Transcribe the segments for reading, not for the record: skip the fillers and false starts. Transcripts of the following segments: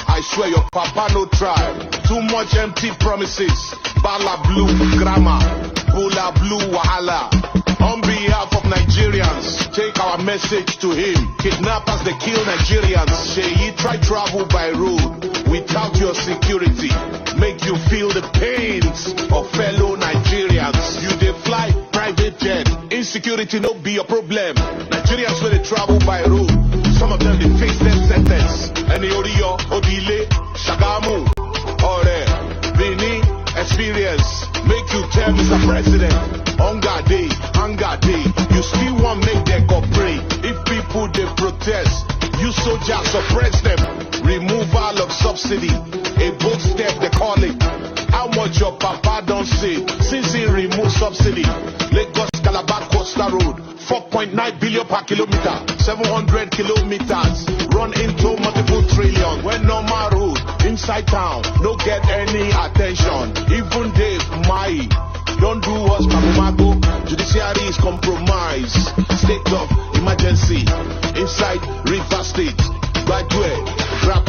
I swear your papa no try. Too much empty promises. Bala blue grammar, Bula blue wahala. On behalf of Nigerians, take our message to him. Kidnappers, they kill Nigerians. Sheyi try travel by road without your security. Make you feel the pains of fellow Nigerians. You dey fly private jet. Insecurity no be your problem. Nigerians when they travel by road, some of them they face death sentence. Any Orio, Odile, Shagamu, Ore, Bini, experience. Make you tell Mr. President, hunger day, you still want make them cooperate. If people they protest, you soldiers suppress them. Removal of subsidy, a bold step they call it. How much your papa don't save since he removed subsidy? Lagos Calabar Coastal Road, 4.9 billion per kilometer, 700 kilometers, run into multiple trillion. When normal road inside town, no get any attention. Even Dave Mai don't do us mago. Judiciary is compromised. State of emergency inside River State. Graduate, grab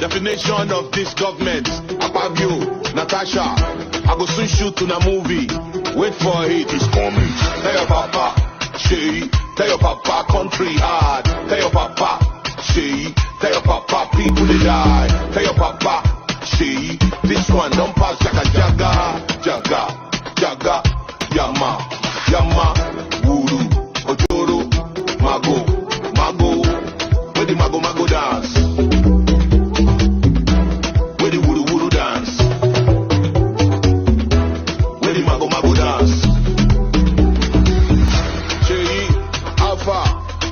definition of this government. Abagyo, Natasha, I go soon shoot in a movie. Wait for it, it's coming. Tell your papa, she. Tell your papa, country hard. Tell your papa, she. Tell your papa, people they die. Tell your papa, she. This one don't pass jaga jaga, jaga, jaga, yama, yama, wuru, ojoro, mago, mago. Where the mago mago dance? Where the wuru wuru dance? Where the mago mago dance? Cheyi, Alpha,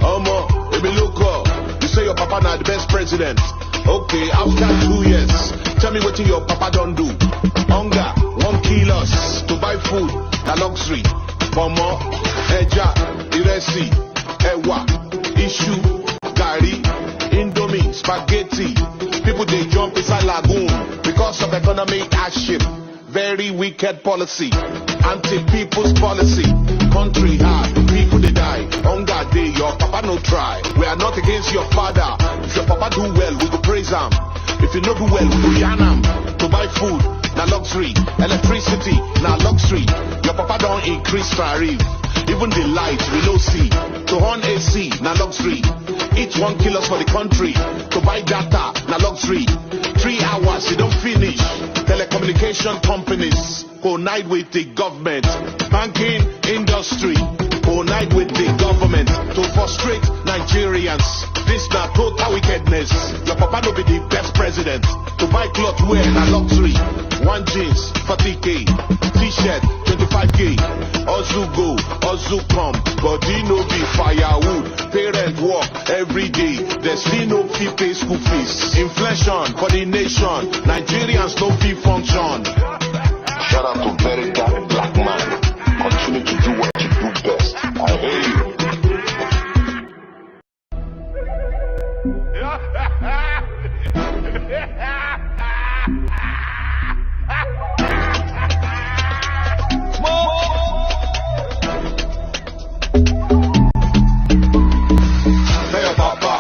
Omo, Emiluko. You say your papa not the best president. Okay, after 2 years, tell me what your papa don't do. Hunger won't kill us. To buy food, na luxury. Momo, Eja, Iresi, Ewa, Issue, Gari, Indomie, Spaghetti. People they jump inside lagoon because of economic hardship. Very wicked policy, anti-people's policy. Country hard, people they die. Hunger day, your papa no try. We are not against your father. If your papa do well, we go praise him. If you no do well, we go yarn him. To buy food, na luxury. Electricity, na luxury. Your papa don't increase tariff. Even the light we no see. To on AC, na luxury. Each 1 kill us for the country. To buy data, na luxury. 3 hours, you don't finish. Telecommunication companies unite with the government. Banking industry unite with the government to frustrate Nigerians. This na total wickedness. Your papa no be the best president. To buy cloth wear na luxury. 1 jeans 40k, t-shirt 25k. Ozu go, Ozu come. Body no be firewood. Parent work every day. There's still no fee pay school fees. Inflation for the nation. Nigerians no fee function. Shout out to very dark black man. Continue to do what you do best. I hear you. Tell your papa,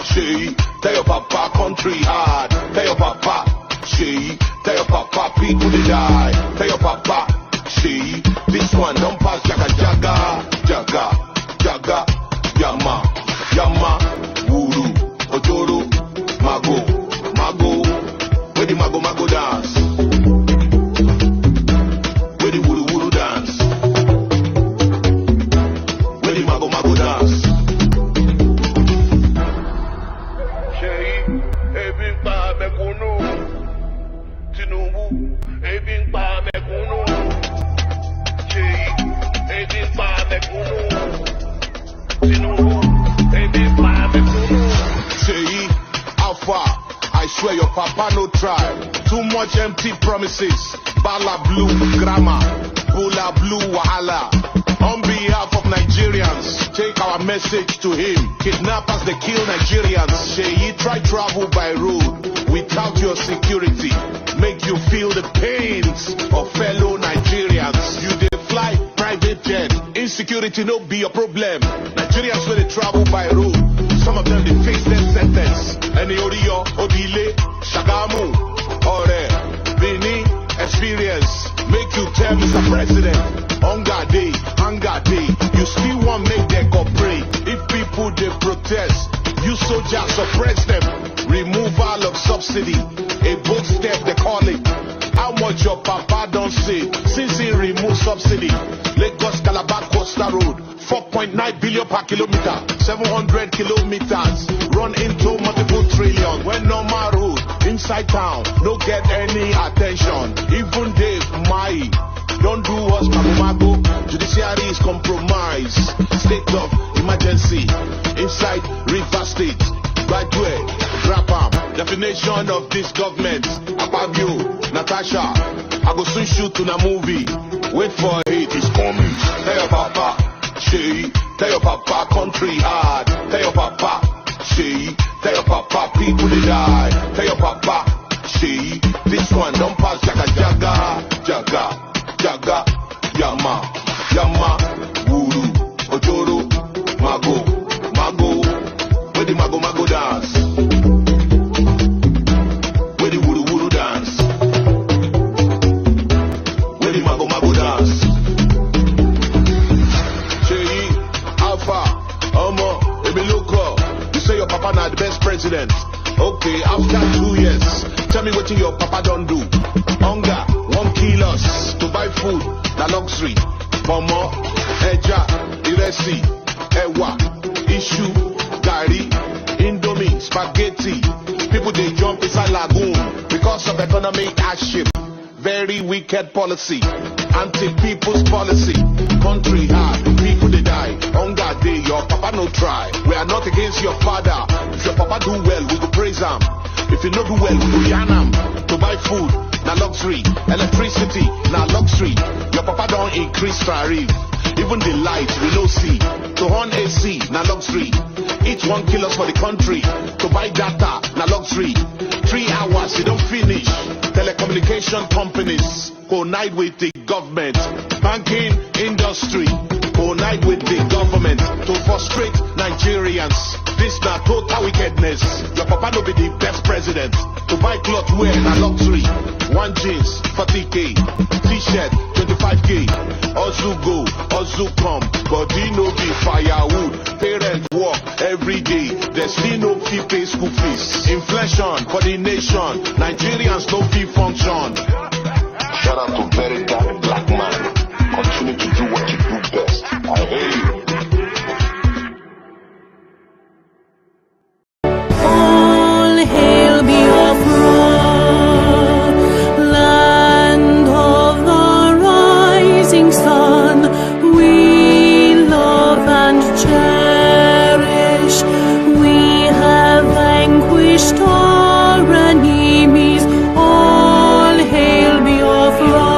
she. Tell your papa, country hard. Tell your papa, she. Tell your papa, people they die. Tell your papa, she. This one don't pass jaga jaga, jaga, jaga, yama, yama, wuru, ojoro, mago, mago. Where the mago mago dance? Where the wuru wuru dance? Where the mago mago dance? Sheyi, ebi pa mekunu, Tinubu, ebi pa mekunu. Say, Alpha, I swear your papa no try. Too much empty promises. Bala blue grammar, Bula blue wahala. On behalf of Nigerians, take our message to him. Kidnappers, they kill Nigerians. Sheyi try travel by road without your security, make you feel the pains of fellow Nigerians. You dey fly private jet, insecurity no be your problem. Nigerians when they travel by road, some of them they face death sentence. Any Oriyo, Odile, Shagamu, Ore, Bini, experience. Make you tell Mr. President, hunger day, you still want make them cooperate. If people they protest, you soldiers suppress them. Removal of subsidy, a bold step they call it. How much your papa don't say since he removed subsidy? Lagos Calabar Coastal Road, 4.9 billion per kilometer, 700 kilometers, run into multiple trillion. When normal road inside town no get any attention. Even Dave Mai don't do us mago. Judiciary is compromised. State of emergency inside River State. Graduate, Grapam. Definition of this government. Abagyo, Natasha. I go soon shoot in a movie. Wait for it, it's coming. Tell your papa, she. Tell your papa, country hard. Tell your papa, she. Tell your papa, people they die. Tell your papa, she. This one don't pass jaga jaga, jaga, jaga, yama, yama, wuru, ojoro, mago, mago. Where the mago mago dance? Where the wuru wuru dance? Where the mago mago dance? Cheyi, Alpha, Omo, Ebiloko. You say your papa not the best president. Okay, after 2 years, tell me what your papa don't do. Hunger won't kill us. To buy food, na luxury. Momo, Eja, Iresi, Ewa, Issue, Gari, Indomie, Spaghetti. People they jump inside lagoon because of economic hardship. Very wicked policy, anti-people's policy. Country hard, people they die. Hunger day, your papa no try. We are not against your father. If your papa do well, we go praise him. If you no do well, we go yarn him. To buy food, na luxury. Electricity, na luxury. Your papa don't increase tariff. Even the light we no see. To on AC, na luxury. Each 1 kilo for the country. To buy data, na luxury. 3 hours, you don't finish. Telecommunication companies coordinate with the government. Banking industry coordinate with the government to frustrate Nigerians. This na total wickedness. Your papa no be the best president. To buy cloth wear na luxury. 1 jeans 40k, t-shirt 25k. Also go, also come. Body no be firewood. Parents work every day. They still no fee pay school fees. Inflation for the nation. Nigerians no fee function. Shout out to very dark black man. Continue to do what you do best. I hear you. All hail Biafra, land of the rising sun. We love and cherish. We have vanquished our enemies. All hail Biafra.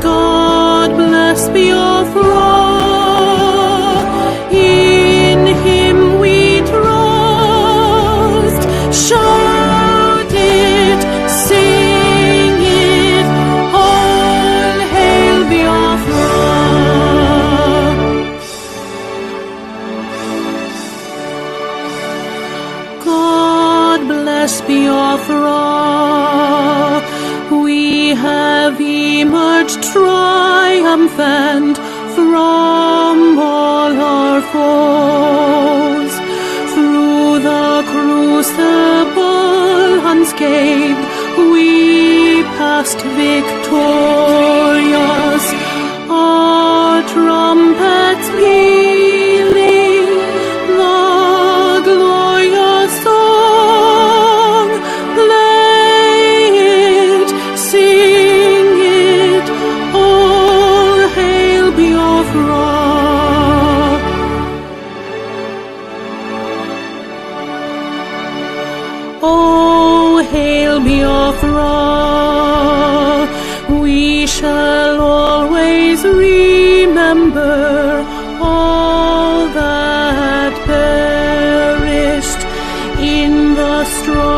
God bless Biafra. In him we trust. Shout it, sing it. All hail Biafra. God bless Biafra. We have emerged triumphant from all our foes. Through the crucible unscathed, we passed victorious. Our trumpets pealing the glorious song. Play it, sing it, all hail Biafra. Oh, hail Biafra. We shall always remember all that perished in the struggle.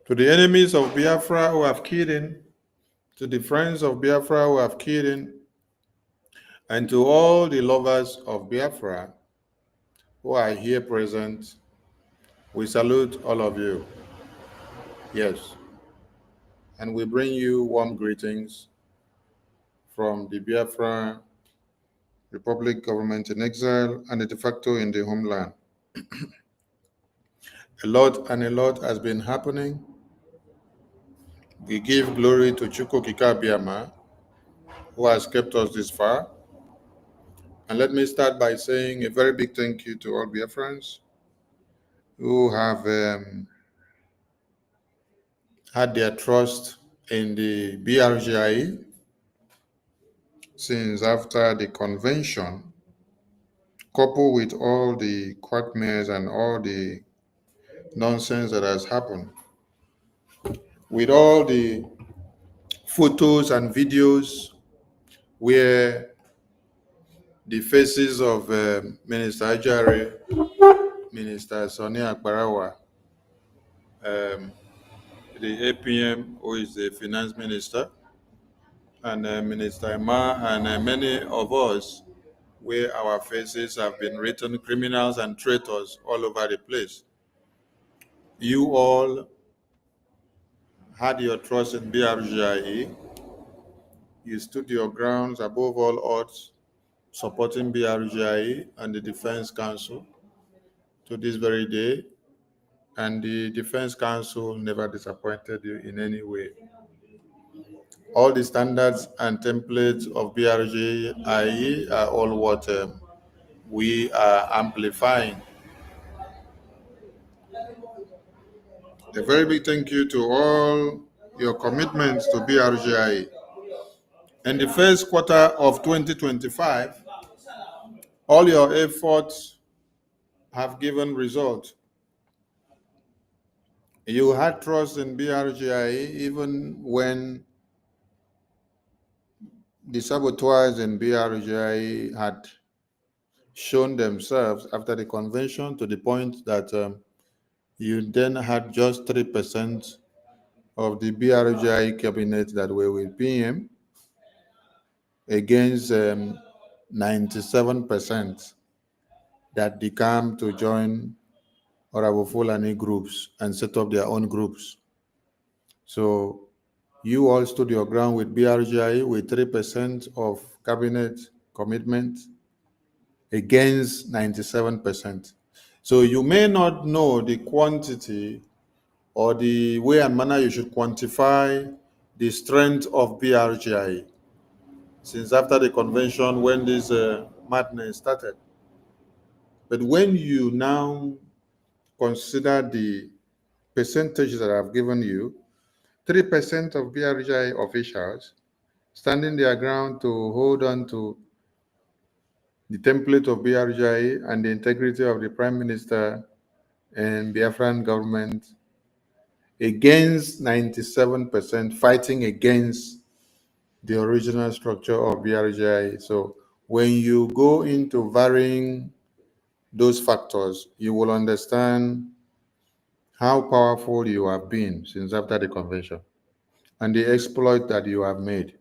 To the enemies of Biafra who have killed in, to the friends of Biafra who have killed in, and to all the lovers of Biafra who are here present, we salute all of you. Yes. And we bring you warm greetings from the Biafra Republic government in exile and the de facto in the homeland. A lot has been happening. We give glory to Chukwu Kikabiama, who has kept us this far. And let me start by saying a very big thank you to all Biafrans who have had their trust in the BRGI since after the convention, coupled with all the quagmires and all the nonsense that has happened. With all the photos and videos where the faces of Minister Ajare, Minister Sonny Akbarawa, the APM, who is the finance minister, and Minister Emma, and many of us, where our faces have been written criminals and traitors all over the place. You all had your trust in BRGIE. You stood your grounds above all odds, supporting BRGIE and the Defense Council to this very day. And the Defense Council never disappointed you in any way. All the standards and templates of BRGIE are all what we are amplifying. A very big thank you to all your commitments to BRGIE. In the first quarter of 2025, all your efforts have given results. You had trust in BRGIE even when the saboteurs in BRGIE had shown themselves after the convention, to the point that you then had just 3% of the BRGIE cabinet that were with PM against 97% that decamped to join Orabo Fulani groups and set up their own groups. So you all stood your ground with BRGIE with 3% of cabinet commitment against 97%. So you may not know the quantity or the way and manner you should quantify the strength of BRGIE since after the convention when this madness started. But when you now consider the percentages that I've given you, 3% of BRGIE officials standing their ground to hold on to the template of BRGIE and the integrity of the Prime Minister and Biafran government against 97% fighting against the original structure of BRGIE. So when you go into varying those factors, you will understand how powerful you have been since after the convention and the exploit that you have made.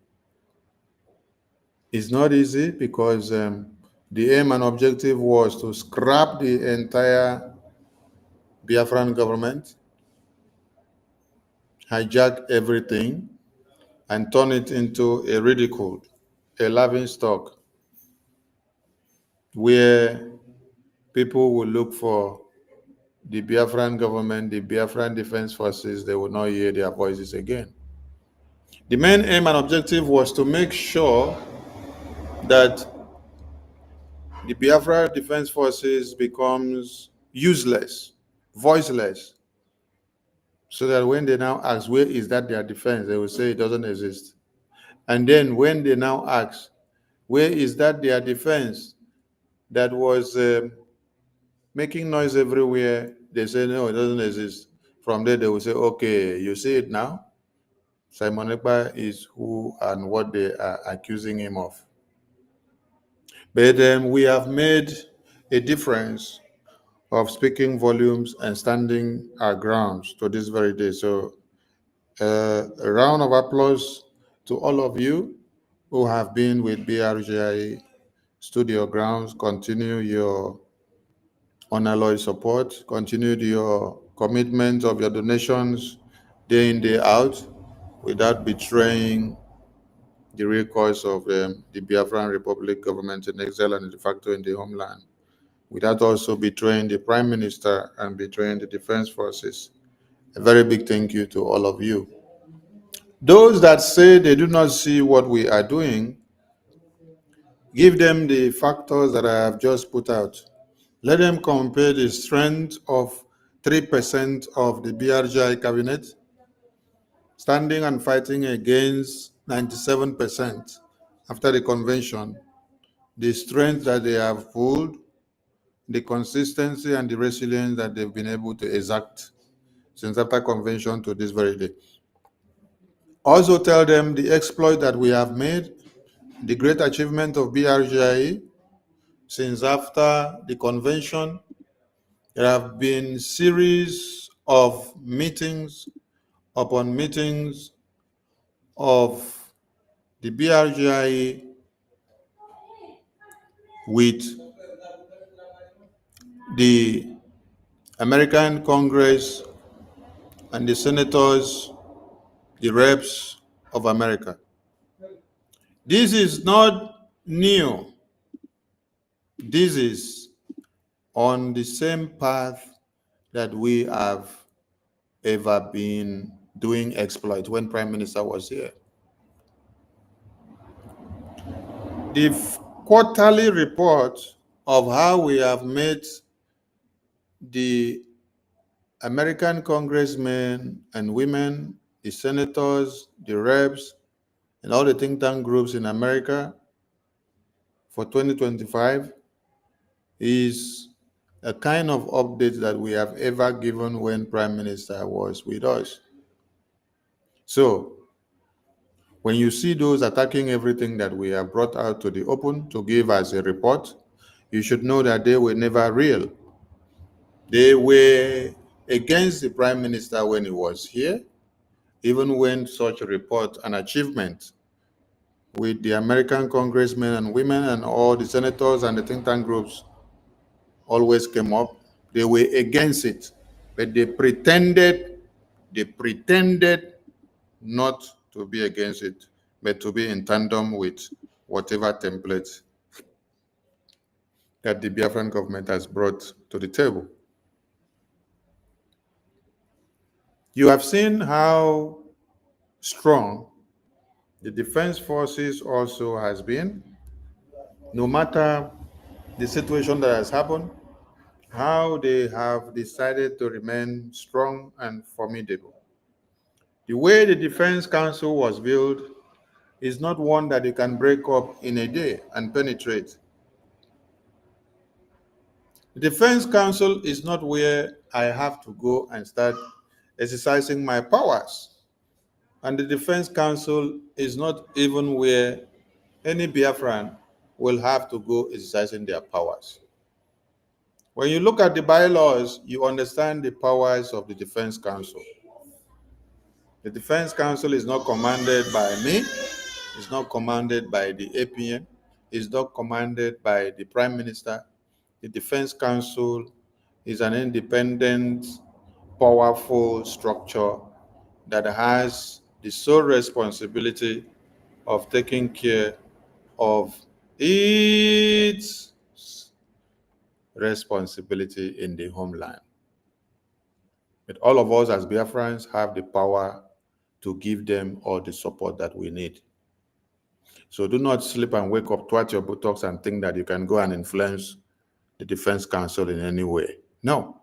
It's not easy because the aim and objective was to scrap the entire Biafran government, hijack everything, and turn it into a ridicule, a laughing stock, where people will look for the Biafran government, the Biafran Defense Forces, they will not hear their voices again. The main aim and objective was to make sure that the Biafra Defense Forces becomes useless, voiceless, so that when they now ask, where is that their defense, they will say it doesn't exist. And then when they now ask, where is that their defense that was making noise everywhere, they say, no, it doesn't exist. From there, they will say, okay, you see it now? Simon Ekpa is who and what they are accusing him of. But we have made a difference of speaking volumes and standing our grounds to this very day. So a round of applause to all of you who have been with BRGI Studio Grounds. Continue your unalloyed support, continue your commitment of your donations day in, day out, without betraying the real cause of the Biafran Republic government in exile and de facto in the homeland, without also betraying the Prime Minister and betraying the Defense Forces. A very big thank you to all of you. Those that say they do not see what we are doing, give them the factors that I have just put out. Let them compare the strength of 3% of the BRGI cabinet standing and fighting against 97% after the convention, the strength that they have pulled, the consistency and the resilience that they've been able to exact since after convention to this very day. Also tell them the exploit that we have made, the great achievement of BRGI since after the convention. There have been series of meetings upon meetings of the BRGI with the American Congress and the senators, the reps of America. This is not new. This is on the same path that we have ever been doing exploit when Prime Minister was here. The quarterly report of how we have made the American congressmen and women, the senators, the reps, and all the think tank groups in America for 2025 is a kind of update that we have ever given when Prime Minister was with us. So, when you see those attacking everything that we have brought out to the open to give as a report, you should know that they were never real. They were against the Prime Minister when he was here, even when such a report and achievement with the American congressmen and women and all the senators and the think tank groups always came up. They were against it, but they pretended not to be against it, but to be in tandem with whatever template that the Biafran government has brought to the table. You have seen how strong the defense forces also has been, no matter the situation that has happened, how they have decided to remain strong and formidable. The way the Defense Council was built is not one that you can break up in a day and penetrate. The Defense Council is not where I have to go and start exercising my powers. And the Defense Council is not even where any Biafran will have to go exercising their powers. When you look at the bylaws, you understand the powers of the Defense Council. The Defense Council is not commanded by me, it's not commanded by the APM, it's not commanded by the Prime Minister. The Defense Council is an independent, powerful structure that has the sole responsibility of taking care of its responsibility in the homeland. But all of us as Biafrans have the power to give them all the support that we need. So do not sleep and wake up, twat your buttocks and think that you can go and influence the Defense Council in any way. No.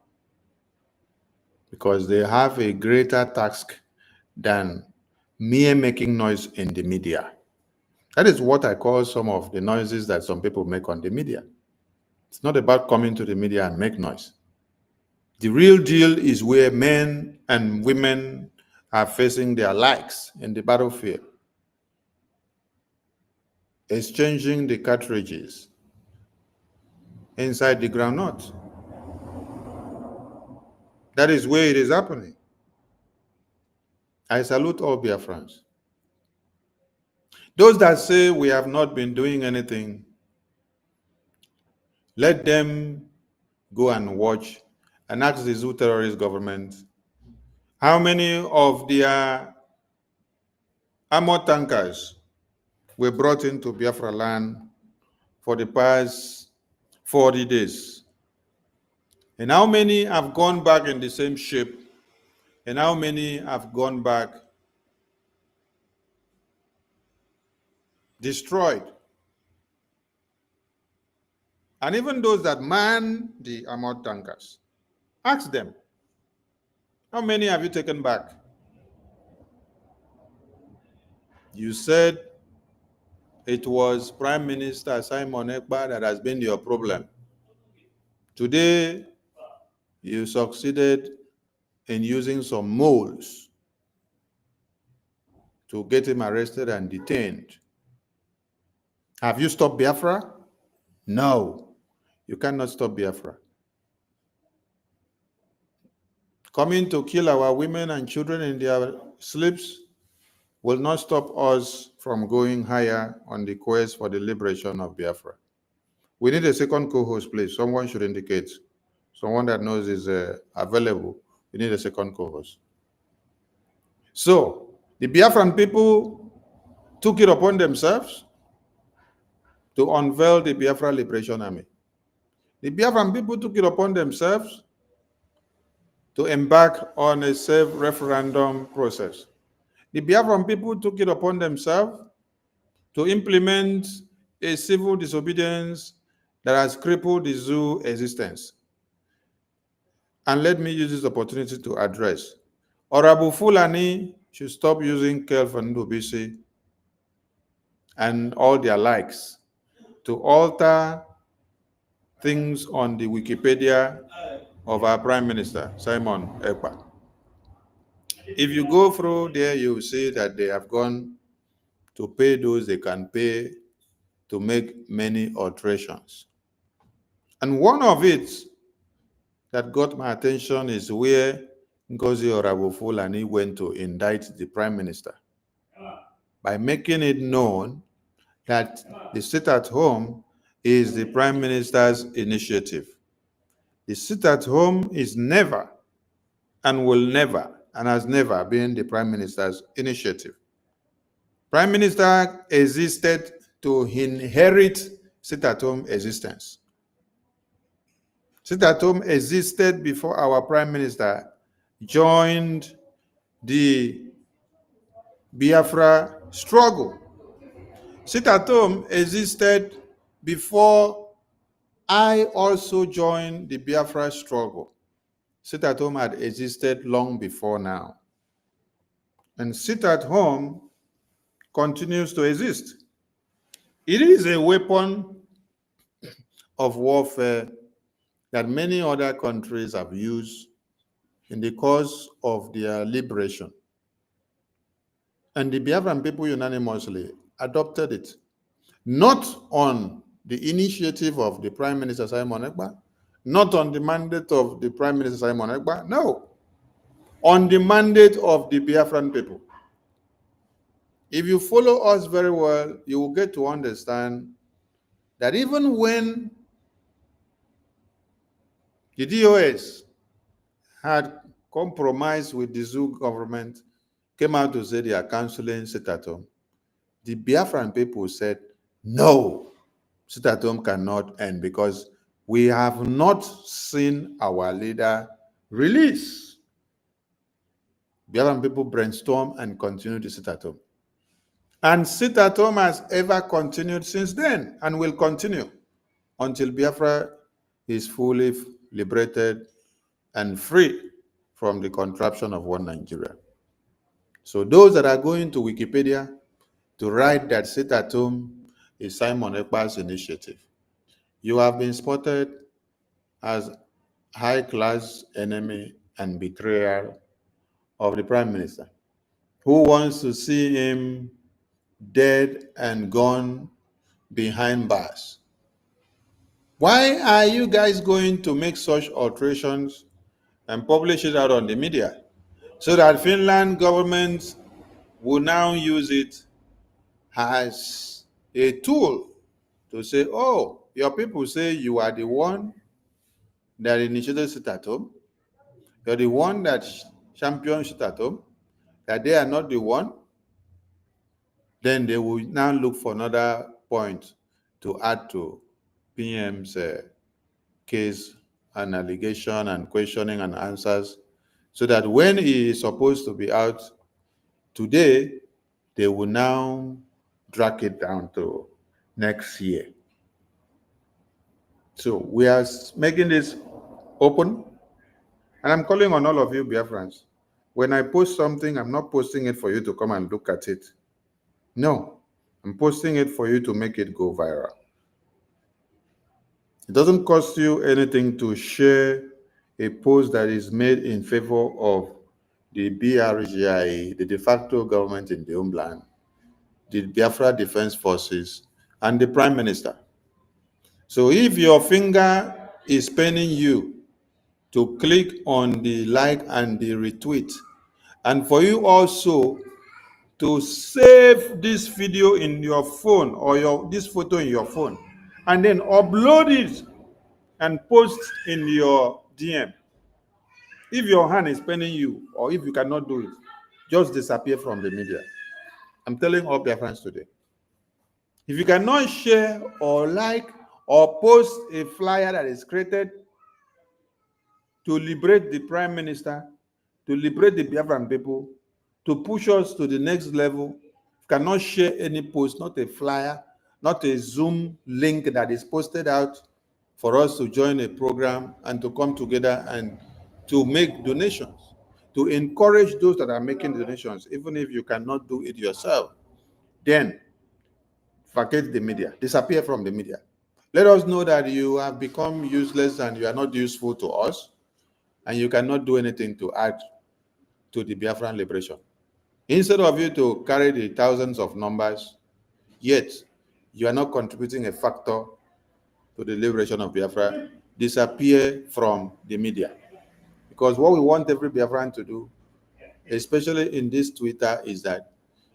Because they have a greater task than mere making noise in the media. That is what I call some of the noises that some people make on the media. It's not about coming to the media and make noise. The real deal is where men and women are facing their lives in the battlefield, exchanging the cartridges inside the groundnut. That is where it is happening. I salute all Biafrans. Those that say we have not been doing anything, let them go and watch and ask the zoo terrorist government how many of their armored tankers were brought into Biafra land for the past 40 days. And how many have gone back in the same ship? And how many have gone back destroyed? And even those that man the armored tankers, ask them, how many have you taken back? You said it was Prime Minister Simon Ekpa that has been your problem. Today, you succeeded in using some moles to get him arrested and detained. Have you stopped Biafra? No, you cannot stop Biafra. Coming to kill our women and children in their sleeps will not stop us from going higher on the quest for the liberation of Biafra. We need a second co-host, please. Someone should indicate. Someone that knows is available. We need a second co-host. So, the Biafran people took it upon themselves to unveil the Biafra Liberation Army. The Biafran people took it upon themselves to embark on a safe referendum process. The Biafran people took it upon themselves to implement a civil disobedience that has crippled the zoo existence. And let me use this opportunity to address. Honorable Fulani should stop using Kelf and Ndubisi and all their likes to alter things on the Wikipedia of our Prime Minister, Simon Ekpa. If you go through there, you will see that they have gone to pay those they can pay to make many alterations. And one of it that got my attention is where Ngozi Oravofulani went to indict the Prime Minister by making it known that the sit at home is the Prime Minister's initiative. The sit at home is never and will never and has never been the Prime Minister's initiative. Prime Minister existed to inherit sit at home existence. Sit at home existed before our Prime Minister joined the Biafra struggle. Sit at home existed before I also joined the Biafra struggle. Sit at home had existed long before now. And sit at home continues to exist. It is a weapon of warfare that many other countries have used in the cause of their liberation. And the Biafran people unanimously adopted it, not on the initiative of the Prime Minister Simon Ekpa, not on the mandate of the Prime Minister Simon Ekpa, no, on the mandate of the Biafran people. If you follow us very well, you will get to understand that even when the DOS had compromised with the zoo government, came out to say they are canceling sit at home, the Biafran people said, no, sit at home cannot end because we have not seen our leader release. Biafran people brainstorm and continue to sit at home. And sit at home has ever continued since then and will continue until Biafra is fully liberated and free from the contraption of one Nigeria. So those that are going to Wikipedia to write that sit at home is Simon Ekpa's initiative, you have been spotted as high-class enemy and betrayer of the Prime Minister, who wants to see him dead and gone behind bars. Why are you guys going to make such alterations and publish it out on the media, so that Finland government will now use it as a tool to say, oh, your people say you are the one that initiated sit at home, you're the one that championed sit at home, that they are not the one. Then they will now look for another point to add to PM's case and allegation and questioning and answers, so that when he is supposed to be out today, they will now drag it down to next year. So we are making this open, and I'm calling on all of you Biafrans. When I post something, I'm not posting it for you to come and look at it. No, I'm posting it for you to make it go viral. It doesn't cost you anything to share a post that is made in favor of the BRGI, the de facto government in the Homeland, the Biafra Defense Forces, and the Prime Minister. So if your finger is paining you to click on the like and the retweet, and for you also to save this video in your phone or this photo in your phone, and then upload it and post in your DM. If your hand is paining you, or if you cannot do it, just disappear from the media. I'm telling all Biafrans today. If you cannot share or like or post a flyer that is created to liberate the Prime Minister, to liberate the Biafran people, to push us to the next level, cannot share any post, not a flyer, not a Zoom link that is posted out for us to join a program and to come together and to make donations, to encourage those that are making donations, even if you cannot do it yourself, then forget the media, disappear from the media. Let us know that you have become useless and you are not useful to us, and you cannot do anything to add to the Biafran liberation. Instead of you to carry the thousands of numbers, yet you are not contributing a factor to the liberation of Biafra, disappear from the media. Because what we want every Biafran to do, especially in this Twitter, is that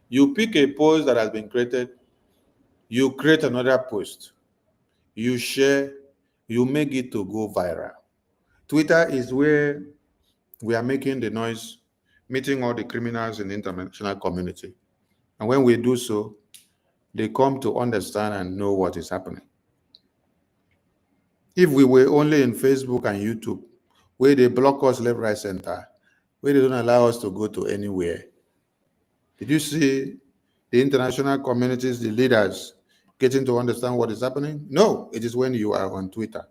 you pick a post that has been created, you create another post, you share, you make it to go viral. Twitter is where we are making the noise, meeting all the criminals in the international community. And when we do so, they come to understand and know what is happening. If we were only in Facebook and YouTube, where they block us left, right, center, where they don't allow us to go to anywhere, did you see the international communities, the leaders, getting to understand what is happening? No, it is when you are on Twitter.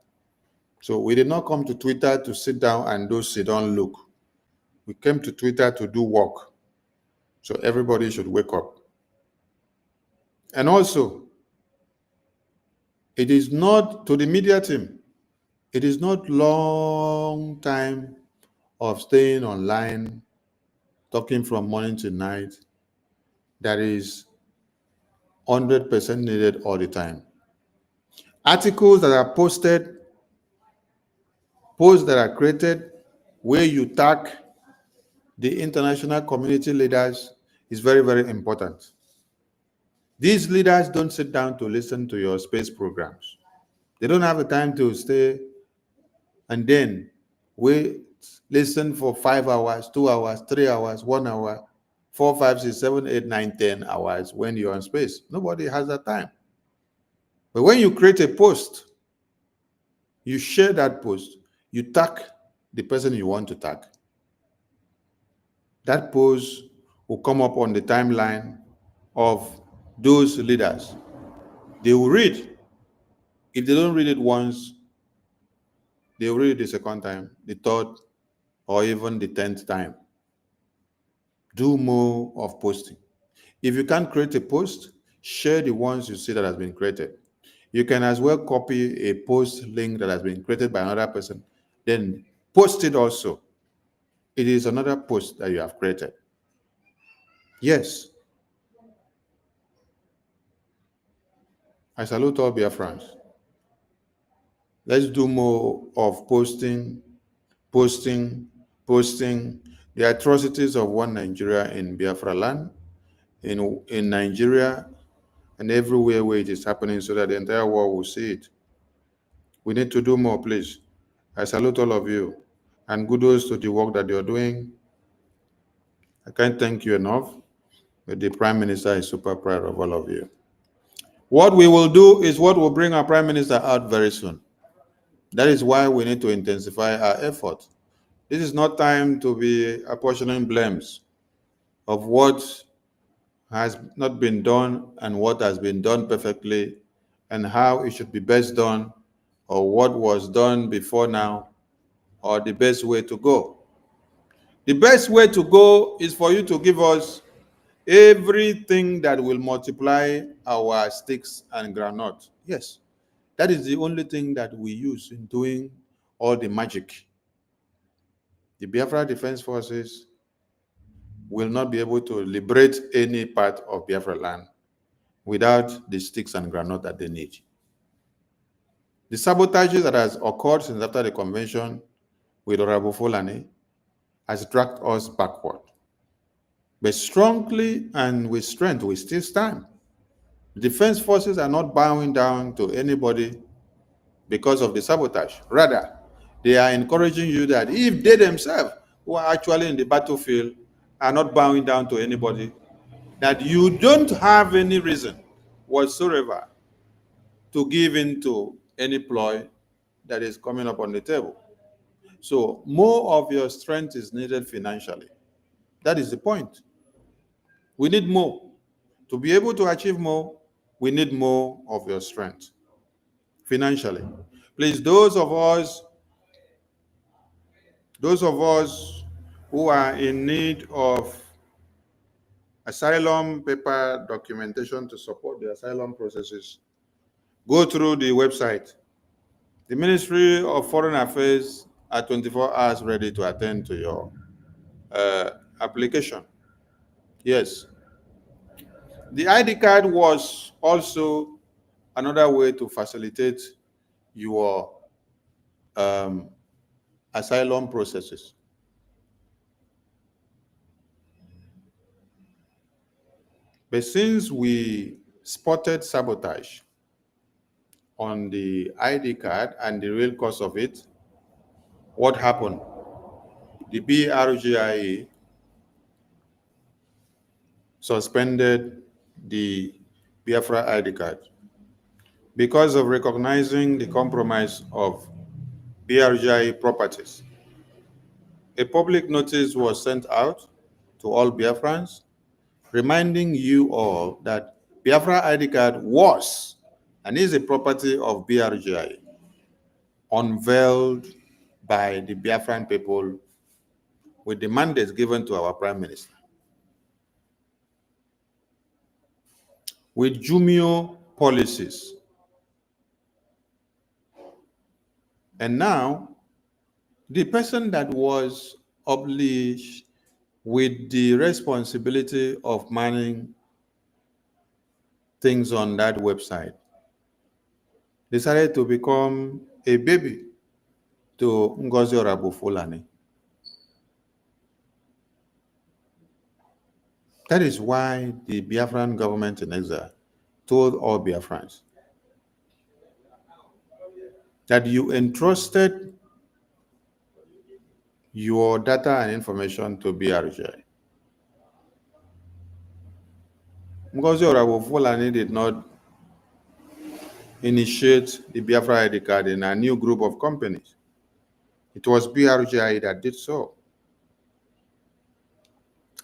So we did not come to Twitter to sit down and do sit-down look. We came to Twitter to do work. So everybody should wake up. And also, it is not, to the media team, it is not long time of staying online, talking from morning to night, that is 100% needed all the time. Articles that are posted, posts that are created, where you tag the international community leaders is very, very important. These leaders don't sit down to listen to your space programs. They don't have the time to stay and then wait, listen for 5 hours, 2 hours, 3 hours, 1 hour, 4, 5, 6, 7, 8, 9, 10 hours when you're on space. Nobody has that time. But when you create a post, you share that post, you tag the person you want to tag. That post will come up on the timeline of those leaders. They will read. If they don't read it once, they will read it the second time, the third, or even the 10th time. Do more of posting. If you can't create a post, share the ones you see that has been created. You can as well copy a post link that has been created by another person, then post it also. It is another post that you have created. Yes. I salute all Biafrans. Let's do more of posting, posting the atrocities of one Nigeria in Biafra land, in Nigeria, and everywhere where it is happening, so that the entire world will see it. We need to do more, please. I salute all of you, and kudos to the work that you're doing. I can't thank you enough, but the Prime Minister is super proud of all of you. What we will do is what will bring our Prime Minister out very soon. That is why we need to intensify our effort. This is not time to be apportioning blames of what has not been done and what has been done perfectly and how it should be best done, or what was done before now, or the best way to go. The best way to go is for you to give us everything that will multiply our sticks and granite. Yes, that is the only thing that we use in doing all the magic. The Biafra Defense Forces will not be able to liberate any part of Biafra land without the sticks and granite that they need. The sabotages that has occurred since after the convention with Honorable Fulani has dragged us backward. But strongly and with strength, we still stand. The defense forces are not bowing down to anybody because of the sabotage. Rather, they are encouraging you that if they themselves, who are actually in the battlefield, are not bowing down to anybody, that you don't have any reason whatsoever to give in to any ploy that is coming up on the table. So more of your strength is needed financially. That is the point. We need more. To be able to achieve more, we need more of your strength financially. Please, those of us who are in need of asylum paper documentation to support the asylum processes, go through the website. The Ministry of Foreign Affairs are 24 hours ready to attend to your application. Yes. The ID card was also another way to facilitate your asylum processes. But since we spotted sabotage on the ID card and the real cause of it, what happened? The BRGIA suspended the Biafra ID card because of recognizing the compromise of BRGIA properties. A public notice was sent out to all Biafrans, reminding you all that Biafra ID card was and is a property of BRGIA, unveiled by the Biafran people with the mandate given to our Prime Minister. With Jumio policies. And now, the person that was obliged with the responsibility of manning things on that website decided to become a baby to Ngozi Fulani. That is why the Biafran government in exile told all Biafrans that you entrusted your data and information to BRGI. Ngozi Fulani did not initiate the Biafra ID card in a new group of companies. It was BRGI that did so.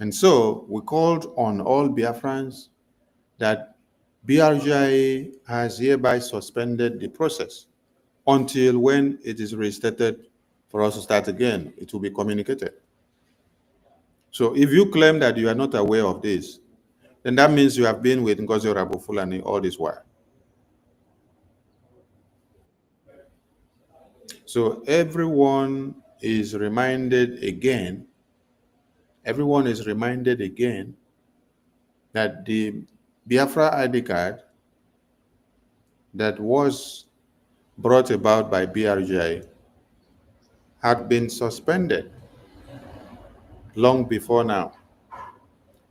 And so we called on all Biafrans that BRGI has hereby suspended the process until when it is restated for us to start again. It will be communicated. So if you claim that you are not aware of this, then that means you have been with Ngozi Fulani all this while. So everyone is reminded again that the Biafra ID card that was brought about by BRGI had been suspended long before now.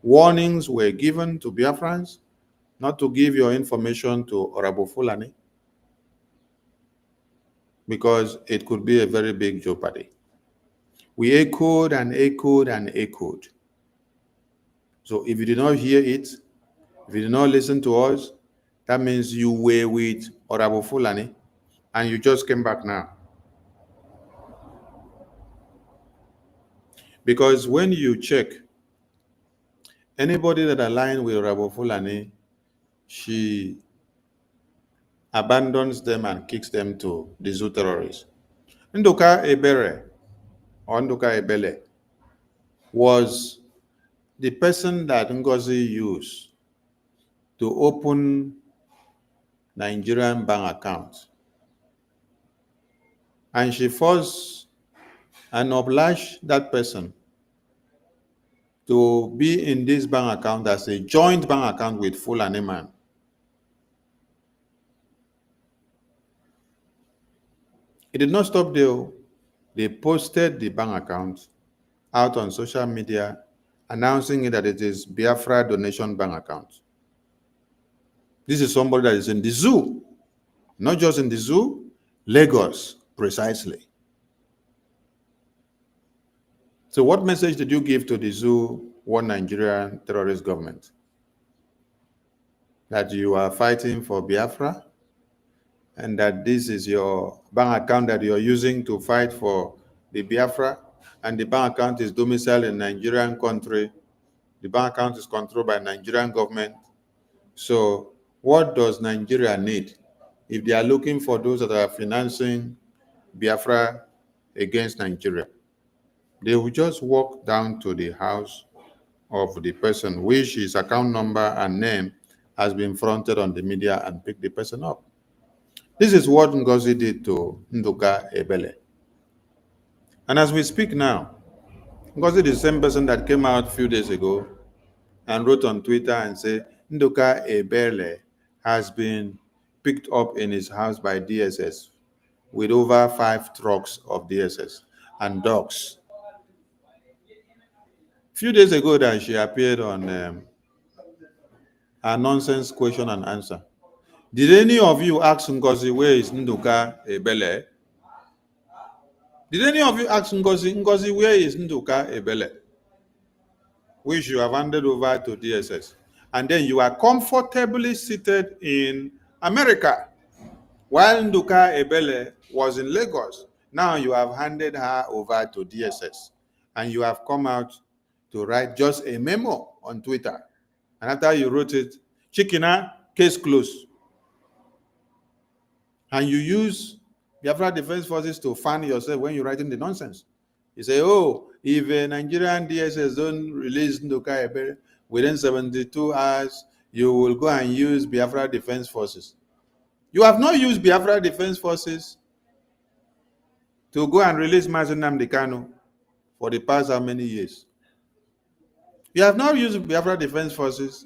Warnings were given to Biafrans not to give your information to Orabo Fulani because it could be a very big jeopardy. We echoed and echoed and echoed. So if you did not hear it, if you did not listen to us, that means you were with Orabo Fulani and you just came back now. Because when you check, anybody that aligned with Orabo Fulani, she abandons them and kicks them to the zoo terrorists. Nduka Ebere or Nduka Ebele was the person that Ngozi used to open Nigerian bank accounts. And she forced and obliged that person to be in this bank account as a joint bank account with Fulani man. It did not stop there. They posted the bank account out on social media, announcing that it is Biafra donation bank account. This is somebody that is in the zoo, not just in the zoo, Lagos, precisely. So what message did you give to the zoo, one Nigerian terrorist government? That you are fighting for Biafra and that this is your bank account that you're using to fight for the Biafra, and the bank account is domiciled in Nigerian country. The bank account is controlled by Nigerian government. So what does Nigeria need if they are looking for those that are financing Biafra against Nigeria? They will just walk down to the house of the person, which his account number and name has been fronted on the media, and pick the person up. This is what Ngozi did to Nduka Ebele. And as we speak now, Ngozi is the same person that came out a few days ago and wrote on Twitter and said, Nduka Ebele has been picked up in his house by DSS with over 5 trucks of DSS and dogs. A few days ago that she appeared on a nonsense question and answer. Did any of you ask Ngozi, where is Nduka Ebele? Did any of you ask Ngozi, where is Nduka Ebele? Which you have handed over to DSS. And then you are comfortably seated in America, while Nduka Ebele was in Lagos. Now you have handed her over to DSS, and you have come out to write just a memo on Twitter. And after you wrote it, Chikina, case closed. And you use Biafra Defense Forces to fan yourself when you're writing the nonsense. You say, oh, if a Nigerian DSS don't release Nduka Ebele within 72 hours, you will go and use Biafra Defense Forces. You have not used Biafra Defense Forces to go and release Mazi Nnamdi Kanu for the past how many years? You have not used Biafra Defense Forces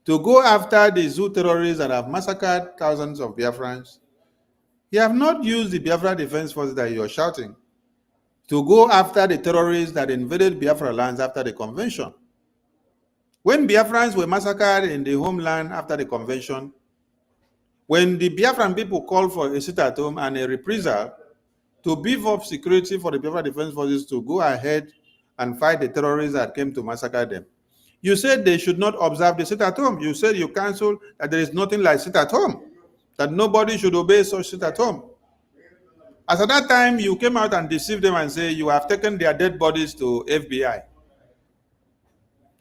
to go after the zoo terrorists that have massacred thousands of Biafrans. You have not used the Biafra Defense Forces that you're shouting to go after the terrorists that invaded Biafra lands after the convention. When Biafrans were massacred in the homeland after the convention, when the Biafran people called for a sit-at-home and a reprisal to beef up security for the Biafra Defense Forces to go ahead and fight the terrorists that came to massacre them, you said they should not observe the sit-at-home. You said you canceled that there is nothing like sit-at-home, that nobody should obey such sit-at-home. As at that time, you came out and deceived them and say you have taken their dead bodies to FBI.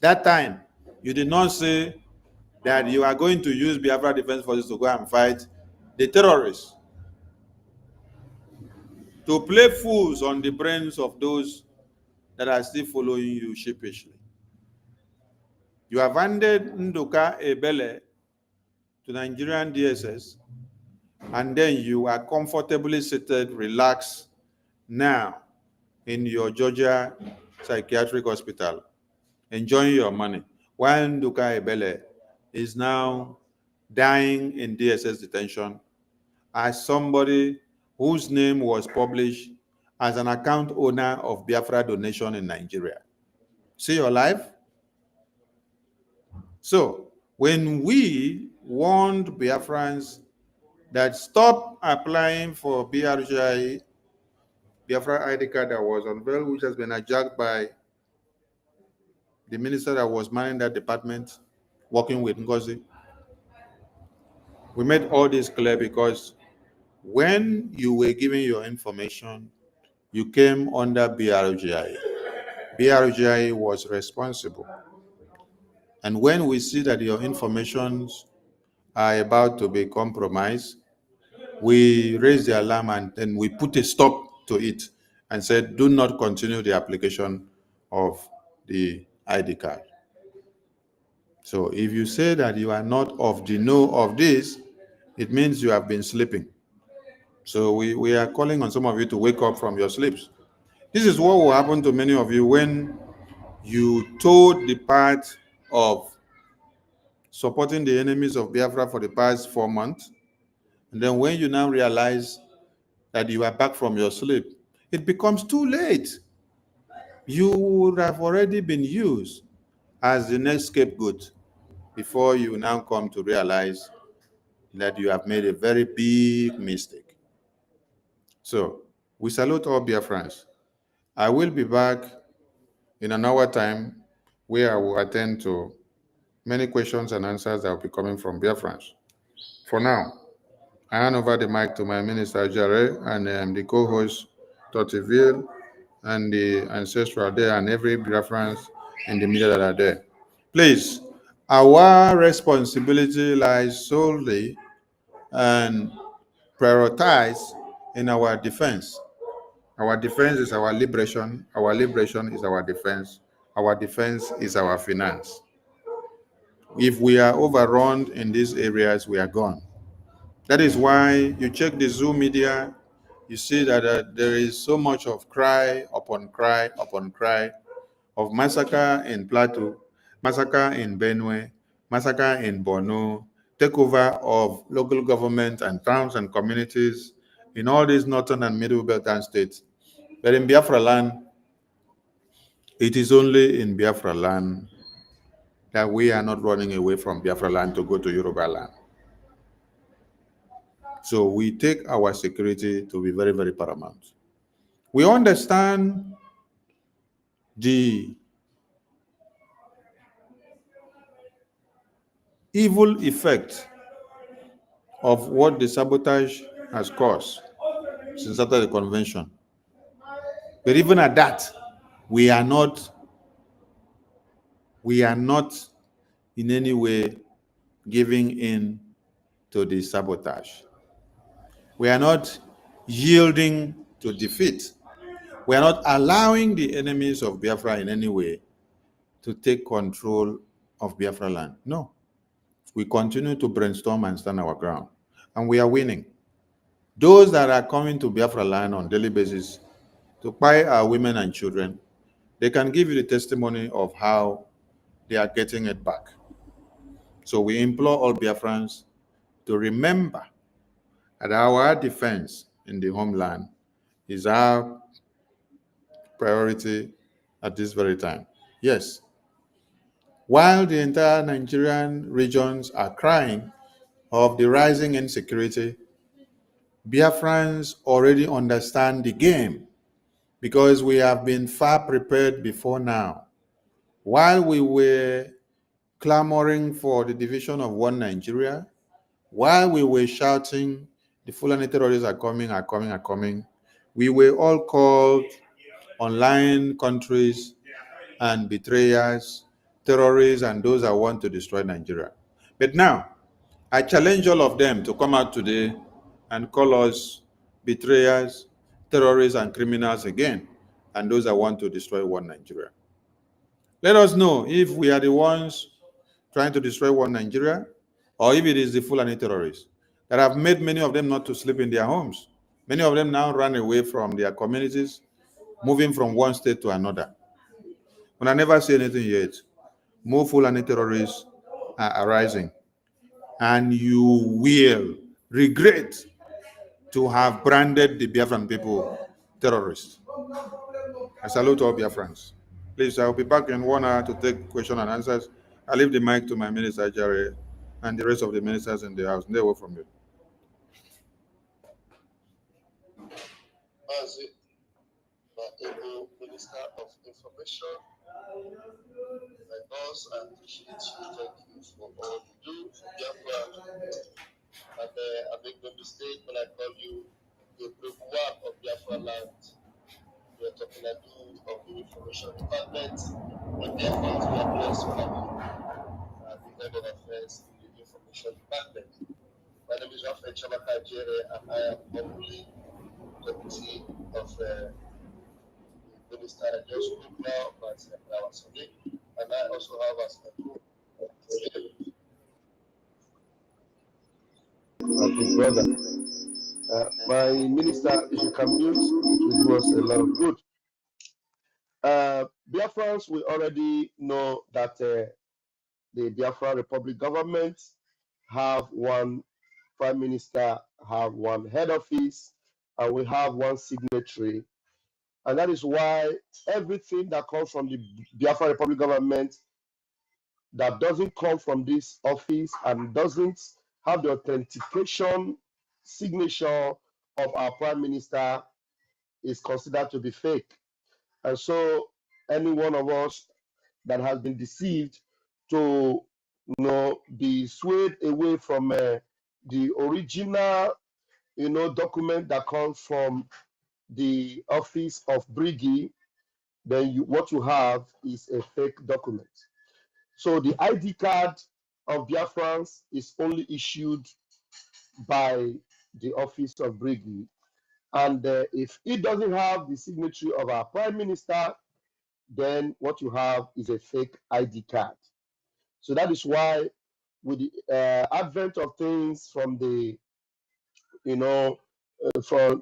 That time, you did not say that you are going to use Biafra Defense Forces to go and fight the terrorists, to play fools on the brains of those that are still following you sheepishly. You have handed Nduka Ebele to Nigerian DSS, and then you are comfortably seated, relaxed now in your Georgia psychiatric hospital, enjoying your money, while Nduka Ebele is now dying in DSS detention as somebody whose name was published as an account owner of Biafra donation in Nigeria. See your life? So, when we warned Biafrans that stop applying for BRGI, Biafra ID card that was unveiled, which has been hijacked by the minister that was manning that department, working with Ngozi, we made all this clear because when you were giving your information, you came under BRGI. BRGI was responsible. And when we see that your informations are about to be compromised, we raise the alarm and then we put a stop to it and said, do not continue the application of the ID card. So if you say that you are not of the know of this, it means you have been sleeping. So we are calling on some of you to wake up from your sleeps. This is what will happen to many of you when you told the part of supporting the enemies of Biafra for the past 4 months. And then when you now realize that you are back from your sleep, it becomes too late. You would have already been used as the next scapegoat before you now come to realize that you have made a very big mistake. So we salute all Biafrans. I will be back in an hour time where I will attend to many questions and answers that will be coming from Biafrans. For now, I hand over the mic to my minister, Jare, and the co-host, Totiville, and the ancestral there, and every Biafrans in the media that are there. Please, our responsibility lies solely and prioritize in our defense. Our defense is our liberation. Our liberation is our defense. Our defense is our finance. If we are overrun in these areas, we are gone. That is why you check the Zoom media, you see that there is so much of cry upon cry upon cry of massacre in Plateau, massacre in Benue, massacre in Borno, takeover of local government and towns and communities in all these northern and middle Beltan states. But in Biafra land, it is only in Biafra land that we are not running away from Biafra land to go to Yoruba land. So we take our security to be very, very paramount. We understand the evil effect of what the sabotage has caused since after the convention. But even at that, we are not in any way giving in to the sabotage. We are not yielding to defeat. We are not allowing the enemies of Biafra in any way to take control of Biafra land. No. We continue to brainstorm and stand our ground. And we are winning. Those that are coming to Biafra land on a daily basis to buy our women and children, they can give you the testimony of how they are getting it back. So we implore all Biafrans to remember that our defense in the homeland is our priority at this very time. Yes, while the entire Nigerian regions are crying of the rising insecurity, Biafrans already understand the game because we have been far prepared before now. While we were clamoring for the division of one Nigeria, while we were shouting, the Fulani terrorists are coming, we were all called online countries and betrayers, terrorists, and those that want to destroy Nigeria. But now, I challenge all of them to come out today and call us betrayers, terrorists, and criminals again, and those that want to destroy one Nigeria. Let us know if we are the ones trying to destroy one Nigeria, or if it is the Fulani terrorists that have made many of them not to sleep in their homes. Many of them now run away from their communities, moving from one state to another. When I never say anything yet, more Fulani terrorists are arising, and you will regret to have branded the Biafran people terrorists. I salute all Biafrans. Please, I'll be back in 1 hour to take question and answers. I leave the mic to my minister, Jerry, and the rest of the ministers in the house. They were from you. As the Minister of Information, my boss, I appreciate you. Thank you for all you do for Biafra. And I make no mistake when I call you the one of Biafra land. We are talking about of the Information Department. When Biafrans were blessed with the head of affairs in the Information Department. My name is Raphael Chamaka Jere, and I am humbly deputy of the minister I just spoke now, and I also have as my group. Okay, brother. My minister, if you can mute, it will do us a lot of good. Biafrans, we already know that the Biafra Republic government have one prime minister, have one head office, and we have one signatory. And that is why everything that comes from the Biafra Republic government that doesn't come from this office and doesn't have the authentication signature of our prime minister is considered to be fake. And so any one of us that has been deceived to be swayed away from the original document that comes from the office of Briggy, then what you have is a fake document. So the ID card of Biafrans is only issued by the office of Briggy. And if it doesn't have the signature of our prime minister, then what you have is a fake ID card. So that is why with the advent of things from the,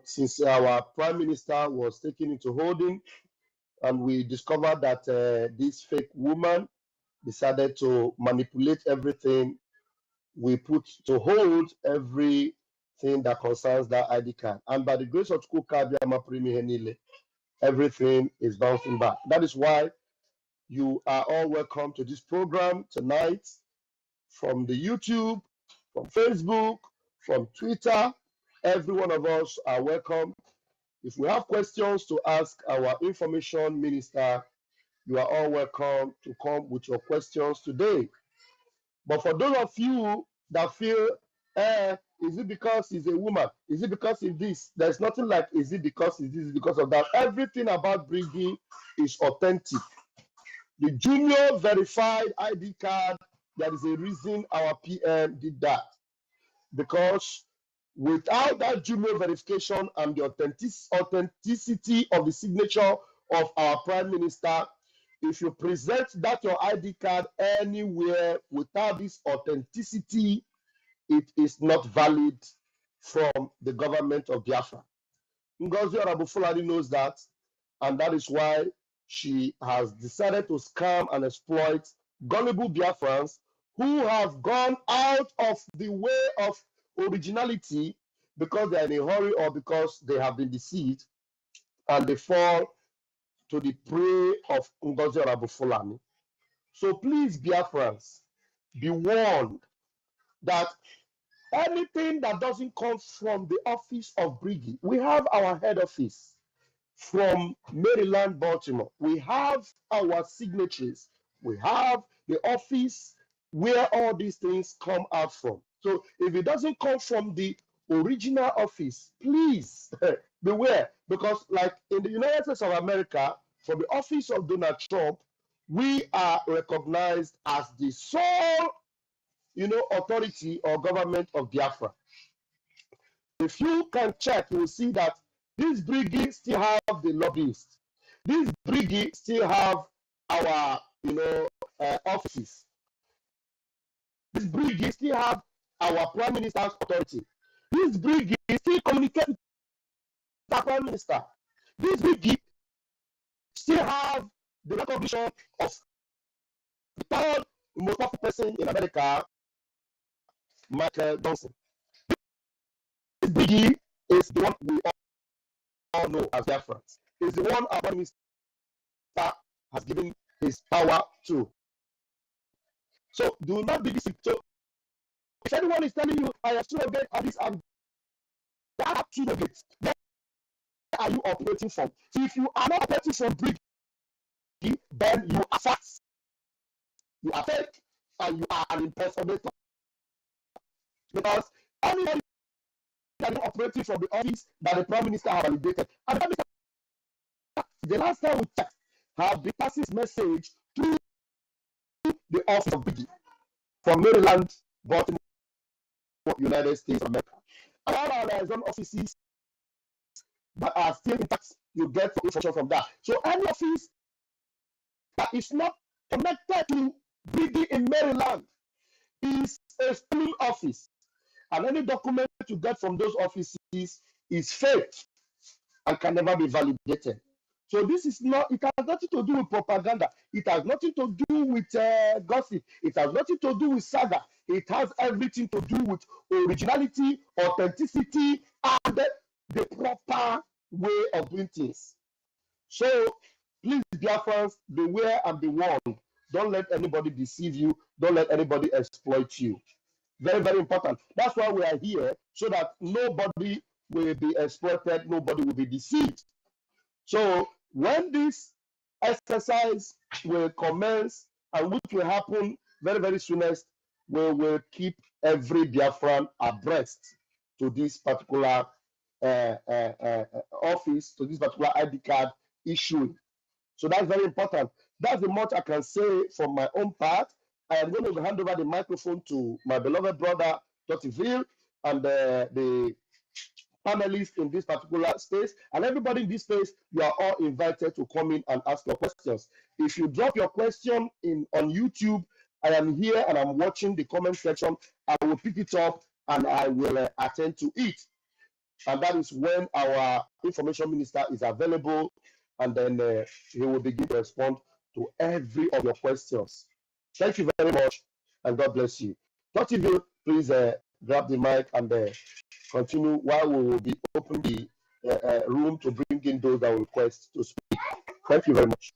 since our prime minister was taken into holding, and we discovered that this fake woman decided to manipulate everything, we put to hold everything that concerns that ID card. And by the grace of Kuka, everything is bouncing back. That is why you are all welcome to this program tonight from the YouTube, from Facebook, from Twitter. Every one of us are welcome. If we have questions to ask our information minister, you are all welcome to come with your questions today. But for those of you that feel, is it because he's a woman? Is it because of this? There's nothing like, is it because of this, because of that? Everything about Briggy is authentic. The junior verified ID card, there is a reason our PM did that. Because without that junior verification and the authenticity of the signature of our prime minister, if you present that your ID card anywhere without this authenticity, it is not valid from the government of Biafra. Ngozi Orabufulani knows that, and that is why she has decided to scam and exploit gullible Biafrans who have gone out of the way of originality because they are in a hurry or because they have been deceived, and they fall to the prey of Ngozi Orabufulani. So please, Biafrans, be warned that anything that doesn't come from the office of Briggy, we have our head office from Maryland, Baltimore. We have our signatories. We have the office where all these things come out from. So if it doesn't come from the original office, please beware, because like in the United States of America, from the office of Donald Trump, we are recognized as the sole, authority or government of Biafra. If you can check, you will see that these Briggy still have the lobbyists. These Briggy still have our, offices. These Briggy still have our prime minister's authority. These Briggy still communicate with the prime minister. These Briggy still have the recognition of the third most powerful person in America, Michael Johnson. This Briggy is the one we all know as Biafrans. Is the one our Prime Minister has given his power to. So do not be deceived. So if anyone is telling you, I am surrogate of this, and that are surrogates, where are you operating from? So if you are not operating from Briggy, then you are false. You are fake, and you are an impersonator. Because anybody that is operating from the office that the Prime Minister has validated, and the Prime Minister, the last time we checked, have been passing message to the office of Briggy from Maryland, Baltimore, United States of America. And all our liaison offices that are still intact, you get information from that. So any office that is not connected to Briggy in Maryland is a stealing office. And any document you get from those offices is fake and can never be validated. So this is not, it has nothing to do with propaganda. It has nothing to do with gossip. It has nothing to do with saga. It has everything to do with originality, authenticity, and the proper way of doing things. So please, dear friends, beware and be warned. Don't let anybody deceive you. Don't let anybody exploit you. Very, very important. That's why we are here, so that nobody will be exploited, nobody will be deceived. So when this exercise will commence, and which will happen very, very soonest, we will keep every Biafran abreast to this particular office, to this particular ID card issuing. So that's very important. That's the much I can say from my own part. I am going to hand over the microphone to my beloved brother, Dr. Ville, and the panelists in this particular space. And everybody in this space, you are all invited to come in and ask your questions. If you drop your question on YouTube, I am here and I'm watching the comment section. I will pick it up and I will attend to it. And that is when our information minister is available, and then he will begin to respond to every of your questions. Thank you very much, and God bless you. Dr. Ville, please grab the mic and continue while we will be opening the room to bring in those that will request to speak. Thank you very much.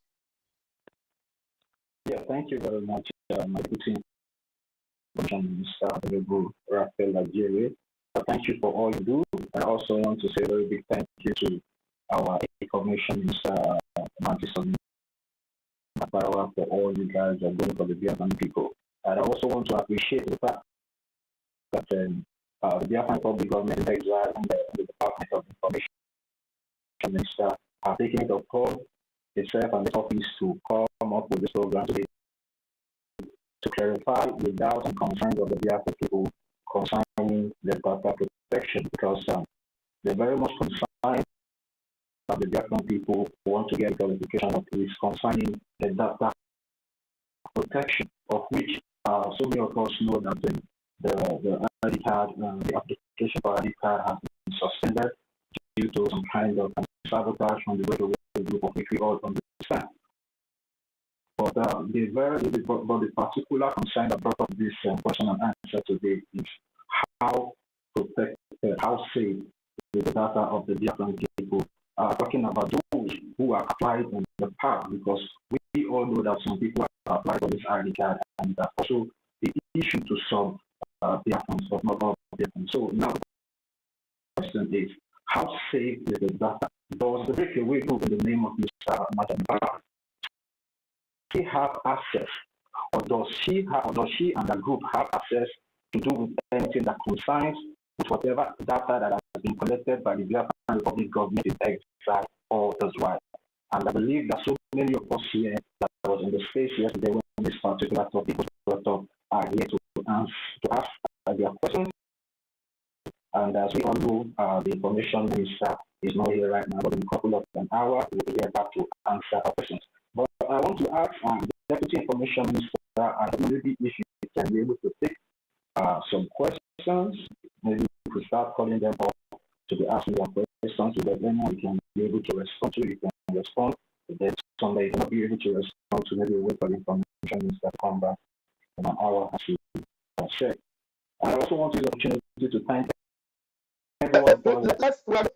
Yeah, thank you very much, my team. Raphael Nigeria. Thank you for all you do. I also want to say a very big thank you to our information minister, Mantis for all you guys are doing for the Biafran people. And I also want to appreciate the fact that the Biafran public government in exile and the Department of Information Minister are taking it upon itself and the office to come up with this program today to clarify the doubts and concerns of the Biafran people concerning the data protection, because they're very much concerned that the Biafran people want to get clarification of this concerning the data protection, of which so many of us know that the ID card, the application for ID card has been suspended due to some kind of sabotage from the regulatory group, of which we all understand. But the particular concern that brought up this question and answer today is how protected, how safe is the data of the Biafran people. Talking about those who are applied in the past, because we all know that some people are applied for this ID card, and that's also the issue to some Biafrans, but not all Biafrans. So now the question is, how safe is the data? Does the breakaway group in the name of Mr. Madam he have access, or does she and the group have access to do with anything that concerns with whatever data that has been collected by the Biafran Republic government in exile all this while? And I believe that so many of us here that was in the space yesterday when this particular topic was brought up are here to ask their questions. And as we all know, the information minister is not here right now, but in a couple of an hour, we'll be here back to answer our questions. But I want to ask the Deputy Information Minister, maybe if you can be able to take some questions, maybe if we start calling them up to be asking their questions, so that anyone we can be able to respond to, you can respond. If there's somebody you cannot be able to respond to, maybe wait for the information minister to come back in an hour as you share. I also want to use the opportunity to thank everyone.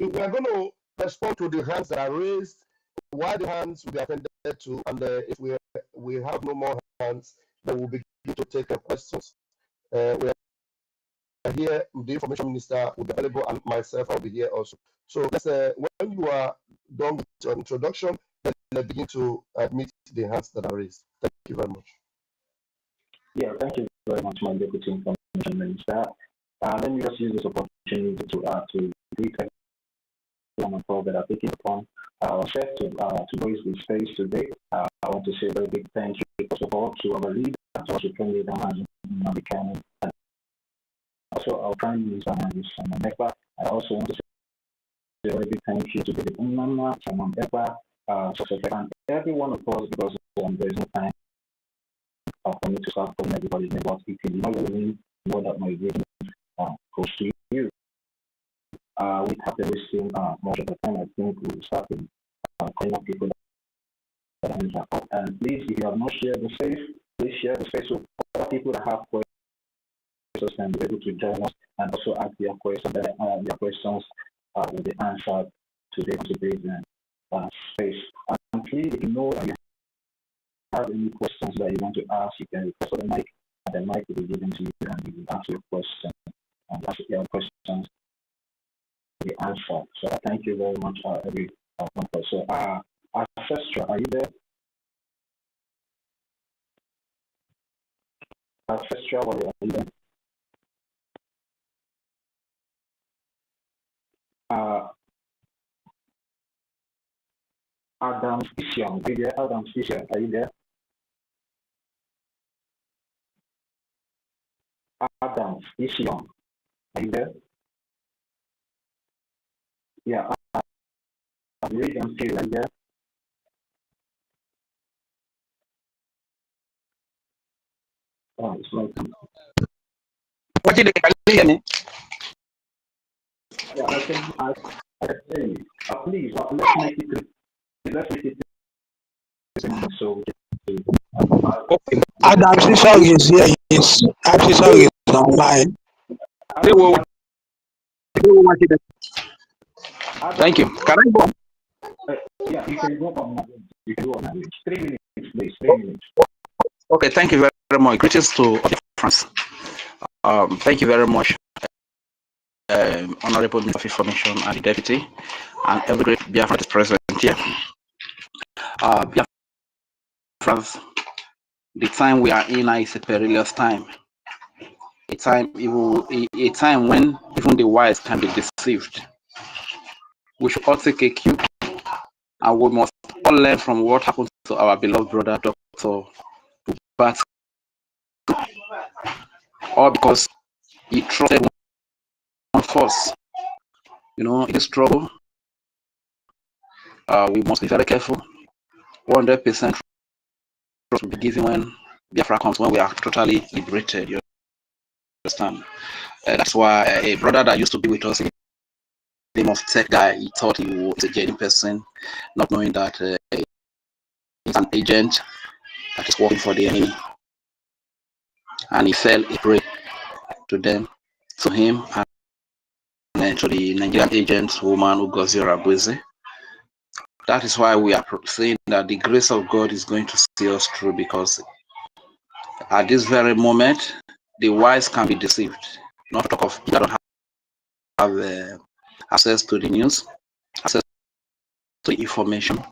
We are going to respond to the hands that are raised, why the hands will be attended to, and if we have no more hands, then we'll begin to take questions. We are here, the information minister will be available, and myself, I'll be here also. So when you are done with your introduction, then begin to admit the hands that are raised. Thank you very much. Yeah, thank you very much, my Deputy Information Minister. Let me just use this opportunity to greet everyone that are taking upon ourselves to grace the space today. I want to say a very big thank you, first of all, to our leader, to our Supreme Leader, and also our Prime Minister, Simon Ekpa. I also want to say a very big thank you to the Umama, Simon Ekpa, and every one of us, because there is no time for me to start calling everybody name, but if you know that my vision goes to you. We have been wasting much of the time. I think we'll start with calling up people that are up. And please, if you have not shared the space, please share the space with other people that have questions and be able to join us and also ask their questions. Their questions will be answered today on today's space. And please, if you know that you have any questions that you want to ask, you can request for the mic, and the mic will be given to you, and you will answer your question. And ask your questions the answer. So thank you very much, everyone. So, Ancestor, are you there? Ancestor, are you there? Adam Fission, are you there? Adam Fission, are you there? Adam Fission, are you there? Yeah, read and see right there. Oh, it's like What did they hear me? yeah, I think I hear you. Please, let's make it so. Okay. Adam Sisong is here. Yes, Adam Sisong is online. Thank you. Can I go? Yeah, you can go on. You can go on. 3 minutes, please. 3 minutes. Okay, thank you very much. Greetings to France. Thank you very much, Honorable Minister of Information and the Deputy, and every great Biafra is present here. Biafra, the time we are in now is a perilous time. A time when even the wise can be deceived. We should all take a cue, and we must all learn from what happened to our beloved brother, Dr. But all because he trusted one force. You know, in this struggle, we must be very careful. 100% trust will be given when Biafra comes, when we are totally liberated. You understand? That's why a brother that used to be with us, the name of Tech Guy, he thought he was a genuine person, not knowing that he's an agent that is working for the enemy. And he fell a prey to them, to him, and to the Nigerian agent woman Ugozi Rabweze. That is why we are saying that the grace of God is going to see us through, because at this very moment, the wise can be deceived. Not to talk of people that don't have access to the news, access to information,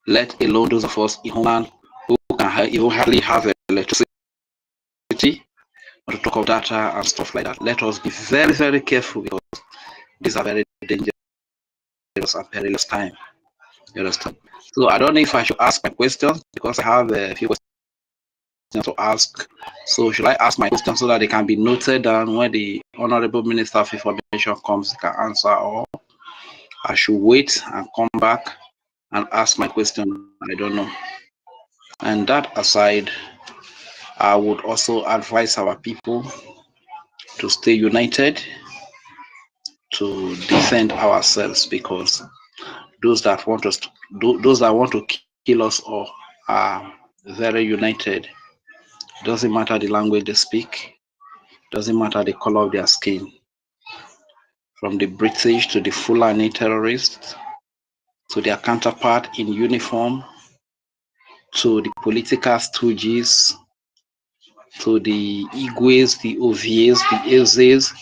let alone those of us in Homeland who can even hardly have electricity, not to talk of data and stuff like that. Let us be very, very careful, because these are very dangerous and perilous times. You understand? So I don't know if I should ask my questions, because I have a few questions to ask. So should I ask my questions so that they can be noted down when the Honorable Minister of Information comes, can answer, or I should wait and come back and ask my question? I don't know. And that aside, I would also advise our people to stay united, to defend ourselves, because those that want us to kill us all are very united. Doesn't matter the language they speak, doesn't matter the color of their skin. from the British to the Fulani terrorists, to their counterpart in uniform, to the political stooges, to the Igwes, the Ovies, the Ezes,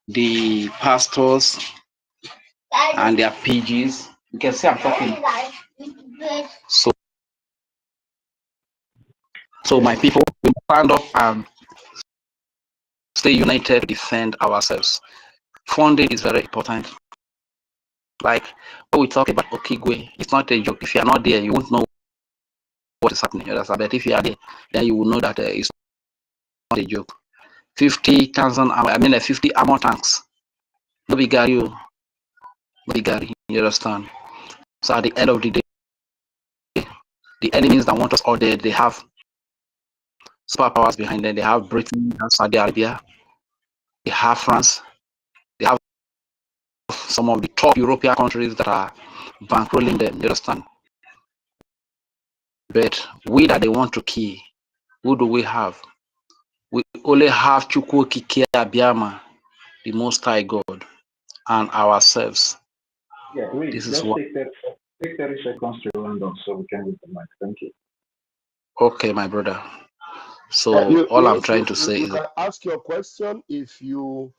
the pastors, and their PGs. You can see I'm talking. So my people, we stand up and stay united to defend ourselves. Funding is very important. Like when we talk about Okigwe, it's not a joke. If you are not there, you won't know what is happening. But if you are there, then you will know that it's not a joke. 50,000, 50 armor tanks. No big Gary, no big Gary. You understand? So at the end of the day, the enemies that want us all dead, they have superpowers behind them. They have Britain, they have Saudi Arabia, they have France, they have some of the top European countries that are bankrolling them. You understand? But we that they want to kill, who do we have? We only have Chukwu Kike Abiyama, the Most High God, and ourselves. Yeah, wait, This is just what. take 30 seconds to round up so we can get the mic. Thank you. Okay, my brother. So all I'm trying to say you is can ask your question if you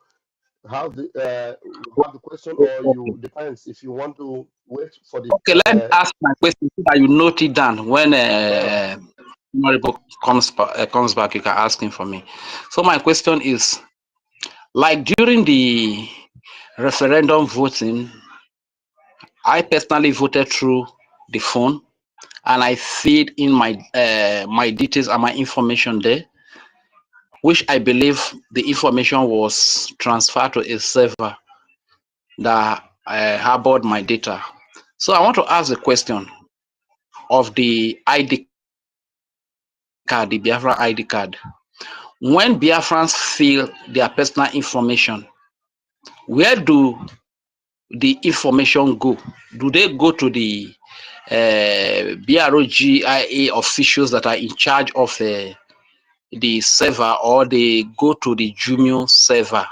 have the question, or you depends if you want to wait for the. okay. Let me ask my question so that you note it down. When Honorable comes back, you can ask him for me. So my question is, like during the referendum voting, I personally voted through the phone, and I feed in my my details and my information there, which I believe the information was transferred to a server that harbored my data. So I want to ask the question of the ID card, the Biafra ID card. When Biafrans fill their personal information, where do the information go? Do they go to the BROGIA officials that are in charge of the server, or they go to the Jumio server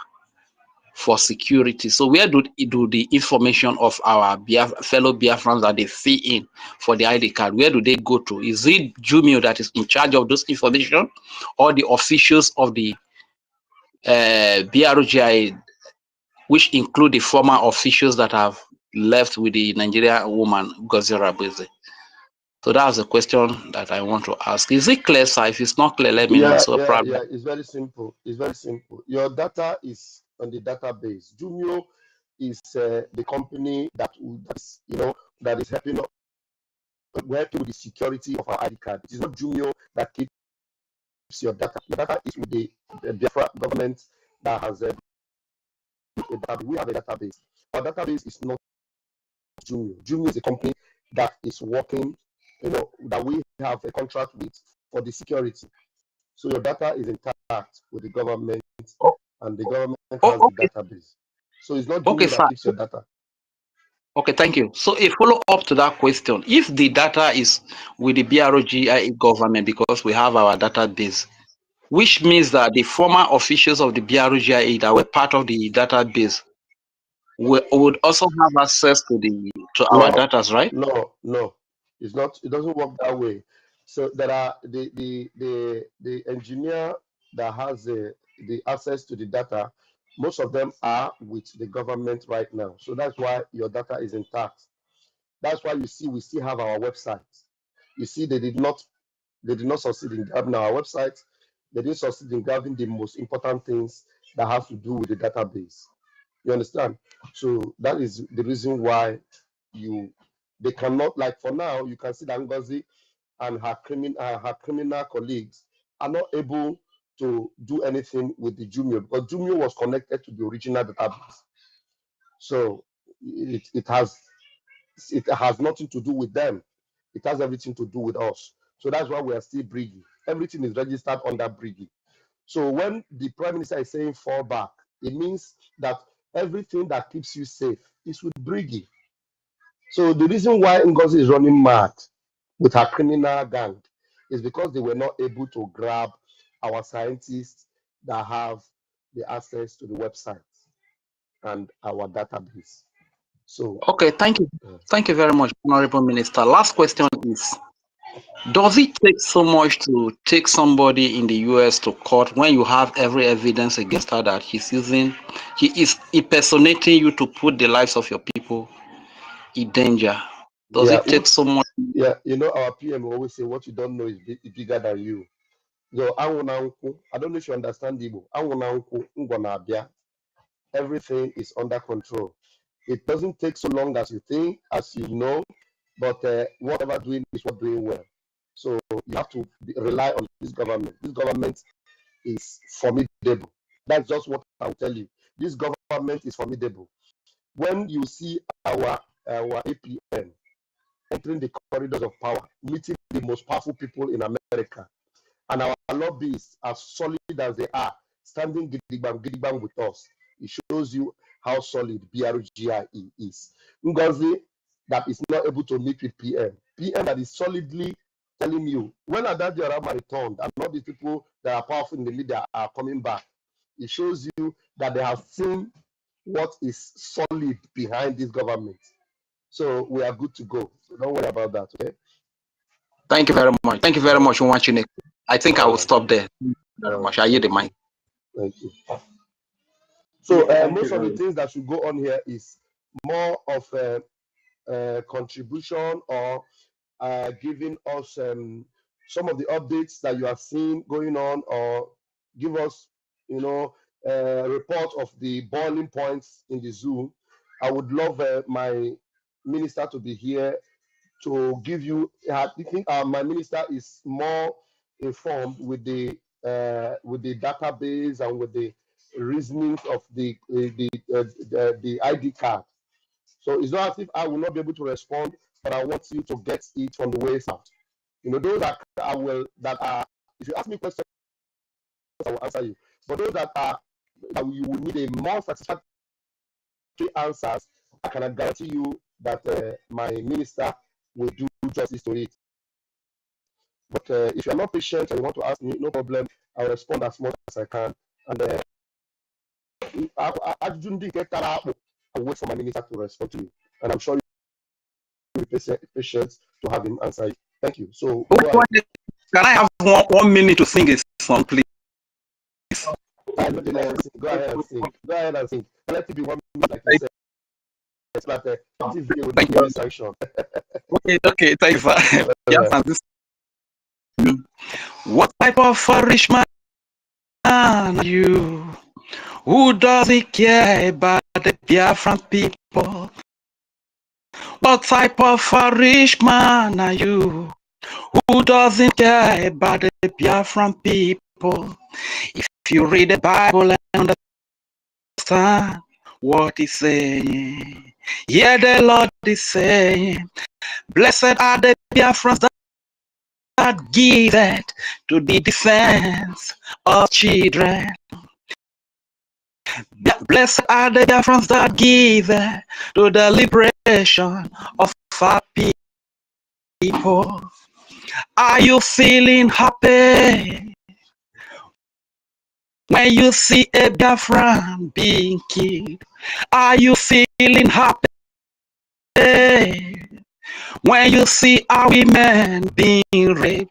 for security? So where do the information of our fellow Biafrans that they fill in for the ID card, where do they go to? Is it Jumio that is in charge of those information, or the officials of the BRGI, which include the former officials that have left with the Nigerian woman Gozi Rabeze? So that's the question that I want to ask. Is it clear, sir? If it's not clear, let me know. So probably. Yeah. It's very simple. It's very simple. Your data is on the database. Jumio is the company that is helping us, working with the security of our ID card. It is not Jumio that keeps your data. Your data is with the Biafra government that has we have a database. Our database is not Jumio. Jumio is a company that is working, that we have a contract with for the security. So your data is intact with the government, and the government has the database. So it's not Jumio that keeps your data. Okay, thank you. So a follow-up to that question: if the data is with the BROGIA government, because we have our database, which means that the former officials of the BROGIA that were part of the database would also have access to our data, right? No, it's not. It doesn't work that way. So there are the engineer that has the access to the data. Most of them are with the government right now. So that's why your data is intact. That's why you see we still have our website. You see they did not succeed in grabbing our website. They didn't succeed in grabbing the most important things that have to do with the database. You understand? So that is the reason why they cannot, like for now, you can see that Ngozi and her criminal colleagues are not able to do anything with the Jumio, because Jumio was connected to the original database. So it has nothing to do with them. It has everything to do with us. So that's why we are still Brigi. Everything is registered under Brigi. So when the Prime Minister is saying fall back, it means that everything that keeps you safe is with Brigi. So the reason why Ngozi is running mad with her criminal gang is because they were not able to grab our scientists that have the access to the website. and our database. So, Okay, thank you. Thank you very much, Honorable Minister. Last question is, does it take so much to take somebody in the US to court when you have every evidence against her that he is impersonating you to put the lives of your people in danger? Does it take so much? Yeah, you know, our PM always say what you don't know is bigger than you. So, I don't know if you understand Igbo. Everything is under control. It doesn't take so long as you think, as you know, but whatever doing is what doing well. So you have to rely on this government. This government is formidable. That's just what I'll tell you. This government is formidable. When you see our APM entering the corridors of power, meeting the most powerful people in America, and our lobbyists, as solid as they are, standing gidigbam with us, it shows you how solid BRGI is. Ngozi, that is not able to meet with PM that is solidly telling you, when Adadi Arama returned, and all these people that are powerful in the media are coming back, it shows you that they have seen what is solid behind this government. So we are good to go. So don't worry about that, okay? Thank you very much. Thank you very much for watching it. I think I will stop there. Thank you very much. I yield the mic. Thank you. So most of the things that should go on here is more of a contribution or giving us some of the updates that you have seen going on, or give us, you know, a report of the boiling points in the zoo. I would love my minister to be here to give you. I think my minister is more informed with the database and with the reasonings of the ID card. So it's not as if I will not be able to respond, but I want you to get it from the ways out. You know, those that are, if you ask me questions, I will answer you. But those that you will need a more satisfactory answers, I can guarantee you that my minister will do justice to it. But if you are not patient and you want to ask me, no problem, I'll respond as much as I can. And I'll wait for my minister to respond to you. And I'm sure you will be patient to have him answer you. Thank you. So, can I have one minute to sing a song, please? Go ahead and sing. Go ahead and sing. Let it be 1 minute, like you said. It's like a TV will give you sanction. Okay, thanks. What type of a rich man are you? Who doesn't care about the Biafran people? What type of a rich man are you? Who doesn't care about the Biafran people? If you read the Bible and understand what it's saying, yeah, the Lord is saying, blessed are the Biafrans that give it to the defense of children. Blessed are the Biafrans that give it to the liberation of our people. Are you feeling happy when you see a Biafran being killed? Are you feeling happy when you see our women being raped?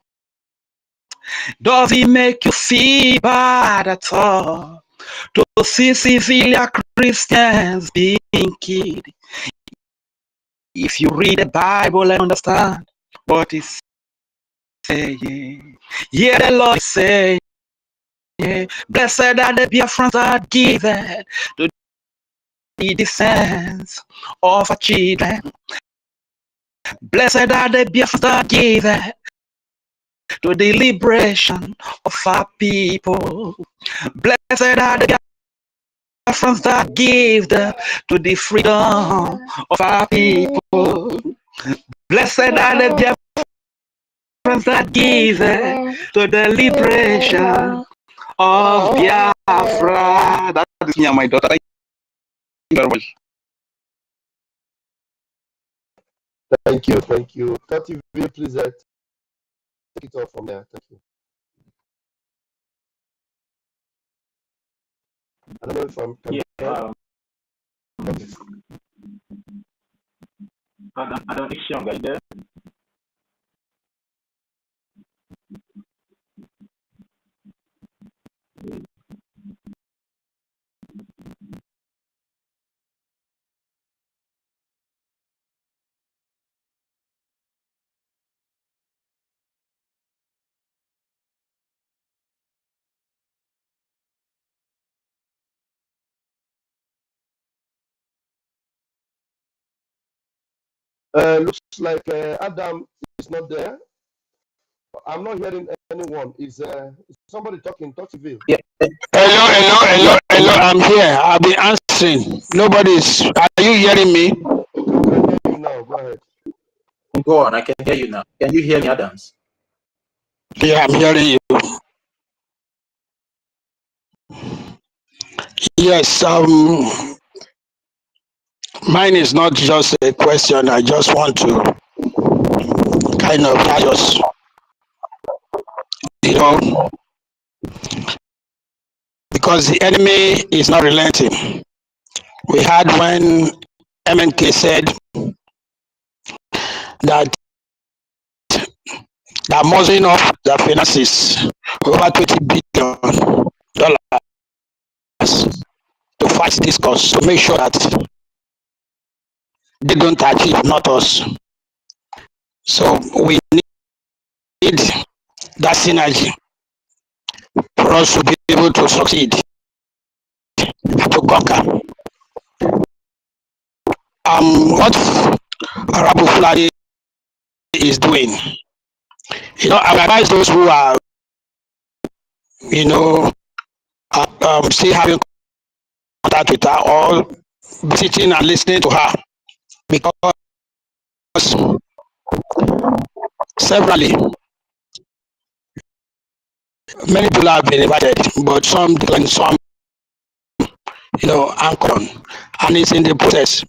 Does it make you feel bad at all to see civilian Christians being killed? If you read the Bible and understand what it's saying, yeah, the Lord is saying, blessed are the Biafrans that give it to the defense of our children. Blessed are the Biafrans that give it to the liberation of our people. Blessed are the Biafrans that give to the freedom of our people. Blessed are the Biafrans that give to the liberation of Biafra. That is me and my daughter. Thank you very much. Thank you. 30 video, please take it off from there. Thank you. I don't know if I'm Adam Ishion, are you there? Looks like Adam is not there. I'm not hearing anyone. Is somebody talking? Talk to Bill. Yeah. Hello. I'm here. I'll be answering. Nobody's. Are you hearing me? Okay, we can hear you now. Go ahead. Go on, I can hear you now. Can you hear me, Adams? Yeah, I'm hearing you. Yes. Mine is not just a question. I just want to kind of just, you know, because the enemy is not relenting. We had when MNK said that they're muzzling off their finances over $20 billion to fight this cause, to make sure that they don't achieve, not us. So we need that synergy for us to be able to succeed, to conquer. What Arabu Fulani is doing, I advise those who are, still having contact with her or visiting and listening to her, because severally, many people have been invited, but some declined, some, anchor on, and it's in the process.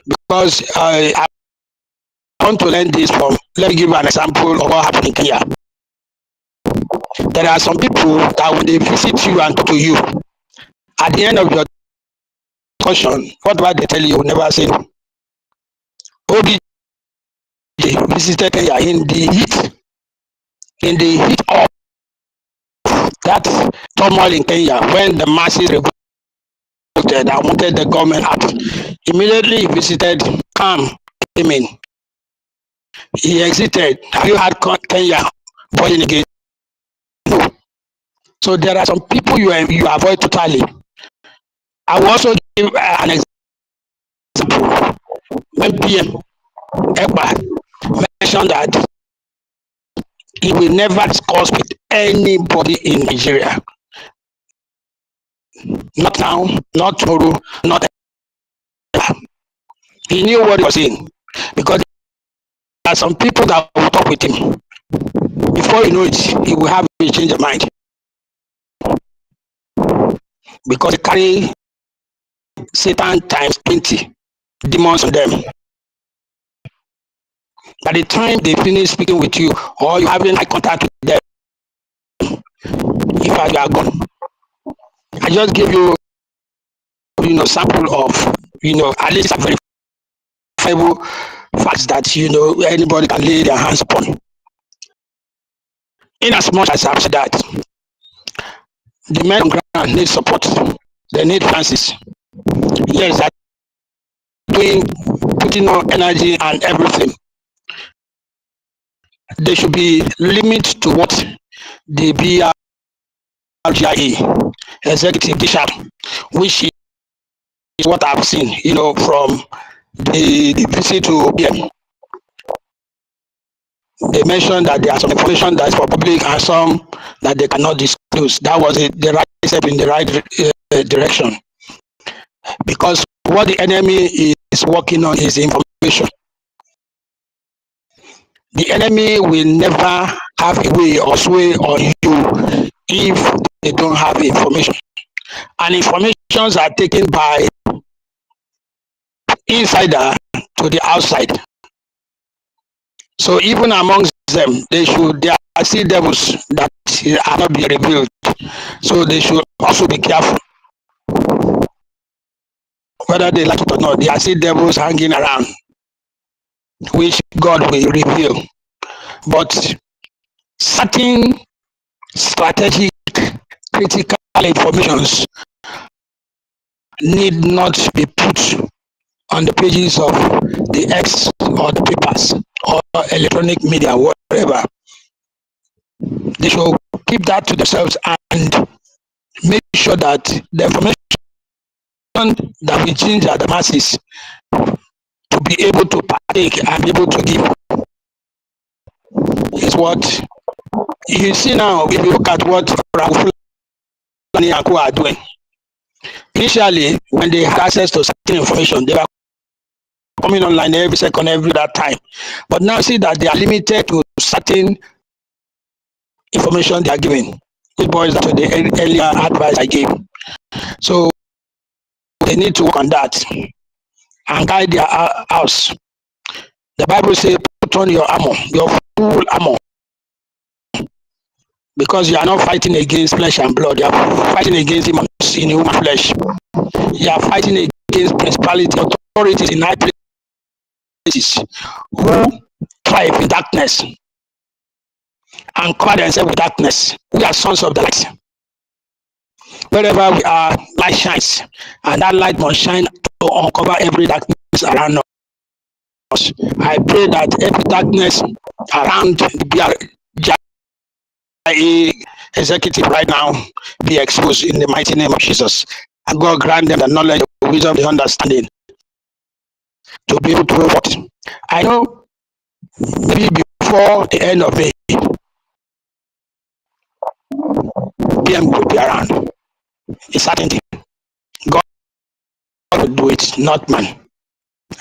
Because I want to learn this from, let me give you an example of what happened in Kenya. There are some people that when they visit you and talk to you, at the end of your discussion, whatever they tell you, will never say no. OBJ visited Kenya in the heat of that turmoil in Kenya, when the masses revolted and wanted the government out. Immediately he visited, calm came in. He exited. Have you had Kenya boiling again? No. So there are some people you avoid totally. I will also give an example. When PM Ekpa mentioned that he will never discuss with anybody in Nigeria. Not now, not tomorrow, not ever. He knew what he was saying, because there are some people that will talk with him. Before you know it, he will have a change of mind, because they carry Satan times 20 demons on them. By the time they finish speaking with you, or you having eye contact with them, in fact, you are gone. I just give you, sample of, at least a verifiable facts that, anybody can lay their hands upon. In as much as I've said that, the men on ground need support. They need finances. Yes, that putting on energy and everything. There should be limit to what the BRGIE executive bishop, which is what I've seen, from the visit to OPM. They mentioned that there are some information that is for public and some that they cannot disclose. That was the right step in the right direction, because what the enemy is working on is information. The enemy will never have a way or sway on you if they don't have information. And informations are taken by insider to the outside. So even amongst them, there are still devils that are not being revealed. So they should also be careful. whether they like it or not. They are still devils hanging around, which God will reveal. But certain strategic, critical informations need not be put on the pages of the X or the papers or electronic media, whatever. They should keep that to themselves and make sure that the information that will ginger the masses to be able to partake and be able to give is what you see now. If you look at what Fulani and Co are doing, initially when they had access to certain information, they were coming online every second, every that time. But now see that they are limited to certain information they are giving. It boils down to the earlier advice I gave. So they need to work on that and guide their house. The Bible says, put on your armor, your full armor, because you are not fighting against flesh and blood. You are fighting against demons in human flesh. You are fighting against principality, authorities in high places who thrive in darkness and cover themselves with darkness. We are sons of the light. Wherever we are, light shines, and that light must shine to uncover every darkness around us. I pray that every darkness around the executive right now be exposed in the mighty name of Jesus. And God grant them the knowledge, the wisdom, the understanding to be able to vote. I know maybe before the end of May, PM will be around. It's certainty. God will do it, not man.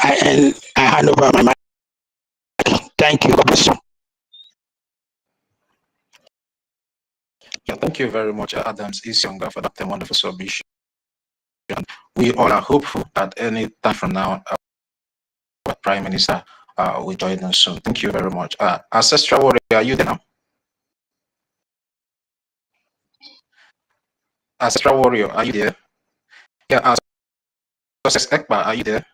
I hand over my mic. Thank you. God bless you. Yeah, thank you very much, Adams Isionga, for that wonderful submission. We all are hopeful that any time from now, our Prime Minister will join us soon. Thank you very much. Ancestral Warrior, are you there now? Ancestral Warrior, are you there? Yeah, Success Ekba, are you there?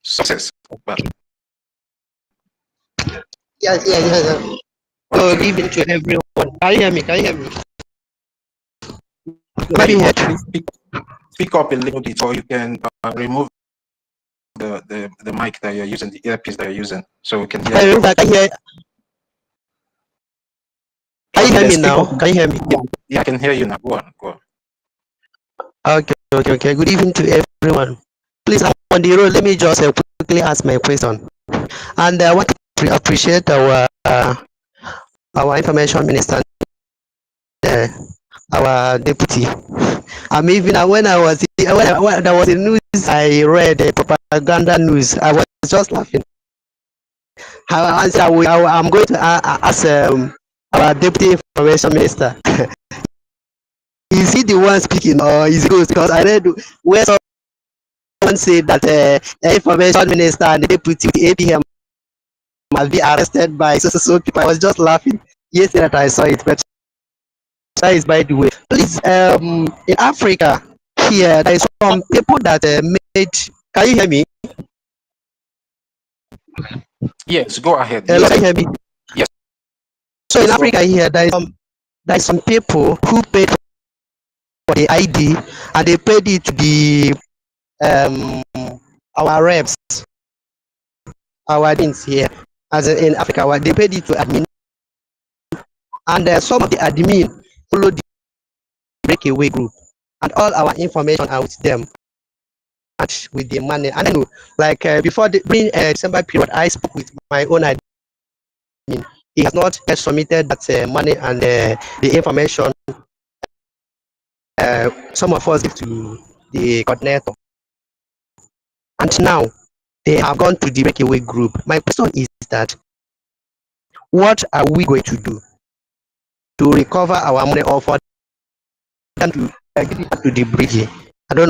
Success Ekba. Yes. Good evening to everyone. Can you hear me? Can you hear me? Speak up a little bit, or you can remove the mic that you're using, the earpiece that you're using, so we can hear you. Can you hear me now? Can you hear me? Yeah, I can hear you now. Go on. Okay. Good evening to everyone. Please, I'm on the road. Let me just quickly ask my question. And I want to appreciate our information minister, our deputy. Even when I was when there was a news, I read the propaganda news. I was just laughing. I'm going to ask our deputy information minister. Is he the one speaking, or is it? Because I read where someone said that the information minister and the deputy with the APM must be arrested by so people. I was just laughing yesterday that I saw it, but that is by the way. Please, in Africa here, there is some people that made. Can you hear me? Yes, go ahead. Hello, can you hear me? Yes. So in Africa here, there is some people who paid for the ID, and they paid it to the our reps, our admins here, as in Africa, they paid it to admin, and some of the admin followed the breakaway group, and all our information are with them, with the money. And then, like before during December period, I spoke with my own admin. He has not yet submitted that money and the information. Some of us give to the coordinator, and now they have gone to the breakaway group. My question is that what are we going to do to recover our money, or for them to give it to the bridge? I don't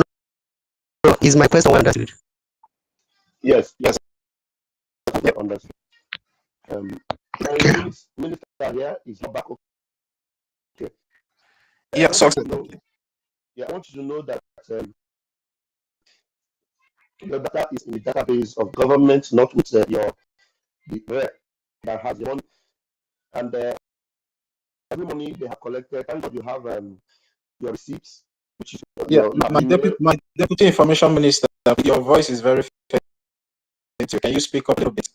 know. Is my question understood? Yes. Understood. Okay. Minister here is back. Okay. Yeah, so I want you to know that Your data is in the database of government, not with the rep that has the money. And every money they have collected, thank God you have your receipts, which is your email. My deputy information minister, your voice is very faint. Can you speak up a little bit?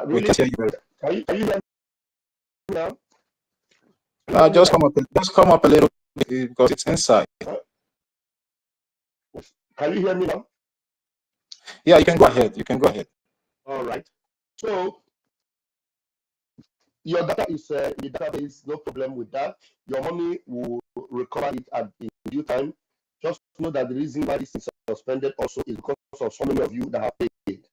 We Really? can hear you. Can you hear me now? Just come up a little bit because it's inside. Can you hear me now? Yeah, you can go ahead. You can go ahead. All right. So your data is in the database, no problem with that. Your money will recover it at in due time. Just know that the reason why this is suspended also is because of so many of you that have paid.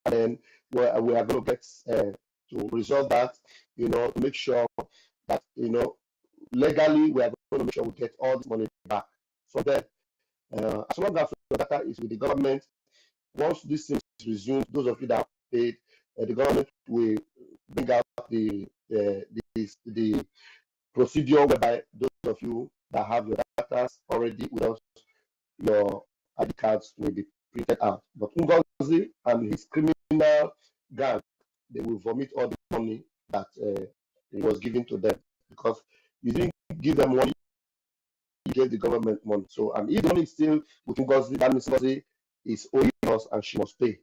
And then we are going to get to resolve that, make sure that, legally we are going to make sure we get all this money back. So then, as long as the data is with the government, once this thing is resumed, those of you that have paid, the government will bring out the procedure whereby those of you that have your data already with us, your ID cards will be printed out. But Ngozi and his criminal gang, they will vomit all the money that was given to them, because you didn't give them money, you gave the government money. So, and if the money is still with Ngozi, that means Ngozi is owing us and she must pay.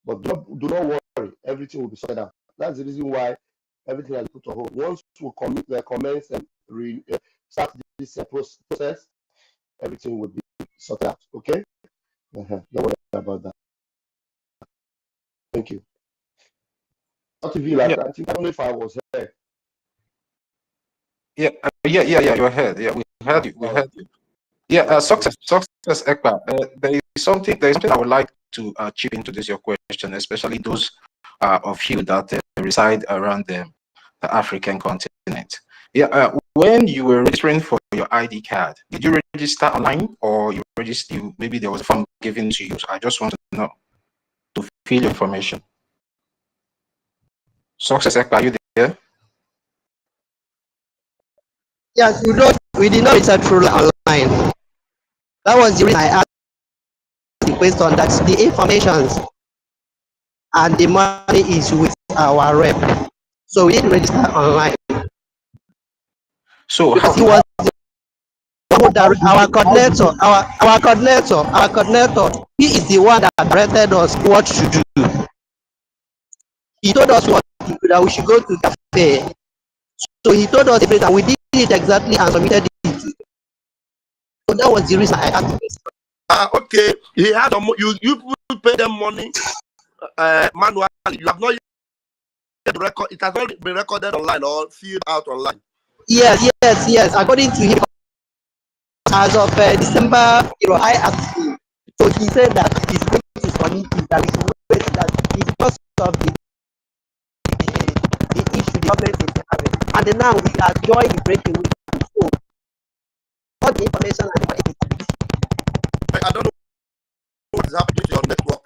But do not worry, everything will be sorted out. That's the reason why everything has been put on hold. Once we commence and start this process, everything will be sorted out. Okay? Don't worry about that. Thank you. Yeah. I don't know if I was here. Yeah, you're ahead. Yeah, we heard you. We heard you. Yeah, success, Ekpa. There is something I would like to chip into this your question, especially those of you that reside around the African continent. Yeah, when you were registering for your ID card, did you register online or you registered? Maybe there was a form given to you. So I just want to know to fill your information. Success, Ekpa, are you there? Yes, we did not research through online. That was the reason I asked the question, that the informations and the money is with our rep. So we didn't register online. So because he was our coordinator, he is the one that directed us what to do. He told us that we should go to cafe. So he told us that we did it exactly and submitted it. So that was the reason I asked this. Okay, he had you people pay them money manually. You have not yet record. It has not been recorded online or filled out online. Yes. According to him, as of December, I asked him. So he said that he's going to submit it, that he should wait, that it's because of the issue the government is having. And then now we are joining the breaking with him. So all the information and the I don't know what is happening to your network.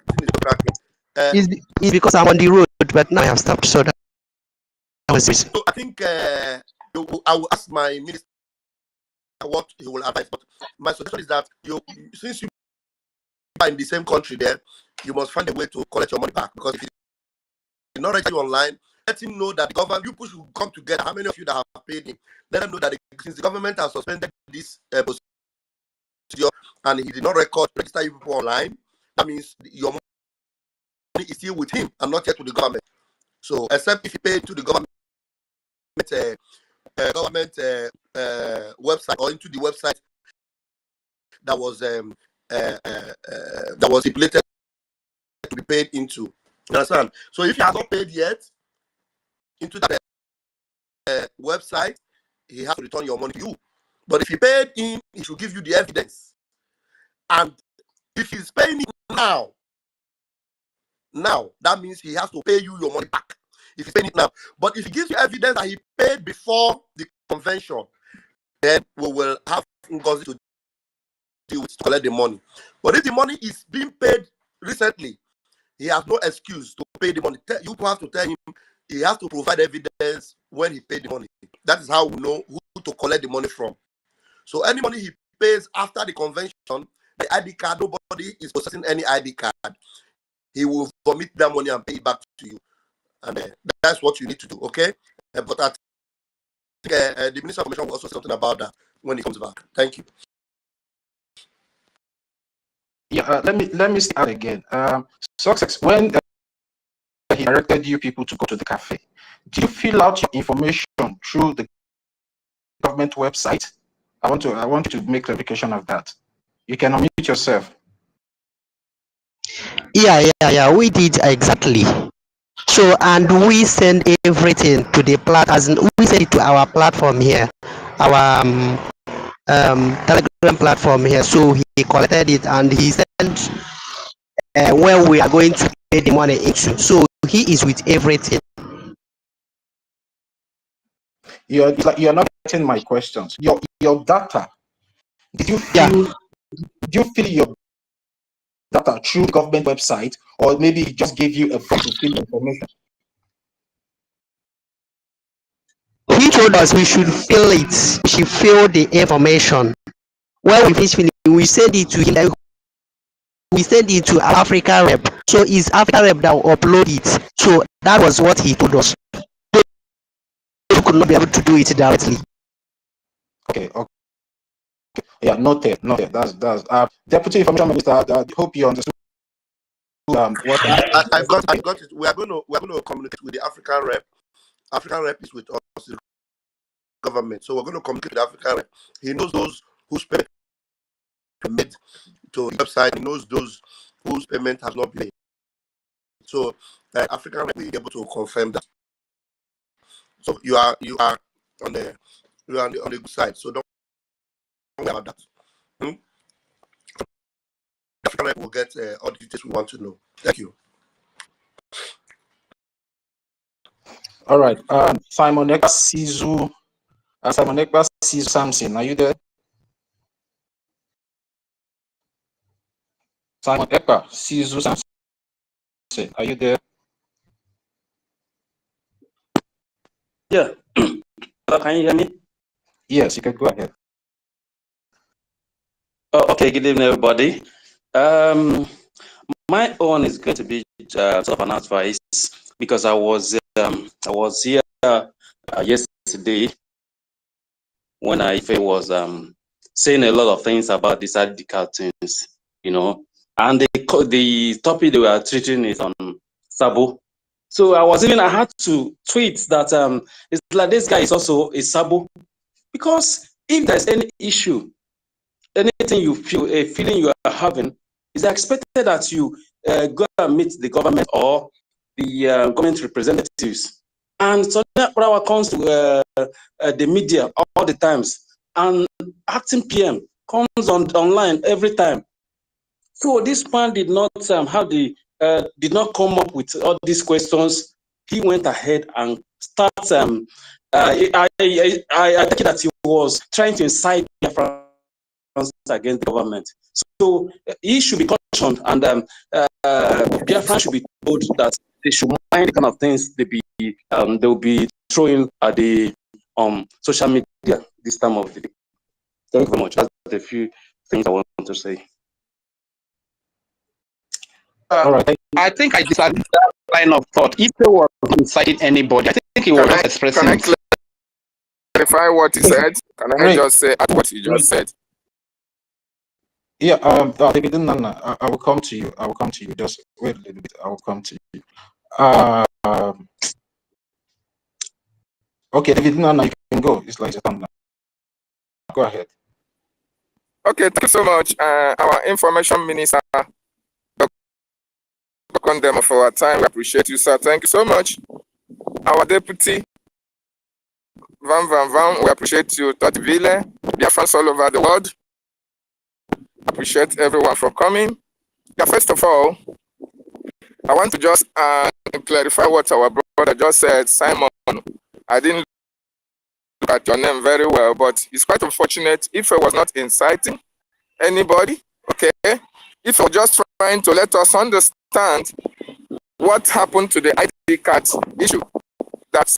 It's because I'm on the road, but now I have stopped. So that was it. So I think I will ask my minister what he will advise. But my suggestion is that since you are in the same country there, you must find a way to collect your money back. Because if you're not registered online, let him know that the government, you people should come together. How many of you that have paid him? Let them know that since the government has suspended this procedure and he did not register you people online, that means your money is still with him and not yet with the government. So, except if you pay to the government website or into the website that was stipulated to be paid into. You understand? So if he has not paid yet into that website, he has to return your money to you. But if he paid in, he should give you the evidence. And if he's paying it now, that means he has to pay you your money back. If he's paying it now. But if he gives you evidence that he paid before the convention, then we will have Ngozi to deal with to collect the money. But if the money is being paid recently, he has no excuse to pay the money. You have to tell him he has to provide evidence when he paid the money. That is how we know who to collect the money from. So any money he pays after the convention, the ID card, nobody anybody is possessing any ID card, he will vomit that money and pay it back to you. And that's what you need to do, okay? But I think the Minister of Information will also say something about that when he comes back. Thank you. Yeah, let me start again. Success, when he directed you people to go to the cafe, did you fill out your information through the government website? I want you to make clarification of that. You can unmute yourself. Yeah, we did exactly. So, and we send everything to the we send it to our platform here, our Telegram platform here. So he collected it and he sent where we are going to pay the money into. So he is with everything. You're not getting my questions. Your data. Did you fill your data through government website, or maybe he just gave you a form to fill information? He told us we should fill it. We should fill the information. When we finish filling, we send it to him. We send it to Africa Rep. So it's Africa Rep that will upload it. So that was what he told us. We could not be able to do it directly. Okay. Yeah, noted. That's Deputy Information Minister. I hope you understood. What I got it. We are going to communicate with the African Rep. African Rep is with us, the government. So we're going to communicate with the African Rep. He knows those whose payment made to the website. He knows those whose payment has not been made. So African Rep will be able to confirm that. So you are on the good side. So don't worry about that. African Rep will get all the details we want to know. Thank you. All right. Simon Ekpa Sizu. Simon Ekpa Sizu Samson, are you there? Simon Ekpa Sizu Samson, are you there? Yeah. Can you hear me? Yes, you can go ahead. Oh, okay. Good evening, everybody. My own is going to be sort of an advice because I was here yesterday when Ife was saying a lot of things about these ID card things, and the topic they were treating is on Sabo. So I had to tweet that it's like this guy is also a Sabo, because if there's any issue, anything you feel, a feeling you are having, it's expected that you go and meet the government or the government representatives. And so that power comes to the media all the times, and acting PM comes online every time. So this man did not did not come up with all these questions. He went ahead and started. I think that he was trying to incite Biafra against the government. So he should be cautioned, and Biafra should be told that they should mind the kind of things they'll be throwing at the social media this time of the day. Thank you very much. That's a few things I want to say. All right. I think I disagree with that line of thought. If they were inciting anybody, I think he was just expressing. Can I clarify what he said? Can I just say what he just said? Yeah, David Nana, I will come to you. Just wait a little bit. I will come to you. Okay, David Nana, you can go. It's like your time now. Go ahead. Okay, thank you so much. Our information minister, Condemn for our time. We appreciate you, sir. Thank you so much. Our deputy, Van, we appreciate you, Tativile, Biafrans all over the world. Appreciate everyone for coming. Yeah, first of all, I want to just clarify what our brother just said. Simon, I didn't look at your name very well, but it's quite unfortunate if I was not inciting anybody, okay? If you're just trying to let us understand what happened to the ID card issue, that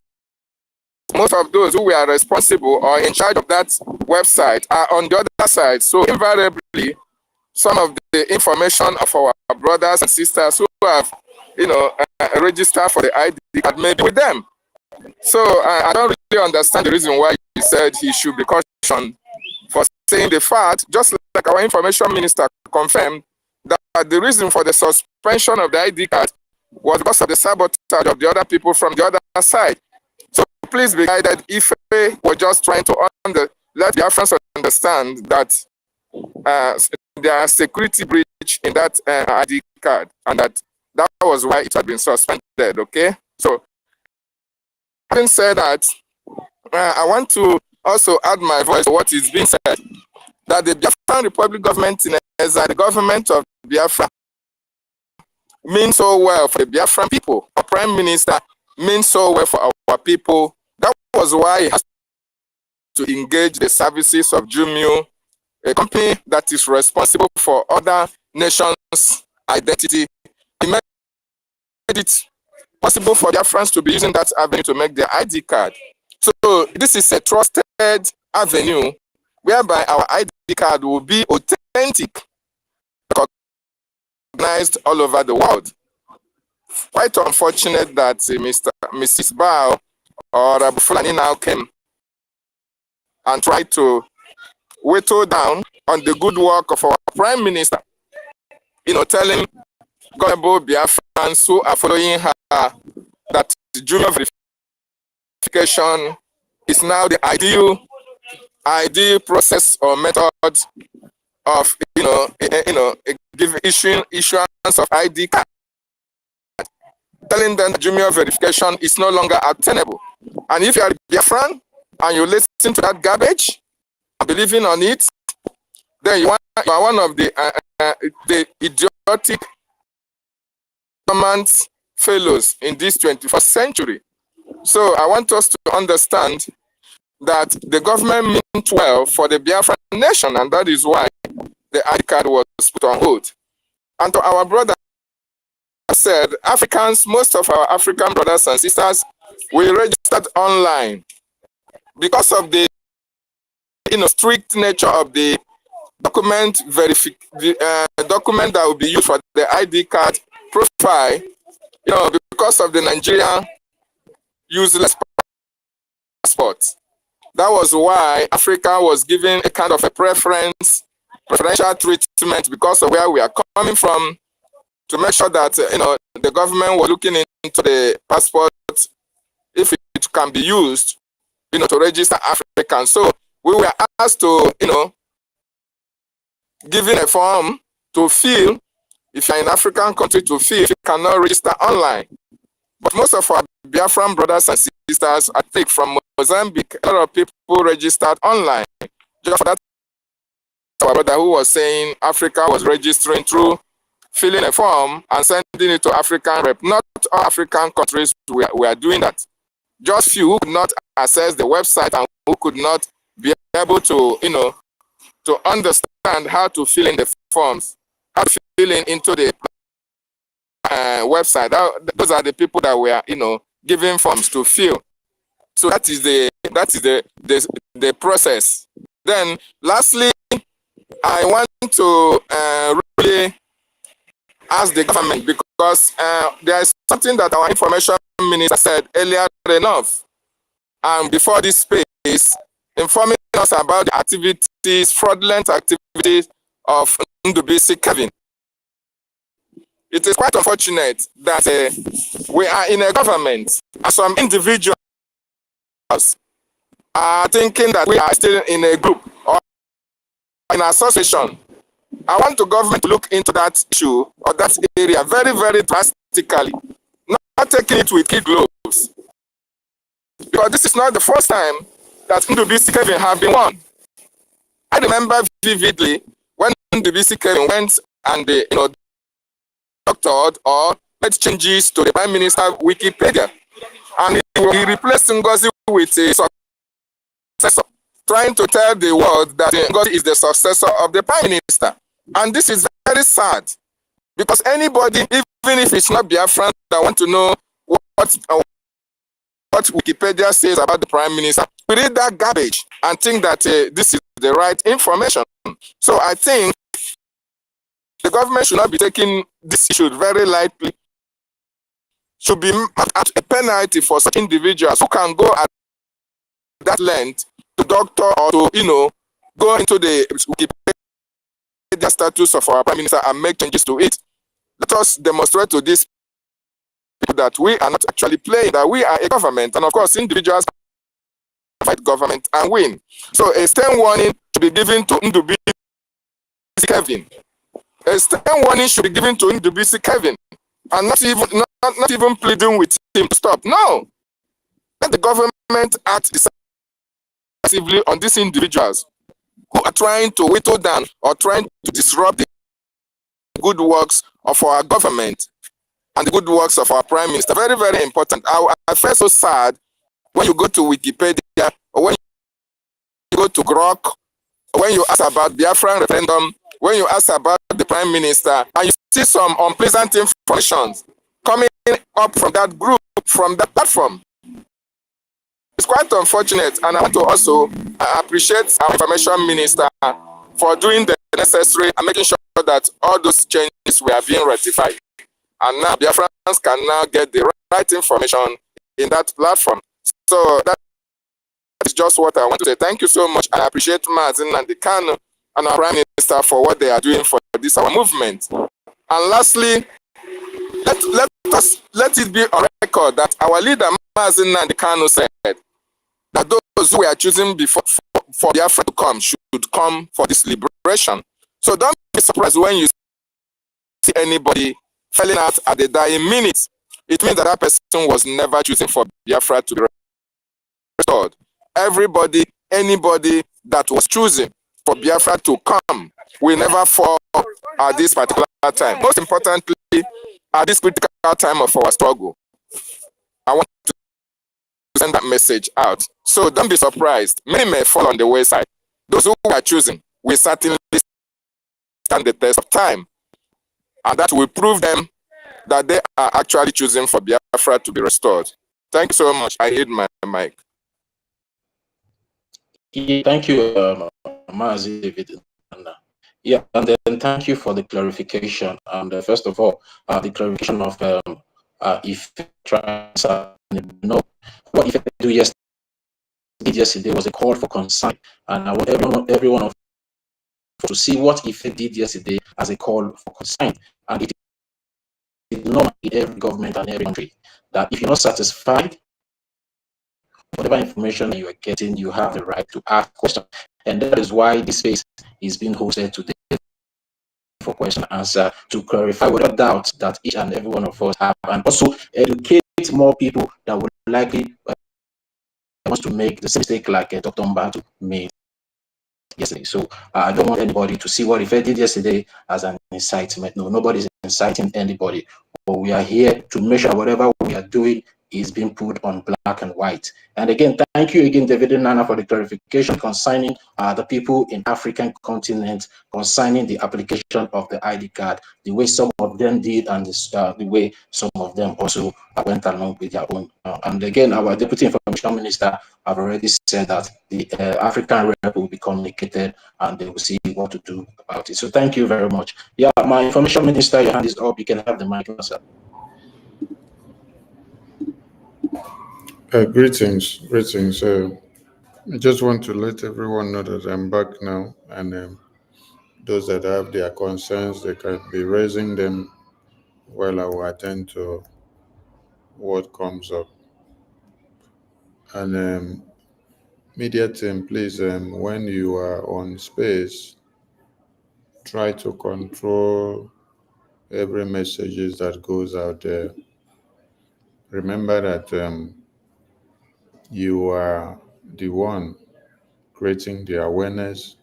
most of those who were responsible or in charge of that website are on the other side. So invariably, some of the information of our brothers and sisters who have, registered for the ID card, maybe with them. So I don't really understand the reason why he said he should be cautioned for saying the fact, just like our information minister confirmed, that the reason for the suspension of the ID card was because of the sabotage of the other people from the other side. So please be guided if we're just trying to let the Biafrans understand that there are security breach in that ID card, and that was why it had been suspended. Okay, so having said that, I want to also add my voice to what is being said, that the Biafran Republic government in the government of Biafra means so well for the Biafran people. Our prime minister means so well for our people. That was why he has to engage the services of Jumio, a company that is responsible for other nations' identity. He made it possible for Biafrans to be using that avenue to make their ID card. So this is a trusted avenue whereby our ID card will be authentic, recognized all over the world. Quite unfortunate that Mrs. Bao or Abu Fulani now came and tried to whittle down on the good work of our prime minister, telling gullible Biafrans who are following her that junior verification is now the ideal process or method of issuance of ID card, telling them that junior verification is no longer obtainable. And if you are a Biafran and you listen to that garbage and believing on it, then you are one of the idiotic government fellows in this 21st century. So I want us to understand that the government meant well for the Biafran nation, and that is why the ID card was put on hold. And to our brother said, Africans, most of our African brothers and sisters, we registered online because of the strict nature of the document document that will be used for the ID card profile. Because of the Nigerian useless passport. That was why Africa was given a kind of a preferential treatment because of where we are coming from, to make sure that the government was looking into the passport if it can be used to register Africans. So we were asked to given a form to fill if you're in an African country to fill if you cannot register online. But most of our Biafran brothers and sisters, I think from Mozambique, a lot of people registered online. Just for that, our brother who was saying Africa was registering through filling a form and sending it to African rep. Not all African countries were doing that. Just few who could not access the website and who could not be able to, to understand how to fill in the forms, how to fill into the website. Those are the people that were, given forms to fill. So that is the process. Then, lastly, I want to really ask the government, because there is something that our information minister said earlier enough, and before this space, informing us about the activities, fraudulent activities of Ndubisi Kevin. It is quite unfortunate that we are in a government and some individuals are thinking that we are still in a group or in an association. I want the government to look into that issue or that area very, very drastically, not taking it with kid gloves. Because this is not the first time that Ndubisi Kevin have been won. I remember vividly when Ndubisi Kevin went and doctored or made changes to the Prime Minister Wikipedia, and he replaced Ngozi with a successor, trying to tell the world that Ngozi is the successor of the Prime Minister. And this is very sad, because anybody, even if it's not Biafran, that want to know what Wikipedia says about the Prime Minister, we read that garbage and think that this is the right information. So I think The government should not be taking this issue very lightly. Should be at a penalty for such individuals who can go at that length to doctor or to, go into the Wikipedia status of our Prime Minister and make changes to it. Let us demonstrate to these people that we are not actually playing, that we are a government, and of course individuals fight government and win. So a stern warning should be given to Ndubisi Kevin. A stern warning should be given to Ndubisi Kevin, and not even pleading with him to stop. No, let the government act decisively on these individuals who are trying to whittle down or trying to disrupt the good works of our government and the good works of our Prime Minister. Very, very important. I feel so sad when you go to Wikipedia or when you go to Grok, or when you ask about Biafra referendum, when you ask about the Prime Minister, and you see some unpleasant information coming up from that group, from that platform. It's quite unfortunate, and I want to also appreciate our Information Minister for doing the necessary and making sure that all those changes were being rectified. And now Biafrans can now get the right information in that platform. So that is just what I want to say. Thank you so much. I appreciate Mazin and the Kano and our Prime Minister for what they are doing for this our movement. And lastly, let it be on record that our leader Mazin and the Kano said that those who are choosing before for Biafra to come should come for this liberation. So don't be surprised when you see anybody falling out at the dying minute. It means that person was never choosing for Biafra to be restored. Everybody, anybody that was choosing for Biafra to come will never fall at this particular time. Most importantly, at this critical time of our struggle. I want to send that message out. So don't be surprised. Many may fall on the wayside. Those who are choosing will certainly stand the test of time. And that will prove them that they are actually choosing for Biafra to be restored. Thank you so much. I hit my mic. Thank you, Mazi David. Yeah, and then thank you for the clarification. And first of all, the clarification of if trans no, what if I do yesterday was a call for concern, and I want everyone of to see what if they did yesterday as a call for concern, and it is normal in every government and every country that if you're not satisfied whatever information you are getting, you have the right to ask questions. And that is why this space is being hosted today for question and answer, to clarify whatever doubts that each and every one of us have, and also educate more people that would likely wants to make the same mistake like Dr. Mbatu made yesterday. So I don't want anybody to see what Ife did yesterday as an incitement. No, nobody's inciting anybody. But we are here to make sure whatever we are doing is being put on black and white. And again, thank you again, David and Nana, for the clarification concerning the people in African continent, concerning the application of the ID card, the way some of them did, and the way some of them also went along with their own. And again, our Deputy Information Minister have already said that the African rep will be communicated and they will see what to do about it. So thank you very much. Yeah, my Information Minister, your hand is up. You can have the mic, sir. Greetings. I just want to let everyone know that I'm back now, and those that have their concerns, they can be raising them while I will attend to what comes up. And media team, please, when you are on space, try to control every messages that goes out there. Remember that you are the one creating the awareness.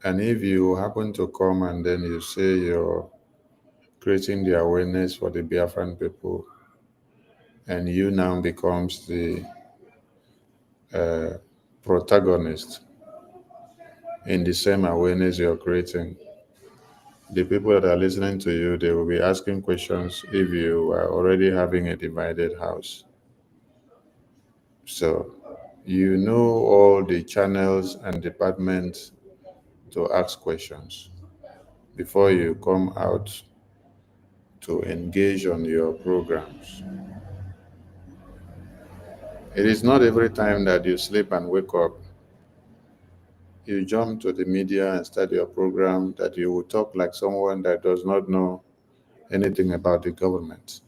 And if you happen to come and then you say you're creating the awareness for the Biafran people, and you now becomes the protagonist in the same awareness you're creating, the people that are listening to you, they will be asking questions if you are already having a divided house. So you know all the channels and departments to ask questions. before you come out to engage on your programs. It is not every time that you sleep and wake up, you jump to the media and start your program that you will talk like someone that does not know anything about the government.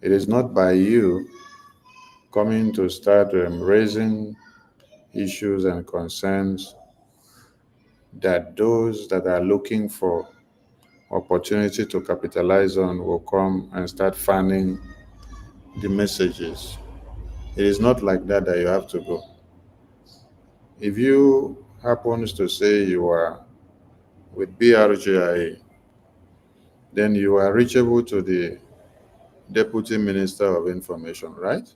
It is not by you coming to start raising issues and concerns that those that are looking for opportunity to capitalize on will come and start fanning the messages. It is not like that that you have to go. If you happens to say you are with BRGIA, then you are reachable to the Deputy Minister of Information, right?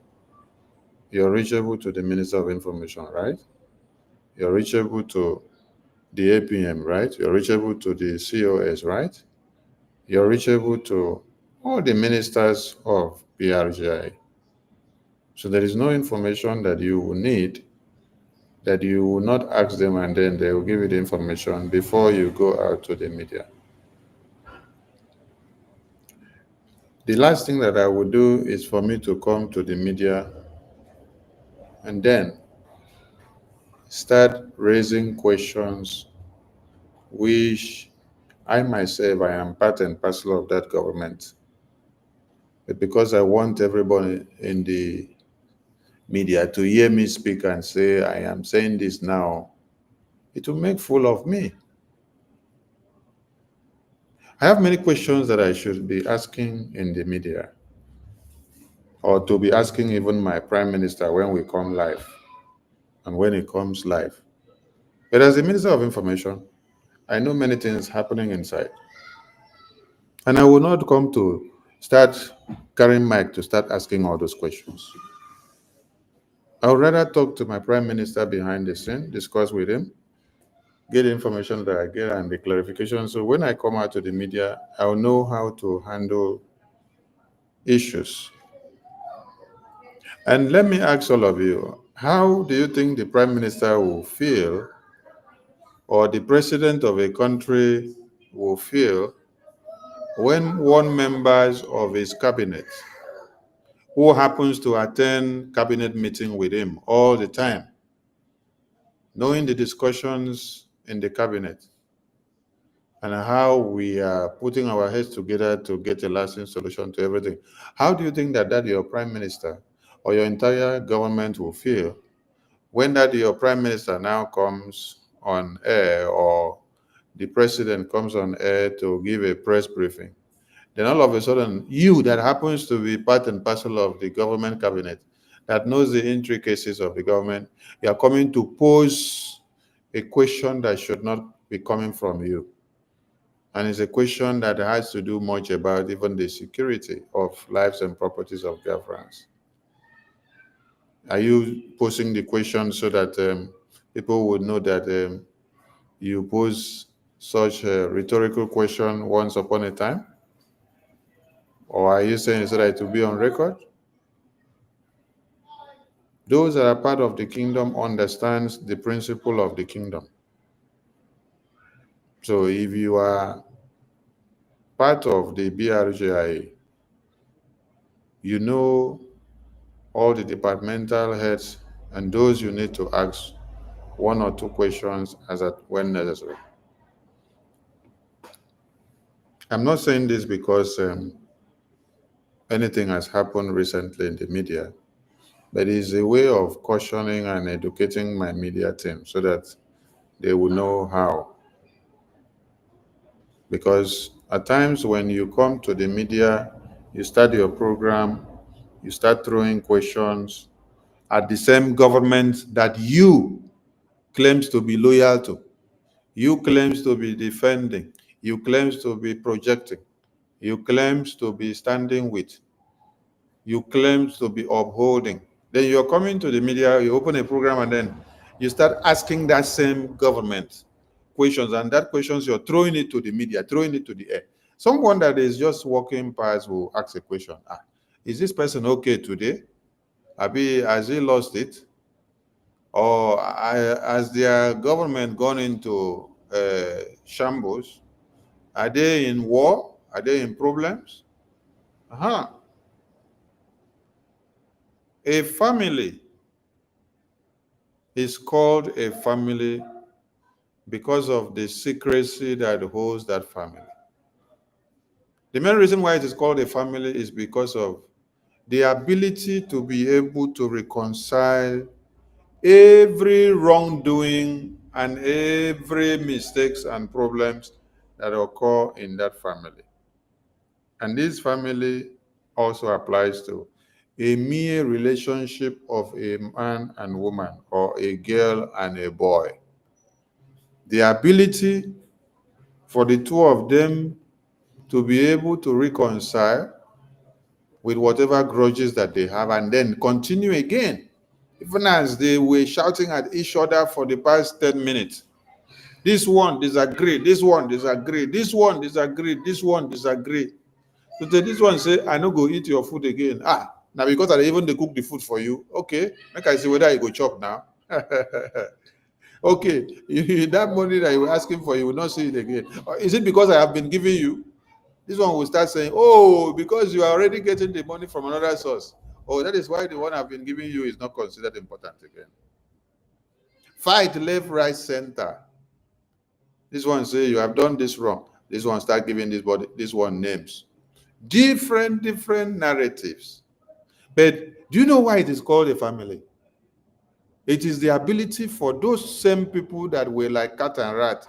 You're reachable to the Minister of Information, right? You're reachable to the APM, right? You're reachable to the COS, right? You're reachable to all the ministers of BRGI. So there is no information that you will need that you will not ask them and then they will give you the information before you go out to the media. The last thing that I would do is for me to come to the media and then start raising questions which I myself, I am part and parcel of that government. But because I want everybody in the media to hear me speak and say, I am saying this now, it will make fool of me. I have many questions that I should be asking in the media, or to be asking even my prime minister when we come live and when he comes live. But as the Minister of Information, I know many things happening inside. And I will not come to start carrying mic to start asking all those questions. I would rather talk to my prime minister behind the scene, discuss with him, get the information that I get and the clarification. So when I come out to the media, I'll know how to handle issues. And let me ask all of you, how do you think the prime minister will feel or the president of a country will feel when one member of his cabinet who happens to attend cabinet meeting with him all the time, knowing the discussions in the cabinet and how we are putting our heads together to get a lasting solution to everything. How do you think that your prime minister or your entire government will feel when that your prime minister now comes on air or the president comes on air to give a press briefing? Then all of a sudden, you that happens to be part and parcel of the government cabinet, that knows the intricacies of the government, you are coming to pose a question that should not be coming from you. And it's a question that has to do much about even the security of lives and properties of Biafrans. Are you posing the question so that people would know that you pose such a rhetorical question once upon a time? Or are you saying so that it will be on record? Those that are part of the kingdom understands the principle of the kingdom. So if you are part of the BRGIA, you know all the departmental heads and those you need to ask one or two questions as at when necessary. I'm not saying this because anything has happened recently in the media, but it's a way of cautioning and educating my media team so that they will know how. Because at times when you come to the media, you start your program, you start throwing questions at the same government that you claims to be loyal to, you claims to be defending, you claims to be projecting, you claims to be standing with, you claims to be upholding. Then you're coming to the media, you open a program and then you start asking that same government questions, and that questions you're throwing it to the media, throwing it to the air. Someone that is just walking past will ask a question. Is this person okay today? Has he lost it? Or has their government gone into shambles? Are they in war? Are they in problems? A family is called a family because of the secrecy that holds that family. The main reason why it is called a family is because of the ability to be able to reconcile every wrongdoing and every mistakes and problems that occur in that family. And this family also applies to a mere relationship of a man and woman or a girl and a boy. The ability for the two of them to be able to reconcile with whatever grudges that they have and then continue again, even as they were shouting at each other for the past 10 minutes. This one disagree, this one disagree, this one disagree, this one disagree. So this one say, I no go eat your food again. Now because I even they cook the food for you. Okay, make I see whether you go chop now. Okay, that money that you were asking for, you will not see it again. Or is it because I have been giving you? This one will start saying, oh, because you are already getting the money from another source. Oh, that is why the one I've been giving you is not considered important again. Fight left, right, center. This one say you have done this wrong. This one start giving this one names. Different narratives. But do you know why it is called a family? It is the ability for those same people that were like cat and rat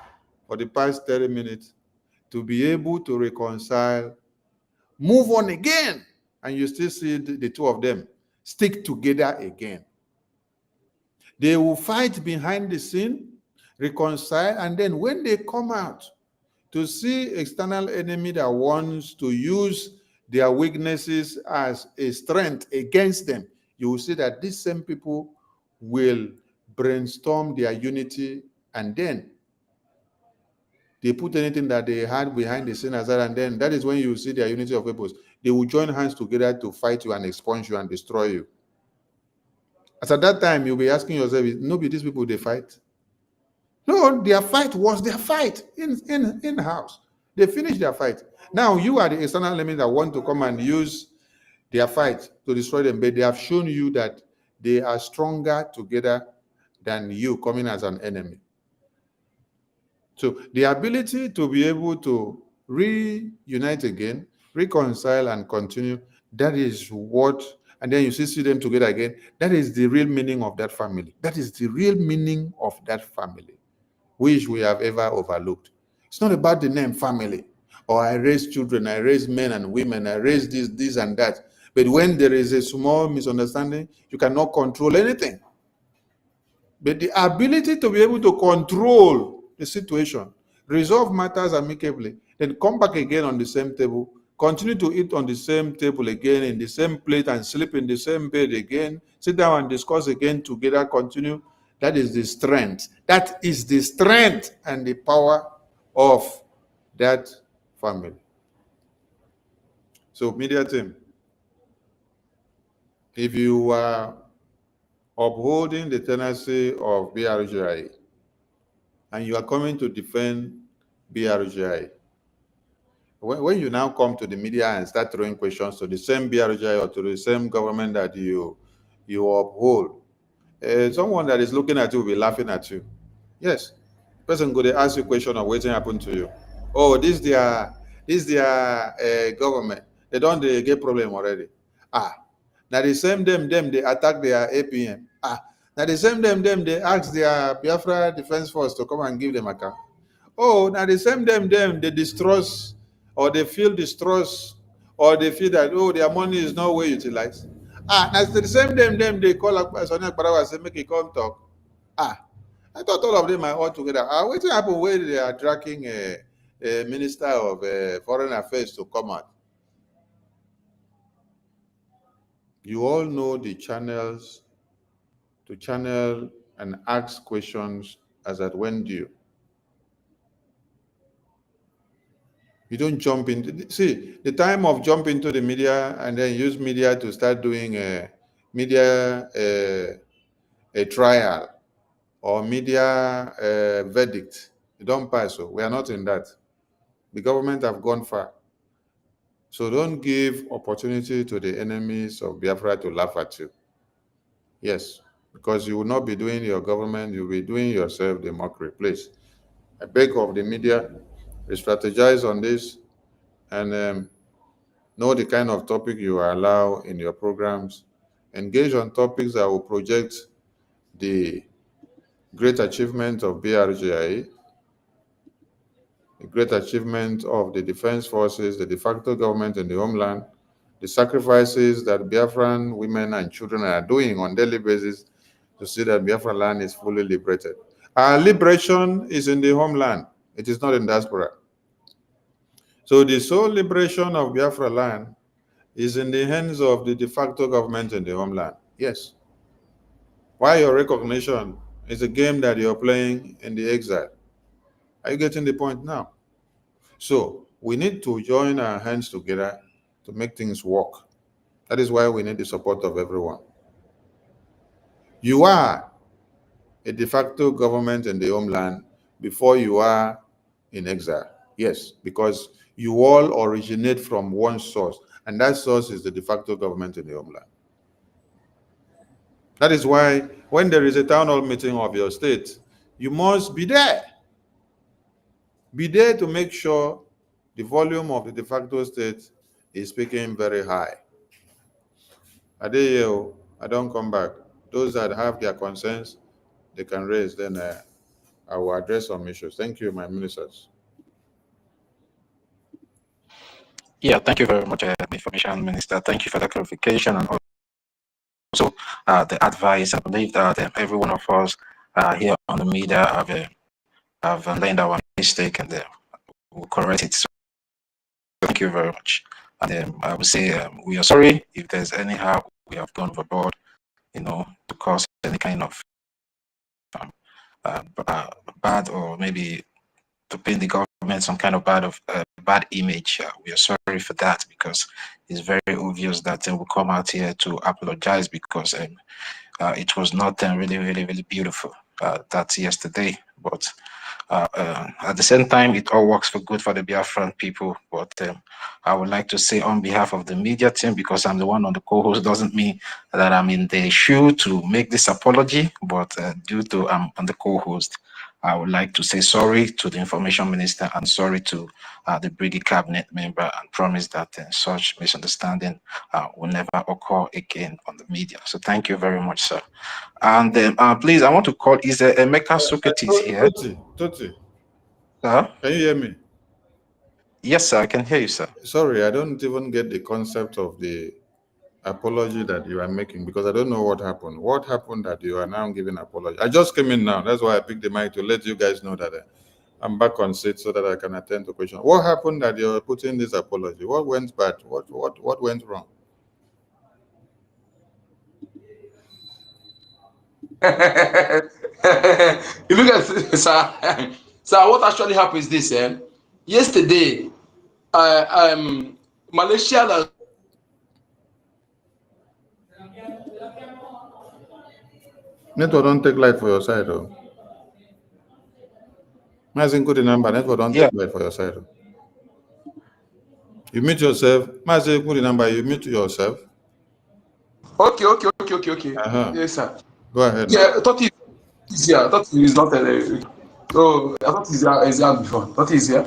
for the past 30 minutes to be able to reconcile, move on again, and you still see the two of them stick together again. They will fight behind the scene, reconcile, and then when they come out to see external enemy that wants to use their weaknesses as a strength against them, you will see that these same people will brainstorm their unity, and then they put anything that they had behind the scene aside, and then that is when you see their unity of purpose. They will join hands together to fight you and expunge you and destroy you. As at that time, you'll be asking yourself, nobody these people they fight? No, their fight was their fight in-house. They finished their fight. Now you are the external enemy that want to come and use their fight to destroy them, but they have shown you that they are stronger together than you coming as an enemy. So the ability to be able to reunite again, reconcile and continue, that is what, and then you see them together again, that is the real meaning of that family. That is the real meaning of that family, which we have ever overlooked. It's not about the name family, or I raise children, I raise men and women, I raise this and that. But when there is a small misunderstanding, you cannot control anything. But the ability to be able to control the situation, resolve matters amicably, then come back again on the same table, continue to eat on the same table again, in the same plate, and sleep in the same bed again, sit down and discuss again together, continue. That is the strength. That is the strength and the power of that family. So, media team, if you are upholding the tendency of BRGI and you are coming to defend BRGI, when you now come to the media and start throwing questions to the same BRGI or to the same government that you uphold, someone that is looking at you will be laughing at you. Yes, person go dey ask you question of wetin happen to you. Oh, this their government, they don dey get problem already. Now the same them they attack their APM. Now the same them they ask their Biafra Defense Force to come and give them account. Oh, now the same them they distrust, or they feel distrust, or they feel that, oh, their money is not well utilized. Now the same them they call Sonny Akparawa and say make he come talk. I thought all of them are all together. What happened when they are tracking a minister of foreign affairs to come out? You all know the channels to channel and ask questions as at when due. You don't jump into, see, the time of jump into the media and then use media to start doing a trial or media verdict. You don't pass. So we are not in that. The government have gone far. So don't give opportunity to the enemies of Biafra to laugh at you. Yes, because you will not be doing your government, you will be doing yourself the mockery. Please, I beg of the media, strategize on this and know the kind of topic you allow in your programs. Engage on topics that will project the great achievement of BRGI, the great achievement of the defense forces, the de facto government in the homeland, the sacrifices that Biafran women and children are doing on a daily basis to see that Biafra land is fully liberated. Our liberation is in the homeland. It is not in diaspora. So the sole liberation of Biafra land is in the hands of the de facto government in the homeland. Yes. Why your recognition is a game that you're playing in the exile. Are you getting the point now? So we need to join our hands together to make things work. That is why we need the support of everyone. You are a de facto government in the homeland before you are in exile. Yes, because you all originate from one source, and that source is the de facto government in the homeland. That is why when there is a town hall meeting of your state, you must be there. Be there to make sure the volume of the de facto state is speaking very high. Adeyo, I don't come back. Those that have their concerns, they can raise, then I will address some issues. Thank you, my ministers. Yeah, thank you very much, Information Minister. Thank you for the clarification and also the advice. I believe that every one of us here on the media have learned our mistake and will correct it. So thank you very much. And I would say we are sorry if there's anyhow we have gone overboard, to cause any kind of bad or maybe to paint the government some kind of bad image. We are sorry for that because it's very obvious that we'll come out here to apologize because it was not really beautiful that yesterday. But at the same time, it all works for good for the Biafran people. But I would like to say on behalf of the media team, because I'm the one on the co-host, doesn't mean that I'm in the shoe to make this apology, but due to I'm on the co-host, I would like to say sorry to the information minister and sorry to the Brigade cabinet member and promise that such misunderstanding will never occur again on the media. So thank you very much, sir. And please, I want to call, is Emeka Socrates here? Toti. Sir? Can you hear me? Yes, sir, I can hear you, sir. Sorry, I don't even get the concept of the apology that you are making because I don't know what happened. What happened that you are now giving apology? I just came in now. That's why I picked the mic to let you guys know that I'm back on seat so that I can attend to questions. What happened that you're putting this apology? What went bad? What went wrong? You look at sir. Sir, what actually happened is this. Yesterday, Malaysia. Network don't take light for your side, though. Mazin good number. Network don't take light for your side. Though. You mute yourself. Mazin good number. You mute yourself. Okay. Yes, sir. Go ahead. Yeah, I thought he's here. I thought he's not there. So I thought he's here before. I thought he's here.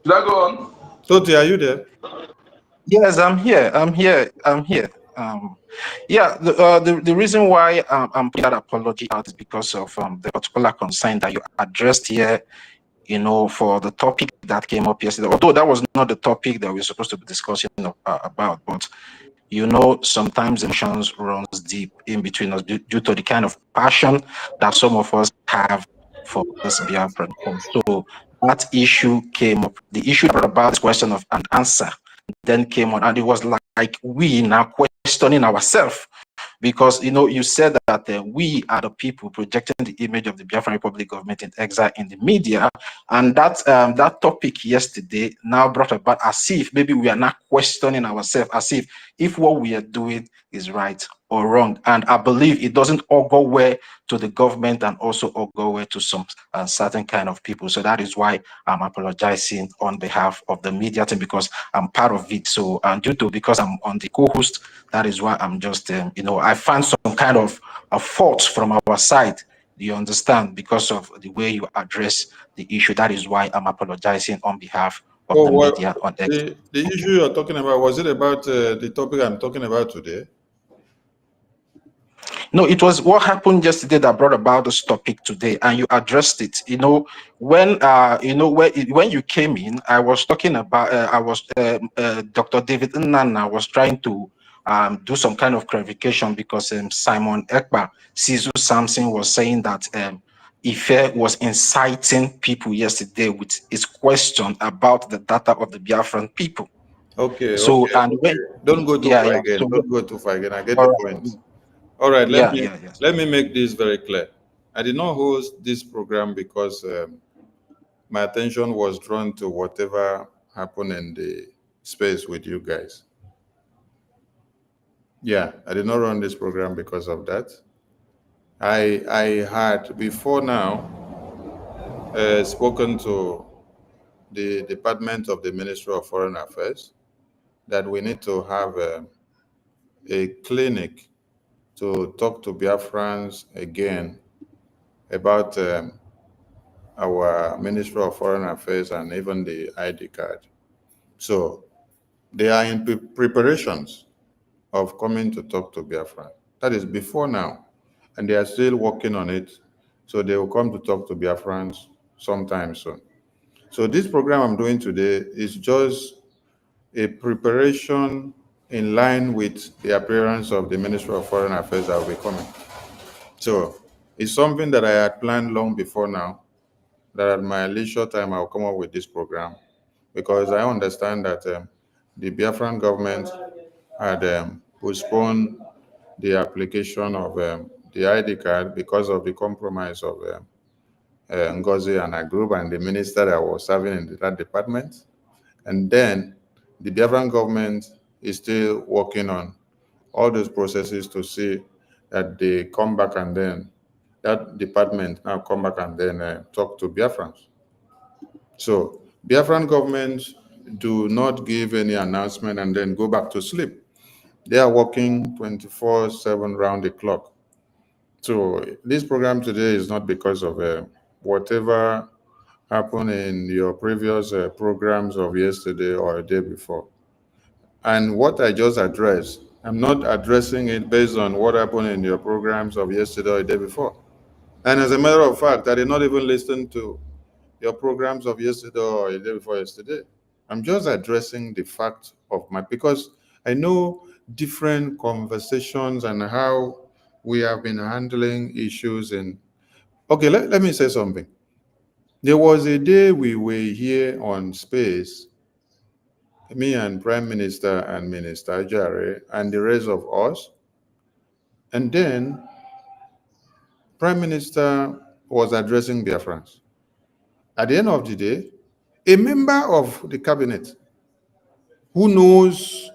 Should I go on? Toti, are you there? Yes, I'm here. Yeah, the reason why I'm putting that apology out is because of the particular concern that you addressed here, for the topic that came up yesterday. Although that was not the topic that we were supposed to be discussing about, but sometimes emotions runs deep in between us due to the kind of passion that some of us have for this Biafran cause. So that issue came up. The issue about this question of an answer then came on, and it was like we now questioning ourselves. Because you said that we are the people projecting the image of the Biafran Republic government in exile in the media, and that topic yesterday now brought about as if maybe we are not questioning ourselves, as if what we are doing is right or wrong. And I believe it doesn't augur well to the government and also augur well to some certain kind of people. So that is why I'm apologizing on behalf of the media team, because I'm part of it. So, and because I'm on the co-host, that is why I'm just, I found some kind of a fault from our side. You understand, because of the way you address the issue. That is why I'm apologizing on behalf of the media on X. The issue you're talking about, was it about the topic I'm talking about today? No, it was what happened yesterday that brought about this topic today, and you addressed it. When you came in, I was talking about. Dr. David Nnana was trying to do some kind of clarification, because Simon Ekpa, Sizu Samson was saying that Ife was inciting people yesterday with his question about the data of the Biafran people. Okay. So Don't go too far again. So, don't go too far again. I get the point. All right. Let me make this very clear. I did not host this program because my attention was drawn to whatever happened in the space with you guys. Yeah, I did not run this program because of that. I had before now spoken to the Department of the Ministry of Foreign Affairs that we need to have a clinic to talk to Biafrans again about our Ministry of Foreign Affairs and even the ID card. So they are in preparations of coming to talk to Biafra. That is before now. And they are still working on it. So they will come to talk to Biafrans sometime soon. So this program I'm doing today is just a preparation in line with the appearance of the Ministry of Foreign Affairs that will be coming. So it's something that I had planned long before now, that at my leisure time I'll come up with this program, because I understand that the Biafran government had postponed the application of the ID card because of the compromise of Ngozi and her group and the minister that was serving in that department. And then the Biafran government is still working on all those processes to see that they come back, and then that department now come back and then talk to Biafrans. So Biafran government do not give any announcement and then go back to sleep. They are working 24/7 round the clock. So this program today is not because of whatever happened in your previous programs of yesterday or a day before. And what I just addressed, I'm not addressing it based on what happened in your programs of yesterday or the day before. And as a matter of fact, I did not even listen to your programs of yesterday or the day before yesterday. I'm just addressing the fact of because I know different conversations and how we have been handling issues. And okay, let me say something. There was a day we were here on space, me and Prime Minister and Minister Jare and the rest of us. And then Prime Minister was addressing Biafrans. At the end of the day, a member of the cabinet who knows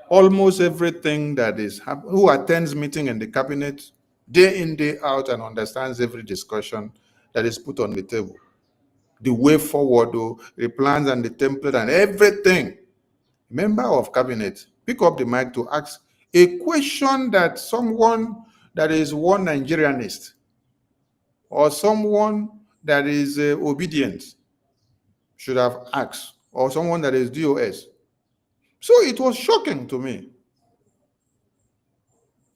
almost everything that is happening, who attends meeting in the cabinet day in, day out, and understands every discussion that is put on the table, the way forward, the plans and the template and everything. Member of cabinet pick up the mic to ask a question that someone that is one Nigerianist or someone that is obedient should have asked, or someone that is DOS. So it was shocking to me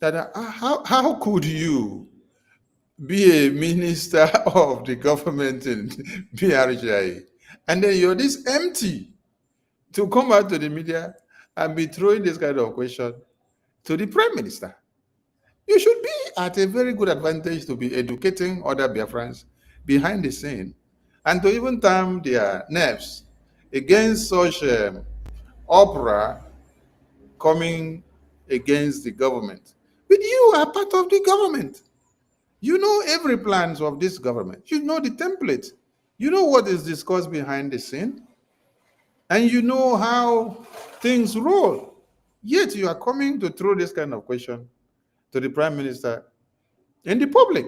that how could you be a minister of the government in BRGI and then you're this empty to come out to the media and be throwing this kind of question to the prime minister? You should be at a very good advantage to be educating other Biafrans behind the scene and to even turn their nerves against such opera coming against the government. But you are part of the government. You know every plans of this government. You know the template. You know what is discussed behind the scene. And you know how things roll. Yet you are coming to throw this kind of question to the Prime Minister in the public.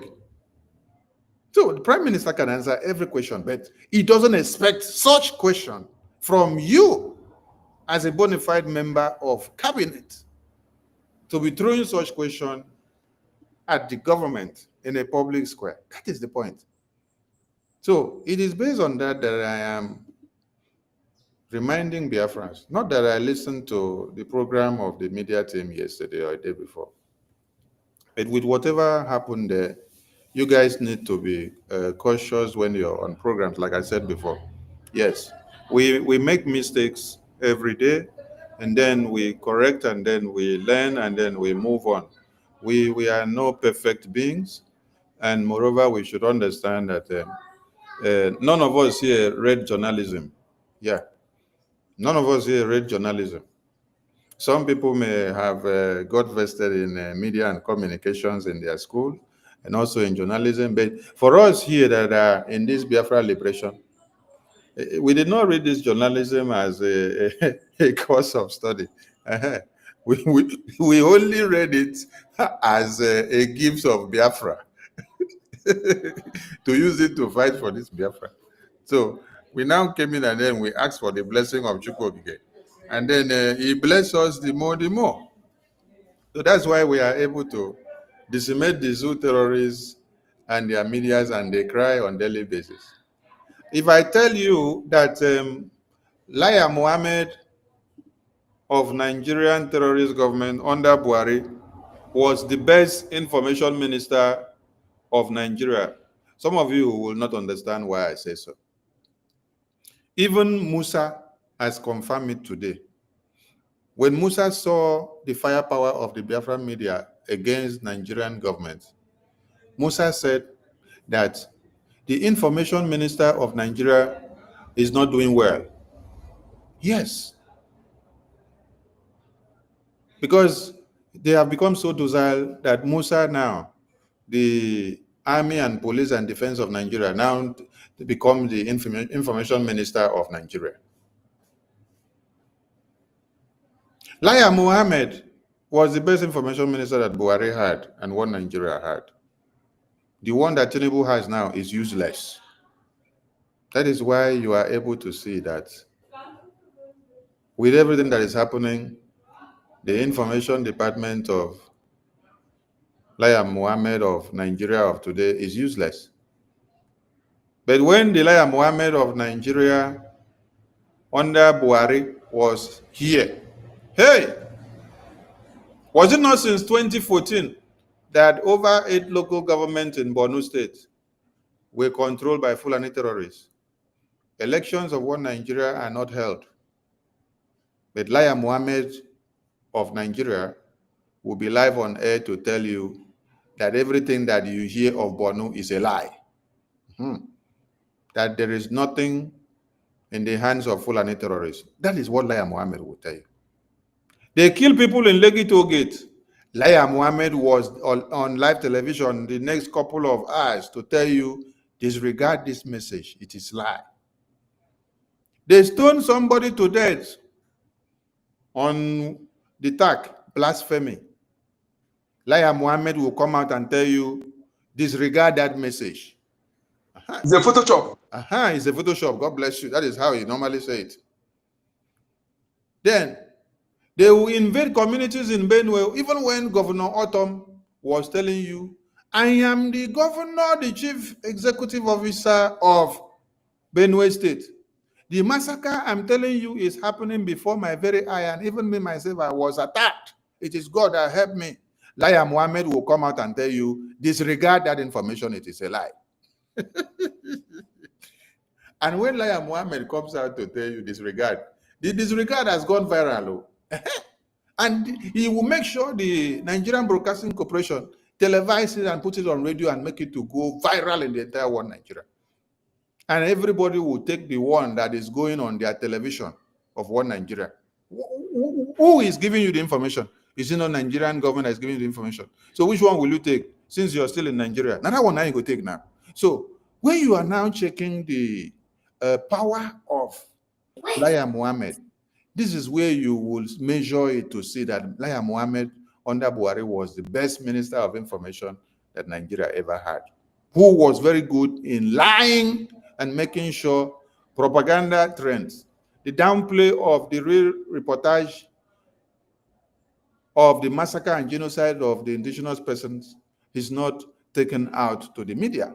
So the Prime Minister can answer every question, but he doesn't expect such question from you as a bona fide member of cabinet to be throwing such question at the government in a public square. That is the point. So it is based on that that I am reminding Biafrans, not that I listened to the program of the media team yesterday or the day before, but with whatever happened there, you guys need to be cautious when you're on programs, like I said before. Yes, we make mistakes every day, and then we correct, and then we learn, and then we move on. We are no perfect beings, and moreover, we should understand that none of us here read journalism. Yeah, none of us here read journalism. Some people may have got vested in media and communications in their school and also in journalism. But for us here that are in this Biafra liberation, we did not read this journalism as a course of study. We only read it as a gift of Biafra to use it to fight for this Biafra. So we now came in and then we asked for the blessing of Chukwokike. And then he blessed us the more. So that's why we are able to decimate the zoo terrorists and their medias, and they cry on daily basis. If I tell you that Laya Mohammed of Nigerian terrorist government under Buhari was the best information minister of Nigeria, some of you will not understand why I say so. Even Musa has confirmed it today. When Musa saw the firepower of the Biafra media against Nigerian government, Musa said that the information minister of Nigeria is not doing well. Yes. Because they have become so docile that Musa now, the army and police and defense of Nigeria, now become the information minister of Nigeria. Laya Mohammed was the best information minister that Buhari had and what Nigeria had. The one that Tinubu has now is useless. That is why you are able to see that with everything that is happening, the information department of Laya Mohammed of Nigeria of today is useless. But when the Laya Mohammed of Nigeria under Buhari was here, hey, was it not since 2014 that over 8 local governments in Borno State were controlled by Fulani terrorists? Elections of one Nigeria are not held. But Laya Mohammed of Nigeria will be live on air to tell you that everything that you hear of Borno is a lie. That there is nothing in the hands of Fulani terrorists. That is what Laya Mohammed will tell you. They kill people in Lekki Toll Gate. Laya Mohammed was on live television the next couple of hours to tell you, disregard this message, it is lie. They stoned somebody to death on the tag, blasphemy. Laya Mohammed will come out and tell you, disregard that message. It's a Photoshop. It's a Photoshop. God bless you. That is how he normally say it. Then they will invade communities in Benue, even when Governor Autumn was telling you, I am the governor, the chief executive officer of Benue State. The massacre I'm telling you is happening before my very eye, and even me myself, I was attacked. It is God that helped me. Laya Mohammed will come out and tell you, disregard that information, it is a lie. And when Laya Mohammed comes out to tell you disregard, the disregard has gone viral. And he will make sure the Nigerian Broadcasting Corporation televises it and put it on radio and make it to go viral in the entire world, Nigeria. And everybody will take the one that is going on their television of one Nigeria. Who is giving you the information? Is it not Nigerian government that is giving you the information? So which one will you take since you're still in Nigeria? Another one now you go take now. So when you are now checking the power of Laya Mohammed, This is where you will measure it to see that Laya Mohammed under Buhari was the best minister of information that Nigeria ever had, who was very good in lying and making sure propaganda trends, the downplay of the real reportage of the massacre and genocide of the indigenous persons is not taken out to the media.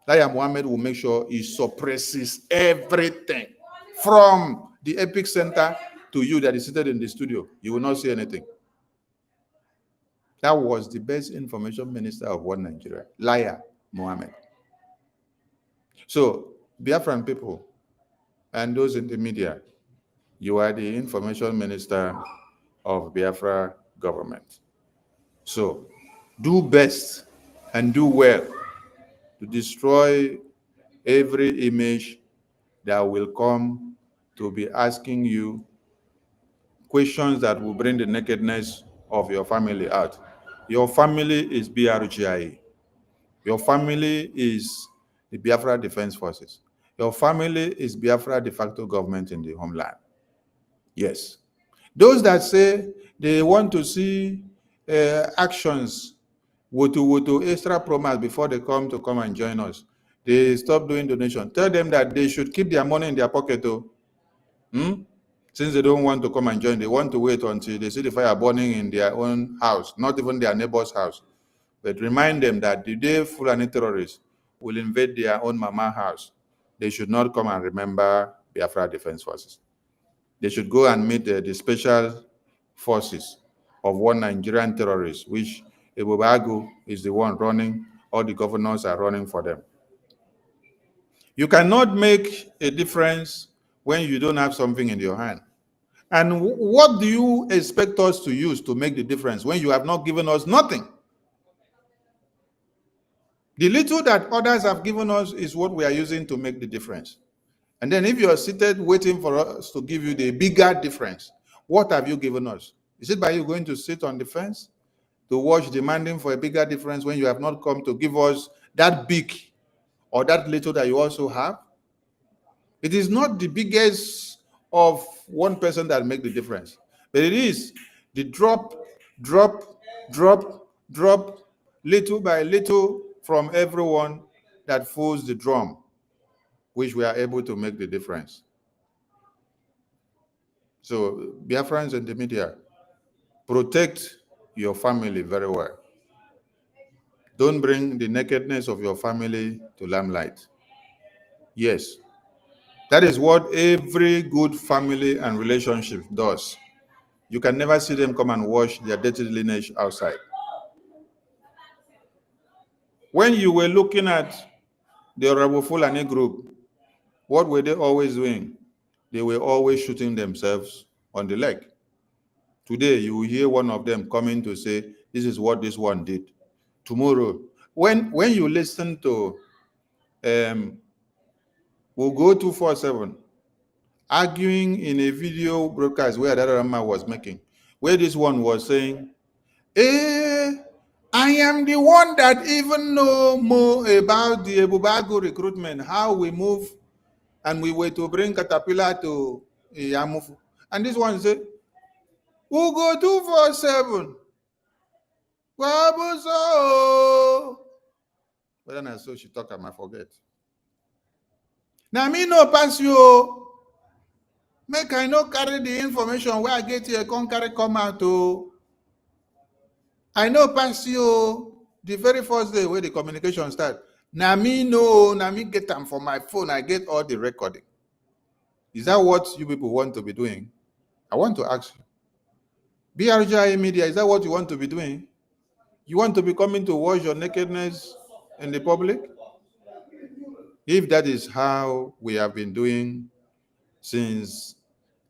Laya Mohammed will make sure he suppresses everything from the epic center to you that is seated in the studio. You will not see anything. That was the best information minister of one Nigeria, Laya Mohammed. So, Biafran people and those in the media, you are the information minister of Biafra government. So, do best and do well to destroy every image that will come to be asking you questions that will bring the nakedness of your family out. Your family is BRGIA. Your family is the Biafra Defense Forces. Your family is Biafra de facto government in the homeland. Yes. Those that say they want to see actions, woto extra promise before they come and join us, they stop doing donation. Tell them that they should keep their money in their pocket. Since they don't want to come and join, they want to wait until they see the fire burning in their own house, not even their neighbor's house. But remind them that the day Fulani terrorists will invade their own mama house, they should not come and remember Biafra Defense Forces. They should go and meet the special forces of one Nigerian terrorist, which Ebubagu is the one running. All the governors are running for them. You cannot make a difference when you don't have something in your hand. And what do you expect us to use to make the difference when you have not given us nothing? The little that others have given us is what we are using to make the difference. And then if you are seated waiting for us to give you the bigger difference, what have you given us? Is it by you going to sit on the fence to watch demanding for a bigger difference when you have not come to give us that big or that little that you also have? It is not the biggest of one person that make the difference, but it is the drop, little by little from everyone that fills the drum, which we are able to make the difference. So, Biafrans in the media, protect your family very well. Don't bring the nakedness of your family to limelight. Yes, that is what every good family and relationship does. You can never see them come and wash their dirty lineage outside. When you were looking at the Honorable Fulani group, what were they always doing? They were always shooting themselves on the leg. Today, you will hear one of them coming to say, this is what this one did. Tomorrow, when you listen to we'll go 247, arguing in a video broadcast where Adarama was making, where this one was saying, I am the one that even know more about the Ebubago recruitment, how we move, and we were to bring Caterpillar to Yamufu. And this one said, we'll go 247. But then I saw she talk, I might forget. Now me no pass you. Make I no carry the information where I get here, can't carry come out to. I know pass you the very first day where the communication start. Now me get them for my phone. I get all the recording. Is that what you people want to be doing? I want to ask you. BRGI media, is that what you want to be doing? You want to be coming to wash your nakedness in the public? If that is how we have been doing since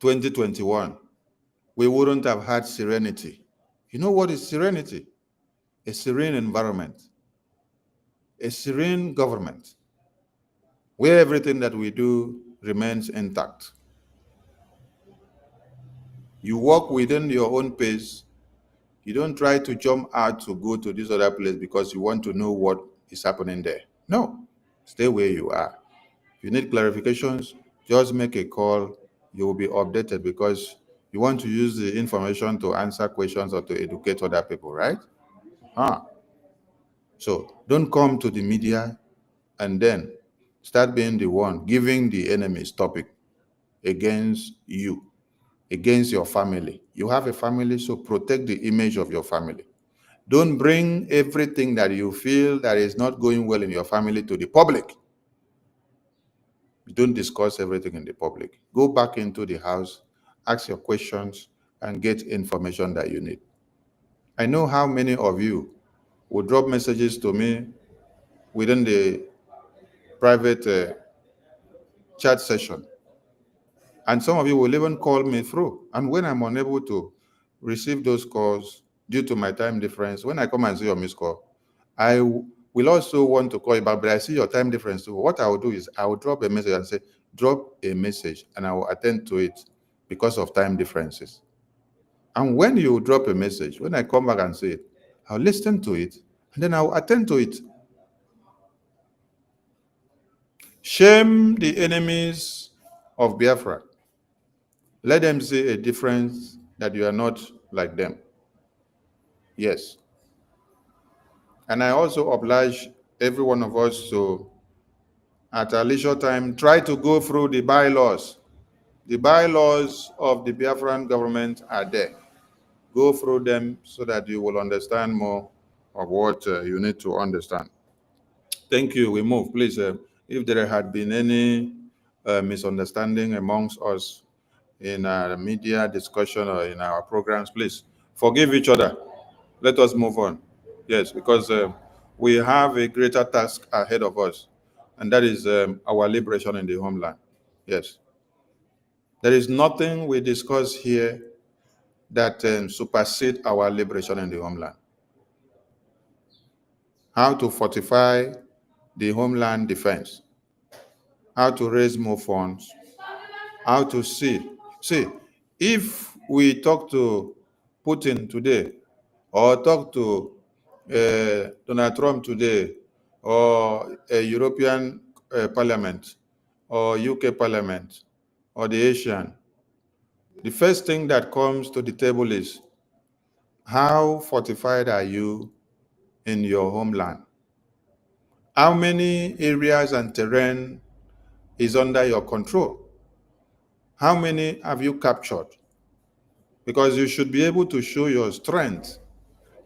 2021, we wouldn't have had serenity. You know what is serenity? A serene environment, a serene government, where everything that we do remains intact. You walk within your own pace. You don't try to jump out to go to this other place because you want to know what is happening there. No, stay where you are. If you need clarifications, just make a call. You will be updated because You want to use the information to answer questions or to educate other people, right? So don't come to the media and then start being the one giving the enemy's topic against you, against your family. You have a family, so protect the image of your family. Don't bring everything that you feel that is not going well in your family to the public. Don't discuss everything in the public. Go back into the house, ask your questions, and get information that you need. I know how many of you will drop messages to me within the private chat session. And some of you will even call me through. And when I'm unable to receive those calls due to my time difference, when I come and see your missed call, I will also want to call you back, but I see your time difference too. What I will do is I will drop a message and say, drop a message, and I will attend to it because of time differences. And when you drop a message, when I come back and see it, I'll listen to it, and then I'll attend to it. Shame the enemies of Biafra. Let them see a difference that you are not like them. Yes. And I also oblige every one of us to, at our leisure time, try to go through the bylaws. The bylaws of the Biafran government are there. Go through them so that you will understand more of what you need to understand. Thank you. We move. Please, if there had been any misunderstanding amongst us in our media discussion or in our programs, please forgive each other. Let us move on. Yes, because we have a greater task ahead of us, and that is our liberation in the homeland. Yes. There is nothing we discuss here that supersedes our liberation in the homeland. How to fortify the homeland defense, how to raise more funds, how to see. See, if we talk to Putin today, or talk to Donald Trump today, or a European Parliament, or UK Parliament, or the Asian, the first thing that comes to the table is, how fortified are you in your homeland? How many areas and terrain is under your control? How many have you captured? Because you should be able to show your strength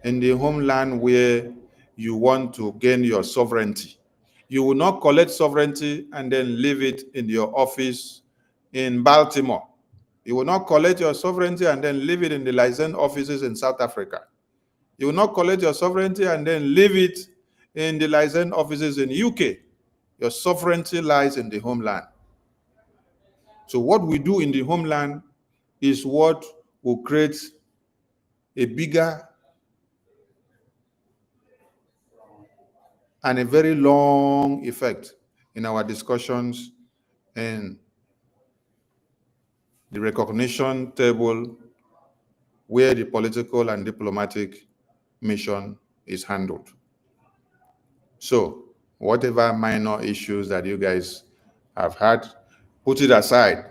in the homeland where you want to gain your sovereignty. You will not collect sovereignty and then leave it in your office in Baltimore. You will not collect your sovereignty and then leave it in the licensed offices in South Africa. You will not collect your sovereignty and then leave it in the licensed offices in UK. Your sovereignty lies in the homeland. So what we do in the homeland is what will create a bigger and a very long effect in our discussions and the recognition table where the political and diplomatic mission is handled. So whatever minor issues that you guys have had, put it aside.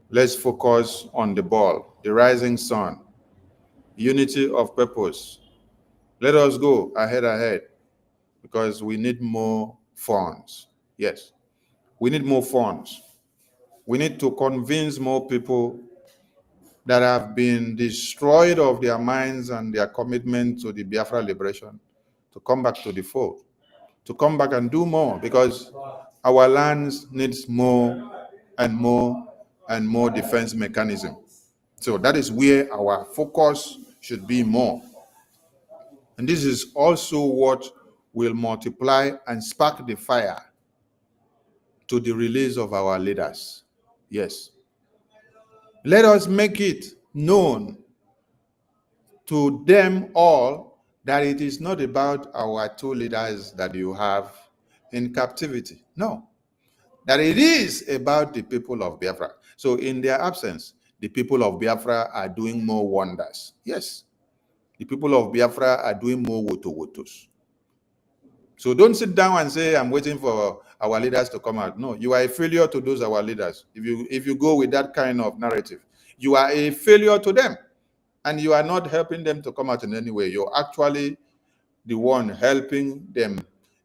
Let's focus on the ball, the rising sun, unity of purpose. Let us go ahead, because we need more funds. Yes, we need more funds. We need to convince more people that have been destroyed of their minds and their commitment to the Biafra liberation to come back to the fold, to come back and do more, because our lands needs more and more and more defense mechanism. So that is where our focus should be more. And this is also what will multiply and spark the fire to the release of our leaders. Yes. Let us make it known to them all that it is not about our two leaders that you have in captivity. No. That it is about the people of Biafra. So in their absence, the people of Biafra are doing more wonders. Yes. The people of Biafra are doing more wotos. So don't sit down and say, I'm waiting for our leaders to come out. No, you are a failure to those our leaders if you go with that kind of narrative. you are a failure to them. And you are not helping them to come out in any way. You're actually the one helping them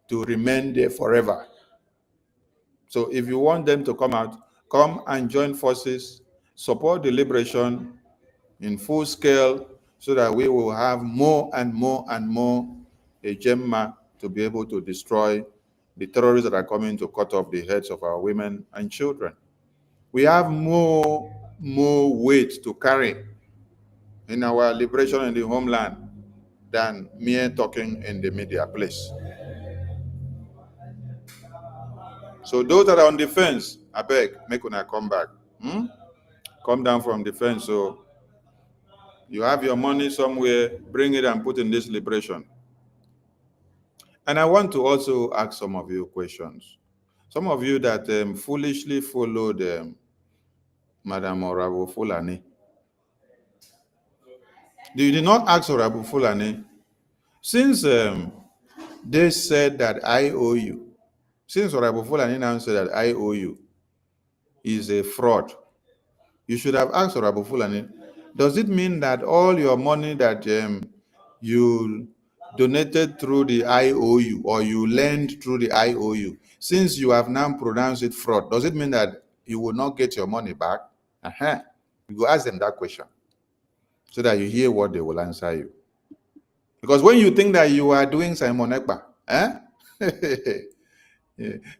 to remain there forever. So if you want them to come out, come and join forces, support the liberation in full scale so that we will have more and more and more a Gemma to be able to destroy the terrorists that are coming to cut off the heads of our women and children. We have more weight to carry in our liberation in the homeland than mere talking in the media, please. So those that are on the fence, I beg, make una come back. Come down from the fence. So you have your money somewhere, bring it and put in this liberation. And I want to also ask some of you questions. Some of you that foolishly followed Madam Orabu Fulani. You did not ask Orabu Fulani, since they said that I owe you, since Orabu Fulani now said that I owe you is a fraud, you should have asked Orabu Fulani, does it mean that all your money that you donated through the IOU or you lent through the IOU, since you have now pronounced it fraud, does it mean that you will not get your money back? You go ask them that question so that you hear what they will answer you. Because when you think that you are doing Simon Ekpa,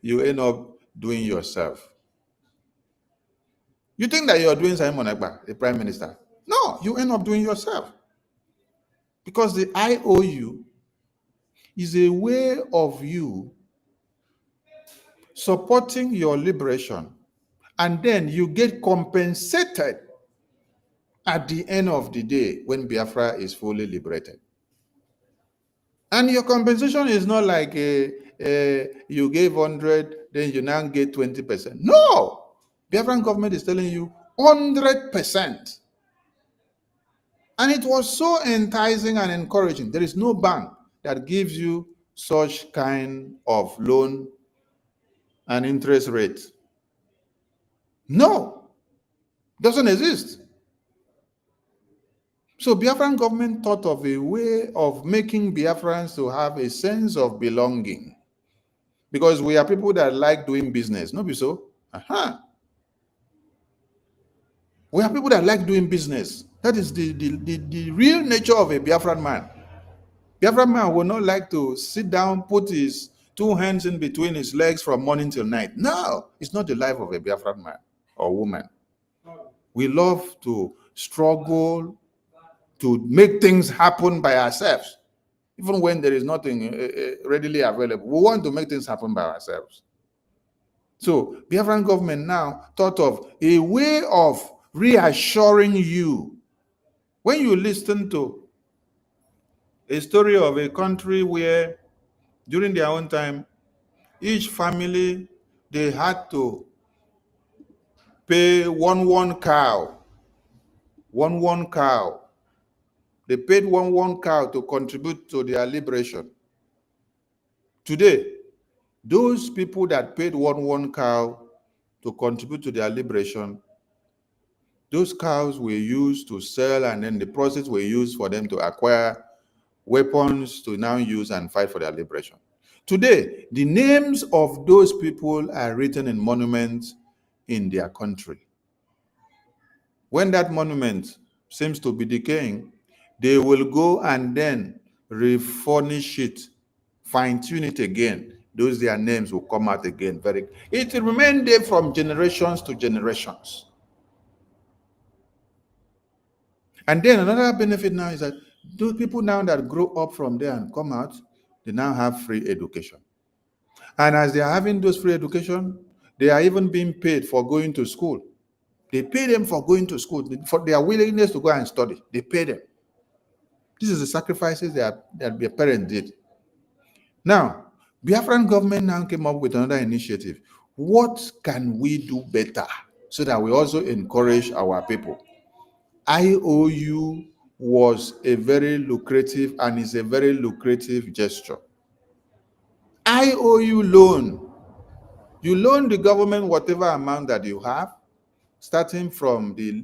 you end up doing yourself. You think that you're doing Simon Ekpa, the Prime Minister. No, you end up doing yourself. Because the IOU is a way of you supporting your liberation, and then you get compensated at the end of the day when Biafra is fully liberated. And your compensation is not like you gave 100, then you now get 20%. No! Biafran government is telling you 100%. And it was so enticing and encouraging. There is no bank that gives you such kind of loan and interest rate. No, doesn't exist. So Biafran government thought of a way of making Biafrans to have a sense of belonging. Because we are people that like doing business, no be so? We are people that like doing business. That is the real nature of a Biafran man. Biafran man would not like to sit down, put his 2 hands in between his legs from morning till night. No, it's not the life of a Biafran man or woman. We love to struggle to make things happen by ourselves, even when there is nothing readily available. We want to make things happen by ourselves. So Biafran government now thought of a way of reassuring you. When you listen to a story of a country where during their own time, each family, they had to pay one cow. One cow. They paid one cow to contribute to their liberation. Today, those people that paid one cow to contribute to their liberation, those cows were used to sell, and then the process were used for them to acquire weapons to now use and fight for their liberation. Today, the names of those people are written in monuments in their country. When that monument seems to be decaying, they will go and then refurnish it, fine-tune it again. Those their names will come out again. It will remain there from generations to generations. And then another benefit now is that those people now that grow up from there and come out, they now have free education. And as they are having those free education, they are even being paid for going to school. They pay them for going to school, for their willingness to go and study. They pay them. This is the sacrifices that their parents did. Now, Biafran government now came up with another initiative. What can we do better so that we also encourage our people? IOU was a very lucrative and is a very lucrative gesture. IOU loan. You loan the government whatever amount that you have. starting from the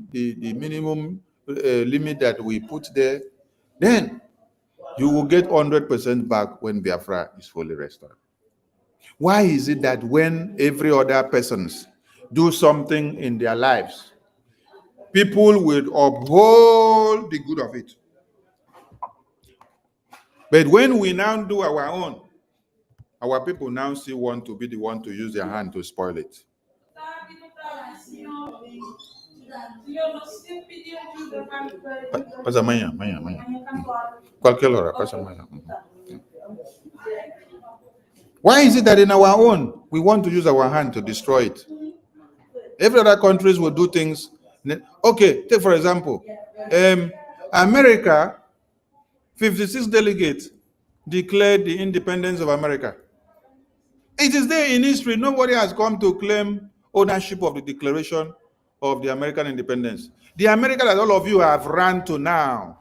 minimum limit that we put there, then you will get 100% back when Biafra is fully restored. Why is it that when every other persons do something in their lives, people will uphold the good of it? But when we now do our own, our people now still want to be the one to use their hand to spoil it. Pasa amanhã. Qualquer hora, pasa amanhã. Why is it that in our own, we want to use our hand to destroy it? Every other countries will do things. Okay, take for example, America, 56 delegates declared the independence of America. It is there in history. Nobody has come to claim ownership of the Declaration of the American independence. The America that all of you have run to now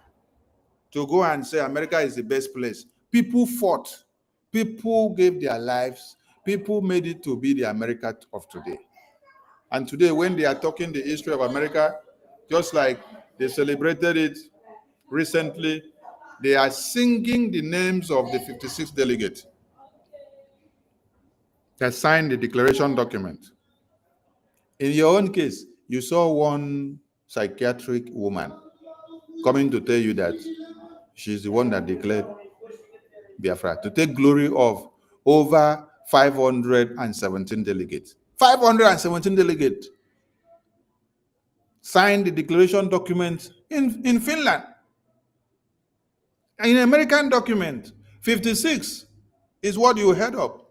to go and say America is the best place. People fought. People gave their lives. People made it to be the America of today. And today, when they are talking the history of America, just like they celebrated it recently, they are singing the names of the 56 delegates that signed the declaration document. In your own case, you saw one psychiatric woman coming to tell you that she's the one that declared Biafra, to take glory of over 517 delegates. 517 delegates signed the declaration document in Finland. In American document, 56 is what you heard of.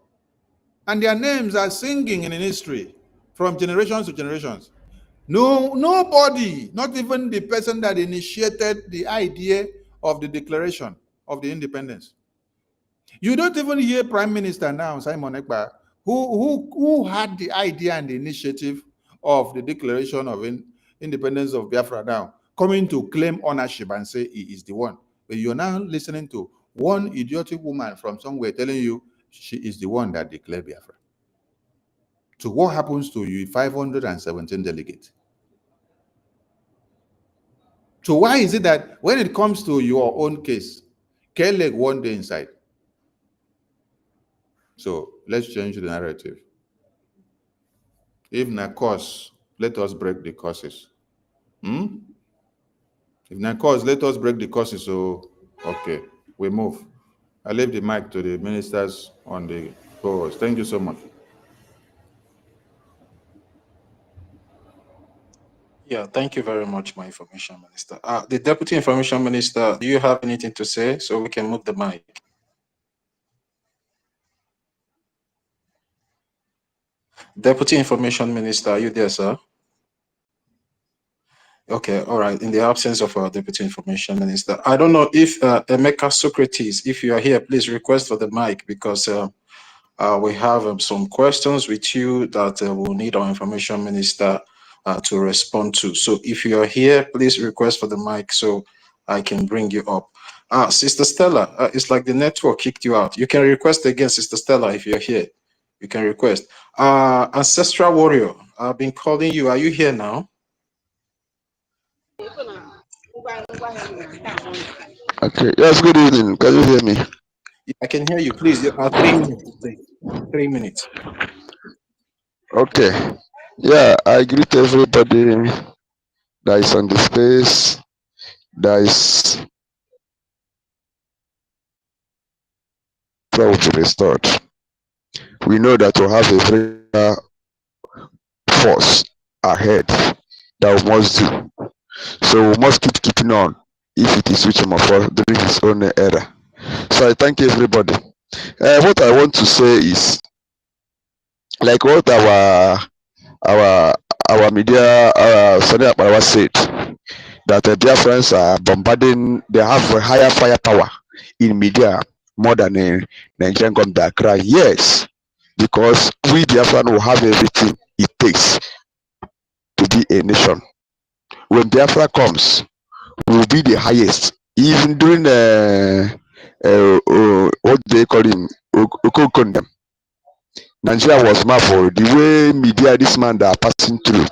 And their names are singing in history from generations to generations. Nobody, not even the person that initiated the idea of the Declaration of the Independence. You don't even hear Prime Minister now, Simon Ekpa, who had the idea and the initiative of the Declaration of Independence of Biafra now, coming to claim ownership and say he is the one. But you're now listening to one idiotic woman from somewhere telling you she is the one that declared Biafra. So what happens to you 517 delegates? So why is it that when it comes to your own case, Kelleg one day inside? So let's change the narrative. If na cause, let us break the causes. If na cause, let us break the causes. So okay, we move. I leave the mic to the ministers on the co-host. Thank you so much. Yeah, thank you very much, my information minister. The deputy information minister, do you have anything to say so we can move the mic? Deputy information minister, are you there, sir? Okay, all right. In the absence of our deputy information minister, I don't know if Emeka Socrates, if you are here, please request for the mic, because we have some questions with you that we'll need our information minister to respond to. So if you are here, please request for the mic so I can bring you up. Sister Stella, it's like the network kicked you out. You can request again, Sister Stella, if you're here. You can request. Ancestral Warrior, I've been calling you. Are you here now? Okay. Yes, good evening. Can you hear me? I can hear you. Please, 3 minutes, please. 3 minutes. Okay. Yeah, I greet everybody that is on the space, that is proud to restored. We know that we have a very force ahead that we must do. So we must keeping on if it is which of us during his own era. So I thank everybody. What I want to say is, like what our media Sani Akparawa said, that the Biafrans are bombarding, they have a higher firepower in media more than a Nigerian government. Accra. Yes, because we Biafran will have everything it takes to be a nation. When Biafra comes, we will be the highest. Even during what they call him, Okokondem, Nigeria was marveled the way media this man that are passing through.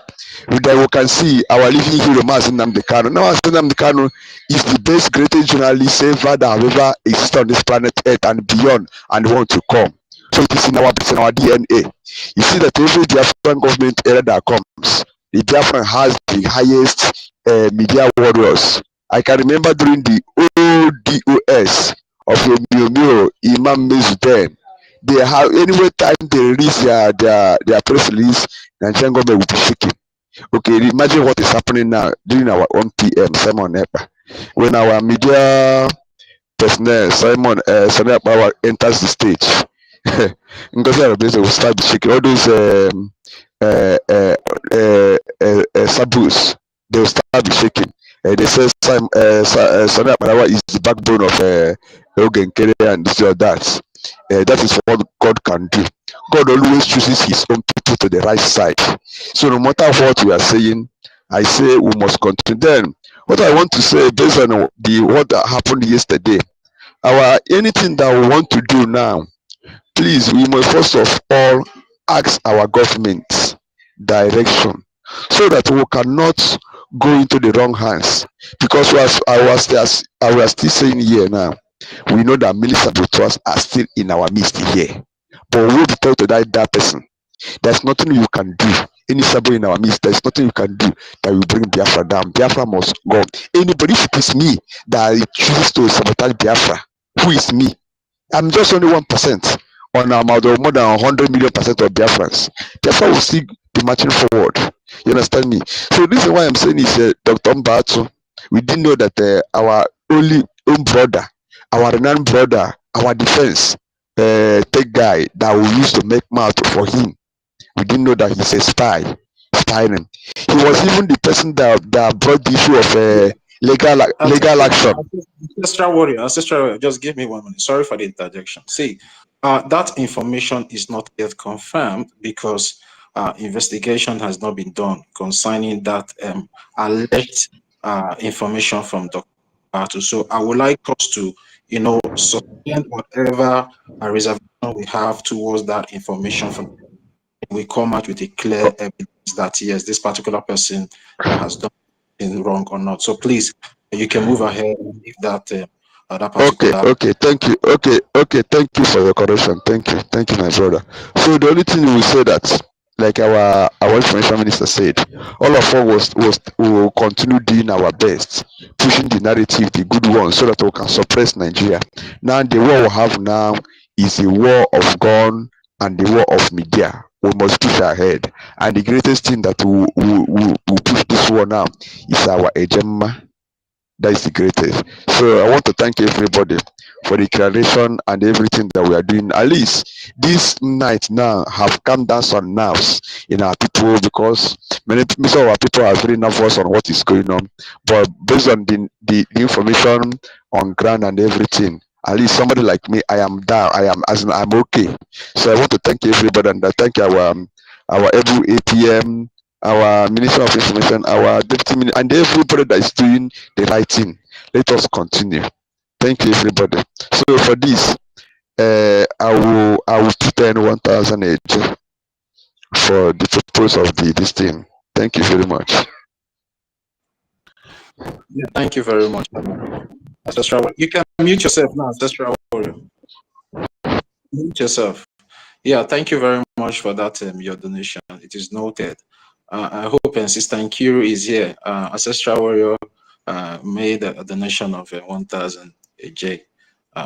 Then we can see our living hero Mazi Nnamdi Kanu. Now Mazi Nnamdi Kanu is the best greatest journalist ever that have ever existed on this planet Earth and beyond and want to come. So it is in our DNA. You see that every Biafran government era that comes, the Biafran has the highest media warriors. I can remember during the ODOS of Emilio Imam Mezuden, they have anyway time they release their press release, Nigerian government will be shaking. Okay, imagine what is happening now during our 1 p.m. Simon Epa. When our media personnel, Simon Power enters the stage, Ngozi Arabese will start shaking. All those sabus, they will start shaking. They say Sani Aparawa is the backbone of Ogen Kere and this or that. That is what God can do. God always chooses his own people to the right side. So no matter what we are saying, I say we must continue. Then what I want to say based on what happened yesterday, anything that we want to do now, please, we must first of all ask our government direction so that we cannot go into the wrong hands. Because I was still saying here now, we know that many saboteurs are still in our midst here. But we will be told to that person. There's nothing you can do. Any sabo in our midst, there's nothing you can do that will bring Biafra down. Biafra must go. Anybody, if it is me that chooses to sabotage Biafra, who is me? I'm just only 1% on more than 100 million percent of Biafrans. Biafra will still be marching forward. You understand me? So this is why I'm saying is Dr. Mbatu. We didn't know that our only own brother, our renowned brother, our defense tech guy that we used to make mouth for him. We didn't know that he's a spying. He was even the person that brought the issue of legal action. Ancestral warrior, just give me 1 minute. Sorry for the interjection. See, that information is not yet confirmed because investigation has not been done concerning that alleged information from Dr. Batu. So I would like us to, suspend whatever reservation we have towards that information from. We come out with a clear evidence that yes, this particular person has done anything wrong or not. So please, you can move ahead if that particular. Okay. Thank you. Okay. Thank you for your correction. Thank you, my brother. So the only thing we say that, like our information minister said, all of us will continue doing our best, pushing the narrative, the good one, so that we can suppress Nigeria. Now the war we have now is a war of gun and the war of media. We must push ahead, and the greatest thing that we push this war now is our agenda. That is the greatest. So I want to thank everybody for the creation and everything that we are doing. At least this night now have calmed down some nerves in our people because many of our people are very nervous on what is going on. But based on the information on ground and everything, at least somebody like me, I am down. I'm okay. So I want to thank everybody and I thank our every APM, our Minister of Information, our Deputy Minister, and everybody that is doing the right thing. Let us continue. Thank you, everybody. So for this, I will put in 1,000 AJ for the purpose of this thing. Thank you very much. Yeah, thank you very much, Ancestral. You can mute yourself now, Ancestral Warrior. Mute yourself. Yeah, thank you very much for that your donation. It is noted. I hope Sister Nkiru is here. Ancestral Warrior made a donation of 1,000 AJ.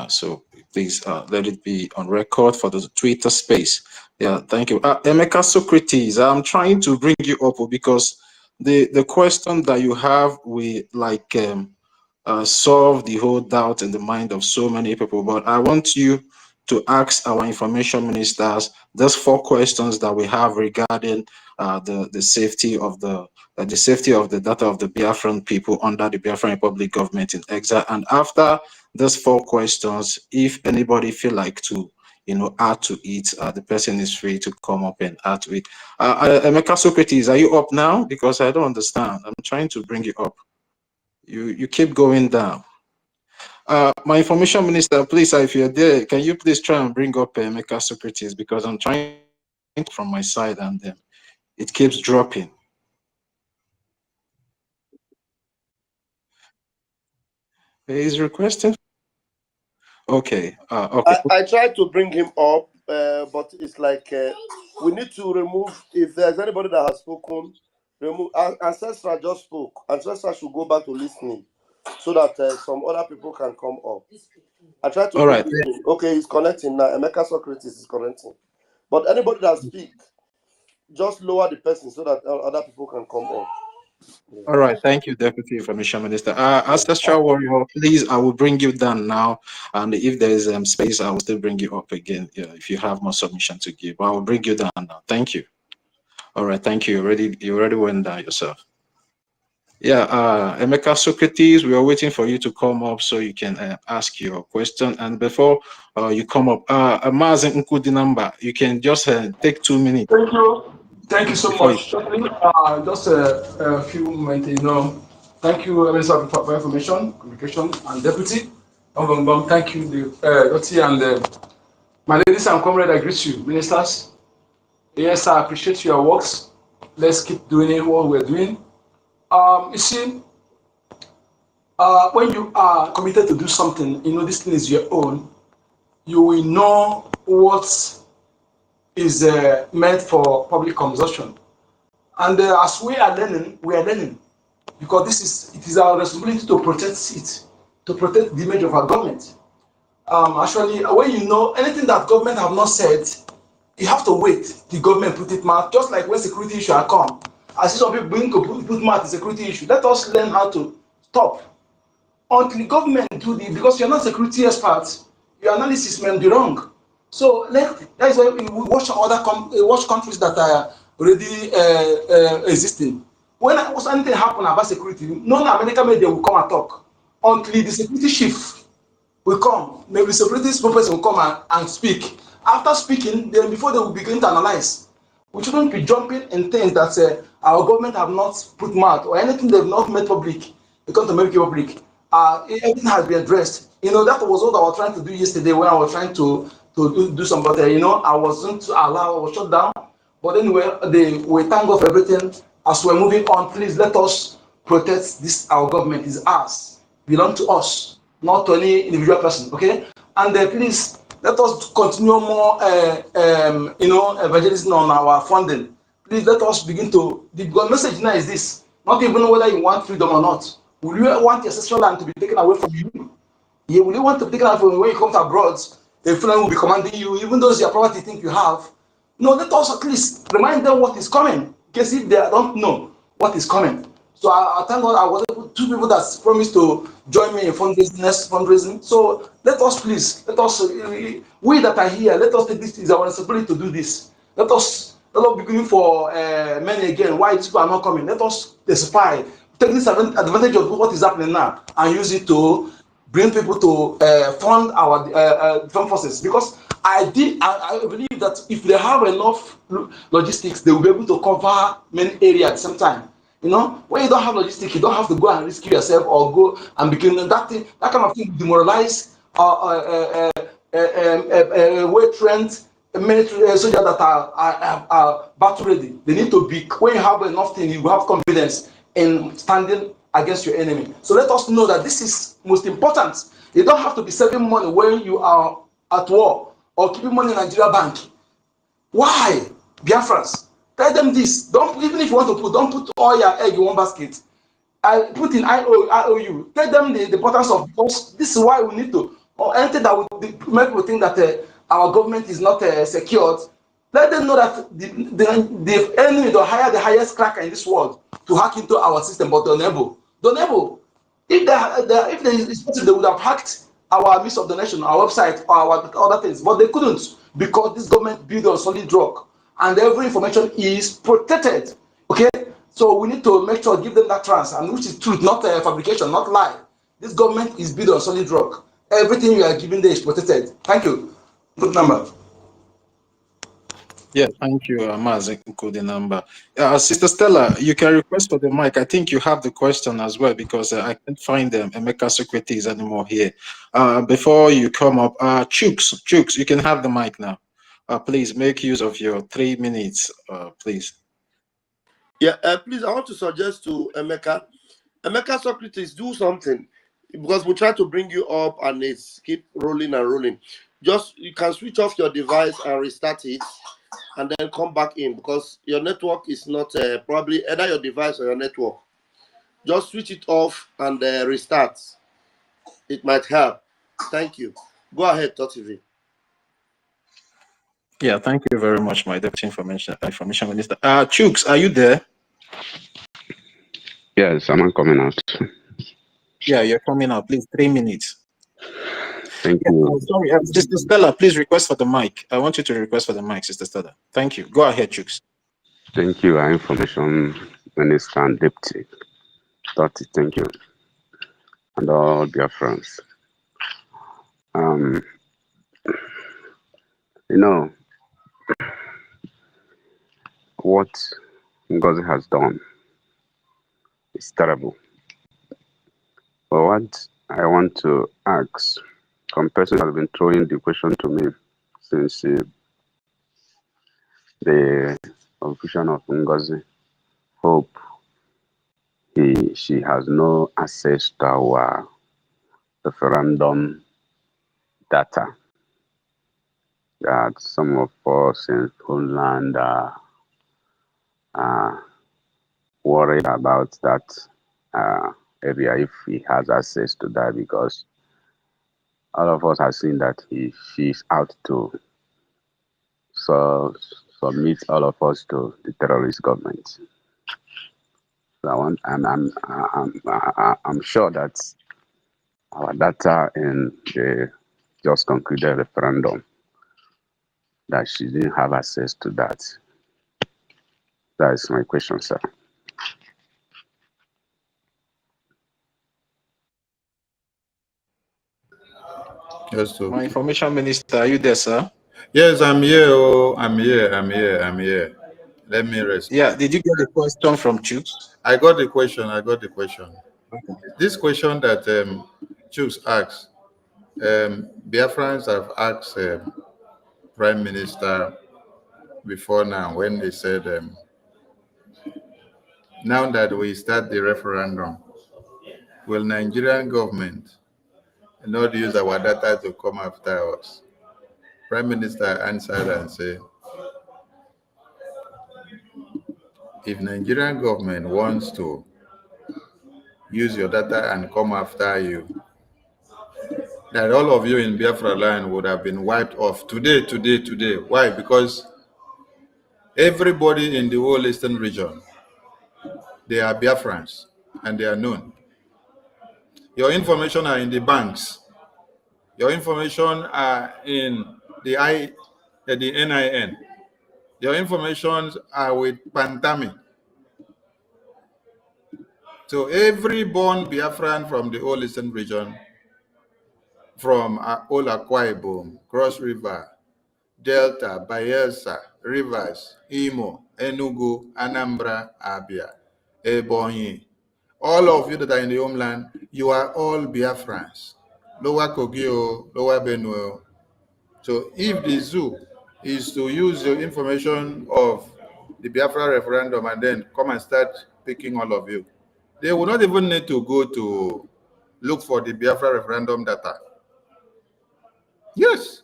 So please let it be on record for the Twitter space. Yeah, thank you. Emeka Socrates, I'm trying to bring you up because the question that you have will like solve the whole doubt in the mind of so many people. But I want you to ask our information ministers those 4 questions that we have regarding the safety of the data of the Biafran people under the Biafran Republic government in exile. And after those 4 questions, if anybody feel like to add to it, the person is free to come up and add to it. Emeka Socrates, are you up now? Because I don't understand. I'm trying to bring you up. You keep going down. My information minister, please, if you're there, can you please try and bring up Emeka Socrates, because I'm trying from my side and it keeps dropping. He's requesting. Okay. Okay. I tried to bring him up, but it's like we need to remove. If there's anybody that has spoken, remove. Ancestor just spoke. Ancestor should go back to listening, so that some other people can come up. I tried to All bring right. him in. Okay, he's connecting now. Emeka Socrates is connecting. But anybody that speak, just lower the person so that other people can come up. Yeah. All right. Thank you, Deputy Information Minister. Ancestral Warrior, please, I will bring you down now. And if there is space, I will still bring you up again if you have more submission to give. I will bring you down now. Thank you. All right. Thank you. You already went down yourself. Yeah, Emeka Socrates, we are waiting for you to come up so you can ask your question. And before you come up, Mazen Nkudinamba, you can just take 2 minutes. Thank you. Thank you so Before much. Just a few moments, Thank you, Minister for Information, Communication, and Deputy. Thank you, Dottie, and my ladies and comrades, I greet you, ministers. Yes, I appreciate your works. Let's keep doing it, what we're doing. You see, when you are committed to do something, this thing is your own, you will know what is meant for public consumption. And as we are learning, because it is our responsibility to protect it, to protect the image of our government. Actually, when you know anything that government have not said, you have to wait the government put it mouth. Just like when security issue are come, I see some people being to put mouth in security issue. Let us learn how to stop until the government do the, because you're not security experts, your analysis may be wrong. So that is why we watch watch countries that are already existing. When anything happen about security, none American media will come and talk until the security chief will come. Maybe security spokesperson will come and speak. After speaking, then before they will begin to analyze. We shouldn't be jumping in things that our government have not put mouth or anything they've not made public. They come to make it public. Everything has been addressed. That was what I was trying to do yesterday when I was trying to do some, but I wasn't allowed, I was shut down. But anyway, we thank God for everything. As we're moving on, please let us protect this. Our government is ours, belong to us, not to any individual person. Okay, and please let us continue more, evangelism on our funding. Please let us begin to. The message now is this: not even whether you want freedom or not. Will you want your ancestral land to be taken away from you? You will you want to be taken away from you when you come to abroad? The Fulani will be commanding you, even those your property think you have. No, let us at least remind them what is coming, in case if they don't know what is coming. So I thank God I was able, 2 people that promised to join me in fundraising, next fundraising. So let us please, we that are here, let us take this as our responsibility to do this. Let us be going for many again. Why these people are not coming? Let us testify, take this advantage of what is happening now and use it to bring people to fund our defense forces, because I believe that if they have enough logistics, they will be able to cover many areas at the same time. When you don't have logistics, you don't have to go and rescue yourself or go and begin that thing. That kind of thing demoralize well-trained military soldiers that are battle ready. They need to be. When you have enough thing, you have confidence in standing against your enemy. So let us know that this is most important. You don't have to be saving money when you are at war or keeping money in Nigeria bank. Why? Biafrans, tell them this. Don't, even if you want to put, don't put all your egg in one basket. I put in IOU. Tell them the importance of, because this is why we need to, or anything that would make people think that our government is not secured. Let them know that the enemy will hire the highest cracker in this world to hack into our system, but they're unable. They're unable. If it's possible, they would have hacked our Miss of the Nation, our website, or our other things, but they couldn't, because this government built on solid rock and every information is protected. Okay, so we need to make sure, give them that trust, and which is truth, not fabrication, not lie. This government is built on solid rock. Everything you are giving there is protected. Thank you. Good number. Yeah, thank you, Mazen Nkudinamba. Sister Stella, you can request for the mic. I think you have the question as well, because I can't find them, Emeka Socrates anymore here. Before you come up, Chooks, you can have the mic now. Please make use of your 3 minutes, please. Yeah, please, I want to suggest to Emeka Socrates, do something. because we try to bring you up and it's keep rolling and rolling. Just you can switch off your device and restart it, and then come back in because your network is not probably either your device or your network. Just switch it off and restart. It might help. Thank you. Go ahead, Totivi. Yeah, thank you very much, my Deputy Information Minister. Chooks, are you there? Yes, I'm coming out. Yeah, you're coming out. Please, 3 minutes. Thank Yeah, you. sorry, Sister Stella, please request for the mic. I want you to request for the mic, Sister Stella. Thank you. Go ahead, Chooks. Thank you, our Information Minister and Deputy. Thank you. And all dear friends. You know, what Ngozi has done is terrible. But what I want to ask, some person has been throwing the question to me since the confusion of Ngozi. Hope she has no access to our referendum data that some of us in Homeland are worried about that area if he has access to that, because all of us have seen that she's out to submit all of us to the terrorist government. So I'm sure that our data in the just concluded referendum, that she didn't have access to that. That is my question, sir. Yes, sir. My Information Minister, are you there, sir? Yes, I'm here. Oh, I'm here. Let me rest. Yeah, did you get the question from Chooks? I got the question. Okay. This question that Chooks asked, Biafrans have asked Prime Minister before now when they said, now that we start the referendum, will Nigerian government not use our data to come after us? Prime Minister answered and said, if Nigerian government wants to use your data and come after you, that all of you in Biafra land would have been wiped off today. Why? Because everybody in the whole eastern region, they are Biafrans and they are known. Your information are in the banks. Your information are in the NIN. Your information are with Pantami. So every born Biafran from the whole eastern region, from Old Akwa Ibom, Cross River, Delta, Bayelsa, Rivers, Imo, Enugu, Anambra, Abia, Ebonyi, all of you that are in the homeland, you are all Biafrans. Lower Kogio, Lower Benue. So if the zoo is to use the information of the Biafra referendum and then come and start picking all of you, they will not even need to go to look for the Biafra referendum data. Yes,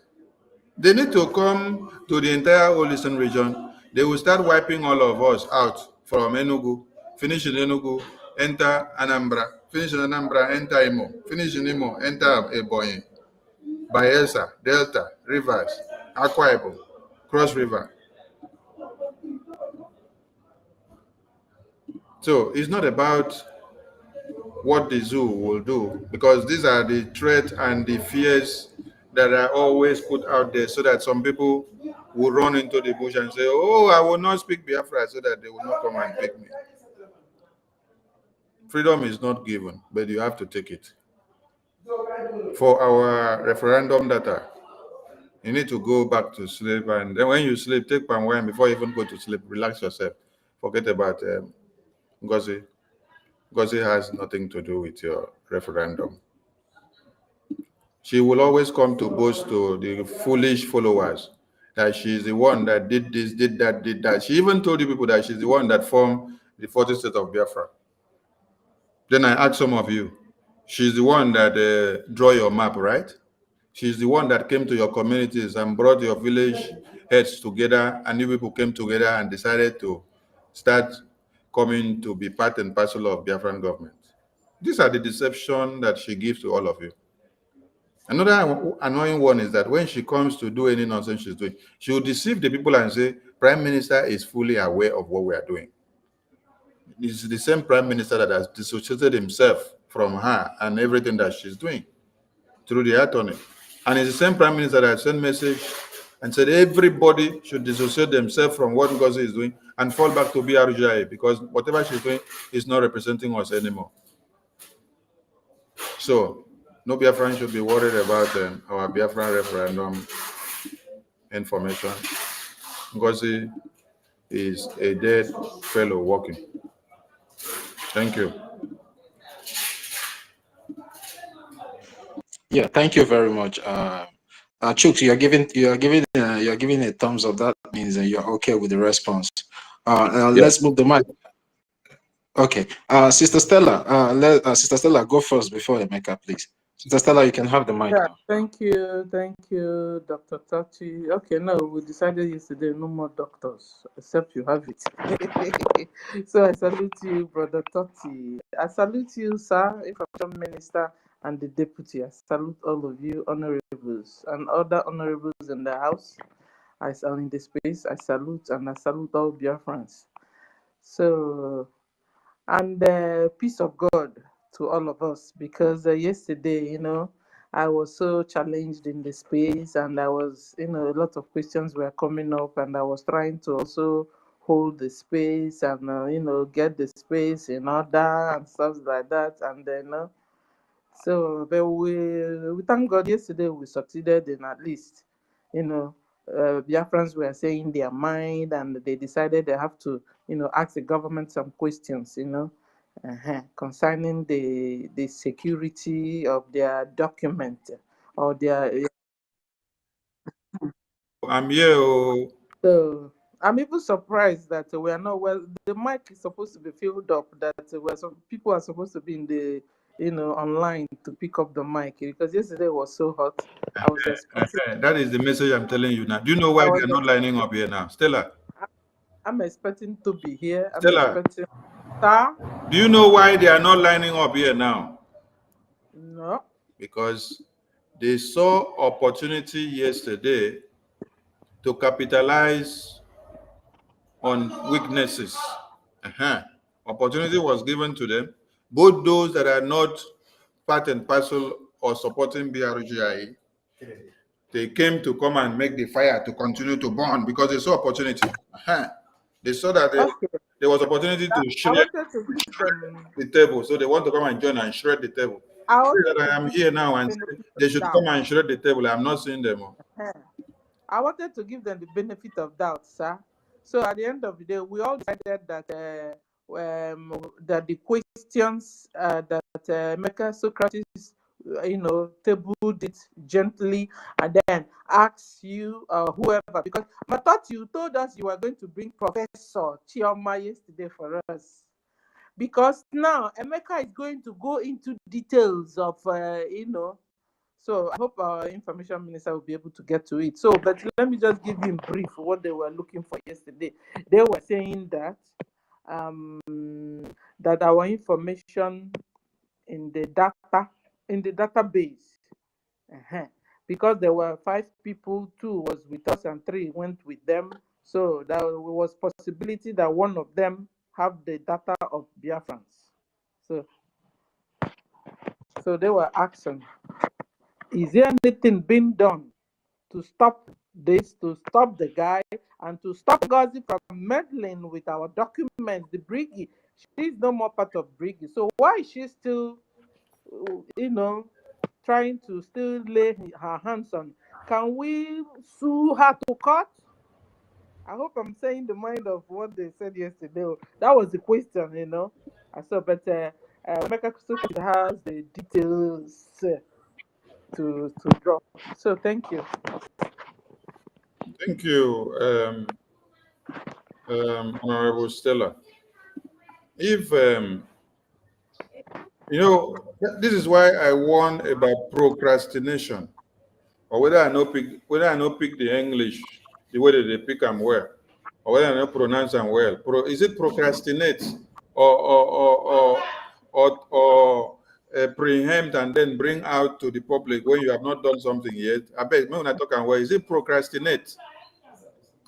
they need to come to the entire whole eastern region. They will start wiping all of us out from Enugu, finish in Enugu, enter Anambra, finish in Anambra, enter Imo, finish in Imo, enter Ebonyi, Bayelsa, Delta, Rivers, Akwa Ibom, Cross River. So it's not about what the zoo will do, because these are the threats and the fears that are always put out there so that some people will run into the bush and say, oh, I will not speak Biafra, so that they will not come and pick me. Freedom is not given, but you have to take it. For our referendum data, you need to go back to sleep, and then when you sleep, take palm wine before you even go to sleep. Relax yourself. Forget about Ngozi. Ngozi has nothing to do with your referendum. She will always come to boast to the foolish followers that she's the one that did this, did that. She even told the people that she's the one that formed the 40th state of Biafra. Then I ask some of you, She's the one that draw your map, right? She's the one that came to your communities and brought your village heads together, and you people came together and decided to start coming to be part and parcel of Biafran government. These are the deception that she gives to all of you. Another annoying one is that when she comes to do any nonsense she's doing, she will deceive the people and say, Prime Minister is fully aware of what we are doing. It's the same Prime Minister that has dissociated himself from her and everything that she's doing through the attorney. And it's the same Prime Minister that sent message and said everybody should dissociate themselves from what Ngozi is doing and fall back to BRGI because whatever she's doing is not representing us anymore. So, no Biafran should be worried about our Biafran referendum information. Ngozi is a dead fellow walking. Thank you. Yeah, thank you very much. Chooks, you're giving a thumbs up. That means that you're okay with the response. Let's move the mic. Okay, Sister Stella, Sister Stella, go first before Emeka, please. Sister Stella, you can have the mic Yeah, now. thank you, Dr. Tachi. Okay, no, we decided yesterday no more doctors, except you have it. So I salute you, Brother Tati. I salute you, sir, Information Minister, and the Deputy. I salute all of you, honorables, and other honorables in the house. I am in the space. I salute all Biafrans. So, and peace of God to all of us, because yesterday, I was so challenged in the space, and I was, a lot of questions were coming up, and I was trying to also hold the space and, get the space in order and stuff like that. And then, but we thank God yesterday we succeeded in at least, Biafrans were saying their mind, and they decided they have to, ask the government some questions, concerning the security of their document or their. I'm here. So I'm even surprised that we are not well. The mic is supposed to be filled up. That some people are supposed to be in the, online to pick up the mic, because yesterday was so hot. I was expecting. That is the message I'm telling you now. Do you know why they're not lining up here now? Stella. I'm expecting to be here. I'm Stella. expecting. Sir? Do you know why they are not lining up here now? No. Because they saw opportunity yesterday to capitalize on weaknesses. Opportunity was given to them, both those that are not part and parcel or supporting BRGI. They came to come and make the fire to continue to burn because they saw opportunity. They saw that there was opportunity to shred the table, so they want to come and join and shred the table. I am here now and they should come and shred the table. I'm not seeing them. I wanted to give them the benefit of doubt, sir. So at the end of the day, we all decided that that the questions that Mecca Socrates, tabled it gently and then asked you, whoever, because I thought you told us you were going to bring Professor Chioma yesterday for us. Because now Emeka is going to go into details of, so I hope our information minister will be able to get to it. So, but let me just give you in brief what they were looking for yesterday. They were saying that that our information in the database, because there were 5 people, 2 was with us and 3 went with them. So there was possibility that one of them have the data of Biafrans. So they were asking, is there anything being done to stop this, to stop the guy, and to stop Gazi from meddling with our documents, the Briggy? She's no more part of Briggy. So why is she still, trying to still lay her hands on? Can we sue her to court? I hope I'm saying the mind of what they said yesterday. That was the question, I saw, but Mecca has the details to drop. So thank you. Thank you, Honorable Stella. If You know, this is why I warn about procrastination, or whether I not pick the English the way that they pick them well, or whether I not pronounce them well. Is it procrastinate or preempt and then bring out to the public when you have not done something yet? I bet when I talk and well, is it procrastinate?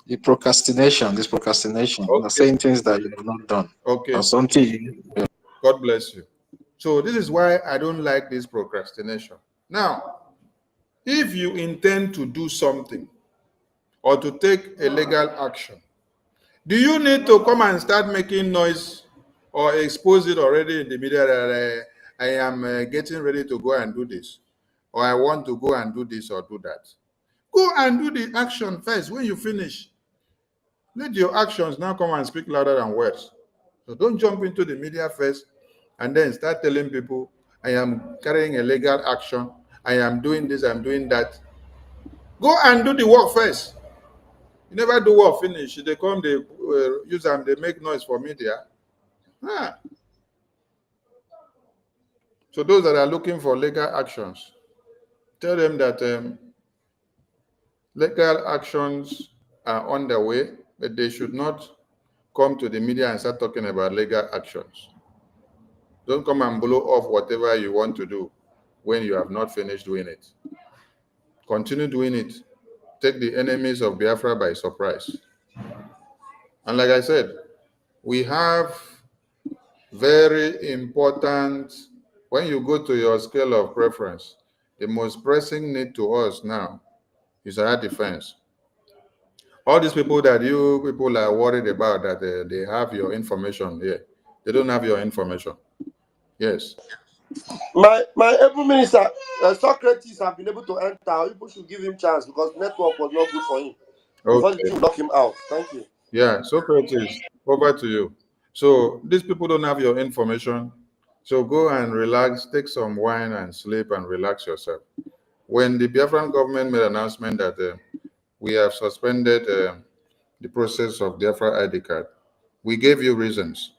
The procrastination, this procrastination, you know, Okay, saying things that you have not done okay. or something. God bless you. So this is why I don't like this procrastination. Now, if you intend to do something or to take a legal action, do you need to come and start making noise or expose it already in the media that I am getting ready to go and do this, or I want to go and do this or do that? Go and do the action first. When you finish, let your actions now come and speak louder than words. So don't jump into the media first and then start telling people, I am carrying a legal action, I am doing this, I'm doing that. Go and do the work first. You never do work finish. They come, they use them, they make noise for media. Ah. So those that are looking for legal actions, tell them that legal actions are on the way, but they should not come to the media and start talking about legal actions. Don't come and blow off whatever you want to do when you have not finished doing it. Continue doing it. Take the enemies of Biafra by surprise. And like I said, we have very important, when you go to your scale of preference, the most pressing need to us now is our defense. All these people that you people are worried about that they have your information here, they don't have your information. Yes. My able minister, Socrates have been able to enter. People should give him chance because network was not good for him. Before the Okay. people lock him out. Thank you. Yeah, Socrates, over to you. So these people don't have your information. So go and relax, take some wine and sleep and relax yourself. When the Biafran government made an announcement that we have suspended the process of Biafra ID card, we gave you reasons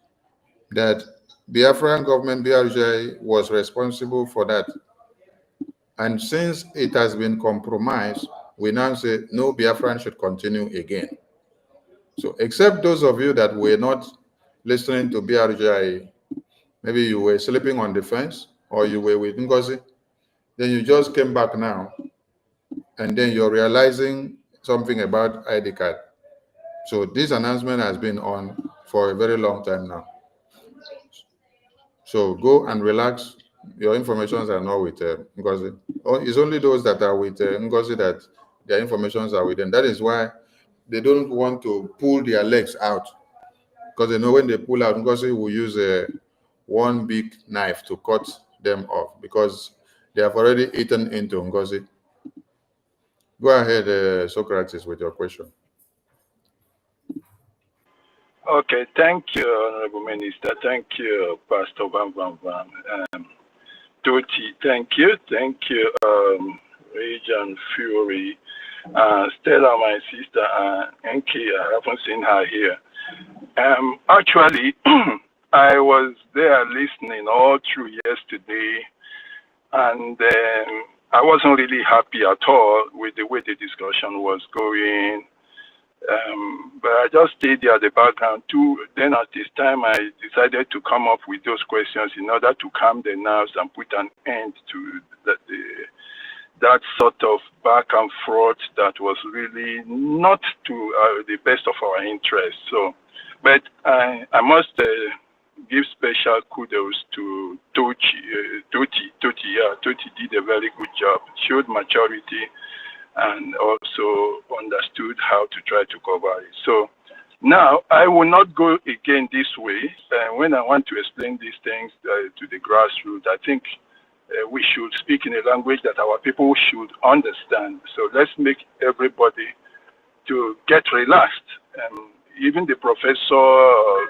that Biafran government, BRJ, was responsible for that. And since it has been compromised, we now say no Biafran should continue again. So except those of you that were not listening to BRJ, maybe you were sleeping on the fence or you were with Ngozi, then you just came back now and then you're realizing something about ID card. So this announcement has been on for a very long time now. So go and relax. Your informations are not with Ngozi. It's only those that are with Ngozi that their informations are with them. That is why they don't want to pull their legs out, because they know when they pull out, Ngozi will use one big knife to cut them off because they have already eaten into Ngozi. Go ahead, Socrates, with your question. Okay, thank you, Honorable Minister. Thank you, Pastor Bam Bam Bam. Tuti, thank you. Thank you, Region Fury. Stella, my sister, Enki, I haven't seen her here. Actually, I was there listening all through yesterday, and I wasn't really happy at all with the way the discussion was going. But I just stayed there at the background too. Then at this time, I decided to come up with those questions in order to calm the nerves and put an end to that sort of back and forth that was really not to the best of our interests. So, but I must give special kudos to Tochi. Tochi did a very good job, showed maturity, and also understood how to try to cover it. So now I will not go again this way. When I want to explain these things to the grassroots, I think we should speak in a language that our people should understand. So let's make everybody to get relaxed. Even the professor,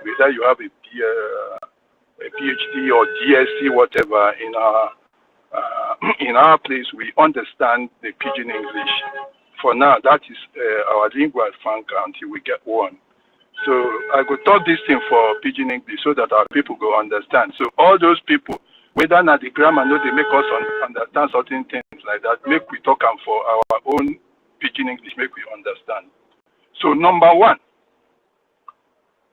whether you have a PhD or DSc, whatever, in our place, we understand the Pidgin English. For now, that is our lingua franca until we get one. So I could talk this thing for Pidgin English so that our people go understand. So all those people whether not the grammar no they make us understand certain things like that, make we talk am for our own pidgin English, make we understand. So number one,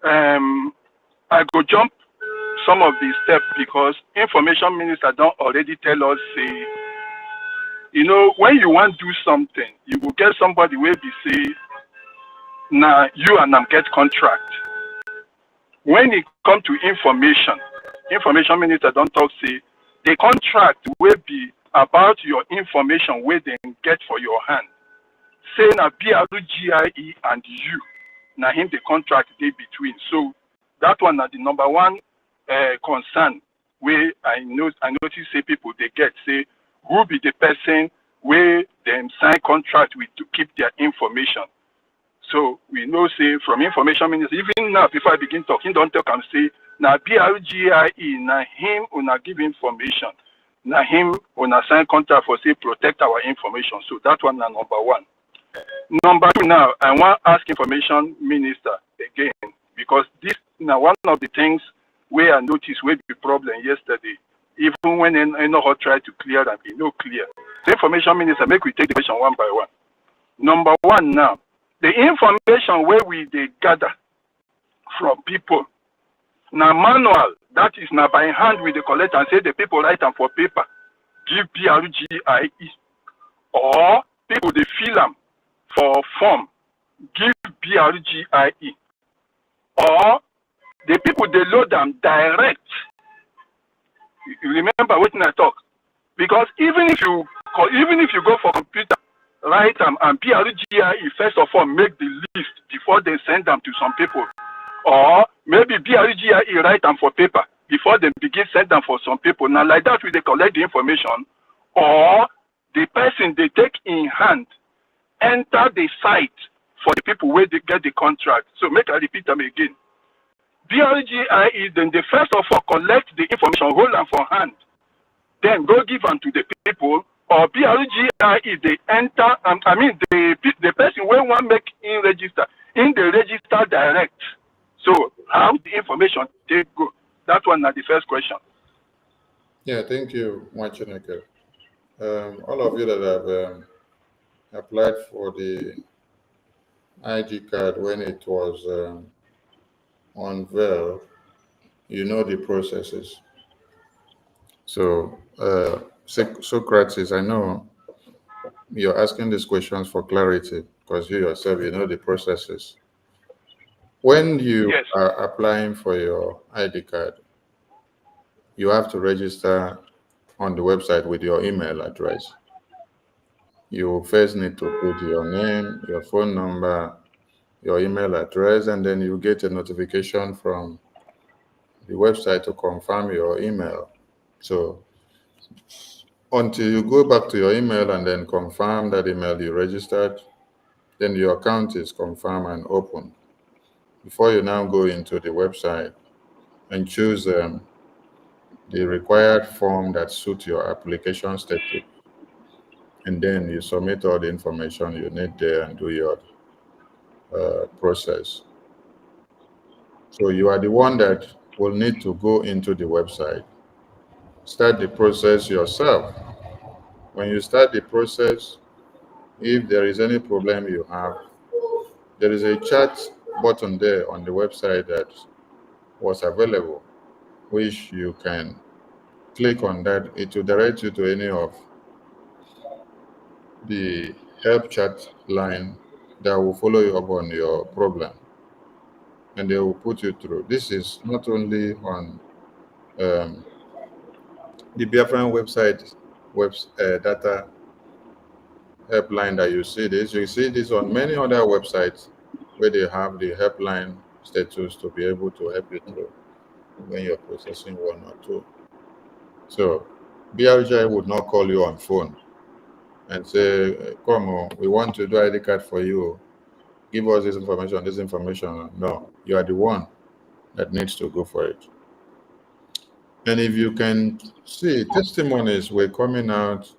I go jump some of the steps because information minister don't already tell us say, you know, when you want to do something, you will get somebody where be say, now you and them get contract. When it come to information minister don't talk say the contract will be about your information where they get for your hand. Say na BRGIE and you, na him the contract they between. So that one na the number one concern where I notice say people they get say who be the person where them sign contract with to keep their information. So we know say from information minister, even now before I begin talking, don't talk and say na BRGIE, na him una give information, na him una sign contract for say protect our information. So that one na number one. Number two now, I want to ask information minister again because this now one of the things where I noticed will be problem yesterday. Even when I know how try to clear them, it no clear. The information minister make we take the question one by one. Number one now, the information where we they gather from people. Now manual, that is now by hand we they collect and say the people write them for paper, give BRGIE, or people they fill them for form, give BRGIE, or the people they load them direct. You remember what I talk? Because even if you go for computer, write them and BRGIE first of all make the list before they send them to some people, or maybe BRGIE write them for paper before they begin send them for some people. Now like that we they collect the information, or the person they take in hand enter the site for the people where they get the contract. So make I repeat them again. BRGIE then they first of all collect the information, hold them for hand, then go give them to the people, or BRGIE they enter, the person where one make in the register direct. So how the information they go? That one is the first question. Yeah, thank you, Mwachineke. All of you that have applied for the ID card when it was unveiled, you know the processes. So, Socrates, I know you're asking these questions for clarity because you yourself, you know the processes. When you are applying for your ID card, you have to register on the website with your email address. You first need to put your name, your phone number, your email address, and then you get a notification from the website to confirm your email. So until you go back to your email and then confirm that email you registered, then your account is confirmed and open. Before you now go into the website and choose the required form that suits your application status, and then you submit all the information you need there and do your process. So you are the one that will need to go into the website, start the process yourself. When you start the process, if there is any problem you have, there is a chat button there on the website that was available, which you can click on that. It will direct you to any of the help chat line that will follow you up on your problem, and they will put you through. This is not only on the Biafran website data helpline that you see this. You see this on many other websites where they have the helpline status to be able to help you through when you're processing one or two. So BRGI would not call you on phone and say, come on, we want to do ID card for you. Give us this information, this information. No, you are the one that needs to go for it. And if you can see, testimonies were coming out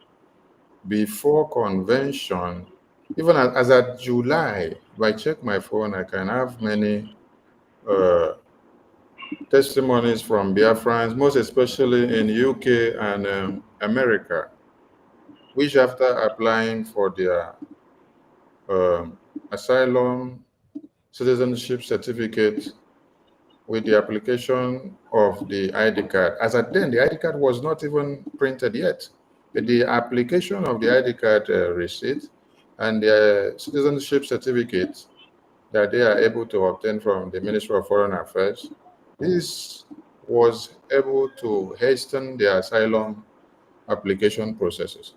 before convention. Even as at July, if I check my phone, I can have many testimonies from Biafrans, most especially in UK and America, which after applying for their asylum citizenship certificate with the application of the ID card. As at then, the ID card was not even printed yet. The application of the ID card receipt and the citizenship certificate that they are able to obtain from the Ministry of Foreign Affairs, this was able to hasten the asylum application processes.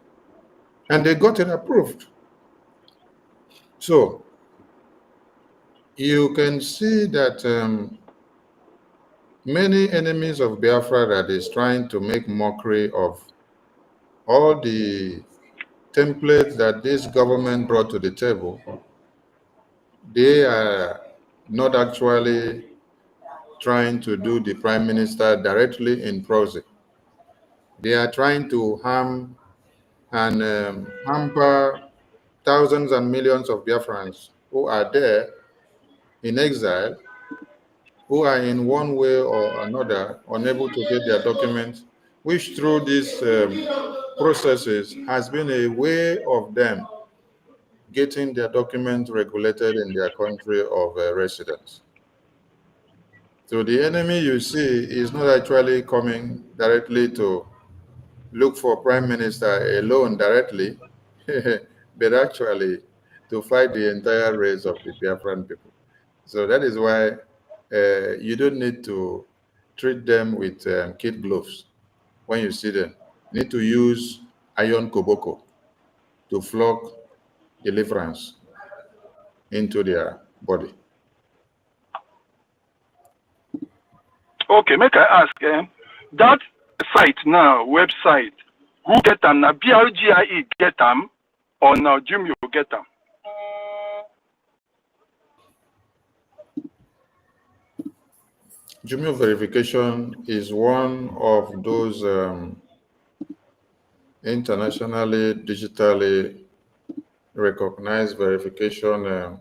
And they got it approved. So you can see that many enemies of Biafra that is trying to make mockery of all the templates that this government brought to the table, they are not actually trying to do the prime minister directly in proxy. They are trying to harm and hamper thousands and millions of Biafrans who are there in exile, who are in one way or another unable to get their documents, which through these processes has been a way of them getting their documents regulated in their country of residence. So the enemy you see is not actually coming directly to look for Prime Minister alone directly, but actually to fight the entire race of the Biafran people. So that is why you don't need to treat them with kid gloves when you see them. You need to use iron koboko to flog deliverance into their body. Okay, make I ask, that site now, website, who get them? Now BRGIE get them, or now Jimmy will get them? Jumio verification is one of those internationally, digitally recognized verification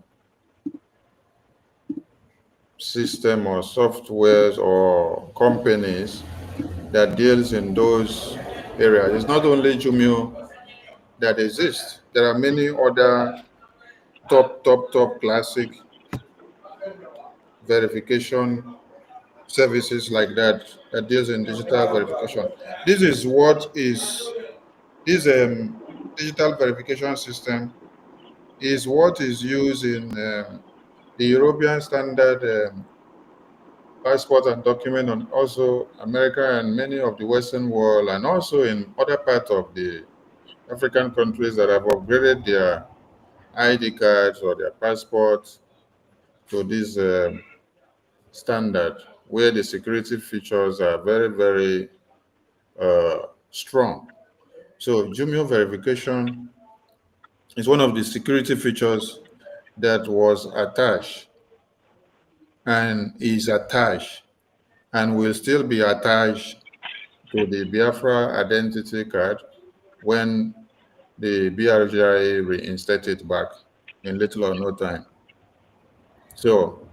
system or softwares or companies that deals in those areas. It's not only Jumio that exists. There are many other top classic verification services like that that deals in digital verification. This is what is this digital verification system is what is used in the European standard passport and document, and also America and many of the Western world, and also in other parts of the African countries that have upgraded their ID cards or their passports to this standard, where the security features are very, very strong. So Jumio verification is one of the security features that was attached and is attached and will still be attached to the Biafra identity card when the BRGIA reinstate it back in little or no time. So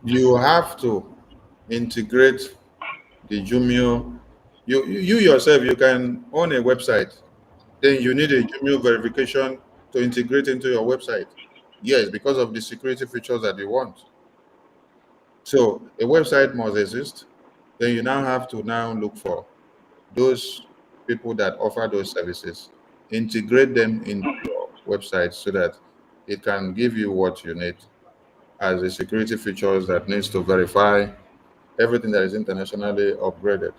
you have to integrate the Jumio. You yourself, you can own a website. Then you need a Jumio verification to integrate into your website. Yes, because of the security features that you want. So a website must exist. Then you now have to now look for those people that offer those services, integrate them into your website so that it can give you what you need as the security features that needs to verify everything that is internationally upgraded.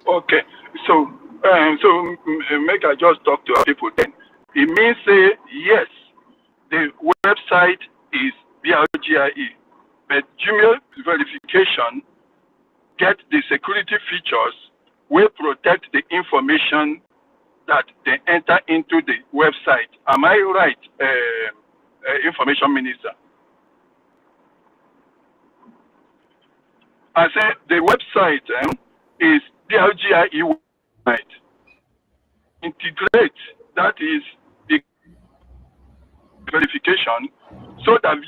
Okay, so make I just talk to our people then. It means say yes, the website is BRGIE, but Gmail verification get the security features will protect the information that they enter into the website. Am I right, Information Minister? I said the website is BRGIE website. Integrate, that is the verification, so that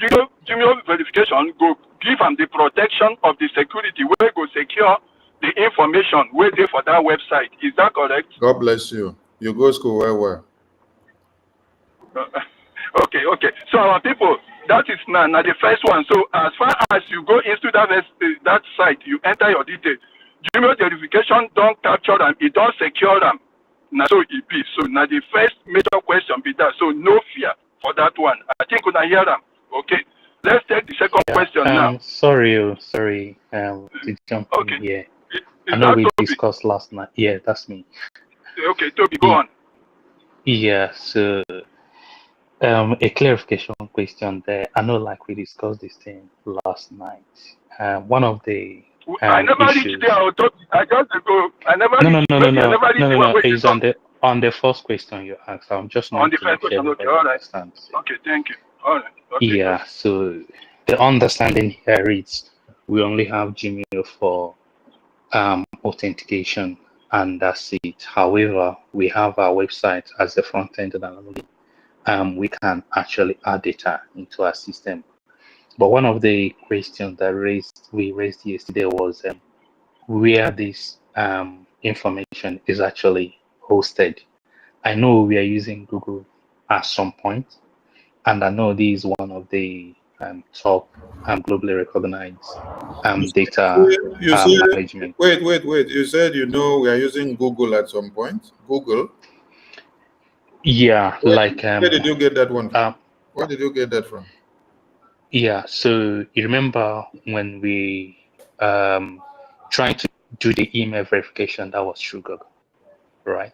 video verification go give them the protection of the security where go secure the information where they for that website. Is that correct? God bless you. You go school where? Okay. So our people, that is now the first one. So as far as you go into that site, you enter your details. Gmail verification don't capture them, it don't secure them. Now so it be. So now the first major question be that. So no fear for that one. I think we can hear them. Okay. Let's take the second question now. Sorry to jump in here. I know we discussed last night. Yeah, that's me. Okay, Toby, go on. Yeah, so a clarification question there. I know, like we discussed this thing last night. One of the I never reached there. I just go. I never. No. Wait, It's on the first question you asked. I'm just on the first question. Okay, all right. Okay, thank you. All right. Okay, yeah. So the understanding here is we only have Gmail for authentication, and that's it. However, we have our website as the front end, and we can actually add data into our system. But one of the questions that we raised yesterday was where this information is actually hosted. I know we are using Google at some point, and I know this is one of the top globally recognized data management. Wait. You said you know we are using Google at some point. Google? Yeah, where did you get that one from? Where did you get that from? Yeah, so you remember when we trying to do the email verification, that was through Google, right?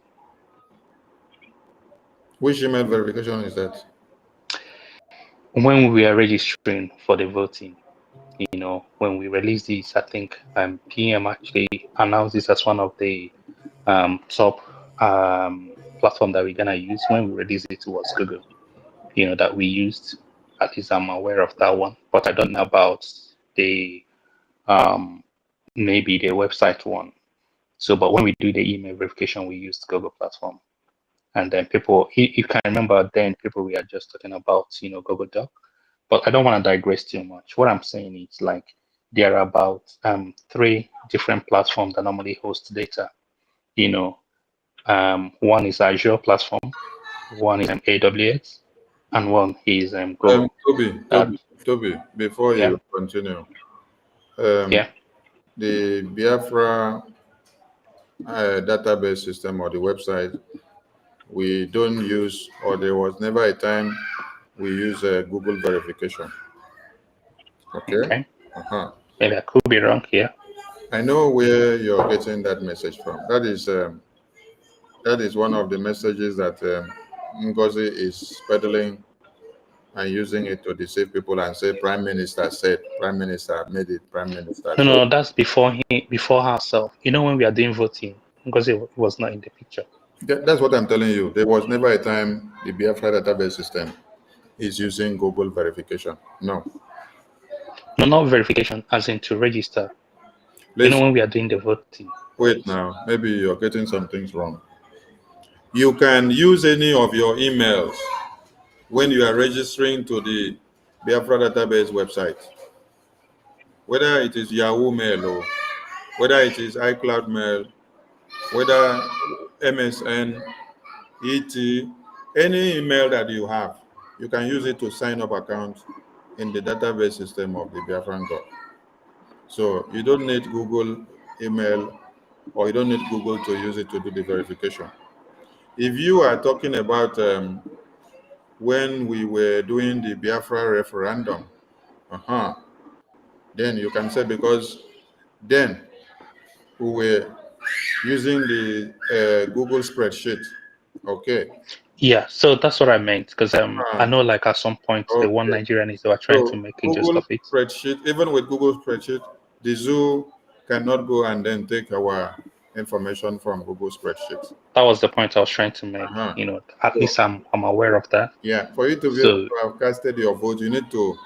Which email verification is that? When we are registering for the voting, when we release this, I think PM actually announced this as one of the top platform that we're gonna use. When we release it, was Google, that we used. At least I'm aware of that one, but I don't know about the maybe the website one. So, but when we do the email verification, we use Google platform. And then people, you can remember then people we are just talking about, Google Doc. But I don't want to digress too much. What I'm saying is like there are about 3 different platforms that normally host data. One is Azure platform, one is AWS, and one is Google. Toby, before you continue, the Biafra database system or the website, we don't use, or there was never a time we use Google verification. Okay. Maybe I could be wrong here. I know where you're getting that message from. That is one of the messages that Ngozi is peddling and using it to deceive people and say Prime Minister said, Prime Minister made it, Prime Minister. No, that's before herself. When we are doing voting, Ngozi was not in the picture. That's what I'm telling you. There was never a time the Biafra database system is using Google verification. No. No, not verification, as in to register. When we are doing the voting. Wait now, maybe you're getting some things wrong. You can use any of your emails when you are registering to the Biafra database website. Whether it is Yahoo Mail or whether it is iCloud Mail, whether MSN, ET, any email that you have, you can use it to sign up account in the database system of the Biafran God. So you don't need Google email or you don't need Google to use it to do the verification. If you are talking about when we were doing the Biafra referendum, then you can say because then we were using the Google spreadsheet. Okay. Yeah, so that's what I meant because I know like at some point the one Nigerian is they were trying to make a Google just of it. Spreadsheet, even with Google spreadsheet, the zoo cannot go and then take our information from Google spreadsheet. That was the point I was trying to make. At least I'm aware of that. Yeah, for you to be able to have casted your vote, you need to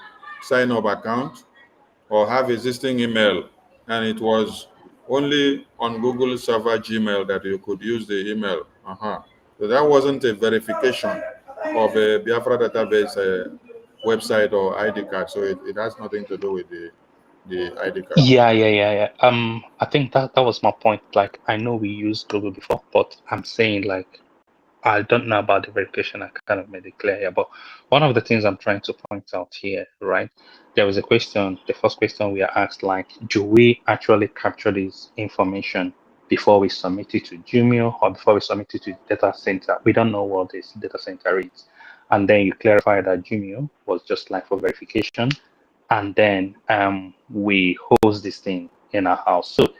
sign up account or have existing email, and it was only on Google server Gmail that you could use the email. So that wasn't a verification of a Biafra database website or ID card, so it has nothing to do with the ID card. Yeah. I think that was my point. Like, I know we used Google before, but I'm saying, like, I don't know about the verification. I kind of made it clear here, but one of the things I'm trying to point out here, right? There was a question. The first question we are asked, like, do we actually capture this information before we submit it to Jumio or before we submit it to data center? We don't know what this data center is, and then you clarify that Jumio was just like for verification, and then we host this thing in our house. So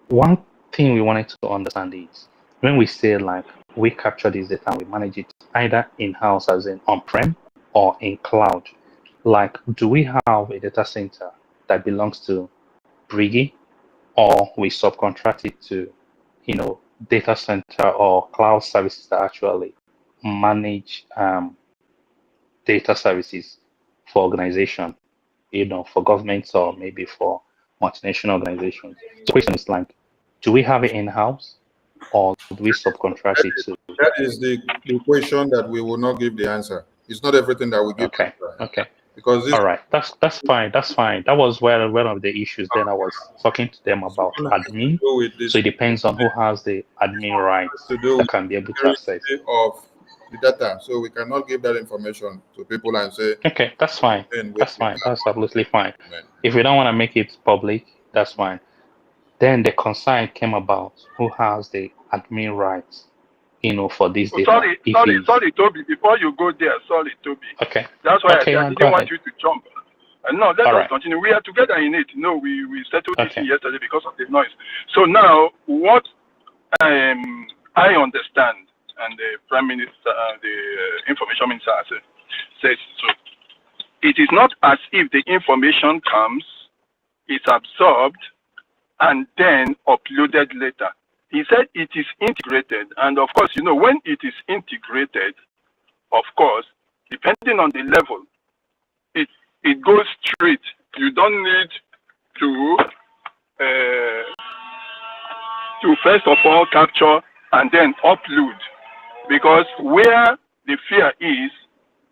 one thing we wanted to understand is when we say like we capture this data and we manage it either in-house as in on-prem or in cloud, like do we have a data center that belongs to Brigi or we subcontract it to, data center or cloud services that actually manage data services for organization, for governments or maybe for multinational organizations. So the question is like, do we have it in-house or do we subcontract it to? That is the question that we will not give the answer. It's not everything that we give Okay. answer. Okay. Because this All right. That's fine. That's fine. That was where one of the issues then I was talking to them about admin. do with this So it depends on who has the admin rights to do that with can be able to access. security of the data. So we cannot give that information to people and say, Okay, that's fine. "Then That's we fine. That's absolutely fine. man." If we don't want to make it public, that's fine. Then the concern came about who has the admin rights, for this Oh, data. If it's sorry, Toby. Before you go there, sorry, Toby. okay. That's why Okay, I yeah, go didn't want ahead. you to jump. No, let All us right. continue. We are together in it. No, we settled this Okay. yesterday because of the noise. So now, what I understand, and the Prime Minister, the Information Minister says so, it is not as if the information comes, it's absorbed, and then uploaded later. He said it is integrated, and of course, when it is integrated, of course, depending on the level, it goes straight. You don't need to first of all capture and then upload, because where the fear is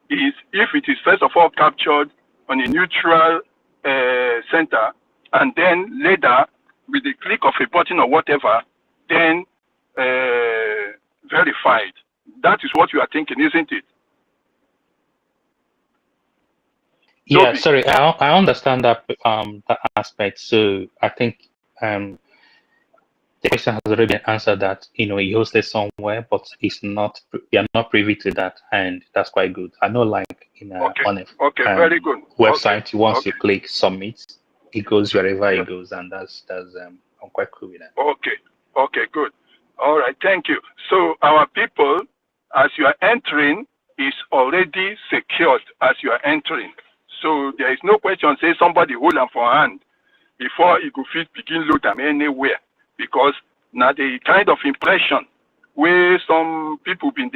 if it is first of all captured on a neutral center and then later with the click of a button or whatever, then verified. That is what you are thinking, isn't it? Yeah, Toby. sorry, I understand that aspect. So I think the question has already been answered that he hosted somewhere, but we are not privy to that, and that's quite good. I know, like on Okay, a very good. website, once you Okay. click submit, it goes wherever it goes, and that's I'm quite cool with that. Okay, good. All right, thank you. So our people, as you are entering, is already secured as you are entering. So there is no question, say somebody hold them for hand before you could fit begin load them anywhere. Because now the kind of impression where some people been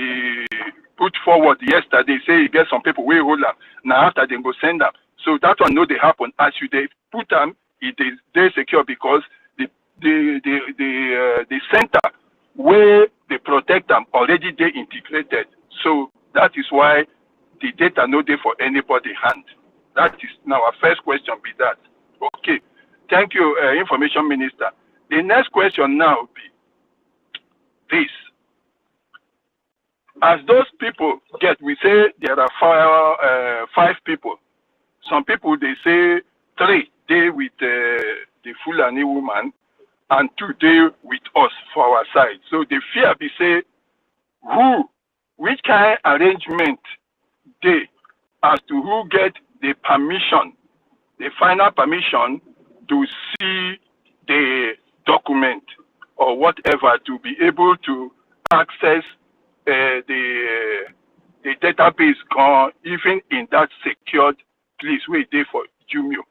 put forward yesterday, say you get some people will hold them. Now after they go send them. So that one know they happen. As you they put them, it is they secure because the center where they protect them already they integrated. So that is why the data no there for anybody hand. That is now our first question be that. Okay. Thank you, Information Minister. The next question now be this. As those people get, we say there are five people. Some people, they say 3 they with the Fulani woman and 2 they with us for our side. So the fear be say, which kind of arrangement they as to who get the permission, the final permission to see the document or whatever to be able to access the database even in that secured place where they for Jumio.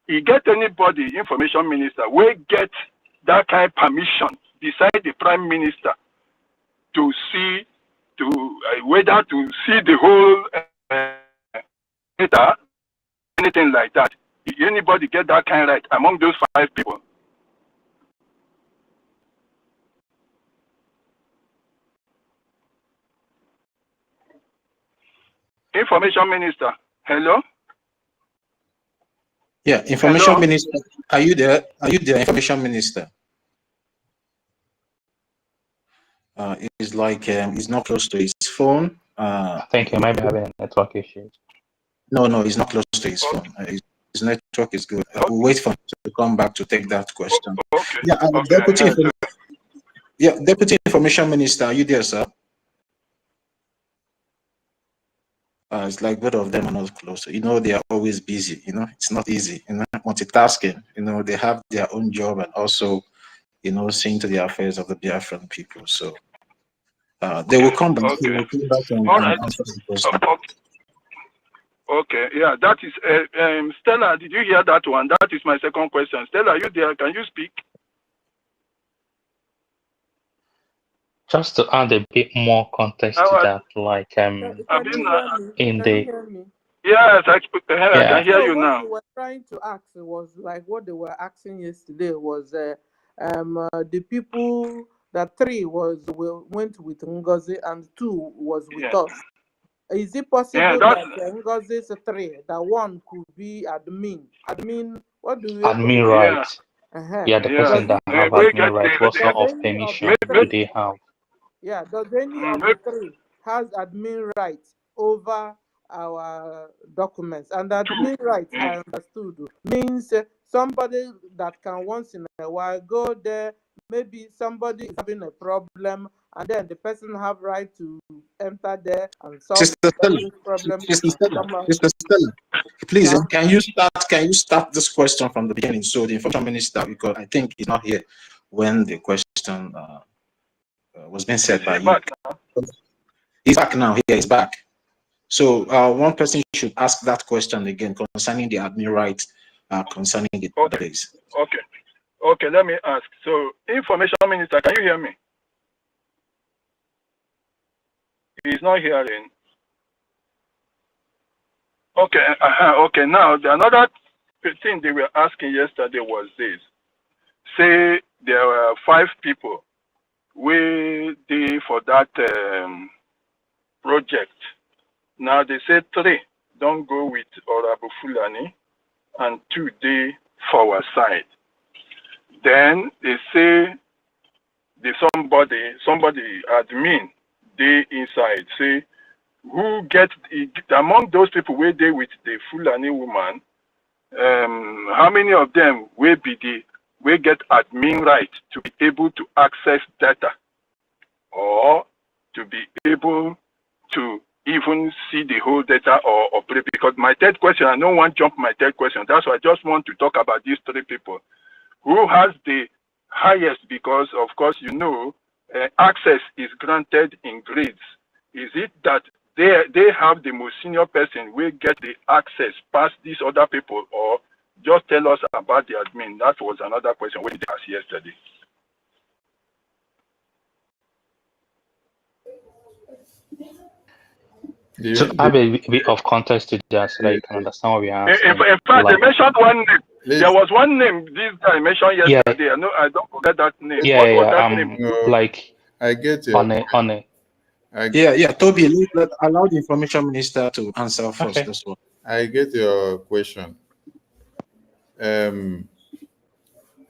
You get anybody, Information Minister, will get that kind of permission beside the Prime Minister to see, whether to see the whole data, anything like that. Anybody get that kind of right among those 5 people? Information Minister. Hello? Yeah, Information Hello? Minister. Are you there? Are you there, Information Minister? It's like he's not close to his phone. I think he might be having a network issue. No, he's not close to his phone. His network is good. We'll wait for him to come back to take that question. Okay. Yeah, Okay. Deputy Information Minister, are you there, sir? It's like both of them are not close. You know, they are always busy. You know, it's not easy. You know, multitasking. You know, they have their own job and also, you know, seeing to the affairs of the Biafran people. So they will come back. They will come back and, All right. answer the question. Okay. Yeah, that is Stella. Did you hear that one? That is my second question. Stella, are you there? Can you speak? Just to add a bit more context to that, like Can you hear me? in Can you the hear me? Yes, I can hear So you what now. you were trying to ask was like what they were asking yesterday was the people that three went with Ngozi and two was with Yeah. us. Is it possible that's that Ngozi's three, that one could be admin? Admin, what do we call admin it? right. Uh-huh. Yeah, the person that have admin right. What sort of permission do they have? Yeah, does any of the three has admin rights over our documents? And admin rights, I understood, means somebody that can once in a while go there. Maybe somebody is having a problem, and then the person have right to enter there and solve Sister the Stella, person's problem. Sister Stella, please, can you start this question from the beginning so the Information Minister, because I think he's not here when the question was being said by you. He's back now. Here, he's back. So one person should ask that question again concerning the admin rights, concerning the database. Okay, let me ask. So, Information Minister, can you hear me? He's not hearing. Okay, okay. Now, another thing they were asking yesterday was this. Say there were 5 people waiting for that project. Now, they say 3 don't go with Orabu Fulani and 2 they for our side. Then they say somebody admin they inside say who get among those people where they with the Fulani woman, how many of them will get admin right to be able to access data or to be able to even see the whole data or operate? Because my third question, I don't want to jump my third question. That's why I just want to talk about these 3 people. Who has the highest? Because, of course, you know, access is granted in grades. Is it that they have the most senior person will get the access past these other people, or just tell us about the admin? That was another question we asked yesterday. So add a bit of context to that so that you can understand what we are asking. In fact, they mentioned one name. There was one name this guy mentioned yesterday. Yeah. I don't forget that name. Yeah, what was that name? Like I get you. on it. Toby, allow the Information Minister to answer first. This one. I get your question.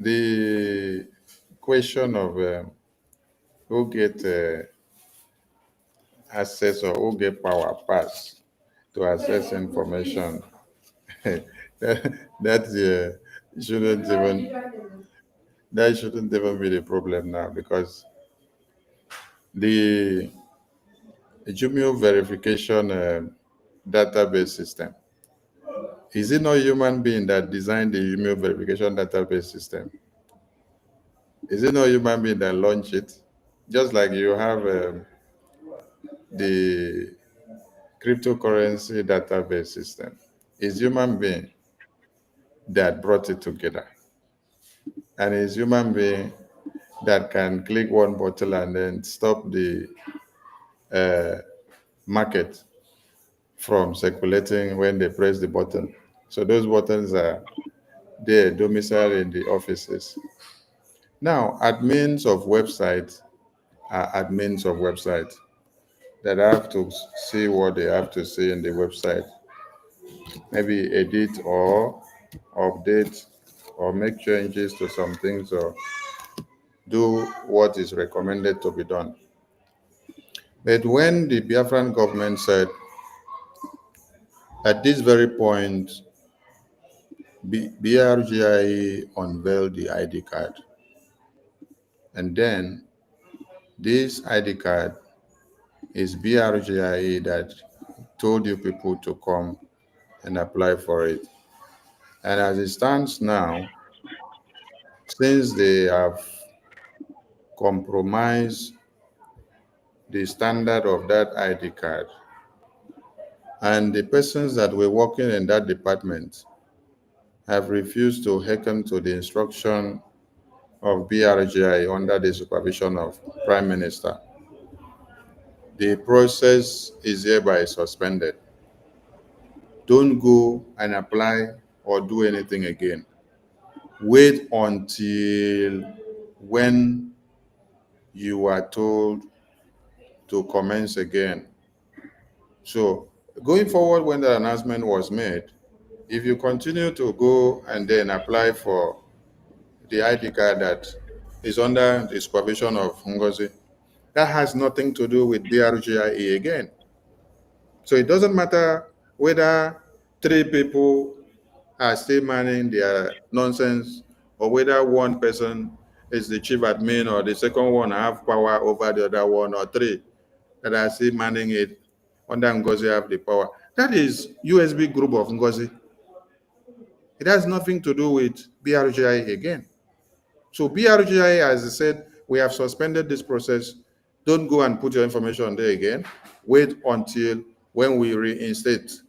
The question of who get access or who get power pass to access information, that shouldn't even be the problem now, because the Jumio verification database system, is it not human being that designed the Jumio verification database system? Is it not human being that launched it? Just like you have the cryptocurrency database system. It's human being that brought it together. And it's human being that can click one button and then stop the market from circulating when they press the button. So those buttons are there, domiciled in the offices. Now, admins of websites are admins of websites that have to see what they have to see in the website maybe edit or update or make changes to some things or do what is recommended to be done. But when the Biafran government said, at this very point, BRGI unveiled the ID card, and then this ID card is BRGI that told you people to come and apply for it. And as it stands now, since they have compromised the standard of that ID card, and the persons that were working in that department have refused to hearken to the instruction of BRGI under the supervision of Prime Minister, the process is hereby suspended. Don't go and apply or do anything again. Wait until when you are told to commence again. So going forward, when the announcement was made, if you continue to go and then apply for the ID card that is under the supervision of Ngozi, that has nothing to do with BRGIE again. So it doesn't matter whether 3 people are still manning their nonsense or whether one person is the chief admin or the second one have power over the other one, or 3 that are still manning it under Ngozi have the power. That is USB group of Ngozi. It has nothing to do with BRGI again. So BRGI, as I said, we have suspended this process. Don't go and put your information there again. Wait until when we reinstate.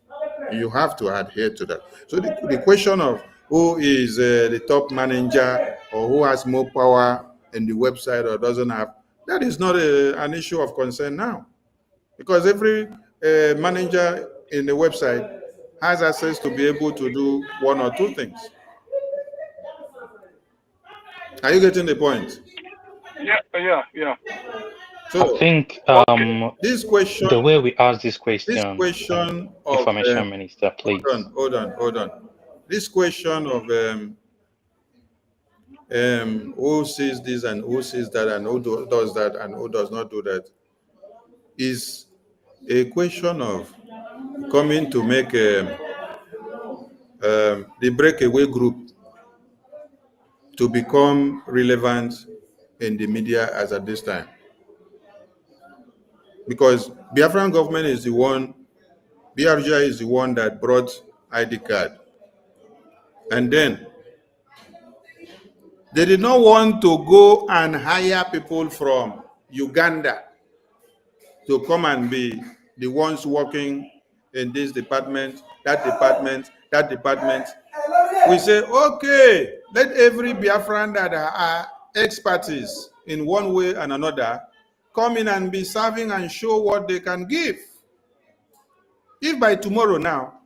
You have to adhere to that. So the question of who is the top manager or who has more power in the website or doesn't have, that is not an issue of concern now. Because every manager in the website has access to be able to do 1 or 2 things. Are you getting the point? Yeah. So I think this question, the way we ask this this question, question of Information Minister, please. hold on. This question of who sees this and who sees that and who does that and who does not do that is a question of coming to make the breakaway group to become relevant in the media as at this time. Because Biafran government is the one, BRGI is the one that brought ID card. And then they did not want to go and hire people from Uganda to come and be the ones working in this department, that department, that department. We say, okay, let every Biafran that are expertise in one way and another come in and be serving and show what they can give. If by tomorrow now,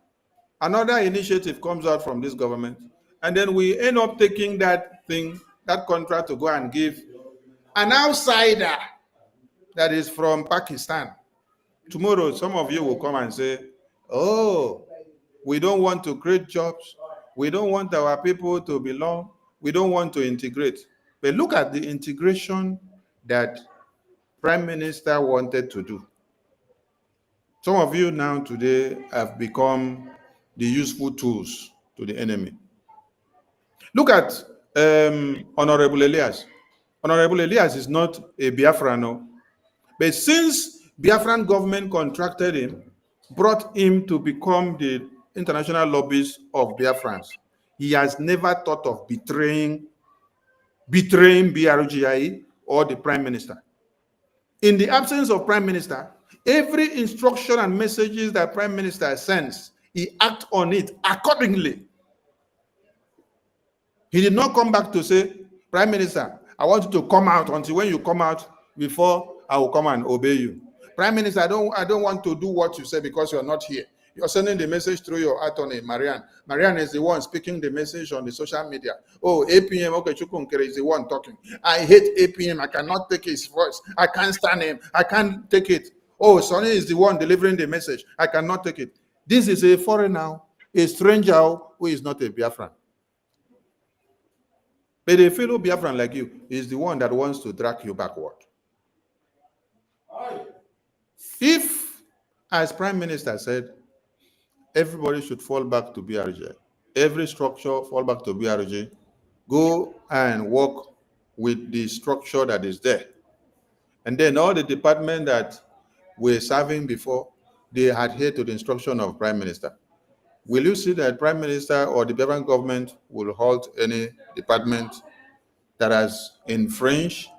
another initiative comes out from this government, and then we end up taking that thing, that contract to go and give an outsider that is from Pakistan. Tomorrow, some of you will come and say, oh, we don't want to create jobs. We don't want our people to belong. We don't want to integrate. But look at the integration that Prime Minister wanted to do. Some of you now today have become the useful tools to the enemy. Look at Honorable Elias. Honorable Elias is not a Biafran, no. But since Biafran government contracted him, brought him to become the international lobbyist of Biafrans, he has never thought of betraying BRGI or the Prime Minister. In the absence of Prime Minister, every instruction and messages that Prime Minister sends, he acts on it accordingly. He did not come back to say, Prime Minister, I want you to come out until when you come out before I will come and obey you. Prime Minister, I don't want to do what you say because you're not here. You're sending the message through your attorney, Marianne. Marianne is the one speaking the message on the social media. Oh, APM, okay, Chukwunkere is the one talking. I hate APM. I cannot take his voice. I can't stand him. I can't take it. Oh, Sonny is the one delivering the message. I cannot take it. This is a foreigner. a stranger who is not a Biafran. But a fellow Biafran like you is the one that wants to drag you backward. If, as Prime Minister said, everybody should fall back to BRJ, every structure fall back to BRJ, go and work with the structure that is there. And then all the departments that were serving before, they adhere to the instruction of Prime Minister. Will you see that Prime Minister or the Biafran government will halt any department that has infringed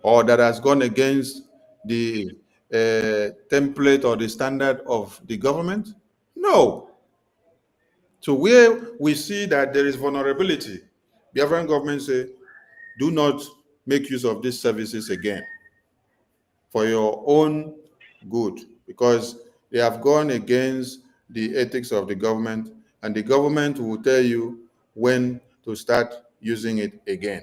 or that has gone against the template or the standard of the government? No. So where we see that there is vulnerability, the Biafran government say, do not make use of these services again for your own good, because they have gone against the ethics of the government, and the government will tell you when to start using it again.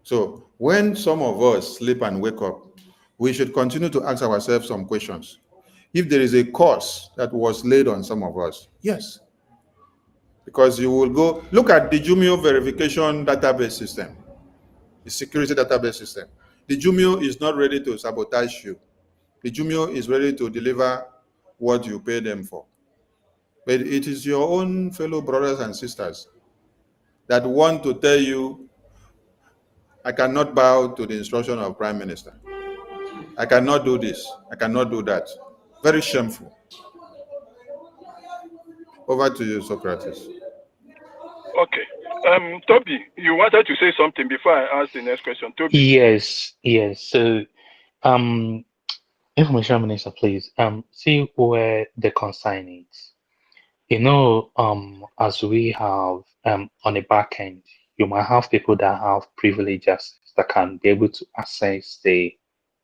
So when some of us sleep and wake up, we should continue to ask ourselves some questions. If there is a curse that was laid on some of us, yes. Because you will go, look at the Jumio verification database system, the security database system. The Jumio is not ready to sabotage you. The Jumio is ready to deliver what you pay them for. But it is your own fellow brothers and sisters that want to tell you, I cannot bow to the instruction of Prime Minister. I cannot do this. I cannot do that. Very shameful. Over to you, Socrates. Okay. Toby, you wanted to say something before I ask the next question. Toby. Yes, yes. So, Information Minister, please, see where the consign is. As we have on the back end, you might have people that have privileges that can be able to access the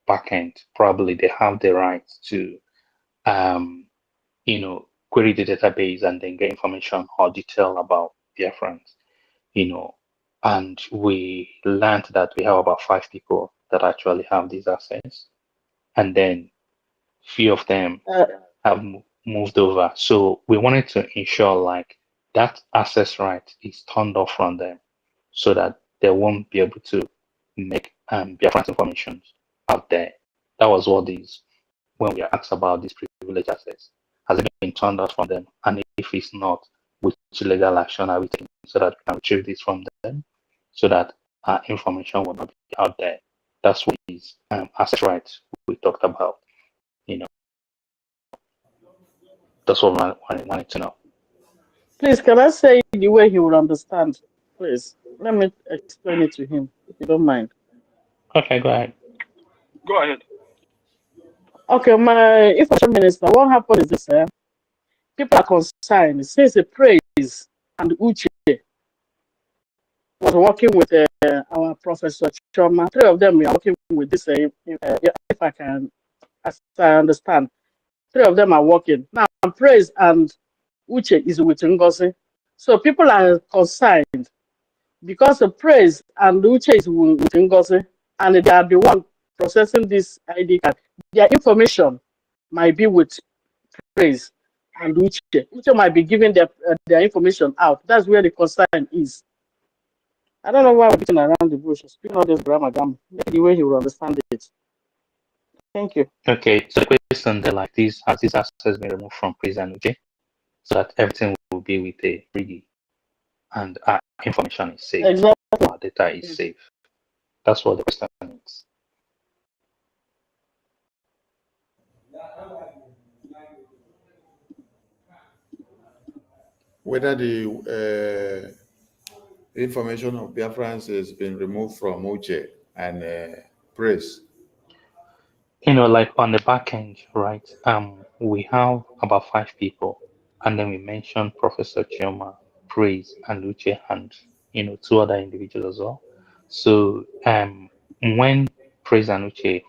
back end. Probably they have the right to, query the database and then get information or detail about their friends. And we learned that we have about 5 people that actually have these access, and then few of them have moved over. So we wanted to ensure like that access right is turned off from them, so that they won't be able to make Biafran information out there. That was what these when we are asked about this privilege access. Has it been turned off from them? And if it's not, which legal action are we taking so that we can retrieve this from them, so that our information will not be out there? That's what is access rights we talked about. That's what I wanted to know. Please, can I say it the way he would understand? Please, let me explain it to him, if you don't mind. Okay, go ahead. Go ahead. Okay, my information minister, what happened is this, people are concerned. Since the praise and Uche was working with our Professor Choma, 3 of them are working with this, if I can, as I understand, 3 of them are working. Now, praise and Uche is with Ngozi. So people are concerned because the praise and Uche is with Ngozi, and they are the one processing this ID card. Their information might be with praise and Uche. Uche might be giving their information out. That's where the concern is. I don't know why we're beating around the bush. Speaking all this grammar, maybe the way he will understand it. Thank you. Okay, so the question there like this: has this access been removed from praise and Uche, so that everything will be with a ready and our information is safe, exactly. Our data is safe. That's what the question is. Whether the information of Biafrans has been removed from Uche and Praise. Like on the back end, right? We have about 5 people, and then we mentioned Professor Chioma, Praise, and Luce, and 2 other individuals as well. So when Praise and Luce,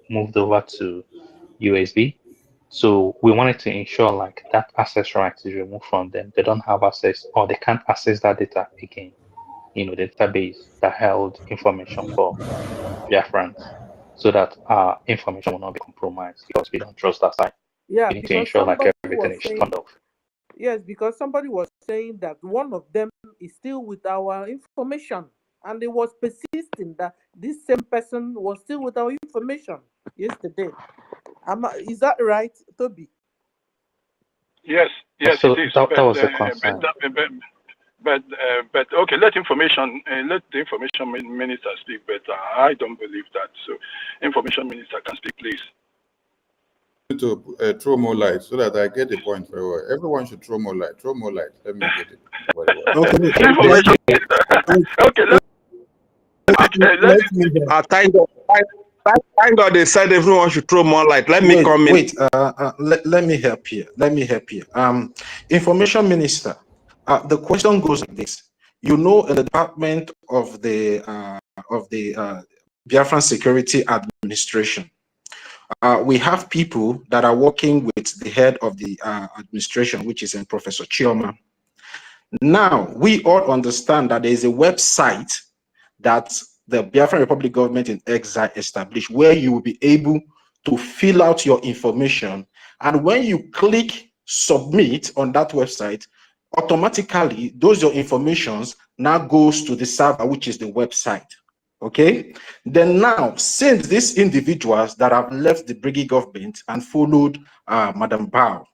moved over to USB, so we wanted to ensure like that access right is removed from them. They don't have access, or they can't access that data again. The database that held information for Biafrans, so that our information will not be compromised, because we don't trust that side. Yeah, We need to because ensure like somebody everything was is saying turned off. Yes, because somebody was saying that one of them is still with our information, and they was persisting that this same person was still with our information yesterday. Is that right, Toby? Yes, yes, So it is. that was the concern. But okay, let the information minister speak better. I don't believe that. So, information minister can speak, please. To throw more light so that I get the point very well. Everyone should throw more light. Throw more light. Let me get it very well. Okay. Information minister. Okay, Thank God they said everyone should throw more light. Let me come in. Wait. Let me help here. Information minister. The question goes like this. You know, in the Department of the Biafran Security Administration, we have people that are working with the head of the administration, which is in Professor Chioma. Now, we all understand that there is a website that the Biafran Republic government in exile established where you will be able to fill out your information. And when you click submit on that website, automatically those your informations now goes to the server, which is the website. Okay. Then now, since these individuals that have left the Brigade government and followed Madam Bao,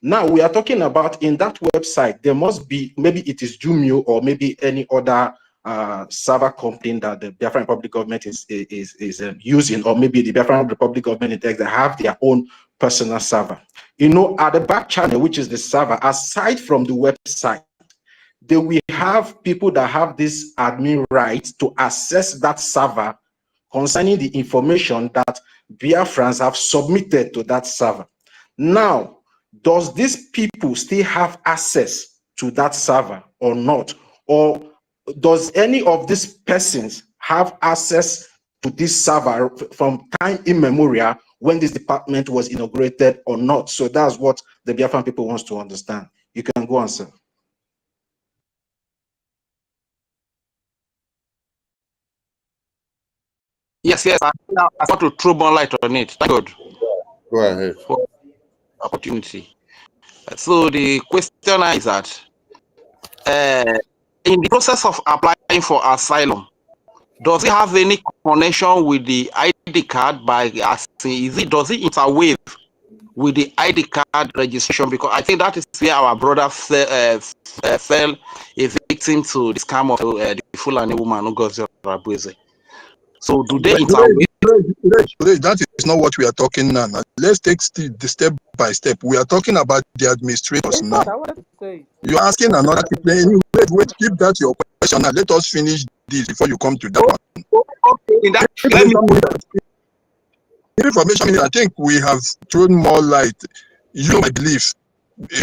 now we are talking about in that website, there must be, maybe it is Jumio or maybe any other server company that the Biafran Republic government is using, or maybe the Biafran Republic government in that have their own personal server. You know, at the back channel, which is the server, aside from the website, they will have people that have this admin right to access that server concerning the information that Biafrans have submitted to that server. Now, does these people still have access to that server or not? Or does any of these persons have access to this server from time immemorial when this department was inaugurated or not? So that's what the Biafran people wants to understand. You can go on, sir. Yes. I want to throw more light on it. Thank God. Go ahead. For opportunity. So the question is that in the process of applying for asylum, does it have any connection with the ID card does it interweave with the ID card registration? Because I think that is where our brother fell a victim to the scam of the Fulani woman who got Zimbabwe. So do they interweave? That is not what we are talking now. Let's take the step by step. We are talking about the administrators now. You're asking another thing. Wait, keep that your question. Now let us finish this before you come to that one. Information, I think we have thrown more light. You know my belief,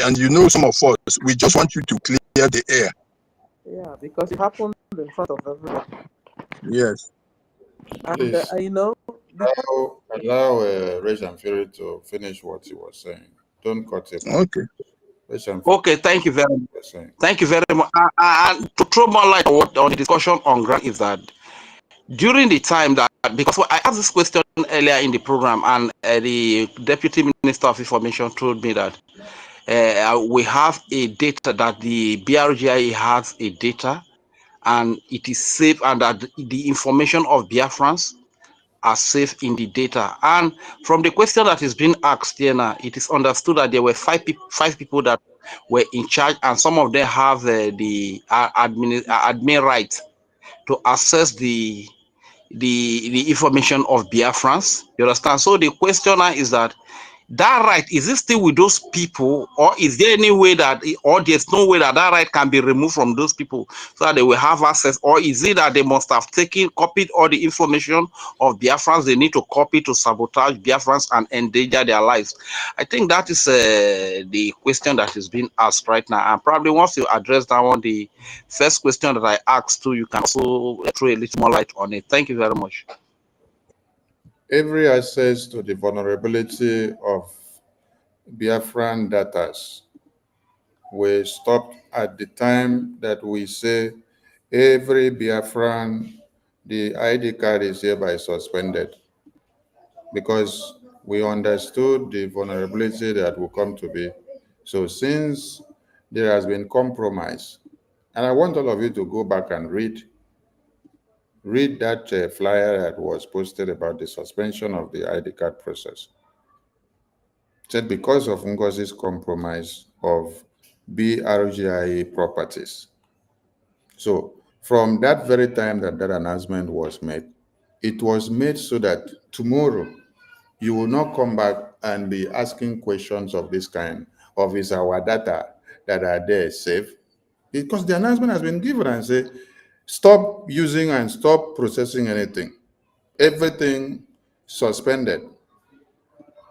and you know some of us. We just want you to clear the air. Yeah, because it happened in front of everyone. Yes. And you know, allow Regent Fury to finish what he was saying. Don't cut him. Okay. Okay, thank you very much. Thank you very much. And to throw more light on the discussion on grant is that during the time that, because I asked this question earlier in the program, and the Deputy Minister of Information told me that we have a data, that the BRGI has a data, and it is safe, and that the information of Biafrans are safe in the data. And from the question that is being asked here now, it is understood that there were five people that were in charge, and some of them have the admin right to access the information of Biafrans. You understand? So the question now is that right, is it still with those people, or is there any way that, or there's no way that right can be removed from those people so that they will have access, or is it that they must have copied all the information of Biafrans they need to copy to sabotage Biafrans and endanger their lives? I think that is the question that is being asked right now, and probably once you address that one, the first question that I asked too, you can also throw a little more light on it. Thank you very much. Every access to the vulnerability of Biafran data we stopped at the time that we say every Biafran, the ID card is hereby suspended, because we understood the vulnerability that will come to be. So since there has been compromise, and I want all of you to go back and read that flyer that was posted about the suspension of the ID card process. It said because of Ngozi's compromise of BRGIA properties. So from that very time that that announcement was made, it was made so that tomorrow you will not come back and be asking questions of this kind of is our data that are there safe? Because the announcement has been given and say, stop using and stop processing anything. Everything suspended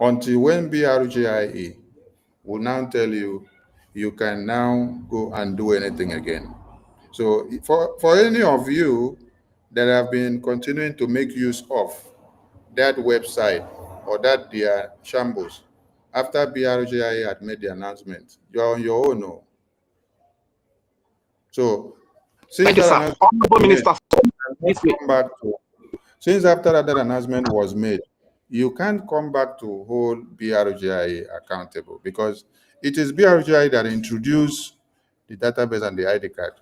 until when BRGIE will now tell you you can now go and do anything again. So for any of you that have been continuing to make use of that website or that their shambles, after BRGIA had made the announcement, you're on your own. No. So since Thank you, that sir. announcement Honorable was made, Minister, come back to, since after that announcement was made, you can't come back to hold BRGIA accountable because it is BRGIA that introduced the database and the ID card.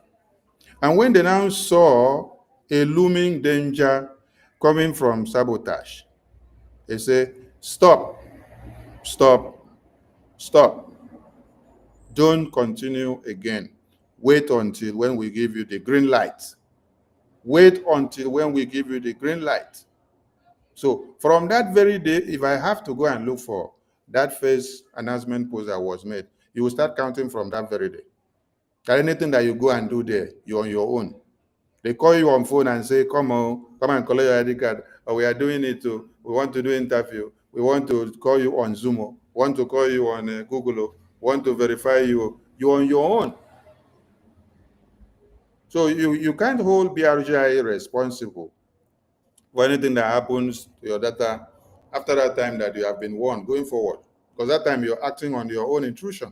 And when they now saw a looming danger coming from sabotage, they say, stop, stop, stop. Don't continue again. Wait until when we give you the green light. Wait until when we give you the green light. So from that very day, if I have to go and look for that first announcement post that was made, you will start counting from that very day. Anything that you go and do there, you're on your own. They call you on phone and say, come on, come and collect your ID card. Or we are doing it too. We want to do interview. We want to call you on Zoom. We want to call you on Google. We want to verify you. You're on your own. So you can't hold BRGIA responsible for anything that happens to your data after that time that you have been warned going forward. Because that time you're acting on your own intrusion.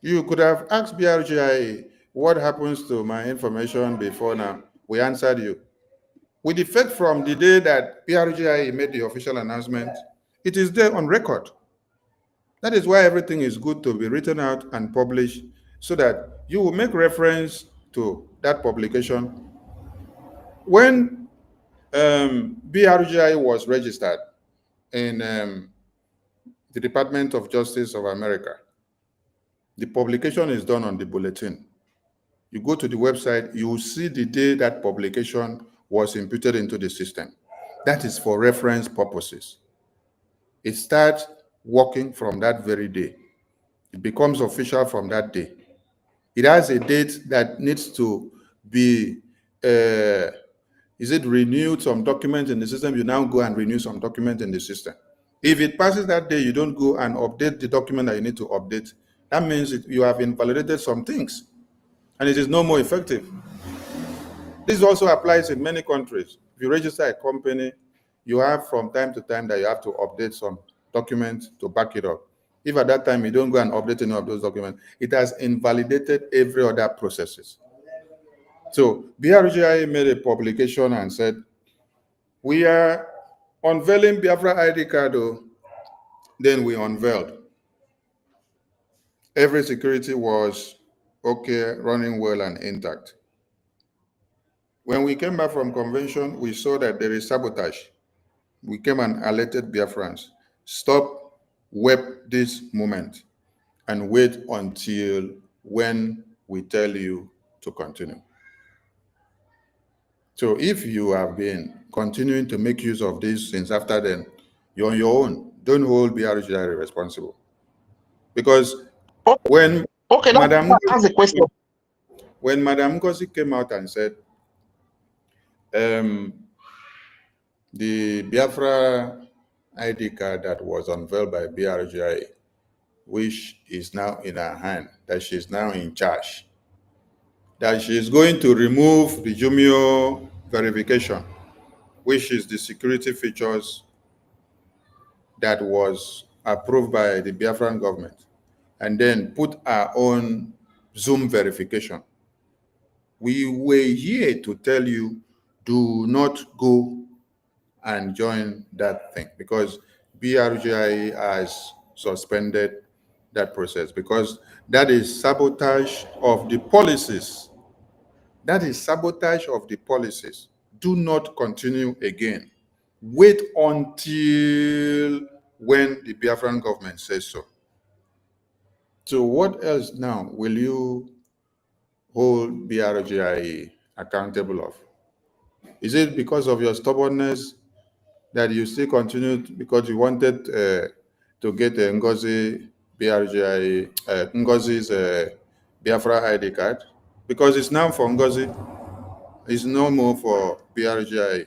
You could have asked BRGIA, what happens to my information before now? We answered you. With effect from the day that BRGIA made the official announcement, it is there on record. That is why everything is good to be written out and published so that you will make reference to that publication. When BRGIA was registered in the Department of Justice of America, the publication is done on the bulletin. You go to the website, you will see the day that publication was imputed into the system. That is for reference purposes. It starts working from that very day. It becomes official from that day. It has a date that needs to be, is it renewed some document in the system? You now go and renew some document in the system. If it passes that day, you don't go and update the document that you need to update. That means you have invalidated some things and it is no more effective. This also applies in many countries. If you register a company, you have from time to time that you have to update some documents to back it up. If at that time you don't go and update any of those documents, it has invalidated every other processes. So BRGIA made a publication and said, we are unveiling Biafra ID card. Then we unveiled. Every security was okay, running well and intact. When we came back from convention, we saw that there is sabotage. We came and alerted Biafrans, stop web this moment and wait until when we tell you to continue. So if you have been continuing to make use of this since after then, you're on your own. Don't hold BRGI responsible. Because when Madam Ngozi came out and said, the Biafra ID card that was unveiled by BRGI, which is now in her hand, that she's now in charge, that she's going to remove the Jumio verification, which is the security features that was approved by the Biafran government, and then put our own Zoom verification. We were here to tell you, do not go and join that thing, because BRGI has suspended that process, because that is sabotage of the policies. That is sabotage of the policies. Do not continue again. Wait until when the Biafran government says so. So what else now will you hold BRGI accountable of? Is it because of your stubbornness that you still continued because you wanted to get Ngozi BRGI, Ngozi's Biafra ID card? Because it's now for Ngozi, it's no more for BRGI.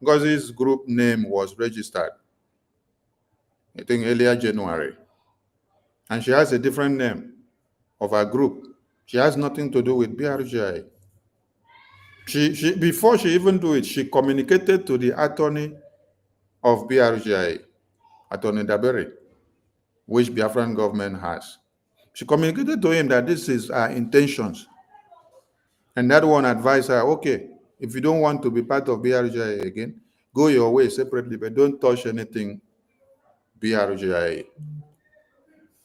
Ngozi's group name was registered, I think earlier January. And she has a different name of her group. She has nothing to do with BRGI. She before she even do it, she communicated to the attorney of BRGI, Attorney Daberi, which Biafran government has. She communicated to him that this is our intentions. And that one advised her, okay, if you don't want to be part of BRGI again, go your way separately, but don't touch anything BRGI.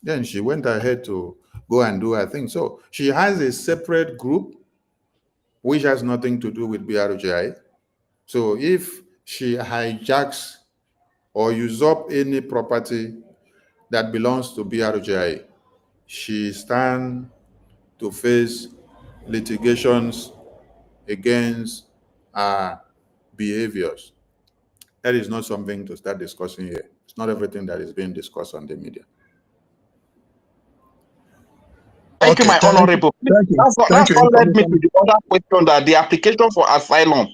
Then she went ahead to go and do her thing. So she has a separate group which has nothing to do with BRGI. So if she hijacks or usurp any property that belongs to BRGI, she stands to face litigations against her behaviors. That is not something to start discussing here. It's not everything that is being discussed on the media. Thank you, my honorable. That's what led me to the other question, that the application for asylum,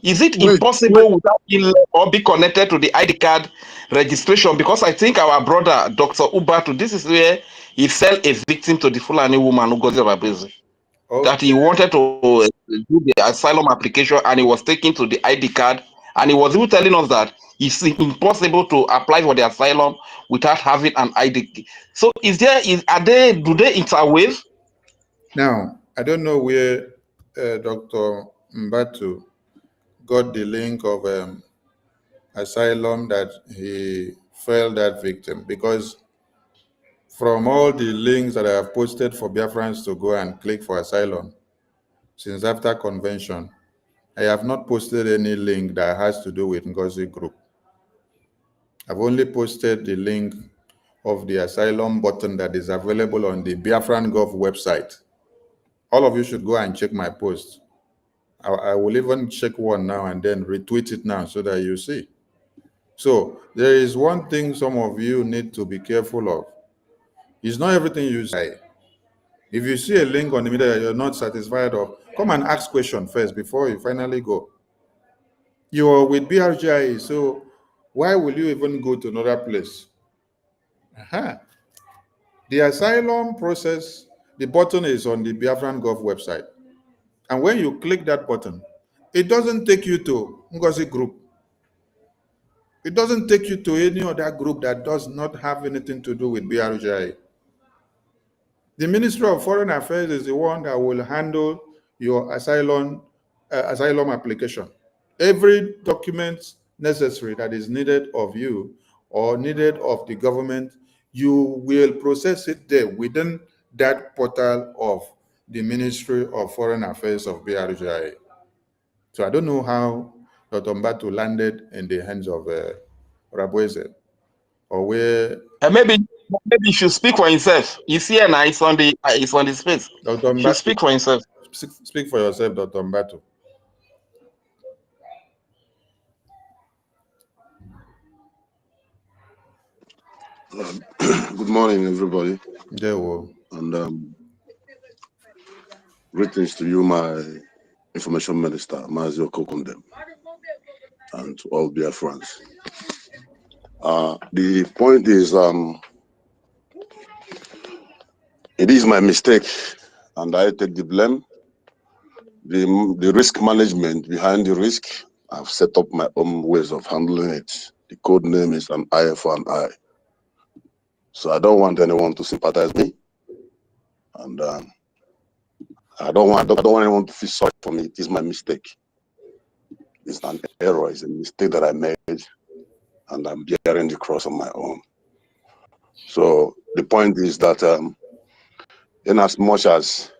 is it impossible without being or be connected to the ID card registration? Because I think our brother, Dr. Ubatu, this is where he fell a victim to the Fulani woman who got the that he wanted to do the asylum application and he was taken to the ID card, and he was even telling us that it's impossible to apply for the asylum without having an ID. So do they interweave? Now, I don't know where Dr. Mbatu got the link of asylum that he fell that victim, because from all the links that I have posted for Biafrans to go and click for asylum since after convention, I have not posted any link that has to do with Ngozi Group. I've only posted the link of the asylum button that is available on the Biafran Gov website. All of you should go and check my post. I will even check one now and then retweet it now so that you see. So there is one thing some of you need to be careful of. It's not everything you say. If you see a link on the media that you're not satisfied of, come and ask questions first before you finally go. You're with BRGI, so why will you even go to another place? The asylum process, the button is on the Biafran Gov website. And when you click that button, it doesn't take you to Ngozi Group. It doesn't take you to any other group that does not have anything to do with BRGI. The Ministry of Foreign Affairs is the one that will handle your asylum application. Every document necessary that is needed of you or needed of the government, you will process it there within that portal of the Ministry of Foreign Affairs of BRGI. So I don't know how Dr. Mbatu landed in the hands of Rabueze, or where Maybe he should speak for himself. He's here now. It's on the space. Dr. Mbatu, He should speak for himself. Speak for yourself, Dr. Mbatu. Good morning, everybody. And greetings to you, my information minister, Mazio Kokundem, and to all Biafrans. The point is, it is my mistake, and I take the blame. The risk management behind the risk, I've set up my own ways of handling it. The code name is an eye for an eye. So I don't want anyone to sympathize me, and I don't want anyone to feel sorry for me. It is my mistake. It's an error. It's a mistake that I made, and I'm bearing the cross on my own. So the point is that in as much as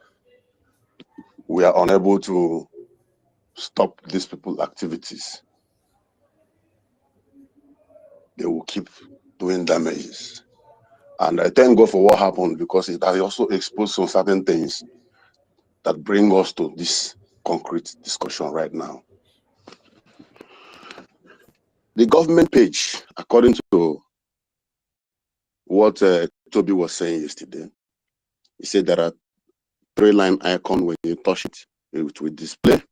we are unable to stop these people's activities, they will keep doing damages. And I thank God for what happened, because it has also exposed some certain things that bring us to this concrete discussion right now. The government page, according to what Toby was saying yesterday, he said there are 3-line icon. When you touch it, it will display.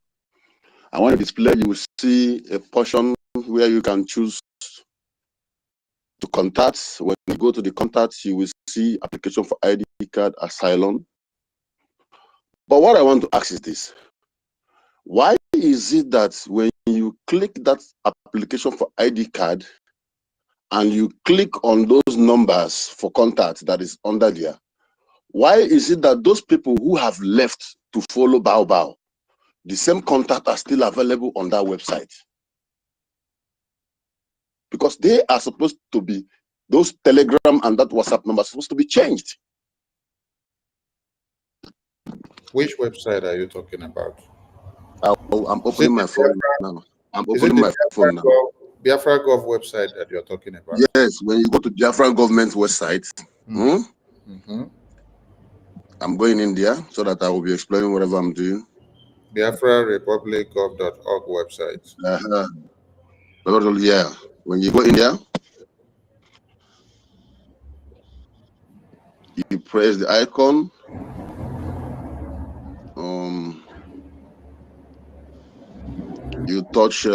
And when you display, you will see a portion where you can choose to contact. When you go to the contacts, you will see application for ID card, asylum. But what I want to ask is this: why is it that when you click that application for ID card and you click on those numbers for contact that is under there, why is it that those people who have left to follow Bao, the same contact are still available on that website? Because they are supposed to be, those Telegram and that WhatsApp number are supposed to be changed. Which website are you talking about? I'm opening my phone now. I'm Is it opening the my phone now. Biafra Gov website that you're talking about? Yes, when you go to Biafra government website, I'm going in there so that I will be explaining whatever I'm doing. BiafraRepublicGov.org website. Yeah, when you go in there, you press the icon. You touch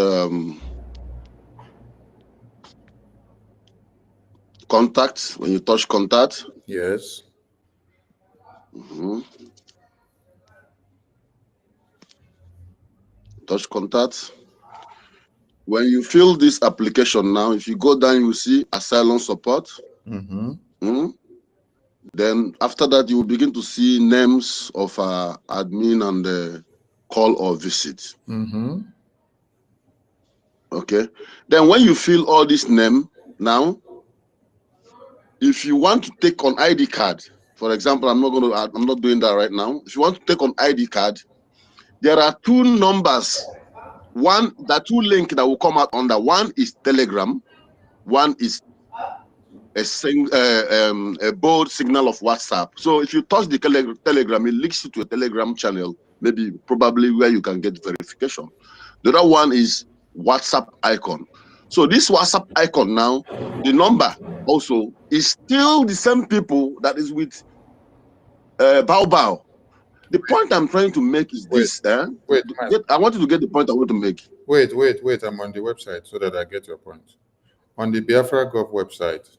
contact. When you touch contact, yes. Touch contact. When you fill this application now, if you go down, you will see asylum support. Then after that, you will begin to see names of admin and call or visit. Okay. Then when you fill all this name now, if you want to take on ID card, for example, I'm not doing that right now. If you want to take on ID card, there are 2 numbers. The 2 links that will come out under. One is Telegram. One is a bold signal of WhatsApp. So if you touch the Telegram, it links you to a Telegram channel, probably where you can get verification. The other one is WhatsApp icon. So this WhatsApp icon now, the number also is still the same people that is with Bao. The point I'm trying to make is this. I want you to get the point I want to make. Wait. I'm on the website so that I get your point. On the Biafra Gov website,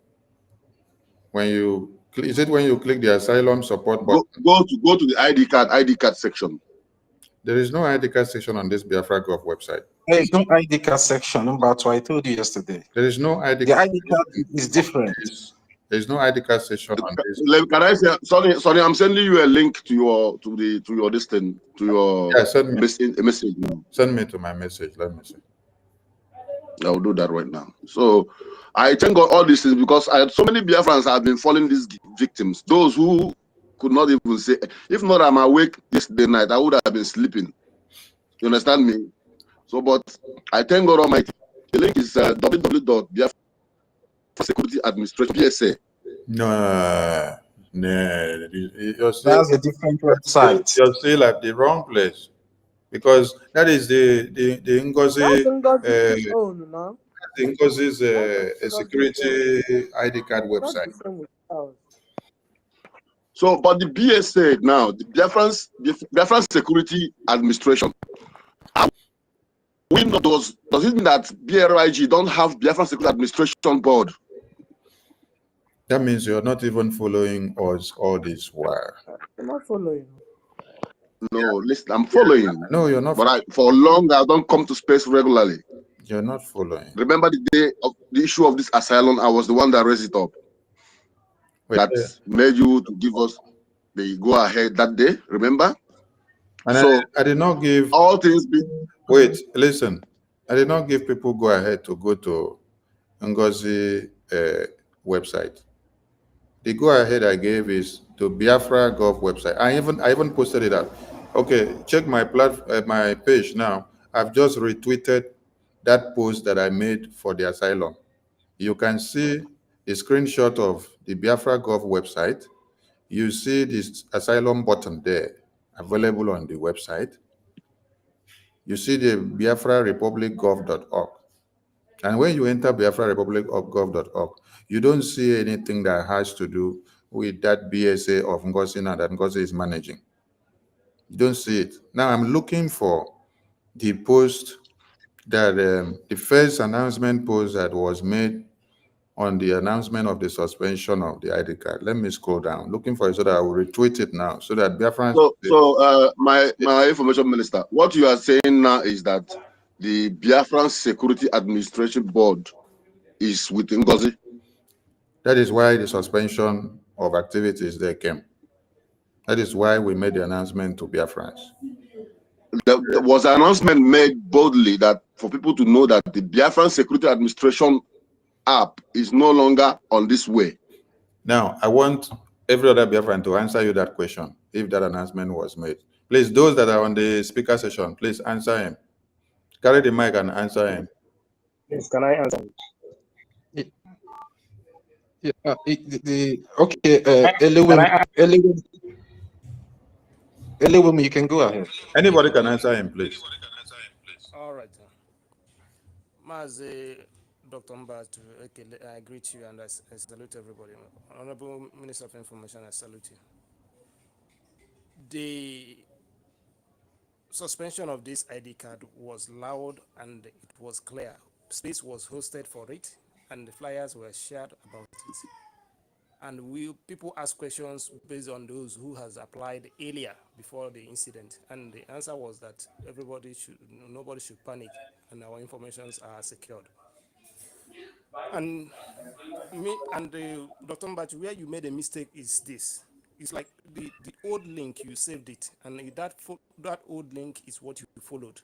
when you click the asylum support button, go to the ID card section. There is no ID card section on this Biafra Gov website. There is no ID card section, but I told you yesterday. There is no ID The card. ID card is different. There is no ID card section on this. Can I say, sorry, I'm sending you a link to your message now. Send me to my message. Let me see. I will do that right now. So I thank God all these things, because so many Biafrans have been falling these victims. Those who could not even say, if not I'm awake yesterday night, I would have been sleeping. You understand me? So, but I thank God Almighty. The link is www.biafra-security-administration BSA. No, That's a different website. You're still at the wrong place, because that is the Ngozi. Ngozi's own, no? The Ngozi's security ID card website. So, but the BSA now, the Biafran Security Administration, we know does it mean that BRIG don't have Biafran Security Administration Board? That means you're not even following us all this while. I'm not following. No, listen, I'm following. No, you're not. But for long, I don't come to space regularly. You're not following. Remember the day of the issue of this asylum? I was the one that raised it up. That made you to give us the go ahead that day. Remember? And so I did not give all things. Wait, listen. I did not give people go ahead to go to Ngozi website. The go ahead I gave is to Biafra Gov website. I even posted it up. Okay, check my page now. I've just retweeted that post that I made for the asylum. You can see a screenshot of the Biafra Gov website. You see this asylum button there, available on the website. You see the Biafra Republic Gov.org. And when you enter Biafra Republic of Gov.org, you don't see anything that has to do with that BSA of Ngozi now that Ngozi is managing. You don't see it. Now I'm looking for the post that the first announcement post that was made on the announcement of the suspension of the ID card. Let me scroll down, looking for it so that I will retweet it now so that Biafrans. So, my information minister, what you are saying now is that the Biafran Security Administration Board is with Ngozi. That is why the suspension of activities there came. That is why we made the announcement to Biafrans. There was an announcement made boldly that for people to know that the Biafran Security Administration app is no longer on this way. Now, I want every other Biafran to answer you that question, if that announcement was made. Please, those that are on the speaker session, please answer him. Carry the mic and answer him. Yes, can I answer? Eliwim, you can go ahead. Anybody can answer him, please. All right. Mazi Dr. Mbatu, I greet you and I salute everybody. Honorable Minister of Information, I salute you. The suspension of this ID card was loud and it was clear. Space was hosted for it and the flyers were shared about it. And people ask questions based on those who has applied earlier before the incident. And the answer was that nobody should panic and our informations are secured. And Dr. Mbatu, where you made a mistake is this. It's like the old link, you saved it, and that old link is what you followed.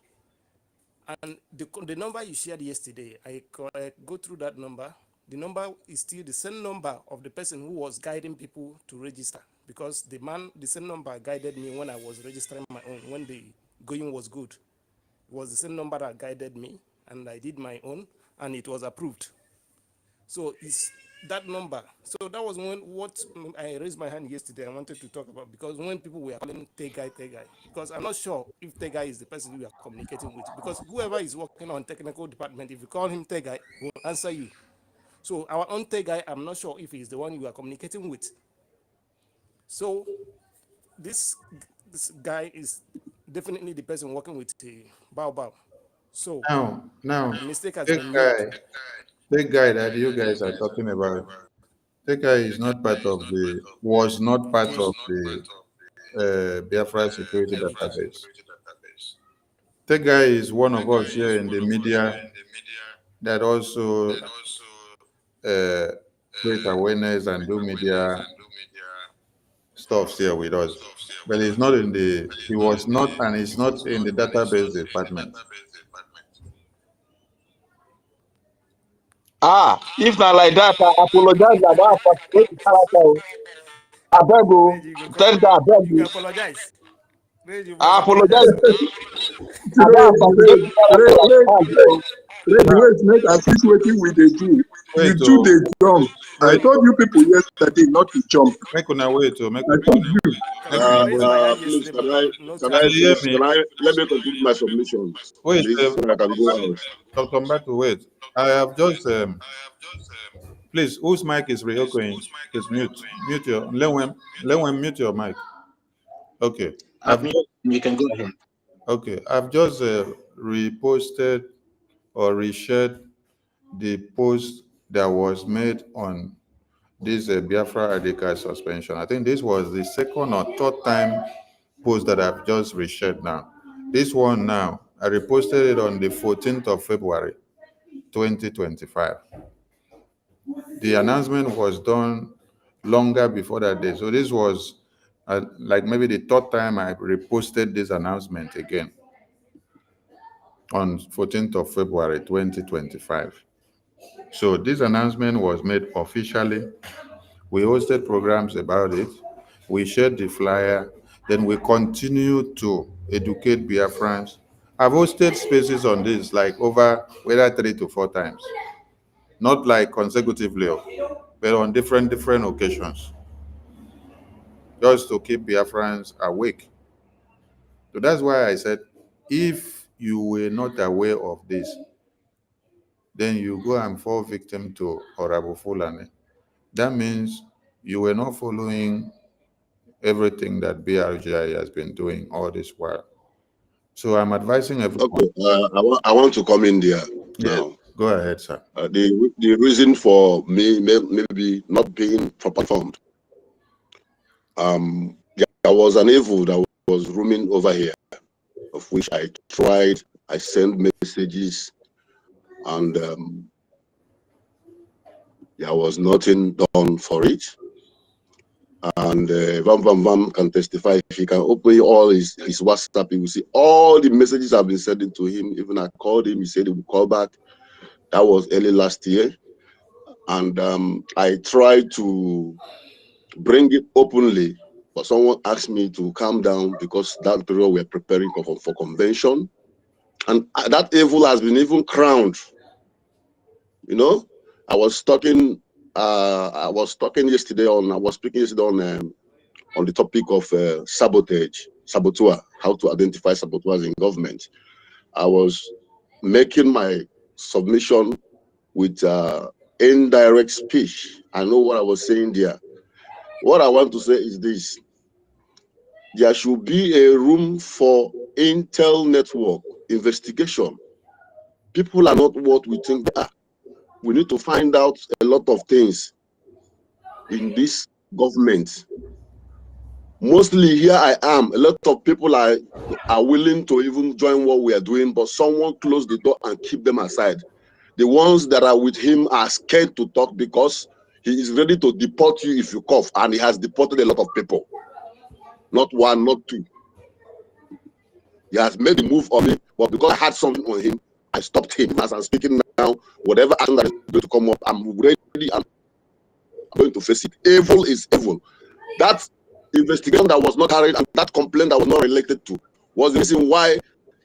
And the number you shared yesterday, I go through that number. The number is still the same number of the person who was guiding people to register, because the same number guided me when I was registering my own, when the going was good. It was the same number that guided me, and I did my own, and it was approved. So it's that number. So that was what I raised my hand yesterday. I wanted to talk about, because when people were calling Tegai, because I'm not sure if Tegai is the person we are communicating with, because whoever is working on technical department, if you call him Tegai, will answer you. So our own Tegai, I'm not sure if he's the one you are communicating with. So this guy is definitely the person working with Bao. So now, a mistake has been made. The guy that you guys are talking about, the guy is not part of was not part of the Biafra security database. The guy is one of us here in the media that also create awareness and do media stuff here with us. But he's not he was not, and he's not in the database department. If not like that, I apologize about that. I beg you, tell that I beg you. Apologize. I apologize. Wait, make I teach wetin we dey do. You do the jump. I told you people yesterday not to jump. Make una wait, make I told you. Please, let me complete my submission. Wait, please, so I can go out. Dr. Mbatu, wait. I have just please, whose mic is reoccurring? Please mute. Mute your let him mute your mic. Okay. You can go ahead. Okay. I've just reposted or reshared the post that was made on this Biafra ID card suspension. I think this was the second or third time post that I've just reshared now. This one now, I reposted it on the 14th of February, 2025. The announcement was done longer before that day. So this was like maybe the third time I reposted this announcement again on 14th of February, 2025. So this announcement was made officially We hosted programs about it. We shared the flyer. Then we continue to educate Biafrans. I've hosted spaces on this like over whether 3 to 4 times, not like consecutively, but on different occasions, just to keep Biafrans awake. So that's why I said, if you were not aware of this, then you go and fall victim to horrible Fulani. That means you were not following everything that BRGI has been doing all this while. So I'm advising everyone. Okay, I want to come in there now. Go ahead, sir. The reason for me maybe not being properly informed, there was an evil that was roaming over here, of which I sent messages, and there was nothing done for it. And Vam Vam Vam can testify. If he can open all his WhatsApp, he will see all the messages I've been sending to him. Even I called him, he said he would call back. That was early last year. And I tried to bring it openly, but someone asked me to calm down because that period we're preparing for convention. And that evil has been even crowned. You know, I was speaking yesterday on the topic of saboteur, how to identify saboteurs in government. I was making my submission with indirect speech. I know what I was saying there. What I want to say is this. There should be a room for intel network investigation. People are not what we think they are. We need to find out a lot of things in this government. Mostly here I am. A lot of people are willing to even join what we are doing, but someone close the door and keep them aside. The ones that are with him are scared to talk because he is ready to deport you if you cough, and he has deported a lot of people. Not one, not two. He has made a move on me, but because I had something on him, I stopped him. As I'm speaking now, whatever action that is going to come up, I'm ready and I'm going to face it. Evil is evil. That investigation that was not carried and that complaint that was not related to was the reason why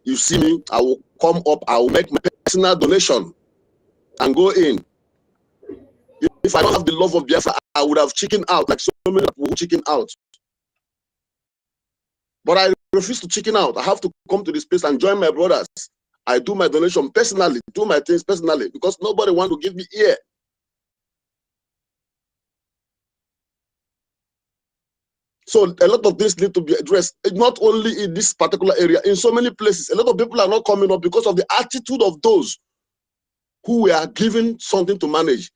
you see me. I will come up, I will make my personal donation and go in. If I don't have the love of Biafra, I would have chickened out, like so many people who chicken out. But I refuse to chicken out. I have to come to this place and join my brothers. I do my donation personally, do my things personally, because nobody wants to give me ear. So a lot of things need to be addressed, not only in this particular area, in so many places. A lot of people are not coming up because of the attitude of those who were given something to manage.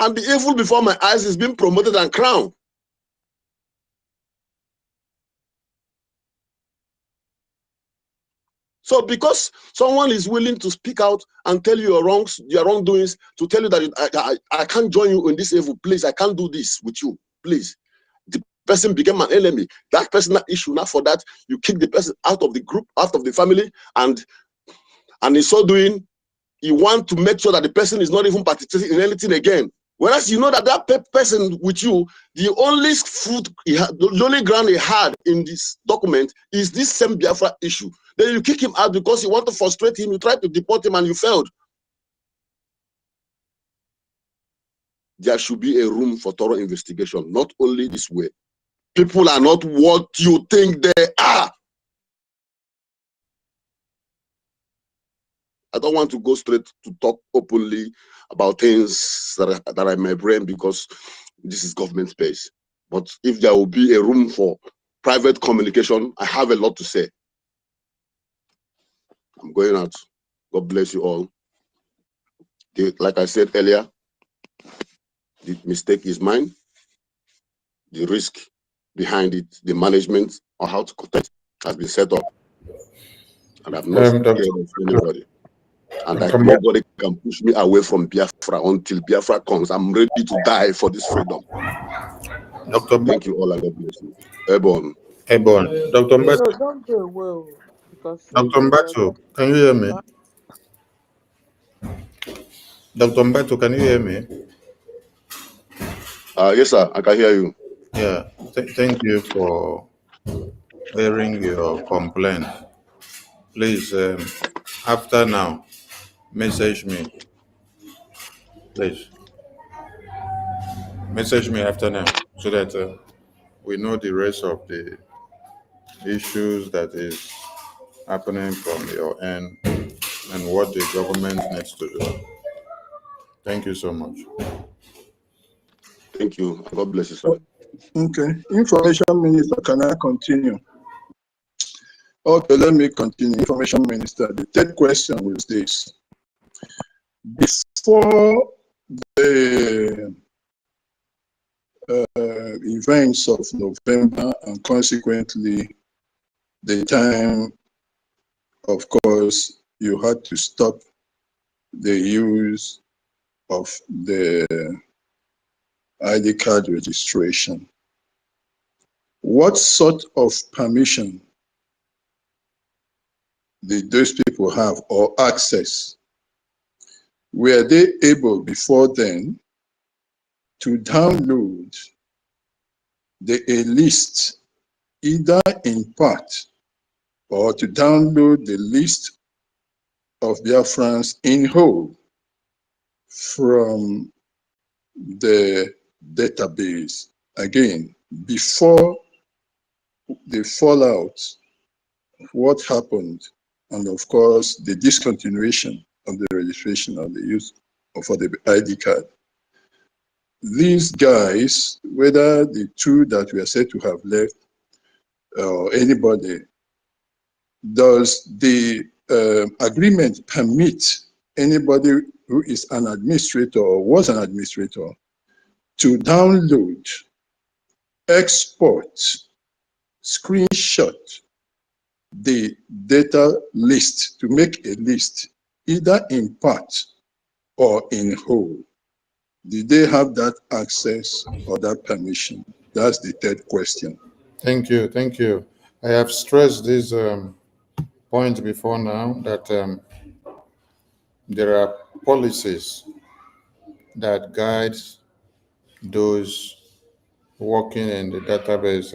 And the evil before my eyes is being promoted and crowned. So because someone is willing to speak out and tell you your wrongs, your wrongdoings, to tell you that I can't join you in this evil, please, I can't do this with you, please. The person became an enemy. That personal issue, not for that, you kick the person out of the group, out of the family, and in so doing, you want to make sure that the person is not even participating in anything again. Whereas you know that that person with you, the only food he had, the only ground he had in this document is this same Biafra issue. Then you kick him out because you want to frustrate him, you try to deport him and you failed. There should be a room for thorough investigation, not only this way. People are not what you think they are. I don't want to go straight to talk openly about things that are in my brain because this is government space. But if there will be a room for private communication, I have a lot to say. I'm going out. God bless you all. Like I said earlier, the mistake is mine. The risk behind it, the management or how to protect has been set up. And I'm not scared of anybody. And nobody can push me away from Biafra until Biafra comes. I'm ready to die for this freedom. Thank you all and God bless you. Airborne. Dr. Mbato. No, don't go well because Dr. Mbato, can you hear me? Dr. Mbato, can you hear me? Yes, sir. I can hear you. Yeah, thank you for airing your complaint. Please, after now, message me. Please, message me after now so that we know the rest of the issues that is happening from your end and what the government needs to do. Thank you so much. Thank you. God bless you, sir. Okay. Information Minister, can I continue? Okay, let me continue. Information Minister, the third question was this. Before the events of November and consequently the time, of course, you had to stop the use of the ID card registration. What sort of permission did those people have or access? Were they able before then to download a list, either in part or to download the list of Biafrans in whole from the database? Again, before the fallout of what happened, and of course, the discontinuation of the registration of the use for the ID card. These guys, whether the two that we are said to have left or anybody, does the agreement permit anybody who is an administrator or was an administrator to download, export, screenshot the data list, to make a list, either in part or in whole? Did they have that access or that permission? That's the third question. Thank you. Thank you. I have stressed this point before now that there are policies that guide those working in the database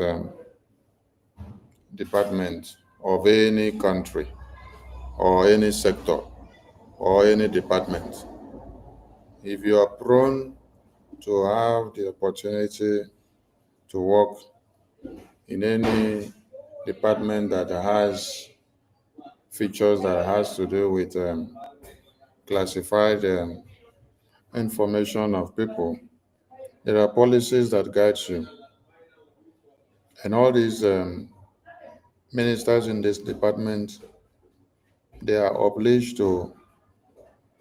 department of any country or any sector or any department. If you are prone to have the opportunity to work in any department that has features that has to do with classified information of people, there are policies that guide you. And all these ministers in this department, they are obliged to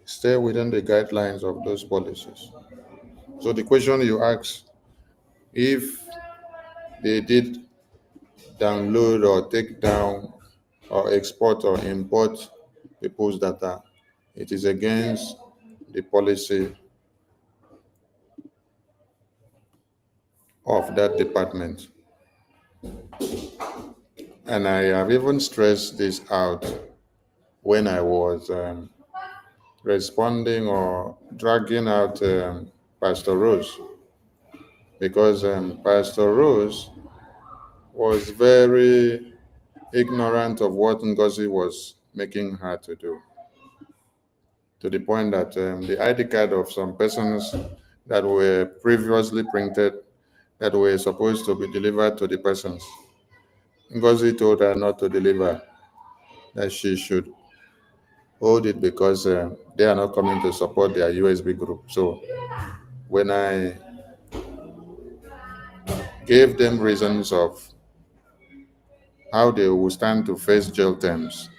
stay within the guidelines of those policies. So the question you ask, if they did download or take down or export or import people's data, it is against the policy of that department. And I have even stressed this out when I was responding or dragging out Pastor Rose, because Pastor Rose was very ignorant of what Ngozi was making her to do, to the point that the ID card of some persons that were previously printed that were supposed to be delivered to the persons, Ngozi told her not to deliver, that she should hold it because they are not coming to support their USB group. So when I gave them reasons of how they will stand to face jail terms,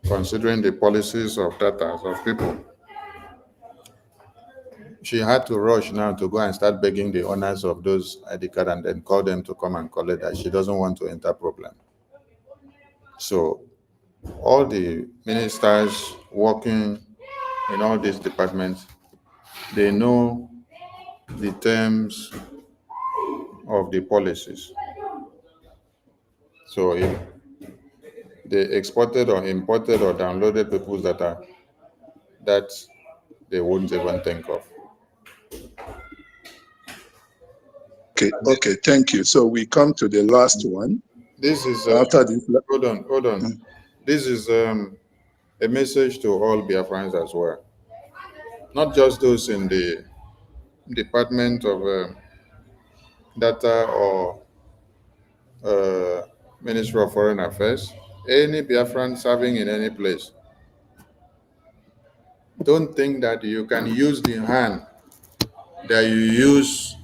considering the policies of data of people, she had to rush now to go and start begging the owners of those ID card and then call them to come and collect that. She doesn't want to enter problem. So all the ministers working in all these departments, they know the terms of the policies. So if they exported or imported or downloaded people's data, that they wouldn't even think of. Okay, thank you. So we come to the last one. This is after this. hold on. This is a message to all Biafrans as well, not just those in the Department of Data or Ministry of Foreign Affairs. Any Biafran serving in any place, don't think that you can use the hand that you use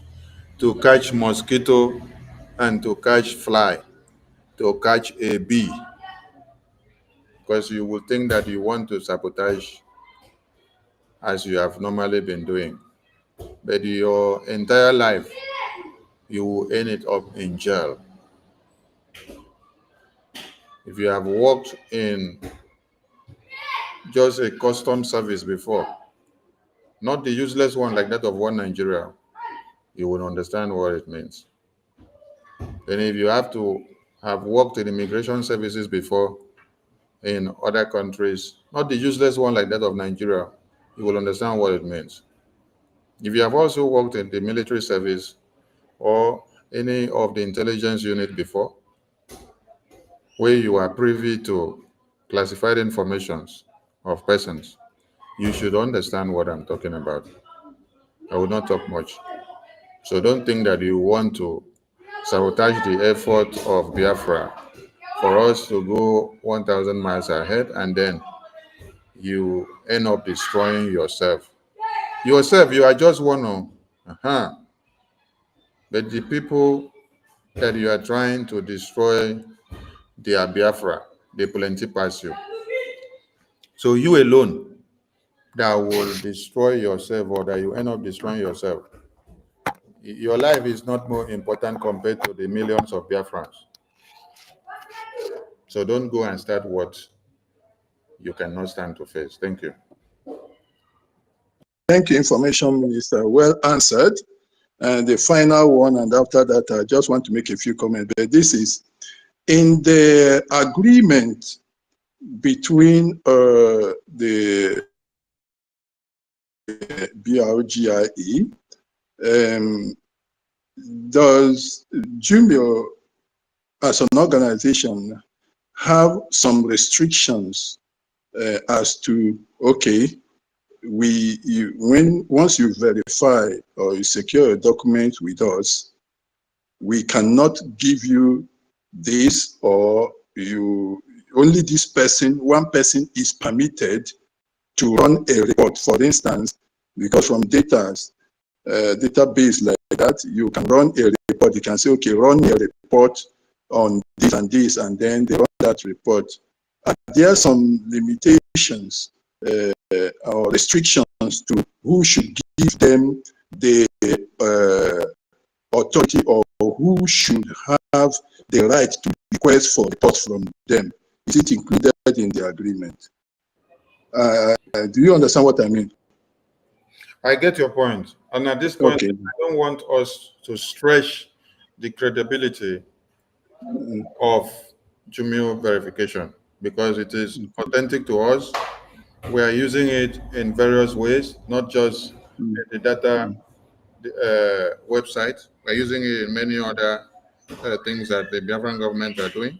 to catch mosquito and to catch fly, to catch a bee, because you will think that you want to sabotage as you have normally been doing. But your entire life, you will end it up in jail. If you have worked in just a custom service before, not the useless one like that of One Nigeria, you will understand what it means. And if you have to have worked in immigration services before in other countries, not the useless one like that of Nigeria, you will understand what it means. If you have also worked in the military service or any of the intelligence unit before, where you are privy to classified informations of persons, you should understand what I'm talking about. I will not talk much. So don't think that you want to sabotage the effort of Biafra for us to go 1,000 miles ahead and then you end up destroying yourself. Yourself, you are just one of, but the people that you are trying to destroy, they are Biafra, they plenty pass you. So you alone that will destroy yourself or that you end up destroying yourself, your life is not more important compared to the millions of Biafrans. So don't go and start what you cannot stand to face. Thank you. Thank you, Information Minister. Well answered. And the final one, and after that, I just want to make a few comments. But this is in the agreement between the BRGIE, does Jumio as an organization have some restrictions as to, okay, once you verify or you secure a document with us, we cannot give you this, or only this person, one person is permitted to run a report, for instance, because from database like that, you can run a report. You can say, okay, run a report on this and this, and then they run that report. There are some limitations or restrictions to who should give them the authority, or who should have the right to request for reports from them. Is it included in the agreement? Do you understand what I mean? I get your point. And at this point, okay. I don't want us to stretch the credibility of Jumio verification because it is authentic to us. We are using it in various ways, not just the data website. We're using it in many other things that the Biafran government are doing.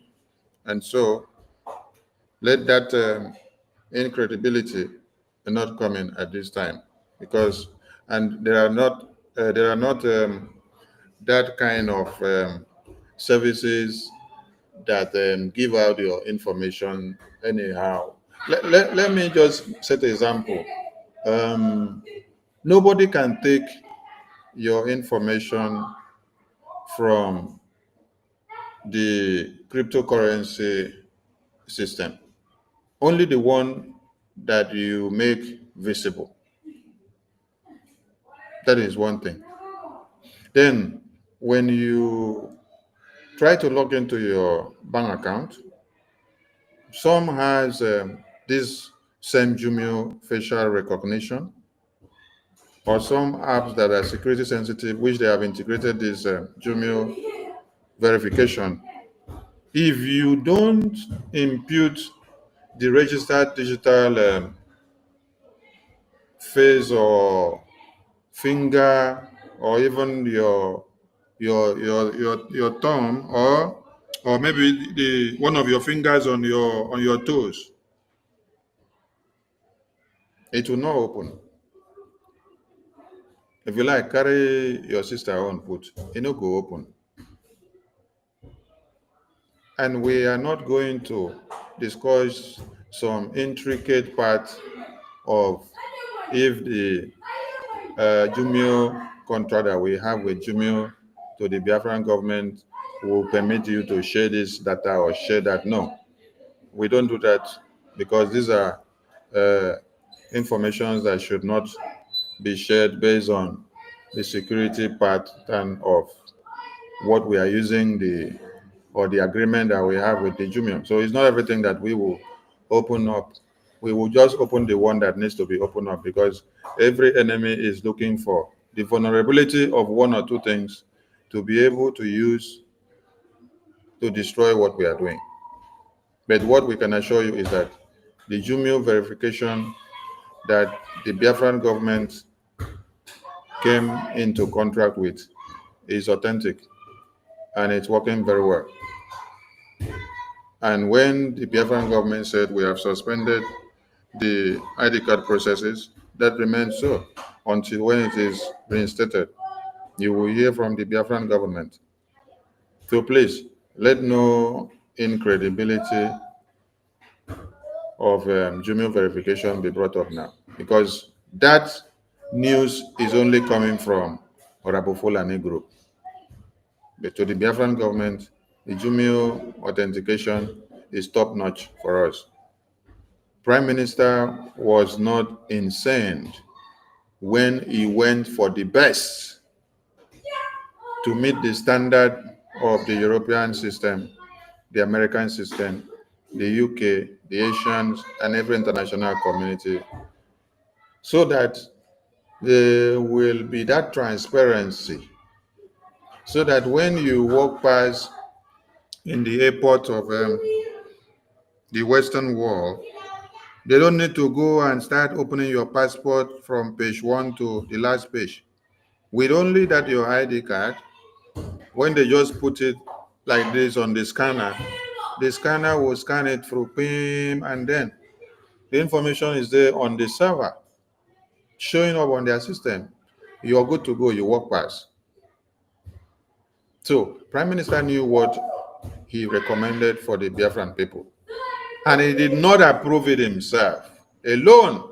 And so let that incredibility not come in at this time, because there are not that kind of services that give out your information anyhow. Let me just set an example. Nobody can take your information from the cryptocurrency system. Only the one that you make visible. That is one thing. Then, when you try to log into your bank account, some has this same Jumio facial recognition, or some apps that are security sensitive, which they have integrated this Jumio verification. If you don't impute the registered digital face or finger or even your your thumb or maybe the one of your fingers on your toes, it will not open. If you like, carry your sister on put, it no go open. And we are not going to discuss some intricate part of if the Jumio contract that we have with Jumio to the Biafran government will permit you to share this data or share that. No, we don't do that because these are informations that should not be shared based on the security pattern of what we are using the agreement that we have with the Jumio. So it's not everything that we will open up. We will just open the one that needs to be opened up because every enemy is looking for the vulnerability of one or two things to be able to use to destroy what we are doing. But what we can assure you is that the Jumio verification that the Biafran government came into contract with is authentic and it's working very well. And when the Biafran government said we have suspended the ID card processes, that remains so until when it is reinstated. You will hear from the Biafran government. So please, let no incredibility of Jumio verification be brought up now, because that news is only coming from Orabofulani group. But to the Biafran government, the Jumio authentication is top notch for us. Prime Minister was not insane when he went for the best to meet the standard of the European system, the American system, the UK, the Asians, and every international community, so that there will be that transparency, so that when you walk past in the airport of the Western world, they don't need to go and start opening your passport from page 1 to the last page. With only that your ID card, when they just put it like this on the scanner will scan it through PIM, and then the information is there on the server, showing up on their system. You're good to go, you walk past. So Prime Minister knew what he recommended for the Biafran people, and he did not approve it himself alone.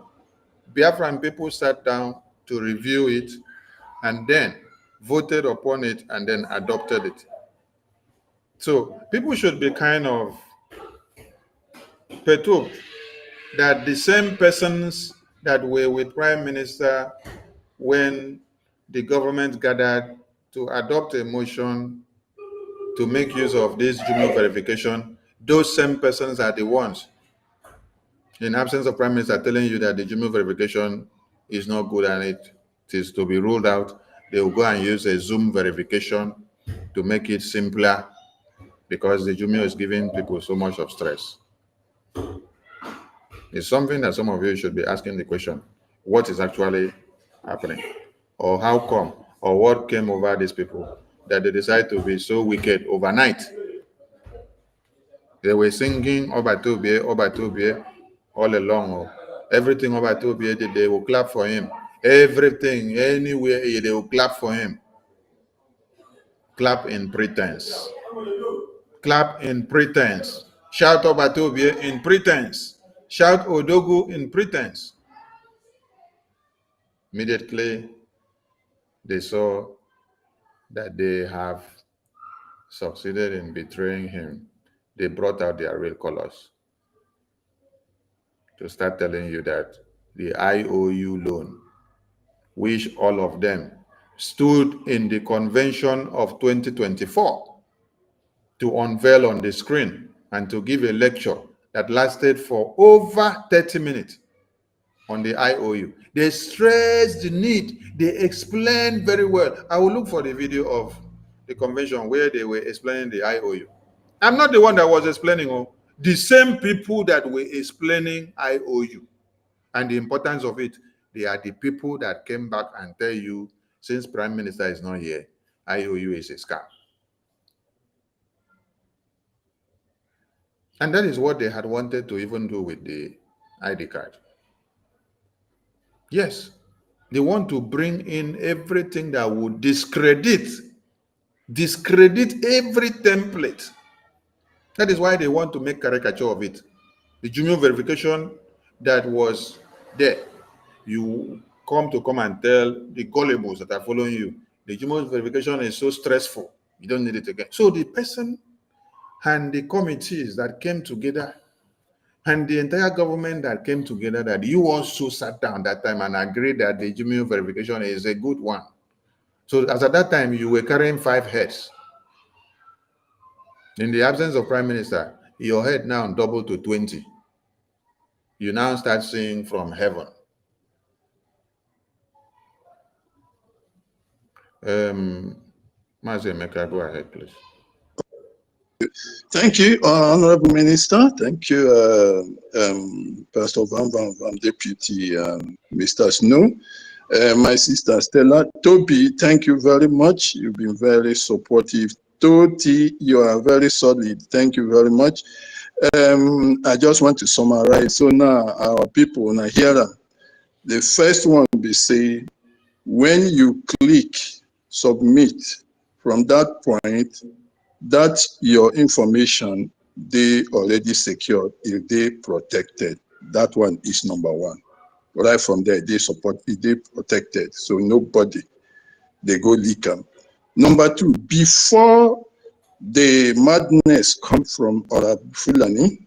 Biafran people sat down to review it and then voted upon it and then adopted it. So people should be kind of perturbed that the same persons that were with Prime Minister when the government gathered to adopt a motion to make use of this Jumio verification, those same persons are the ones, in absence of Prime Minister, telling you that the Jumio verification is not good and it is to be ruled out. They will go and use a Zoom verification to make it simpler because the Jumio is giving people so much of stress. It's something that some of you should be asking the question, what is actually happening? Or how come? Or what came over these people that they decide to be so wicked overnight? They were singing Obatobie all along. Everything Obatobie did, they will clap for him. Everything, anywhere, they will clap for him. Clap in pretense. Clap in pretense. Shout Obatobie in pretense. Shout Odogu in pretense. Immediately, they saw that they have succeeded in betraying him. They brought out their real colors to start telling you that the IOU loan, which all of them stood in the convention of 2024 to unveil on the screen and to give a lecture that lasted for over 30 minutes on the IOU. They stressed the need. They explained very well. I will look for the video of the convention where they were explaining the IOU. I'm not the one that was explaining. The same people that were explaining IOU and the importance of it, they are the people that came back and tell you, since Prime Minister is not here, IOU is a scam. And that is what they had wanted to even do with the ID card. Yes, they want to bring in everything that would discredit every template. That is why they want to make caricature of it. The junior verification that was there, you come and tell the gullibles that are following you, the junior verification is so stressful, you don't need it again. So the person and the committees that came together and the entire government that came together, that you also sat down that time and agreed that the junior verification is a good one. So as at that time, you were carrying 5 heads. In the absence of Prime Minister, your head now doubled to 20. You now start seeing from heaven. Mazemeka, go ahead, please. Thank you, Honorable Minister. Thank you, Pastor Van, Deputy Mr. Snow. My sister Stella. Toby, thank you very much. You've been very supportive. Toti, you are very solid. Thank you very much. I just want to summarize. So now our people now here, the first one we say, when you click submit, from that point, that your information, they already secured, if they protected. That one is number one. Right from there, they protected. So nobody, they go leak them. Number two, before the madness come from Fulani,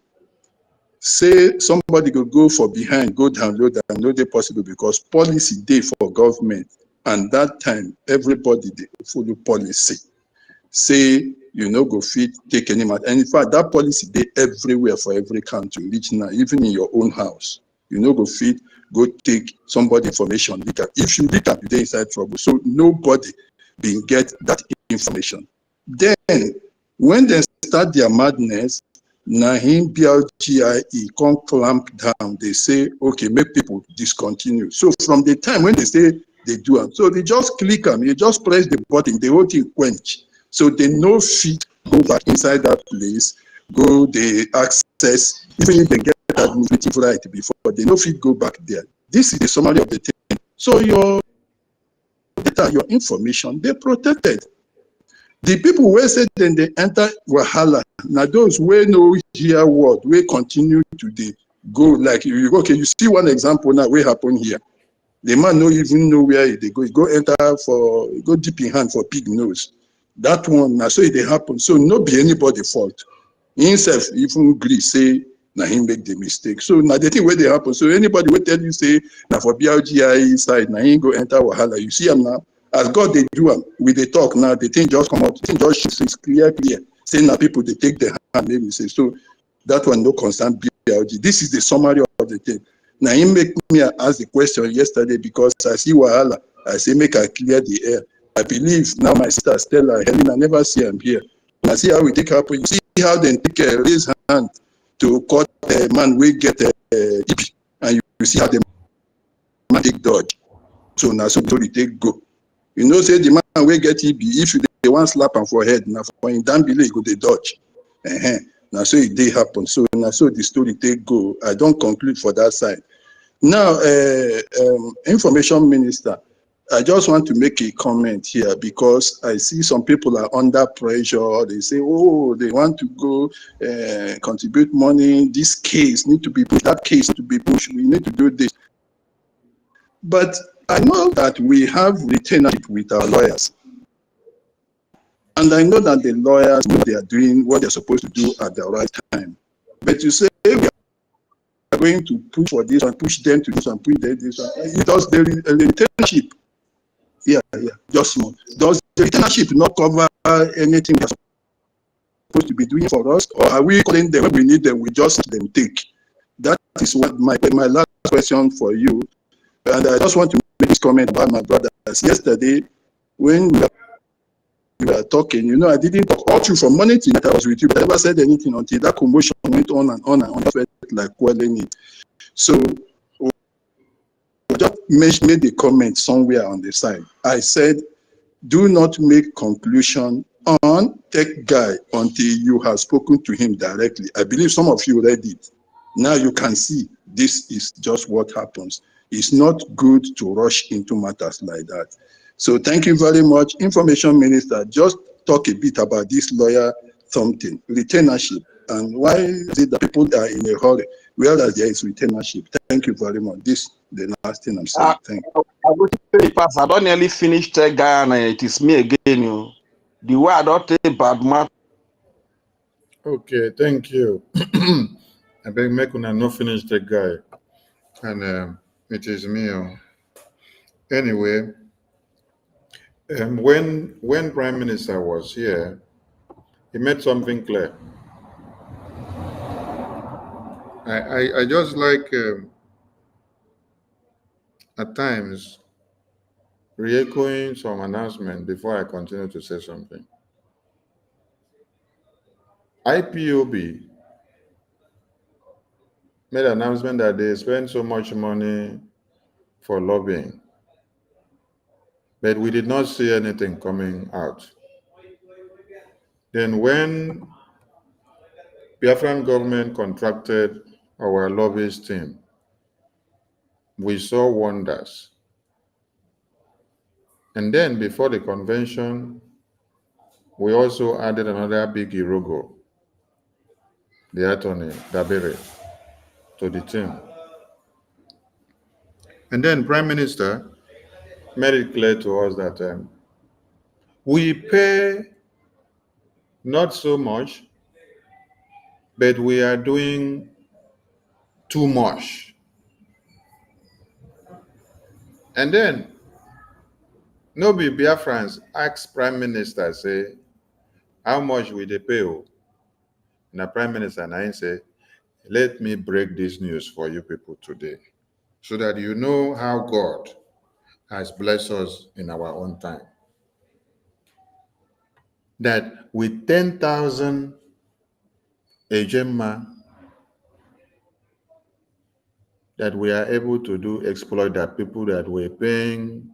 say somebody could go for behind, go download and know they possible because policy day for government. And that time, everybody they follow policy. Say, you know, go fit, take any matter. And in fact, that policy day everywhere for every country, reach now, even in your own house. You know, go fit, go take somebody information. If you leak up, you're inside trouble. So nobody will get that information. Then, when they start their madness, Nahim BLGIE come clamp down. They say, okay, make people discontinue. So from the time when they say they do them, so they just click them, you just press the button, the whole thing quench. So they no fit go back inside that place, go the access, even if they get administrative right before, they no fit go back there. This is the summary of the thing. So your data, your information, they're protected. The people who said then they enter Wahala, now those who know hear word, we continue to go like you okay, you see one example now, what happen here. The man no even know where they go. He go enter for, go deep in hand for pig nose. That one, now so it happen. So no be anybody fault. Himself even agree, say, now he make the mistake. So now the thing where they happen. So anybody will tell you, say, now for BLGI side, now he go enter Wahala. You see him now. As God they do them, with the talk now, the thing just come out. The thing just is clear. Say now people they take the hand, maybe say so. That one no concern BLG. This is the summary of the thing. Now he make me ask the question yesterday because I see Wahala. I say make I clear the air. I believe now my sister Stella, Helena, never see him here. I see how we take up. You see how they take raise hand to cut a man we get EP, and you see how the man take dodge. So now so they take go. You know, say the man we get EB, if you they want slap him for head, now for him down below, go they dodge. Now so it did happen. So now so the story take go. I don't conclude for that side. Now, Information Minister, I just want to make a comment here because I see some people are under pressure. They say, oh, they want to go contribute money. This case need to be pushed. That case need to be pushed. We need to do this. But I know that we have retainership with our lawyers. And I know that the lawyers know they are doing what they're supposed to do at the right time. But you say, we are going to push for this and push them to do this and push them to this. It does the retainership. Yeah, just small. Does the retainership not cover anything they're supposed to be doing for us? Or are we calling them when we need them, we just let them take? That is what my last question for you. And I just want to make this comment about my brothers. Yesterday, when we were talking, you know, I didn't talk all through from morning to night. I was with you, but I never said anything until that commotion went on and on and on. I felt like quelling it. So I just made the comment somewhere on the side. I said, Do not make conclusion on tech guy until you have spoken to him directly. I believe some of you read it. Now you can see this is just what happens. It's not good to rush into matters like that. So thank you very much. Information Minister, just talk a bit about this lawyer something, retainership, and why is it that people are in a hurry, whereas there is retainership. Thank you very much. This is the last thing I'm saying. Thank you. I don't nearly finish tech guy and it is me again. You. The way I don't take bad math. Okay, thank you. I beg make una no finish the guy, and it is me. Anyway, when Prime Minister was here, he made something clear. I just like at times re-echoing some announcement before I continue to say something. IPOB made an announcement that they spend so much money for lobbying, but we did not see anything coming out. Then when Biafran government contracted our lobbyist team, we saw wonders. And then before the convention, we also added another big Irogo, the attorney, Dabere, to the team. And then Prime Minister made it clear to us that we pay not so much, but we are doing too much. And then Nobi Biafrans asked Prime Minister, say, how much will they pay? And the Prime Minister and I say, let me break this news for you people today, so that you know how God has blessed us in our own time. That with 10,000 Ejema, that we are able to do exploit that people that were paying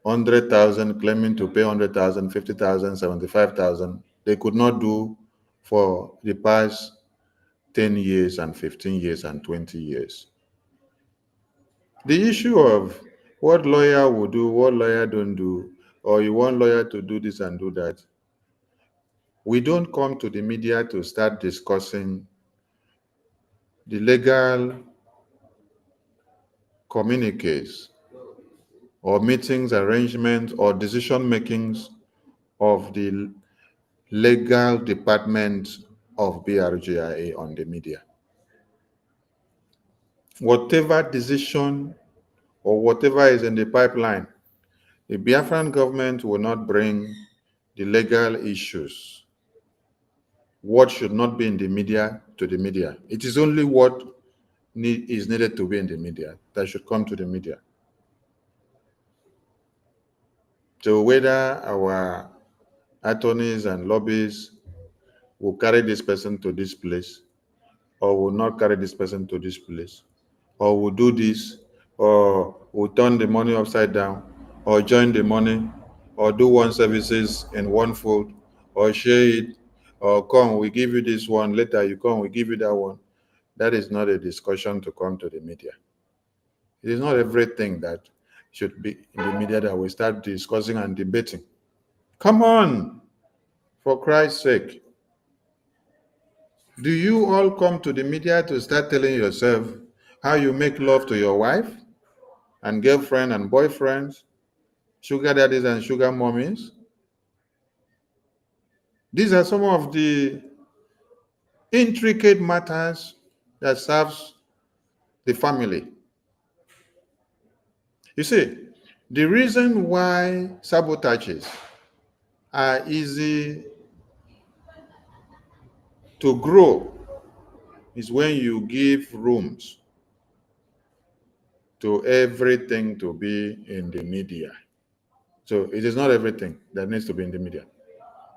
100,000, claiming to pay 100,000, 50,000, 75,000, they could not do for the past 10 years and 15 years and 20 years. The issue of what lawyer will do, what lawyer don't do, or you want lawyer to do this and do that, we don't come to the media to start discussing the legal communiques or meetings, arrangements, or decision makings of the legal department of BRGIA on the media. Whatever decision or whatever is in the pipeline, the Biafran government will not bring the legal issues. What should not be in the media to the media. It is only what is needed to be in the media that should come to the media. So whether our attorneys and lobbyists will carry this person to this place, or will not carry this person to this place, or will do this, or will turn the money upside down, or join the money, or do one services in one fold, or share it, or come, we give you this one, later you come, we give you that one. That is not a discussion to come to the media. It is not everything that should be in the media that we start discussing and debating. Come on, for Christ's sake. Do you all come to the media to start telling yourself how you make love to your wife and girlfriend and boyfriends, sugar daddies and sugar mommies? These are some of the intricate matters that serves the family. You see, the reason why sabotages are easy to grow is when you give rooms to everything to be in the media. So it is not everything that needs to be in the media.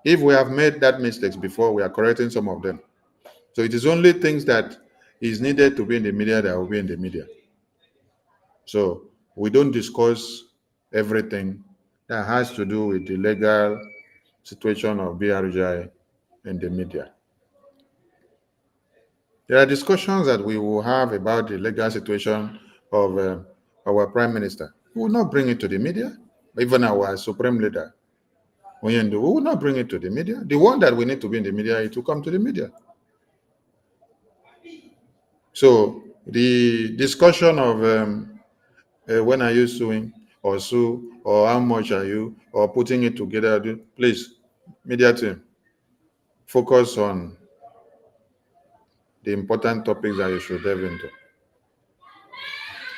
If we have made that mistakes before, we are correcting some of them. So it is only things that is needed to be in the media that will be in the media. So we don't discuss everything that has to do with the legal situation of BRJ in the media. There are discussions that we will have about the legal situation of our Prime Minister. We will not bring it to the media, even our Supreme Leader. We will not bring it to the media. The one that we need to be in the media is to come to the media. So the discussion of when are you suing or sue or how much are you or putting it together, please, media team, focus on the important topics that you should delve into.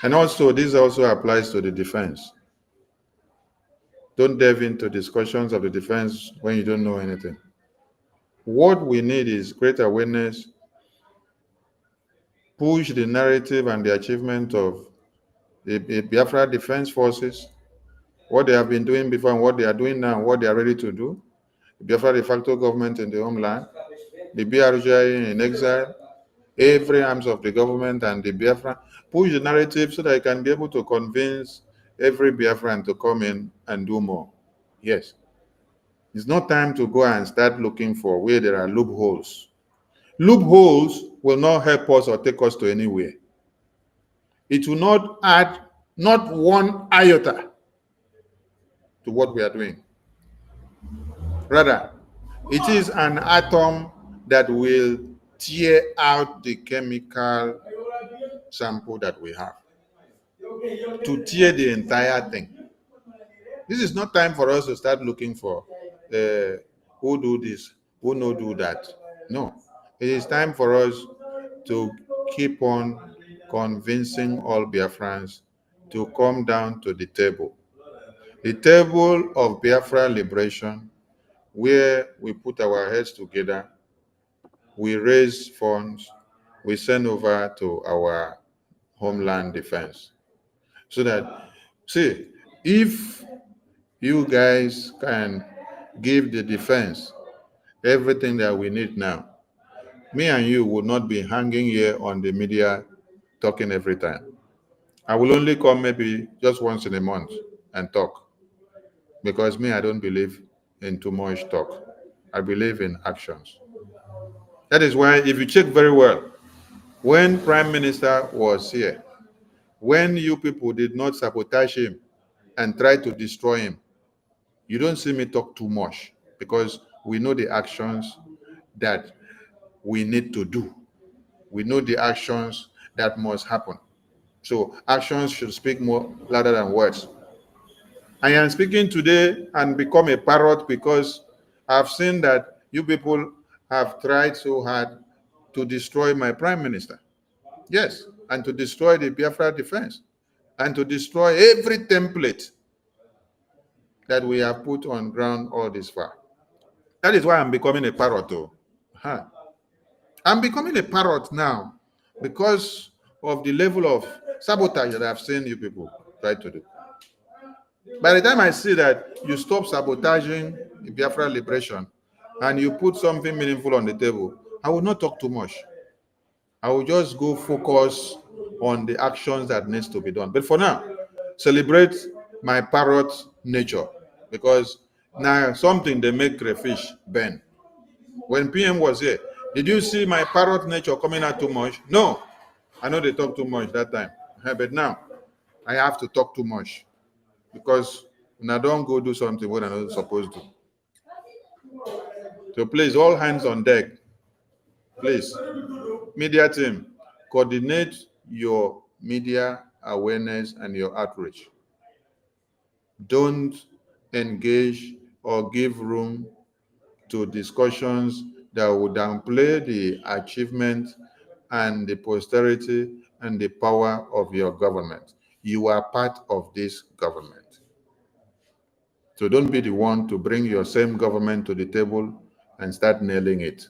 And also, this also applies to the defense. Don't delve into discussions of the defense when you don't know anything. What we need is great awareness, push the narrative and the achievement of the Biafra Defense Forces, what they have been doing before and what they are doing now, what they are ready to do, the Biafra de facto government in the homeland, the BRJ in exile, every arms of the government and the Biafra, push the narrative so that you can be able to convince every Biafran to come in and do more. Yes. It's not time to go and start looking for where there are loopholes. Loopholes will not help us or take us to anywhere. It will not add not one iota to what we are doing. Rather, it is an atom that will tear out the chemical sample that we have, to tear the entire thing. This is not time for us to start looking for who do this, who no do that. No, it is time for us to keep on convincing all Biafrans to come down to the table of Biafra liberation, where we put our heads together, we raise funds, we send over to our homeland defense. So that, see, if you guys can give the defense everything that we need now, me and you will not be hanging here on the media talking every time. I will only come maybe just once in a month and talk, because me, I don't believe in too much talk. I believe in actions. That is why, if you check very well, when Prime Minister was here, when you people did not sabotage him and try to destroy him, you don't see me talk too much, because we know the actions that we need to do. We know the actions that must happen. So actions should speak more louder than words. I am speaking today and become a parrot because I've seen that you people have tried so hard to destroy my Prime Minister. Yes, and to destroy the Biafra defense, and to destroy every template that we have put on ground all this far. That is why I'm becoming a parrot. Huh. I'm becoming a parrot now because of the level of sabotage that I've seen you people try to do. By the time I see that you stop sabotaging the Biafra liberation and you put something meaningful on the table, I will not talk too much. I will just go focus on the actions that needs to be done. But for now, celebrate my parrot nature, because now something they make crayfish burn. When PM was here, did you see my parrot nature coming out too much? No. I know they talk too much that time. But now, I have to talk too much, because when I don't go do something what I'm not supposed to. So please, all hands on deck. Please, media team, coordinate your media awareness and your outreach. Don't engage or give room to discussions that would downplay the achievement and the posterity and the power of your government. You are part of this government. So don't be the one to bring your same government to the table and start nailing it.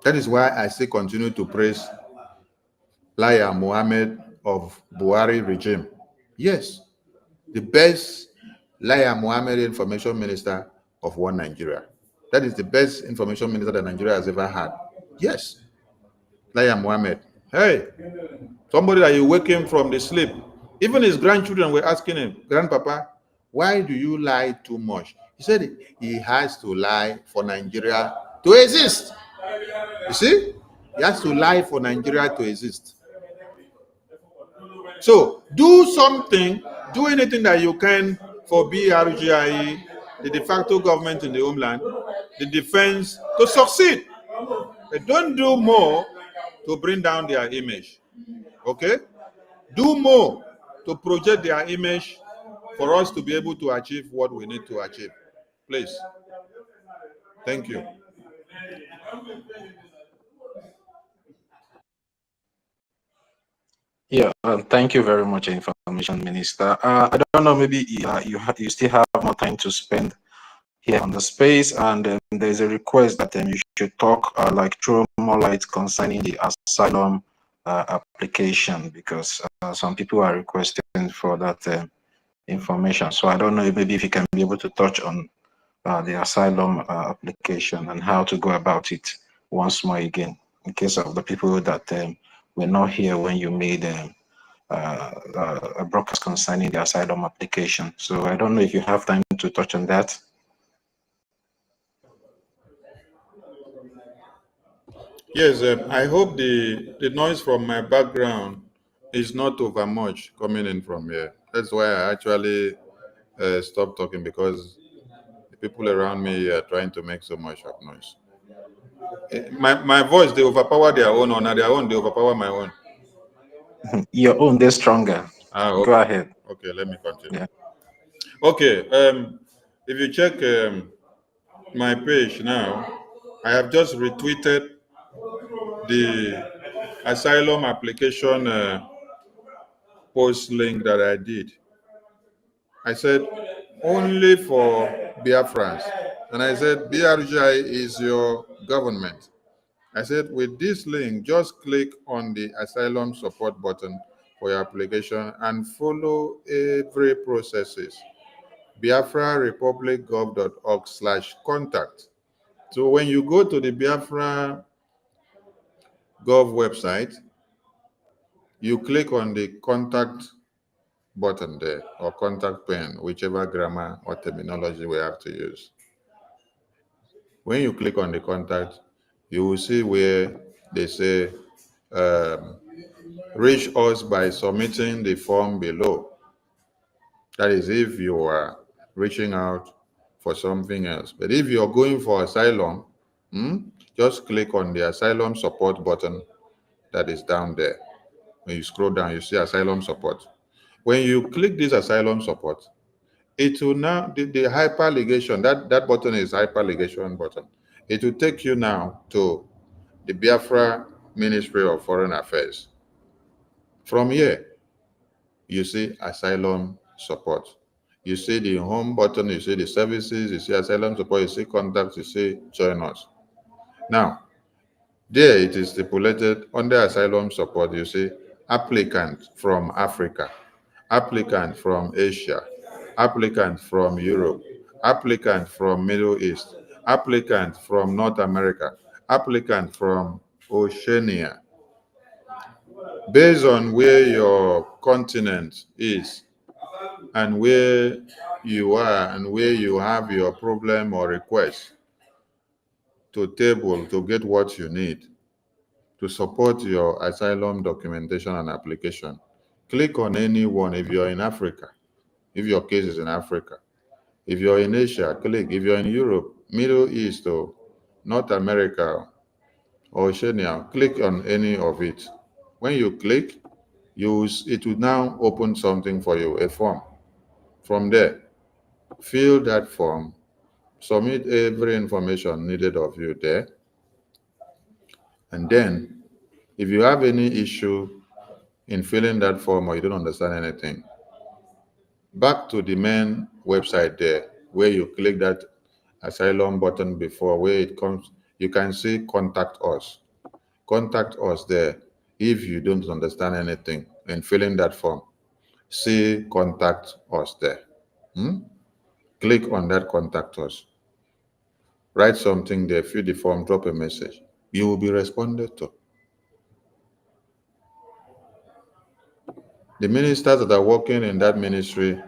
That is why I still continue to praise Laya Mohammed of Buhari regime. Yes, the best Laya Mohammed information minister of one Nigeria. That is the best information minister that Nigeria has ever had. Yes, Laya Mohammed. Hey, somebody that you wake him from the sleep. Even his grandchildren were asking him, Grandpapa, Why do you lie too much? He said he has to lie for Nigeria to exist. You see? He has to lie for Nigeria to exist. So do something, do anything that you can for BRGIE, the de facto government in the homeland, the defense to succeed. But don't do more to bring down their image. Okay? Do more to project their image for us to be able to achieve what we need to achieve. Please. Thank you. Yeah, thank you very much, Information Minister. I don't know, maybe you still have more time to spend here on the space, and there's a request that you should talk, like throw more light concerning the asylum application, because some people are requesting for that information. So I don't know, maybe if you can be able to touch on the asylum application and how to go about it once more again, in case of the people that were not here when you made a broadcast concerning the asylum application. So I don't know if you have time to touch on that. Yes, I hope the noise from my background is not over much coming in from here. That's why I actually stopped talking, because the people around me are trying to make so much of noise. My voice, they overpower their own, or not their own, they overpower my own. Your own, they're stronger. Okay. Go ahead. Okay, let me continue. Yeah. Okay, if you check my page now, I have just retweeted the asylum application post link that I did. I said only for Biafrans, and I said BRGI is your government. I said with this link, just click on the asylum support button for your application and follow every processes. biafrarepublic.gov.org/contact. So when you go to the Biafra Gov website, you click on the contact button there, or contact pen, whichever grammar or terminology we have to use. When you click on the contact, you will see where they say, reach us by submitting the form below. That is if you are reaching out for something else. But if you're going for asylum, just click on the asylum support button that is down there. When you scroll down, you see asylum support. When you click this asylum support, it will now, the hyperligation, that button is hyperligation button. It will take you now to the Biafra Ministry of Foreign Affairs. From here, you see asylum support. You see the home button, you see the services, you see asylum support, you see contacts, you see join us. Now, there it is stipulated under asylum support, you see applicant from Africa, applicant from Asia, applicant from Europe, applicant from Middle East, applicant from North America, applicant from Oceania. Based on where your continent is and where you are and where you have your problem or request to table to get what you need to support your asylum documentation and application, click on any one. If you're in Africa, if your case is in Africa, if you're in Asia, click. If you're in Europe, Middle East, or North America, or Oceania, click on any of it. When you click, it will now open something for you, a form. From there, fill that form, submit every information needed of you there. And then, if you have any issue in filling that form or you don't understand anything, back to the main website there, where you click that asylum button before, where it comes, you can see contact us. Contact us there if you don't understand anything in filling that form. See contact us there. Click on that contact us. Write something there, fill the form, drop a message. You will be responded to. The ministers that are working in that ministry,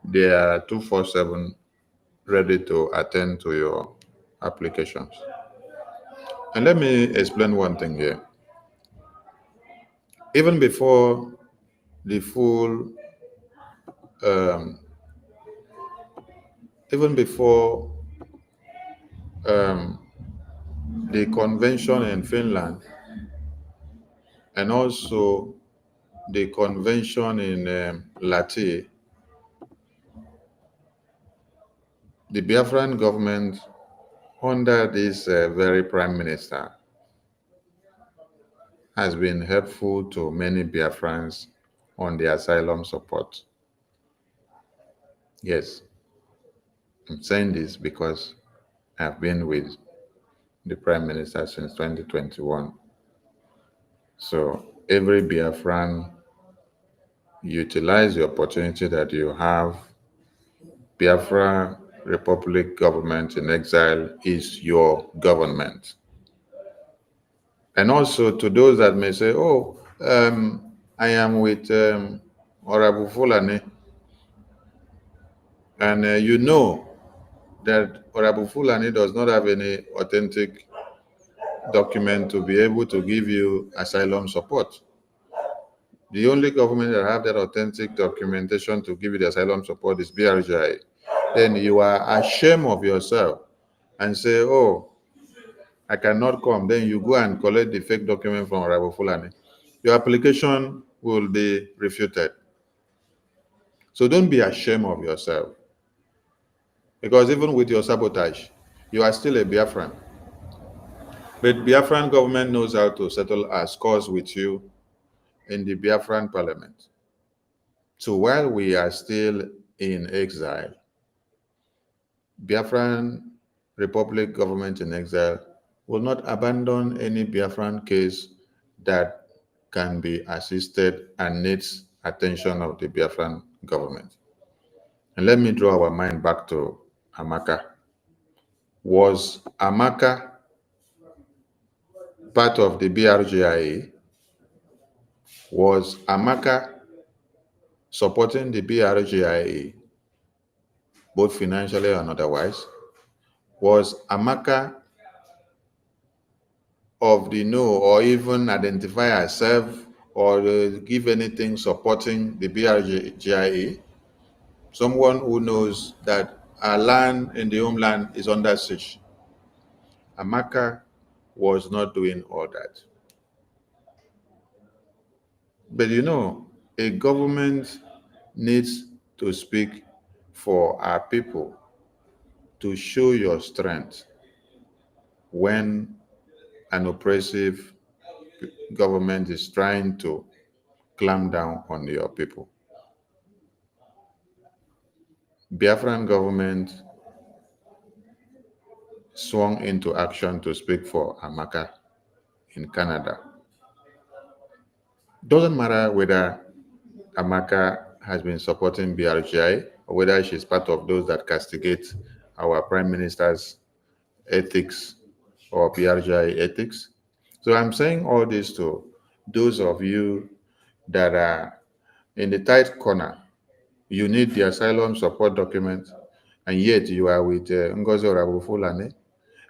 they are 247 ready to attend to your applications. And let me explain one thing here. Even before the full, um, even before um, the convention in Finland, and also the convention in Lati, the Biafran government, under this very prime minister, has been helpful to many Biafrans on the asylum support. Yes, I'm saying this because I've been with the prime minister since 2021. So every Biafran, utilize the opportunity that you have. Biafra Republic government in exile is your government. And also to those that may say, oh, I am with Honorable Fulani, and you know that Honorable Fulani does not have any authentic document to be able to give you asylum support. The only government that have that authentic documentation to give you the asylum support is BRGI. Then you are ashamed of yourself and say, oh, I cannot come. Then you go and collect the fake document from Honorable Fulani. Your application will be refuted. So don't be ashamed of yourself. Because even with your sabotage, you are still a Biafran. But Biafran government knows how to settle our scores with you in the Biafran parliament. So while we are still in exile, Biafran Republic government in exile will not abandon any Biafran case that can be assisted and needs attention of the Biafran government. And let me draw our mind back to Amaka. Was Amaka part of the BRGIA? Was Amaka supporting the BRGIA, both financially and otherwise? Was Amaka of the no, or even identify herself or give anything supporting the BRGIA? Someone who knows that our land in the homeland is under siege. Amaka was not doing all that. But you know, a government needs to speak for our people, to show your strength when an oppressive government is trying to clamp down on your people. Biafran government swung into action to speak for Amaka in Canada. Doesn't matter whether Amaka has been supporting BRGI or whether she's part of those that castigate our prime minister's ethics or BRGI ethics. So I'm saying all this to those of you that are in the tight corner. You need the asylum support document, and yet you are with Ngozi Orabufulani.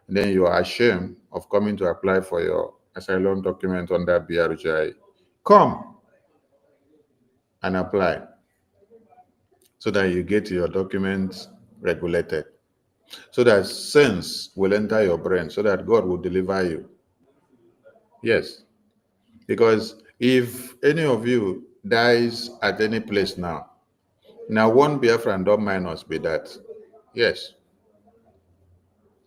Then you are ashamed of coming to apply for your asylum document under BRGI. Come and apply so that you get your documents regulated, so that sense will enter your brain, so that God will deliver you. Yes, because if any of you dies at any place now one Biafran don't mind us be that. Yes.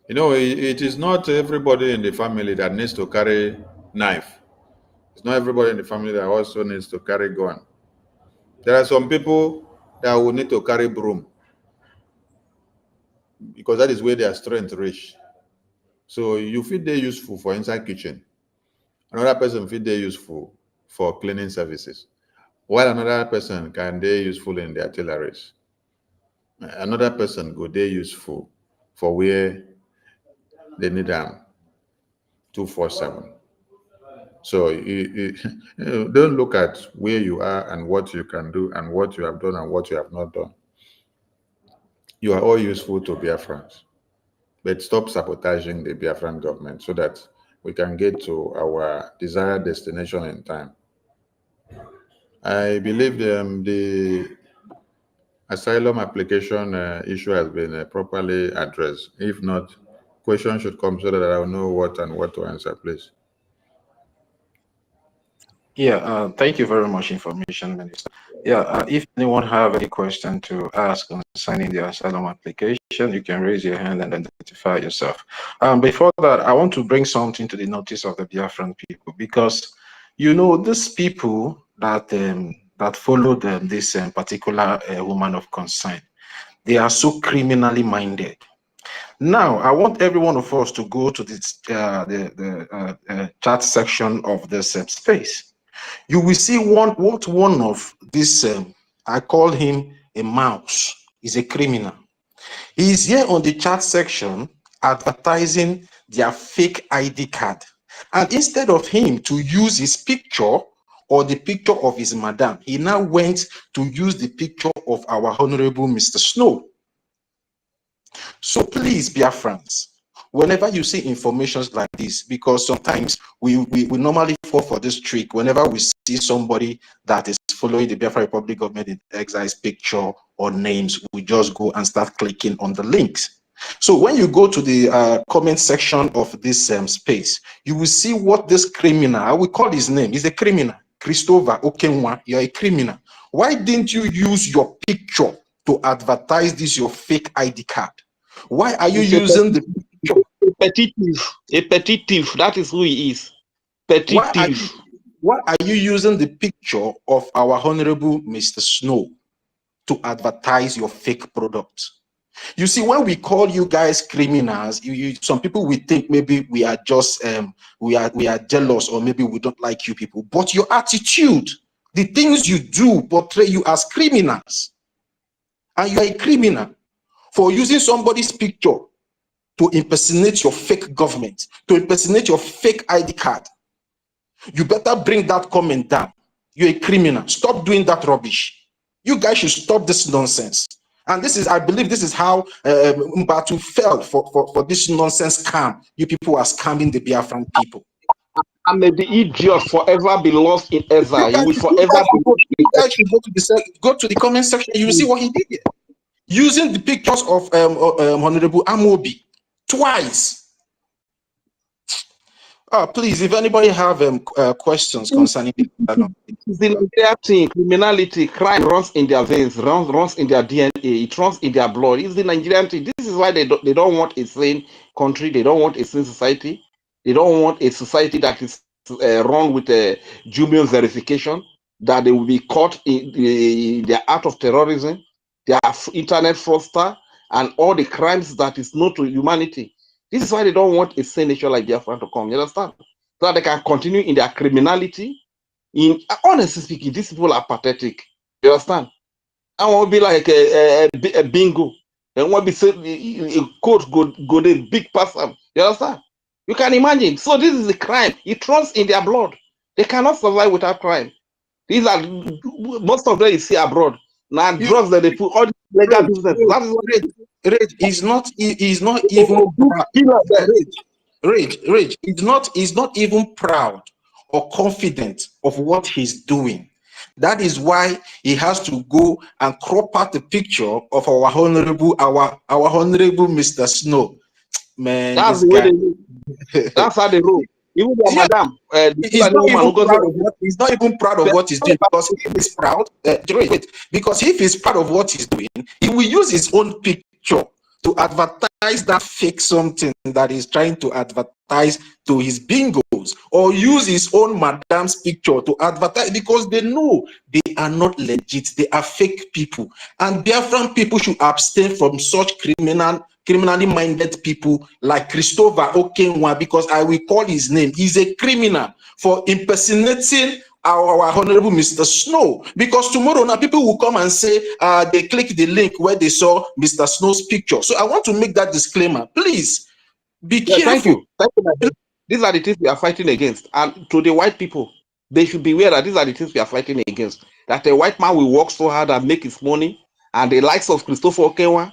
You know, it is not everybody in the family that needs to carry knife. It's not everybody in the family that also needs to carry gun. There are some people that will need to carry broom because that is where their strength reach. So you feel they're useful for inside kitchen. Another person feel they're useful for cleaning services, while another person can they useful in the artilleries. Another person go they useful for where they need them 247. So you don't look at where you are and what you can do and what you have done and what you have not done. You are all useful to Biafrans, but stop sabotaging the Biafran government so that we can get to our desired destination in time. I believe the asylum application issue has been properly addressed. If not, questions should come so that I'll know what to answer, please. Yeah, thank you very much, Information Minister. Yeah, if anyone have any question to ask concerning the asylum application, you can raise your hand and identify yourself. Before that, I want to bring something to the notice of the Biafran people, because you know these people that that followed this particular woman of concern, they are so criminally minded. Now, I want every one of us to go to this, the chat section of this space. You will see one of this, I call him a mouse, is a criminal. He is here on the chat section advertising their fake ID card. And instead of him to use his picture or the picture of his madam, he now went to use the picture of our Honorable Mr. Snow. So please, Biafrans, whenever you see informations like this, because sometimes we normally fall for this trick whenever we see somebody that is following the Biafra Republic government in exile's picture or names, we just go and start clicking on the links. So when you go to the comment section of this space, you will see what this criminal, I will call his name, he's a criminal, Christopher Okenwa, you're a criminal. Why didn't you use your picture to advertise this, your fake ID card? Why are you using the picture? A petty thief, that is who he is. Petty thief. Why are you using the picture of our Honorable Mr. Snow to advertise your fake product? You see, when we call you guys criminals, some people will think maybe we are just we are jealous, or maybe we don't like you people. But your attitude, the things you do, portray you as criminals, and you are a criminal for using somebody's picture to impersonate your fake government, to impersonate your fake ID card. You better bring that comment down. You're a criminal. Stop doing that rubbish. You guys should stop this nonsense. And this is, I believe this is how Mbatu fell for this nonsense scam. You people are scamming the Biafran people. And may the idiot forever be lost in exile. He will forever be. You guys should go to the comment section. You will see what he did here. Using the pictures of Honorable Amobi twice. Please, if anybody have questions concerning the Nigerian thing, criminality, crime runs in their veins, runs in their DNA, it runs in their blood. It's the Nigerian thing. This is why they don't want a sane country. They don't want a sane society. They don't want a society that is run with a Jumian verification, that they will be caught in their act of terrorism, their internet fraudster, and all the crimes that is known to humanity. This is why they don't want a sane nation like Biafra to come. You understand? So that they can continue in their criminality. Honestly speaking, these people are pathetic. You understand? I want to be like a bingo. I want to be a coach go the big person. You understand? You can imagine. So this is a crime. It runs in their blood. They cannot survive without crime. These are most of them you see abroad. Now drugs that they put all the legal business. That is what Rage is not even Rage is not even proud or confident of what he's doing. That is why he has to go and crop out the picture of our honorable Mr. Snow. Man, that's the way they do. That's how they roll. Even their madam, he's not even proud of what he's doing, because if he's proud, because if he's proud of what he's doing, he will use his own picture to advertise that fake something that he's trying to advertise to his bingos, or use his own madam's picture to advertise, because they know they are not legit. They are fake people, and Biafran people should abstain from such criminally minded people like Christopher Okenwa, because I will call his name. He's a criminal for impersonating our honorable Mr. Snow, because tomorrow now people will come and say they click the link where they saw Mr. Snow's picture. So I want to make that disclaimer. Please be careful. Thank you. These are the things we are fighting against. And to the white people, they should be aware that these are the things we are fighting against. That a white man will work so hard and make his money, and the likes of Christopher Okenwa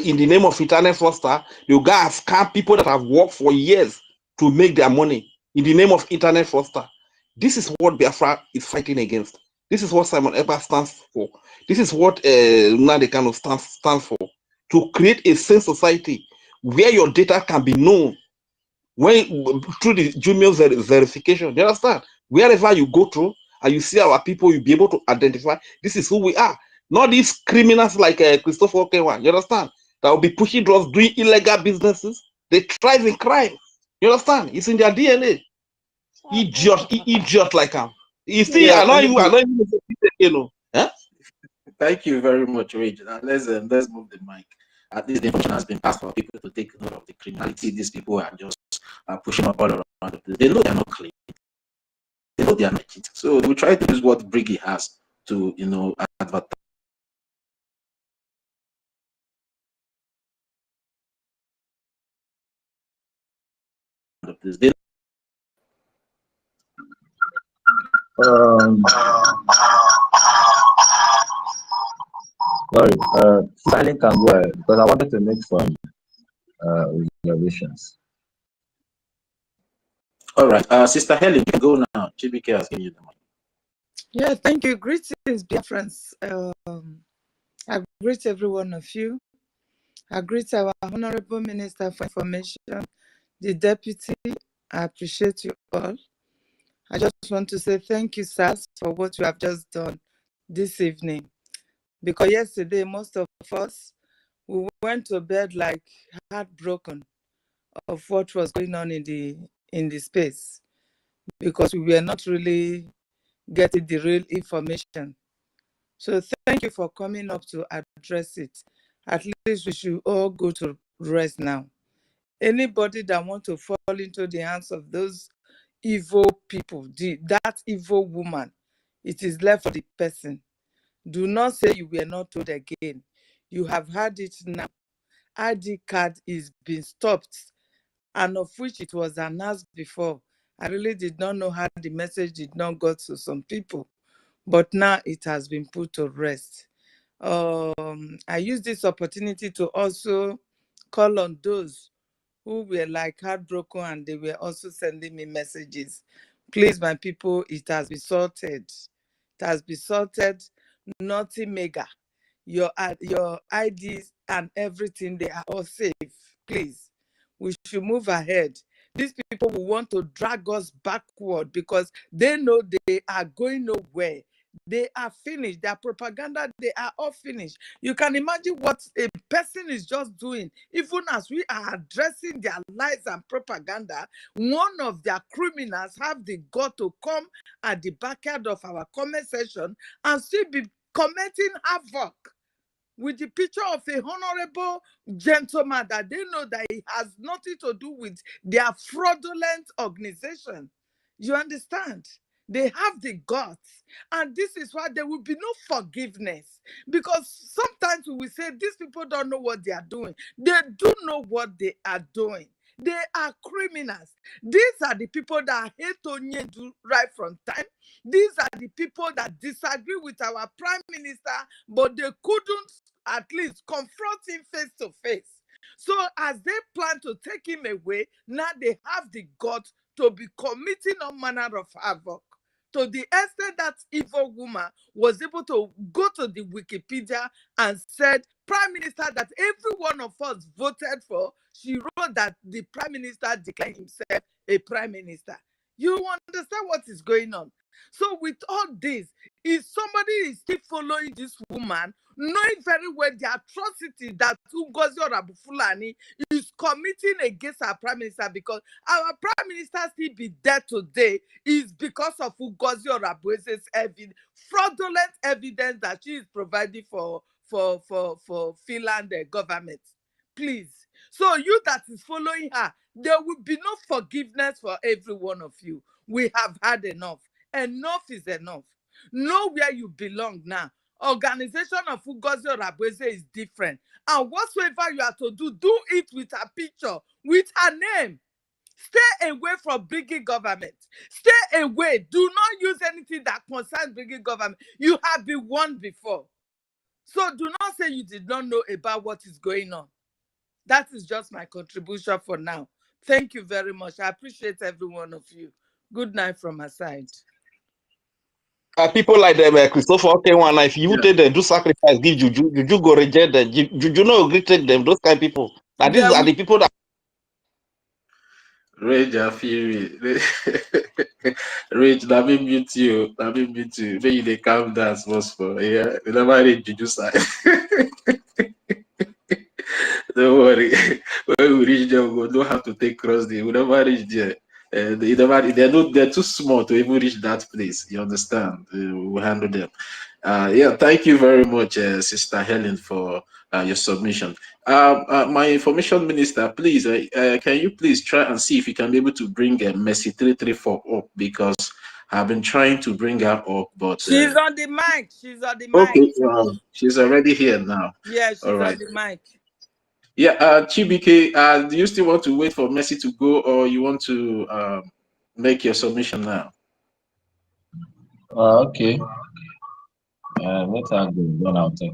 in the name of internet fraudster, you guys scam people that have worked for years to make their money in the name of internet fraudster. This is what Biafra is fighting against. This is what Simon Eber stands for. This is what Nnamdi stands for. To create a sane society where your data can be known when through the Jumio verification. You understand? Wherever you go through and you see our people, you'll be able to identify this is who we are. Not these criminals like Christopher Okewa. You understand? That will be pushing drugs, doing illegal businesses. They thrive in crime. You understand? It's in their DNA. Idiot like him. You see, Yeah, I know you. I know you know. Huh? thank you very much, Rage. Now let's move the mic. At least the information has been passed for people to take note of the criminality. These people are just pushing up all around the place. They know they are not clean. They know they are not cheating. So they will try to use what Briggy has to, advertise. They Sorry, Silent can go ahead because I wanted to make some observations. All right, Sister Helen, you can go now. GBK has given you the mic. Yeah, thank you. Greetings, dear friends. I greet every one of you. I greet our Honorable Minister for Information, the Deputy. I appreciate you all. I just want to say thank you, sirs, for what you have just done this evening. Because yesterday, most of us, we went to bed like heartbroken of what was going on in the space, because we were not really getting the real information. So thank you for coming up to address it. At least we should all go to rest now. Anybody that wants to fall into the hands of those evil people, that evil woman, it is left for the person. Do not say you were not told again. You have had it now. ID card is being stopped, and of which it was announced before. I really did not know how the message did not go to some people, but now it has been put to rest. I use this opportunity to also call on those who were like heartbroken and they were also sending me messages. Please, my people, it has been sorted. It has been sorted. Nothing mega. Your IDs and everything, they are all safe. Please, we should move ahead. These people will want to drag us backward because they know they are going nowhere. They are finished. Their propaganda, they are all finished. You can imagine what a person is just doing. Even as we are addressing their lies and propaganda, one of their criminals have the gut to come at the backyard of our comment section and still be commenting havoc with the picture of a honorable gentleman that they know that he has nothing to do with their fraudulent organization. You understand? They have the guts. And this is why there will be no forgiveness. Because sometimes we will say these people don't know what they are doing. They do know what they are doing. They are criminals. These are the people that hate Onyedu right from time. These are the people that disagree with our prime minister, but they couldn't at least confront him face to face. So as they plan to take him away, now they have the guts to be committing all manner of havoc. To the extent that evil woman was able to go to the Wikipedia and said, Prime Minister that every one of us voted for, she wrote that the Prime Minister declared himself a Prime Minister. You understand what is going on? So with all this, if somebody is still following this woman, knowing very well the atrocity that Ngozi Orabufulani is committing against our Prime Minister, because our Prime Minister still be dead today is because of Ngozi Orabuese's fraudulent evidence that she is providing for Finland government. Please. So you that is following her, there will be no forgiveness for every one of you. We have had enough. Enough is enough. Know where you belong now. Organization of Ngozi Orabuese is different. And whatsoever you are to do, do it with a picture, with her name. Stay away from bringing government. Stay away. Do not use anything that concerns bringing government. You have been warned before. So do not say you did not know about what is going on. That is just my contribution for now. Thank you very much. I appreciate every one of you. Good night from my side. People like them, Christopher Okenwana, if you take them, do sacrifice, give juju, juju go reject them. Juju no agree take them. Those kind of people. Now these are the people that. Rage and Fury. Rage, let me mute you. Let me mute you. Maybe they calm down small small. Yeah, they never read Juju side. Don't worry. When we reach there, we don't have to take cross there. We never reach there. They're too small to even reach that place. You understand? We'll handle them. Yeah, thank you very much, Sister Helen, for your submission. My information minister, please, can you please try and see if you can be able to bring Mercy 334 up, because I've been trying to bring her up, but she's on the mic. She's on the mic. Okay, she's already here now. Yeah, she's all right. on the mic. Yeah, Chibike, do you still want to wait for Mercy to go, or you want to make your submission now? Okay. Let her go. Then I'll take.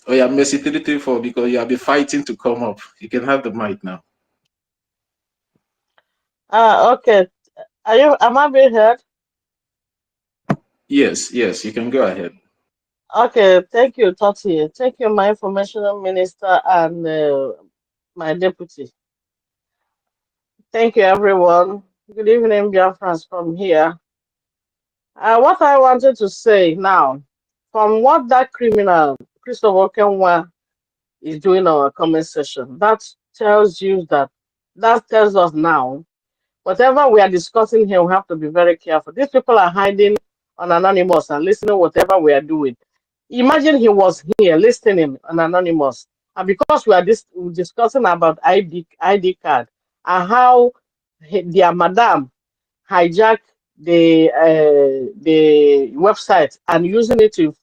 Oh yeah, Mercy 334, because you have been fighting to come up. You can have the mic now. Okay. Am I being heard? Yes, you can go ahead. Okay, thank you, Tati. Thank you, my information minister and my deputy. Thank you, everyone. Good evening, Biafrans from here. What I wanted to say now, from what that criminal, Christopher Kenwa, is doing our comment section, that tells us now, whatever we are discussing here, we have to be very careful. These people are hiding on Anonymous and listening to whatever we are doing. Imagine he was here listening on Anonymous, and because we are discussing about ID card and how their madam hijacked the website and using it to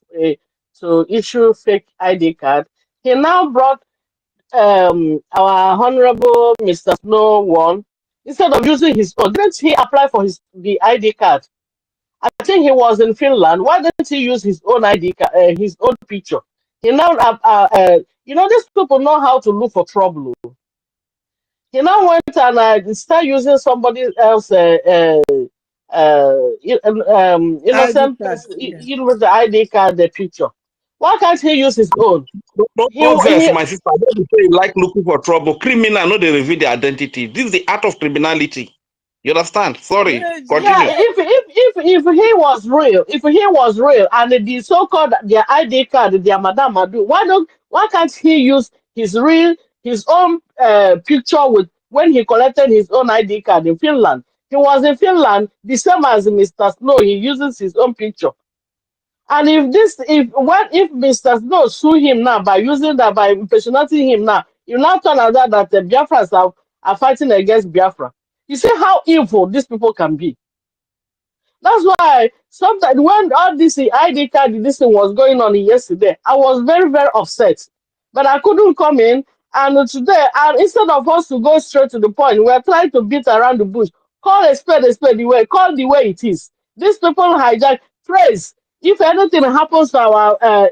issue fake ID card, he now brought our honorable Mr. Snow one, instead of using his own. Didn't he apply for the ID card? I think he was in Finland. Why didn't he use his own ID card, his own picture? He now, these people know how to look for trouble. He now went and started using somebody else, innocent person, with the ID card, the picture. Why can't he use his own? No verse, my sister. Don't be say you like looking for trouble. Criminal, no, they reveal their identity. This is the art of criminality. You understand? Sorry. Continue. Yeah, if he was real, and the so-called their ID card, their Madame Adu, why can't he use his own picture with when he collected his own ID card in Finland? He was in Finland, the same as Mr. Snow. He uses his own picture. And if Mr. Snow sue him now by impersonating him now, you now turn out that the Biafrans are fighting against Biafra. You see how evil these people can be. That's why sometimes when all this ID card, this thing was going on yesterday, I was very, very upset. But I couldn't come in. And today, and instead of us to go straight to the point, we're trying to beat around the bush. Call a spade call the way it is. These people hijack praise. If anything happens to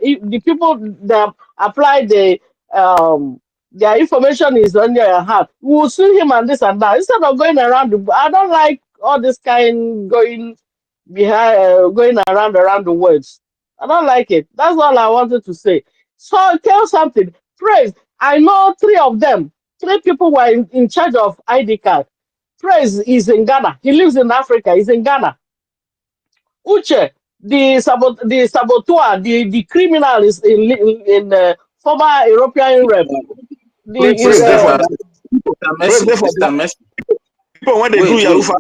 the people that apply their information is on their heart, we will sue him and this and that. Instead of going around the bush, I don't like all this kind going around the words. I don't like it. That's all I wanted to say. So tell something. Praise. I know three people were in charge of ID card. Praise is in Ghana. He lives in Africa. He's in Ghana. Uche, the saboteur, the criminal is in former European rep. People when they do Yahoo for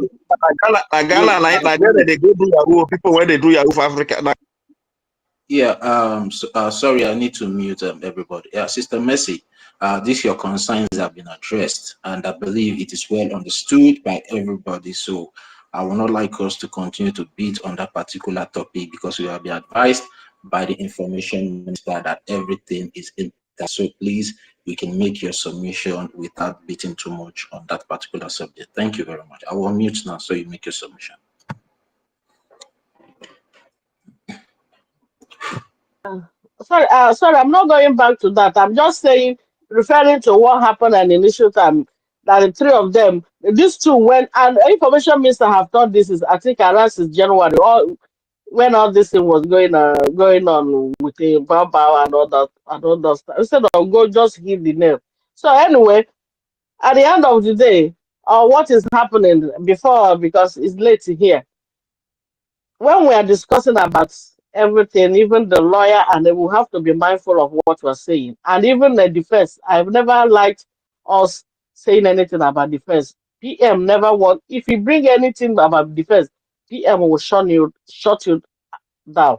Ghana, they go do Yahoo. People when they do Yahoo for Africa. Yeah. Sorry, I need to mute everybody. Yeah, Sister Mercy. These your concerns have been addressed, and I believe it is well understood by everybody. So I would not like us to continue to beat on that particular topic, because we have been advised by the information minister that everything is in there. So please, you can make your submission without beating too much on that particular subject. Thank you very much. I will mute now so you make your submission. Sorry, sorry, I'm not going back to that. I'm just saying, referring to what happened at the initial time, that the three of them, these two went, and information minister have done this is, I think, around since January, all when all this thing was going on with the Bao and all that stuff. Instead of go just hit the nail. So anyway, at the end of the day, what is happening before, because it's late here, when we are discussing about everything, even the lawyer, and then we have to be mindful of what we're saying. And even the defense, I've never liked us saying anything about defense. PM never want, if you bring anything about defense, PM will shut you down.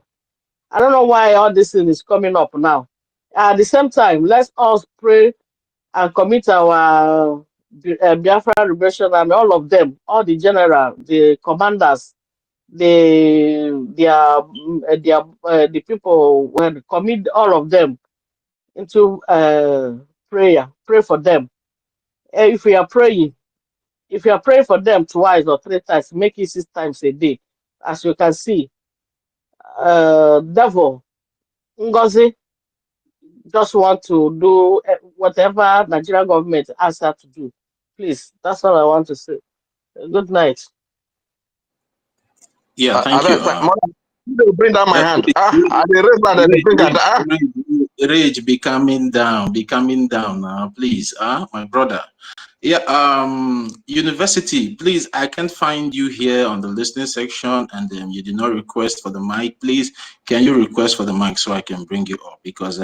I don't know why all this thing is coming up now. At the same time, let's all pray and commit our Biafra Liberation Army, all of them, all the general, the commanders, the people, when commit all of them into prayer. Pray for them. If we are praying, if you are praying for them twice or three times, make it 6 times a day. As you can see, devil Ngozi just want to do whatever Nigerian government asks her to do. Please, that's all I want to say. Good night. Yeah, I thank you. bet, you bring down my hand. I dey raise my hand, they bring that. Rage, be coming down now, please. My brother. Yeah, university, please, I can't find you here on the listening section, and you did not request for the mic. Please, can you request for the mic so I can bring you up? Because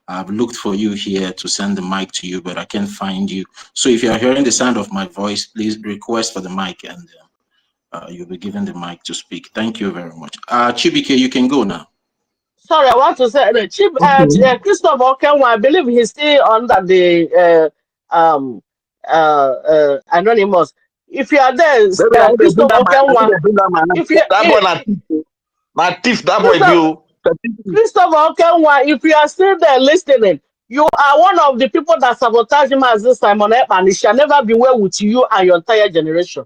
I've looked for you here to send the mic to you, but I can't find you. So if you are hearing the sound of my voice, please request for the mic, and you'll be given the mic to speak. Thank you very much. Chibike, you can go now. Sorry, I want to say the chief Christopher Okenwa, I believe he's still under the anonymous. If you are there, Baby, I dey bring Christopher down Okenwa, my hand. if you That boy na thief. Na thief, that boy be Christopher o. Christopher Okenwa, if you are still there listening, you are one of the people that sabotage him as this Simon Ekpa, and it shall never be well with you and your entire generation.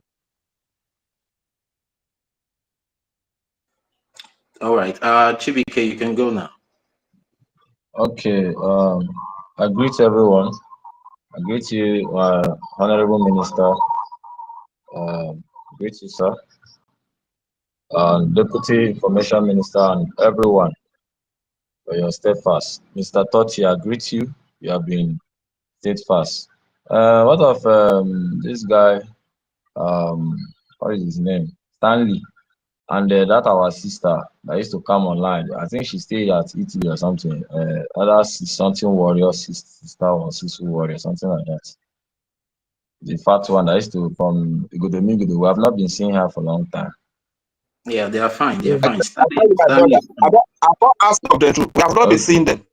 All right. Chibike, you can go now. Okay. I greet everyone. I greet you, Honorable Minister. Greet you, sir. Deputy Information Minister, and everyone for your steadfast. Mr. Totti, I greet you. You have been steadfast. What of this guy? What is his name? Stanley. And that our sister that used to come online. I think she stayed at Italy or something. Other something warrior sister or sister warrior, something like that. The fat one that used to from Igodomigodo. We have not been seeing her for a long time. Yeah, they are fine. They are I fine. tell you, my brother, I don't ask of them too. We have not been seeing them.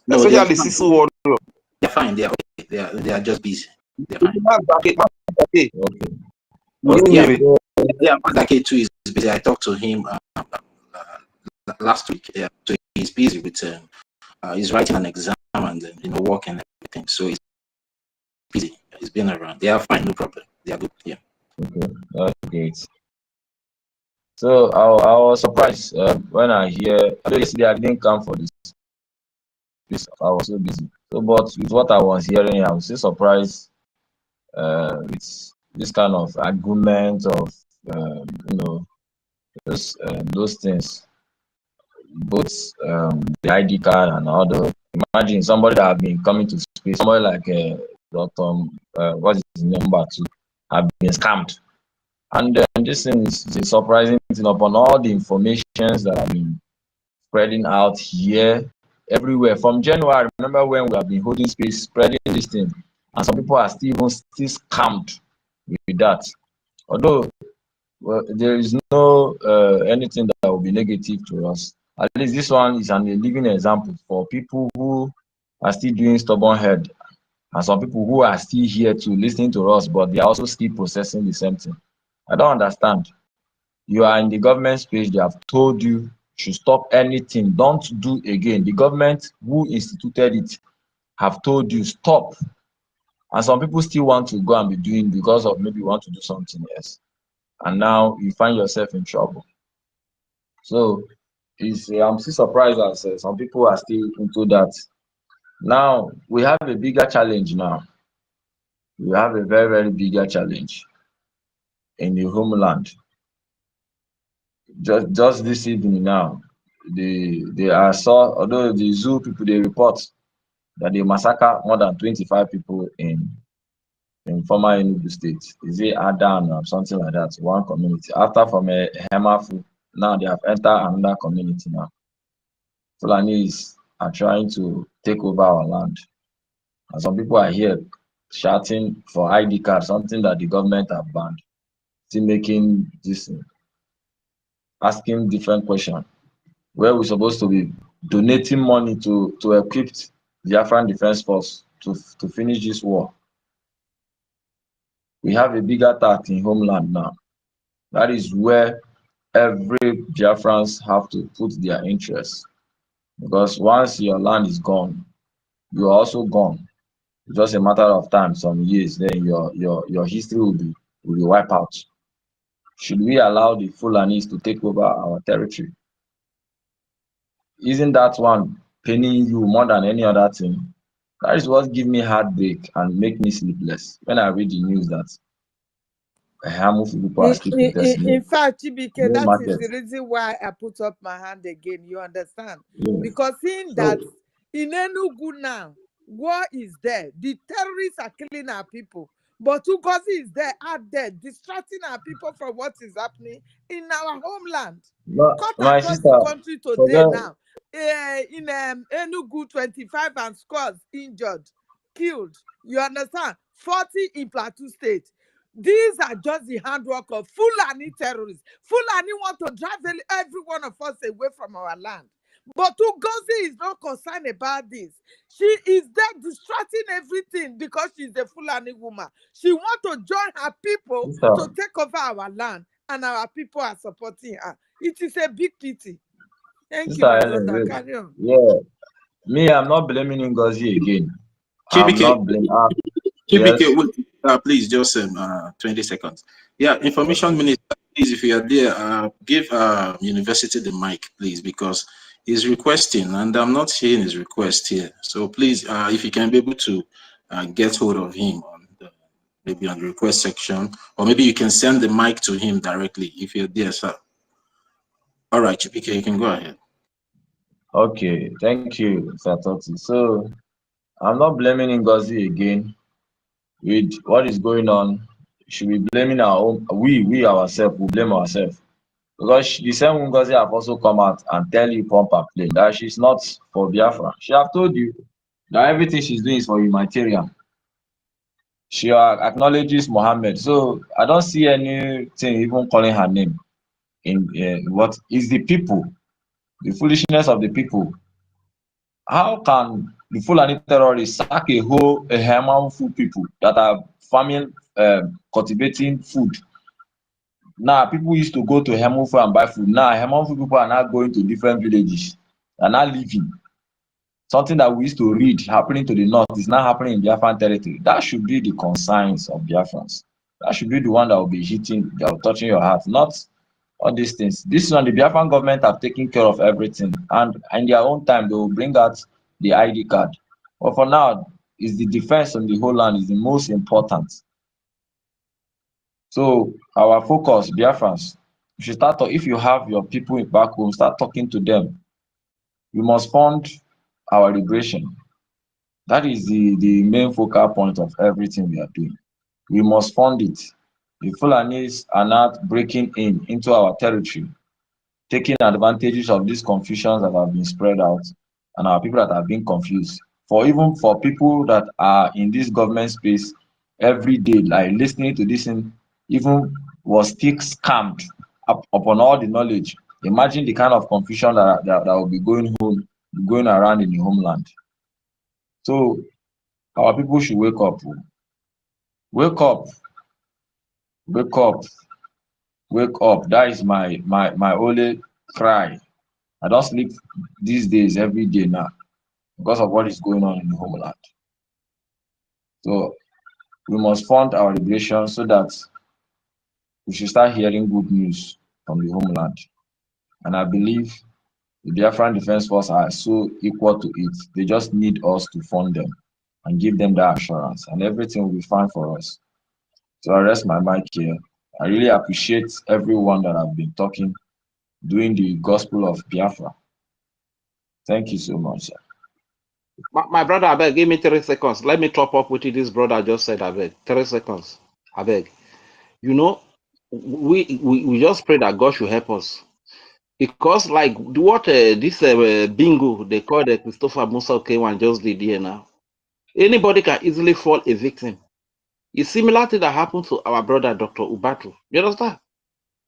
No, they are Especially fine. Sisu warrior. They're fine. They are okay. They are just busy. They're fine. Okay. Yeah, Madake too is busy. I talked to him last week. Yeah, so he's busy with he's writing an exam and work and everything. So he's busy. He's been around. They are fine, no problem. They are good. Yeah. Okay, that's great. So I was surprised when I hear. Yesterday I didn't come for this. I was so busy. So, but with what I was hearing, I was so surprised with this kind of argument of those things, both the ID card and all the. Imagine somebody that have been coming to space, somebody like Dr. What is his number two, have been scammed. And this thing is a surprising thing upon all the informations that have been spreading out here, everywhere. From January, I remember when we have been holding space, spreading this thing, and some people are still scammed with that. Although there is no anything that will be negative to us. At least this one is a living example for people who are still doing stubborn head, and some people who are still here to listening to us, but they are also still processing the same thing. I don't understand. You are in the government space, they have told you should stop anything, don't do again. The government who instituted it have told you stop. And some people still want to go and be doing because of maybe want to do something else. And now you find yourself in trouble. So is I'm still surprised that some people are still into that. Now we have a bigger challenge now. We have a very, very bigger challenge in the homeland. Just this evening now, I saw, although the zoo people they report that they massacre more than 25 people in former Enugu state. Is it Adan or something like that? One community. After from a Hemafu, now they have entered another community now. Fulanis are trying to take over our land. And some people are here shouting for ID card, something that the government have banned. Still making this, asking different questions. Where we're supposed to be donating money to equip the Afghan Defense Force to finish this war. We have a bigger task in Homeland now. That is where every Biafrans have to put their interests. Because once your land is gone, you are also gone. It's just a matter of time, some years, then your history will be wiped out. Should we allow the Fulanis to take over our territory? Isn't that one paining you more than any other thing? That is what gives me heartbreak and make me sleepless when I read the news that Hamufu people are still protesting. In fact, Chibike, No that is market. the reason why I put up my hand again. You understand? Yeah. Because seeing that in Enugu now, war is there. The terrorists are killing our people. But Ugozi is there, out there, distracting our people from what is happening in our homeland. Cut My across sister, the country today forget. now. In Enugu, 25 and scores injured, killed. You understand? 40 in Plateau State. These are just the handwork of Fulani terrorists. Fulani want to drive every one of us away from our land. But Ugozi is not concerned about this. She is there distracting everything because she's a Fulani woman. She wants to join her people Sister, to take over our land, and our people are supporting her. It is a big pity. Thank you, Sister my Helen, brother. Carry on. yeah. Me, I'm not blaming Ngozi again. I'm KBK, not blaming her. KBK, Yes. wait, please, just 20 seconds. Yeah, information minister, please, if you are there, give university the mic, please, because he's requesting, and I'm not hearing his request here. So please, if you can be able to get hold of him on maybe on the request section, or maybe you can send the mic to him directly if you're there, sir. All right, KBK, you can go ahead. Okay, thank you, Satoti. So I'm not blaming Ngozi again. With what is going on, should be blaming our own. We ourselves will blame ourselves because the same Ngozi have also come out and tell you pump her plane that she's not for Biafra. She have told you that everything she's doing is for humanitarian. She acknowledges Mohammed, so I don't see anything even calling her name. In what is the people, the foolishness of the people. How can the Fulani terrorists sack a handful people that are farming, cultivating food? Now people used to go to Hemofu and buy food. Now Hemofu people are now going to different villages and now living. Something that we used to read happening to the north is now happening in Biafran territory. That should be the concerns of Biafrans. That should be the one that will be hitting, that will touching your heart, not all these things. This one, the Biafran government have taken care of everything, and in their own time, they will bring out the ID card. But for now, is the defense on the whole land is the most important. So our focus, Biafrans, you should start. If you have your people back home, start talking to them. We must fund our liberation. That is the main focal point of everything we are doing. We must fund it. The Fulanis are not breaking into our territory, taking advantages of these confusions that have been spread out and our people that have been confused. For even for people that are in this government space every day, like listening to this thing, even was still scammed upon all the knowledge. Imagine the kind of confusion that will be going around in the homeland. So our people should wake up. Wake up, wake up, wake up. That is my only cry. I don't sleep these days every day now because of what is going on in the homeland. So we must fund our liberation so that we should start hearing good news from the homeland. And I believe The Biafran Defense Force are so equal to it. They just need us to fund them and give them that assurance, and everything will be fine for us. So I rest my mic here. I really appreciate everyone that have been talking, doing the gospel of Biafra. Thank you so much, sir. My brother, I beg, give me 3 seconds. Let me top up with this brother just said, I beg. 3 seconds. I beg. You know, we just pray that God should help us. Because like what this bingo they call the Christopher Musa K1 just did here now. Anybody can easily fall a victim. It's similar to that happened to our brother Dr. Ubatu. You understand?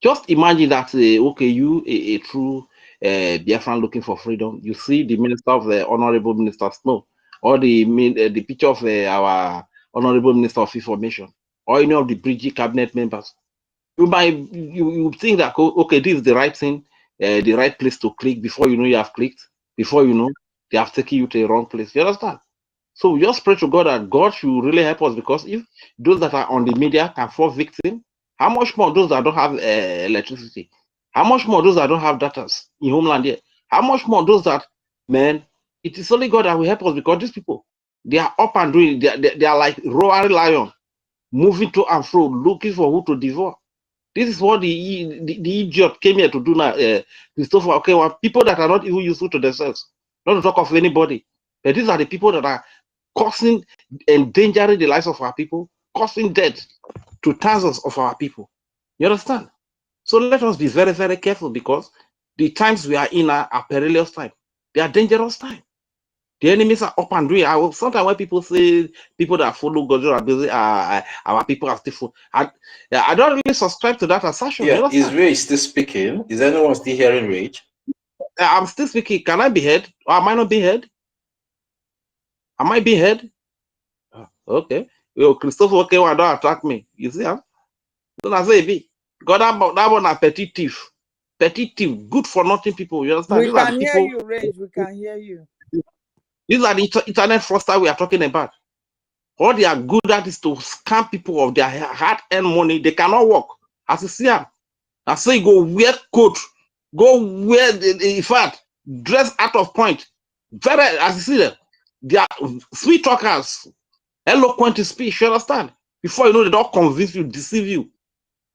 Just imagine that okay, you a true Biafran looking for freedom. You see the minister of the Honorable Minister Snow, or the picture of our Honorable Minister of Information, or any of the Bridge cabinet members. You think that okay, this is the right thing, the right place to click. Before you know, you have clicked. Before you know, they have taken you to the wrong place. You understand? So we just pray to God that God should really help us, because if those that are on the media can fall victim, how much more those that don't have electricity? How much more those that don't have data in Homeland here? How much more those that, man, it is only God that will help us, because these people, they are up and doing, they are like roaring lion, moving to and fro, looking for who to devour. This is what the idiot came here to do now, Christopher. Okay, well, people that are not even useful to themselves, not to talk of anybody. But these are the people that are causing, endangering the lives of our people, causing death to thousands of our people. You understand? So let us be very, very careful, because the times we are in are perilous times. They are dangerous times. The enemies are up and doing. Sometimes when people say people that follow God are busy, our people are still. I don't really subscribe to that assertion. You Yeah, is understand? Rage still speaking? Is anyone still hearing Rage? I'm still speaking. Can I be heard? Or am I not being heard? Am I being heard? Okay. Yo, Christopher, okay, why don't attack me? You see, huh? Don't I say be? God, that one a petty thief. Petty thief, good for nothing people. You understand? We These are the can hear people. you, Range. We can hear you. These are the internet fraudsters we are talking about. All they are good at is to scam people of their hard-earned money. They cannot work. As you see them, I say go wear coat, go wear in fact, dress out of point. Very, as you see them, they are sweet talkers, eloquent in speech. You understand? Before you know, they don't convince you, deceive you,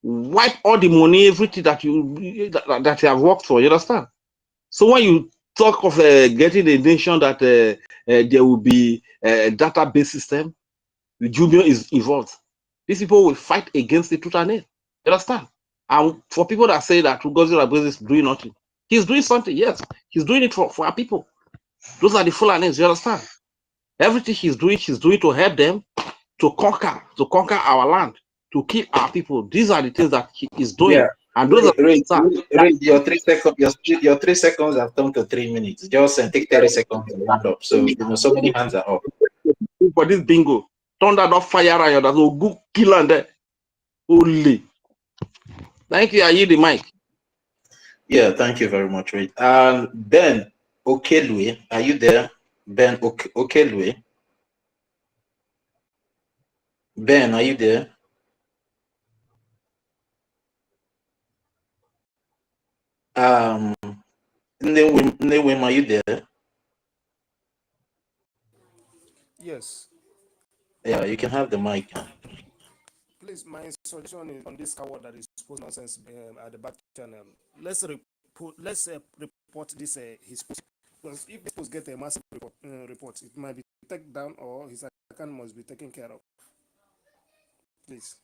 wipe all the money, everything that you have worked for. You understand? So when you talk of getting a nation that there will be a database system, the junior is involved. These people will fight against the truth and nail. You understand? And for people that say that Ugozi Rabozi is doing nothing, he's doing something. Yes, he's doing it for our people. Those are the Fulanis. You understand? Everything he's doing to help them to conquer our land, to kill our people. These are the things that he is doing. Yeah. And those are Your 3 seconds. Your 3 seconds have turned to 3 minutes. Just take 30 seconds to round up. So so many hands are up. For this bingo, thunder not fire and there's no good killer there. Only. Thank you. I yield the mic. Yeah, thank you very much, Ray. Ben Okelwe, are you there? Ben Okelwe. Ben, are you there? Newim, are you there? Yes. Yeah, you can have the mic. Please, my suggestion is on this coward that is posting nonsense at the back channel. Let's report this his post, because if this post get a massive report, it might be taken down or his account must be taken care of. Please,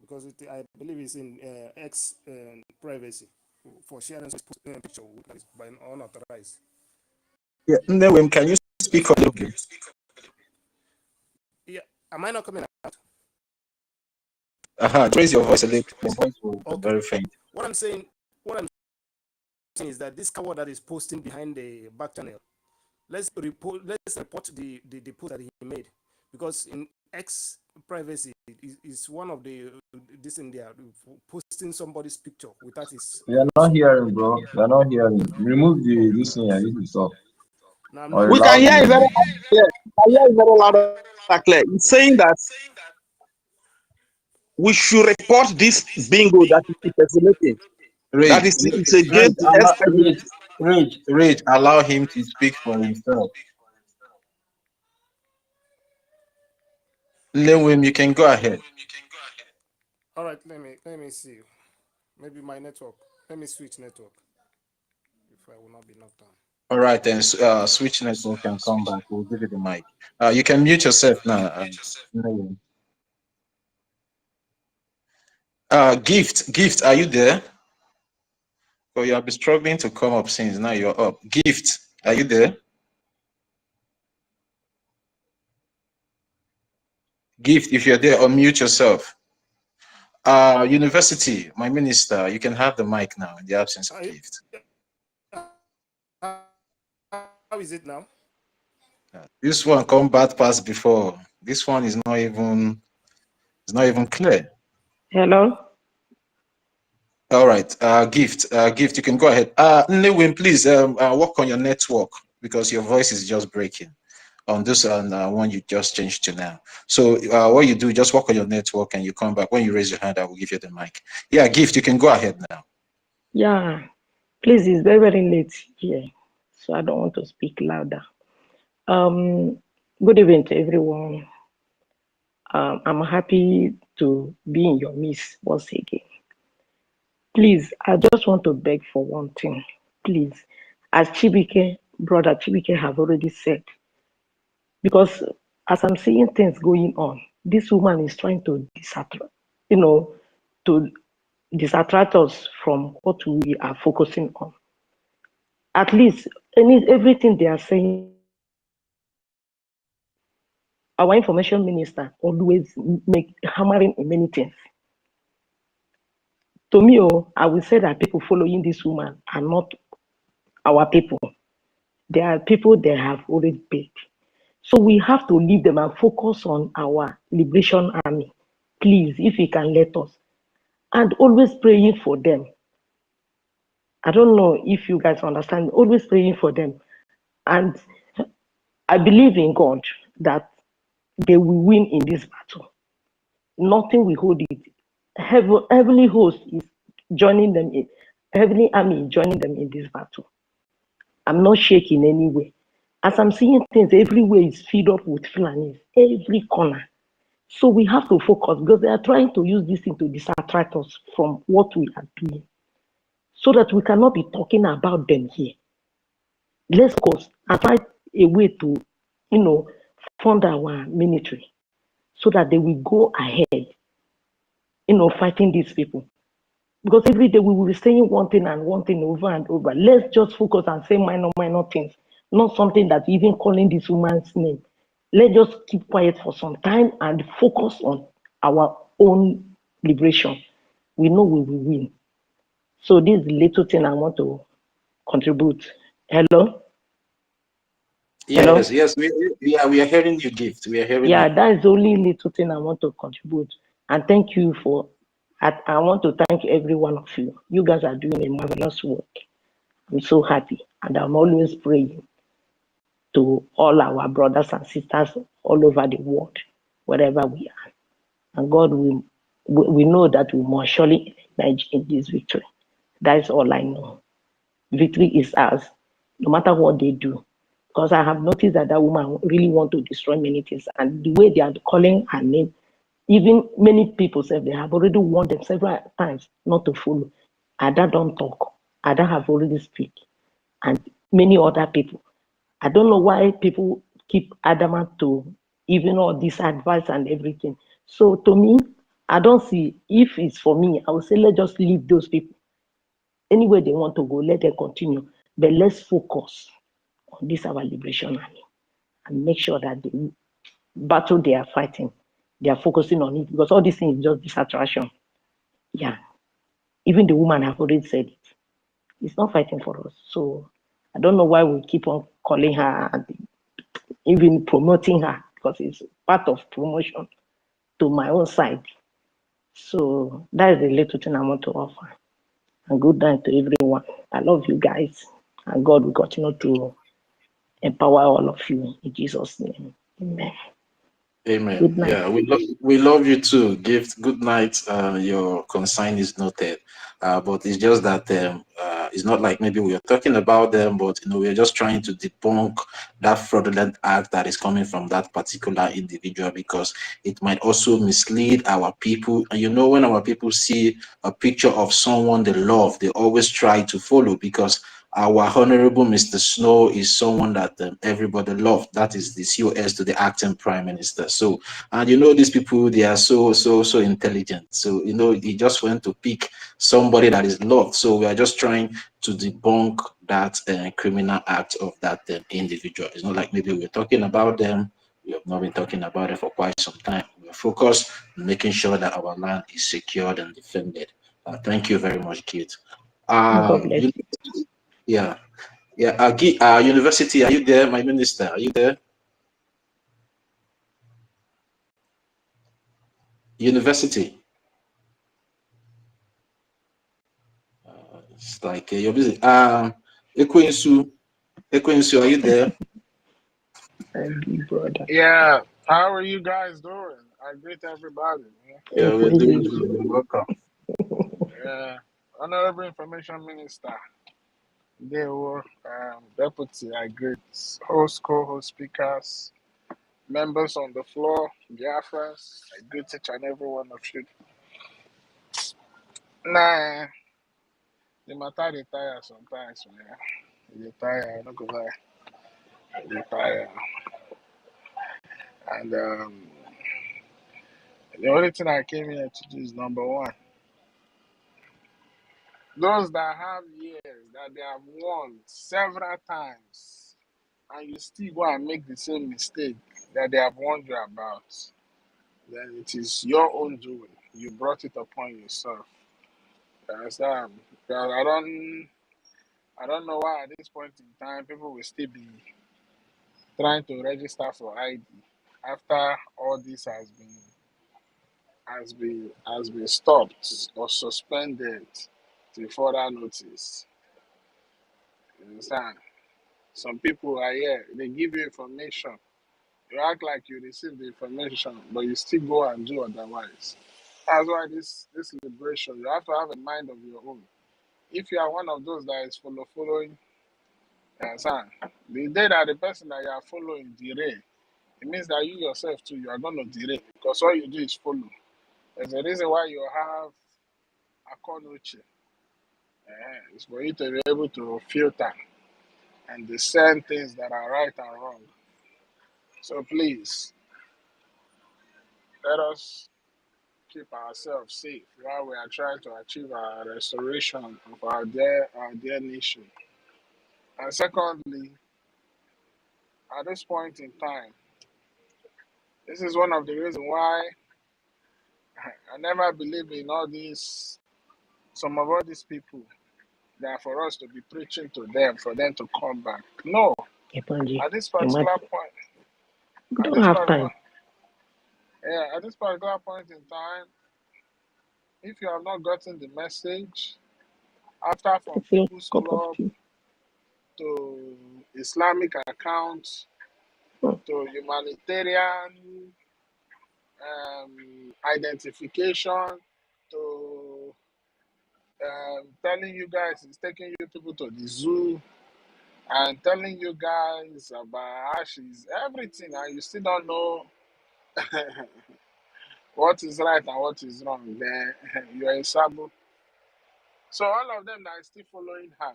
because I believe it's in X privacy for sharing picture by unauthorized. Yeah, Newim, can you speak a little bit? Yeah, am I not coming out? Raise your voice a little. Your voice will be very faint. What I'm saying is that this coward that is posting behind the back channel, let's report the post that he made, because in X privacy is one of the this in there posting somebody's picture without his. We are not hearing, bro. We are not hearing. Remove the this thing and this is off. Or We can loud hear it very music. clear. We can hear it very loud and clear. It's saying that we should report this bingo that is impersonating. Rage, That is, it's against the essence. Rage, allow him to speak for himself. Lewin, you can go ahead. All right, let me see. Maybe my network. Let me switch network. If I will not be knocked down. All right, then switch network and come back. We'll give you the mic. You can mute yourself now. Lewin. Gift, are you there? So you have been struggling to come up since now you're up. Gift, are you there? Gift, if you're there, unmute yourself. University, my minister, you can have the mic now in the absence of Gift. How is it now? This one come bad past before. This one is not even clear. Hello. All right, Gift, you can go ahead. Lewin, please work on your network because your voice is just breaking on this one you just changed to now. So what you do, just work on your network and you come back. When you raise your hand, I will give you the mic. Yeah, Gift, you can go ahead now. Yeah, please, it's very, very late here, so I don't want to speak louder. Good evening to everyone. I'm happy to be in your midst once again. Please, I just want to beg for one thing. Please, as brother Chibike have already said, because as I'm seeing things going on, this woman is trying to disattract us from what we are focusing on. At least everything they are saying, our information minister always make hammering in many things. To me, I will say that people following this woman are not our people. They are people they have already paid. So we have to leave them and focus on our liberation army. Please, if you can let us. And always praying for them. I don't know if you guys understand, always praying for them. And I believe in God that they will win in this battle. Nothing will hold it. Heavenly host is joining them in, heavenly army is joining them in this battle. I'm not shaking anyway. As I'm seeing things, everywhere is filled up with Fulanis, every corner. So we have to focus because they are trying to use this thing to distract us from what we are doing so that we cannot be talking about them here. Let's focus and find a way to, fund our military so that they will go ahead, fighting these people. Because every day we will be saying one thing and one thing over and over. Let's just focus and say minor things, not something that even calling this woman's name. Let's just keep quiet for some time and focus on our own liberation. We know we will win. So this is the little thing I want to contribute. Hello? Hello? Yes, we are hearing you, Gift. We are hearing Yeah, you. that is the only little thing I want to contribute. And thank you I want to thank every one of you. You guys are doing a marvelous work. I'm so happy. And I'm always praying to all our brothers and sisters all over the world, wherever we are. And God, we know that we must surely emerge in this victory. That is all I know. Victory is ours, no matter what they do. Because I have noticed that woman really want to destroy many things. And the way they are calling her name, even many people say they have already warned them several times not to follow. Ada don't talk. Ada have already speak. And many other people. I don't know why people keep adamant to even all this advice and everything. So to me, I don't see, if it's for me, I would say let's just leave those people. Anywhere they want to go, let them continue. But let's focus on this our liberation army and make sure that the battle they are fighting, they are focusing on it because all these things is just distraction. Yeah. Even the woman have already said it. It's not fighting for us. So I don't know why we keep on calling her and even promoting her because it's part of promotion to my own side. So that is the little thing I want to offer. And good night to everyone. I love you guys. And God will continue to empower all of you in Jesus' name. Amen. Amen. Good night. Yeah, we love you too. Gift. Good night. Your consign is noted. But it's just that it's not like maybe we are talking about them, but we're just trying to debunk that fraudulent act that is coming from that particular individual, because it might also mislead our people. And when our people see a picture of someone they love, they always try to follow, because our honorable Mr. Snow is someone that everybody loved. That is the COS to the acting prime minister. So, and these people, they are so intelligent. So, they just want to pick somebody that is loved. So we are just trying to debunk that criminal act of that individual. It's not like maybe we're talking about them. We have not been talking about it for quite some time. We're focused on making sure that our land is secured and defended. Thank you very much, Kate. God bless you. Yeah. University, are you there, my minister? Are you there? University. It's like you're busy. Ekwensu, are you there? Thank you, brother. Yeah, how are you guys doing? I greet everybody. Yeah, we're doing good. You're welcome. Yeah, Honorable Information Minister, they were Deputy, I greet host, co-host speakers, members on the floor, Biafras, I greet each and every one of you. Nah, the matter they tire sometimes, man. They tire, I'm not gonna lie. They tire. And the only thing I came here to do is number one. Those that have years that they have won several times and you still go and make the same mistake that they have warned you about, then it is your own doing. You brought it upon yourself. You understand? Because I don't know why at this point in time people will still be trying to register for ID after all this has been stopped or suspended till further notice. You understand? Some people are here, they give you information. You act like you received the information, but you still go and do otherwise. That's why this liberation, you have to have a mind of your own. If you are one of those that is following, you understand? The day that the person that you are following derail, it means that you yourself too, you are going to derail because all you do is follow. There's a reason why you have a konuche. It's for you to be able to filter and discern things that are right and wrong. So please, let us keep ourselves safe while we are trying to achieve our restoration of our dear nation. And secondly, at this point in time, this is one of the reasons why I never believe in all these, some of all these people that for us to be preaching to them, for them to come back. No, at this particular point, We don't have time. at this particular point in time, if you have not gotten the message, after from People's Club to Islamic accounts to humanitarian identification to telling you guys it's taking you people to the zoo and telling you guys about ashes, everything, and you still don't know what is right and what is wrong, then you're in trouble. So all of them that are still following her,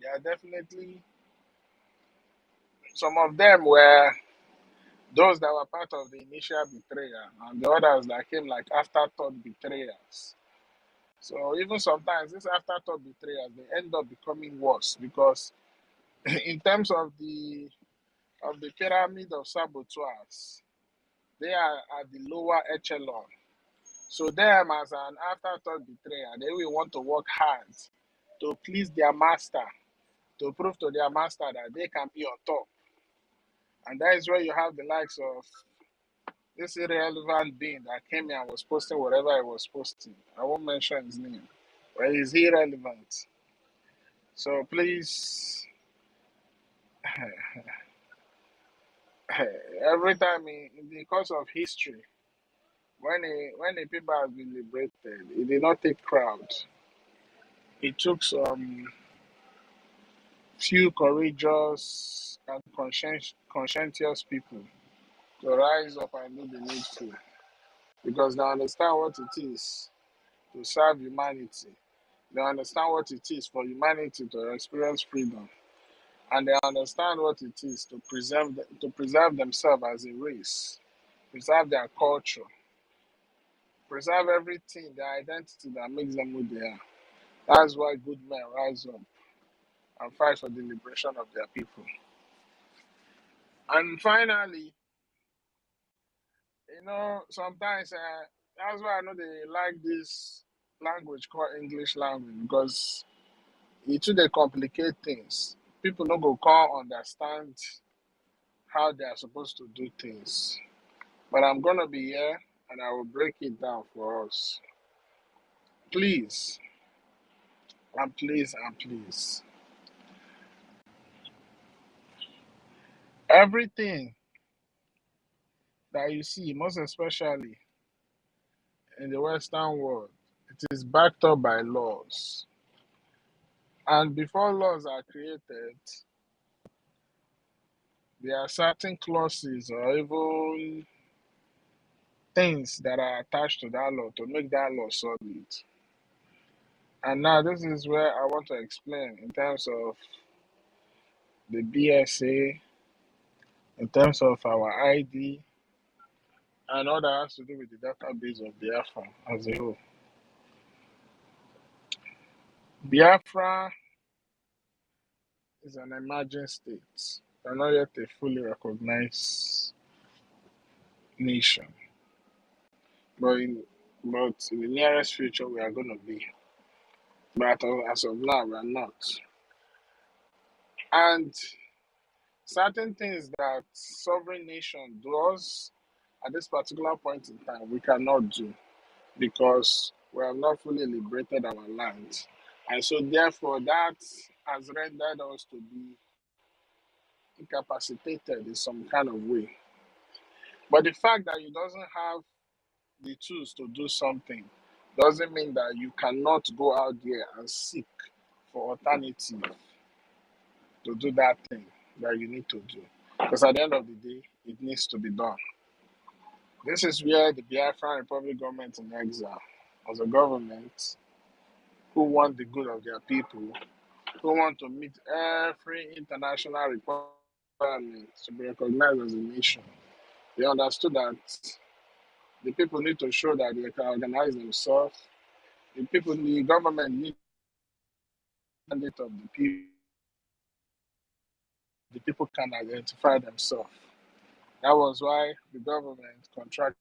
they are definitely, some of them were those that were part of the initial betrayal, and the others that came like afterthought betrayers. So even sometimes these afterthought betrayers they end up becoming worse because in terms of the pyramid of saboteurs, they are at the lower echelon. So them as an afterthought betrayer, they will want to work hard to please their master, to prove to their master that they can be on top. And that is where you have the likes of this irrelevant being that came here and was posting whatever he was posting. I won't mention his name, but he's irrelevant. So please, Every time in the course of history, when the people have been liberated, it did not take crowd. It took some few courageous and conscientious people to rise up and do the needful because they understand what it is to serve humanity. They understand what it is for humanity to experience freedom, and they understand what it is to preserve themselves as a race, preserve their culture, preserve everything, their identity that makes them who they are. That's why good men rise up and fight for the liberation of their people. And finally, sometimes that's why I know they like this language called English language because it too they complicate things. People no go come understand how they are supposed to do things. But I'm gonna be here and I will break it down for us. Please and please and please. Everything that you see, most especially in the Western world, it is backed up by laws. And before laws are created, there are certain clauses or even things that are attached to that law to make that law solid. And now this is where I want to explain in terms of the BSA, in terms of our ID, and all that has to do with the database of Biafra as a whole. Biafra is an emerging state, and not yet a fully recognized nation. But in the nearest future, we are going to be. But as of now, we are not. And certain things that sovereign nation does at this particular point in time, we cannot do because we have not fully liberated our land. And so therefore that has rendered us to be incapacitated in some kind of way. But the fact that you doesn't have the tools to do something doesn't mean that you cannot go out there and seek for alternative to do that thing that you need to do. Because at the end of the day, it needs to be done. This is where the Biafran Republic government in exile, as a government who want the good of their people, who want to meet every international requirement to be recognized as a nation, they understood that the people need to show that they can organize themselves. The government need mandate of the people. The people can identify themselves. That was why the government contracted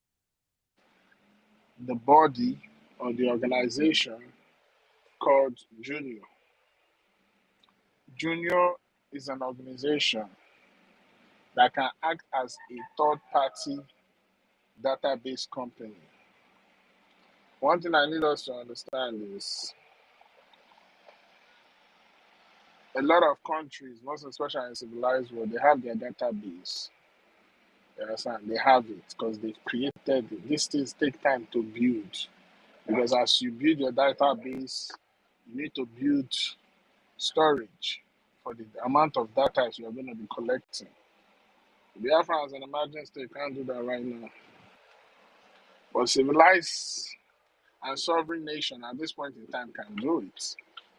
the body or the organization called Junior. Junior is an organization that can act as a third party database company. One thing I need us to understand is a lot of countries, most especially in civilized world, they have their database. You understand? They have it because they've created it. These things take time to build. Because as you build your database, you need to build storage for the amount of data you are going to be collecting. Biafra as an emerging state can't do that right now. But civilized and sovereign nation at this point in time can do it.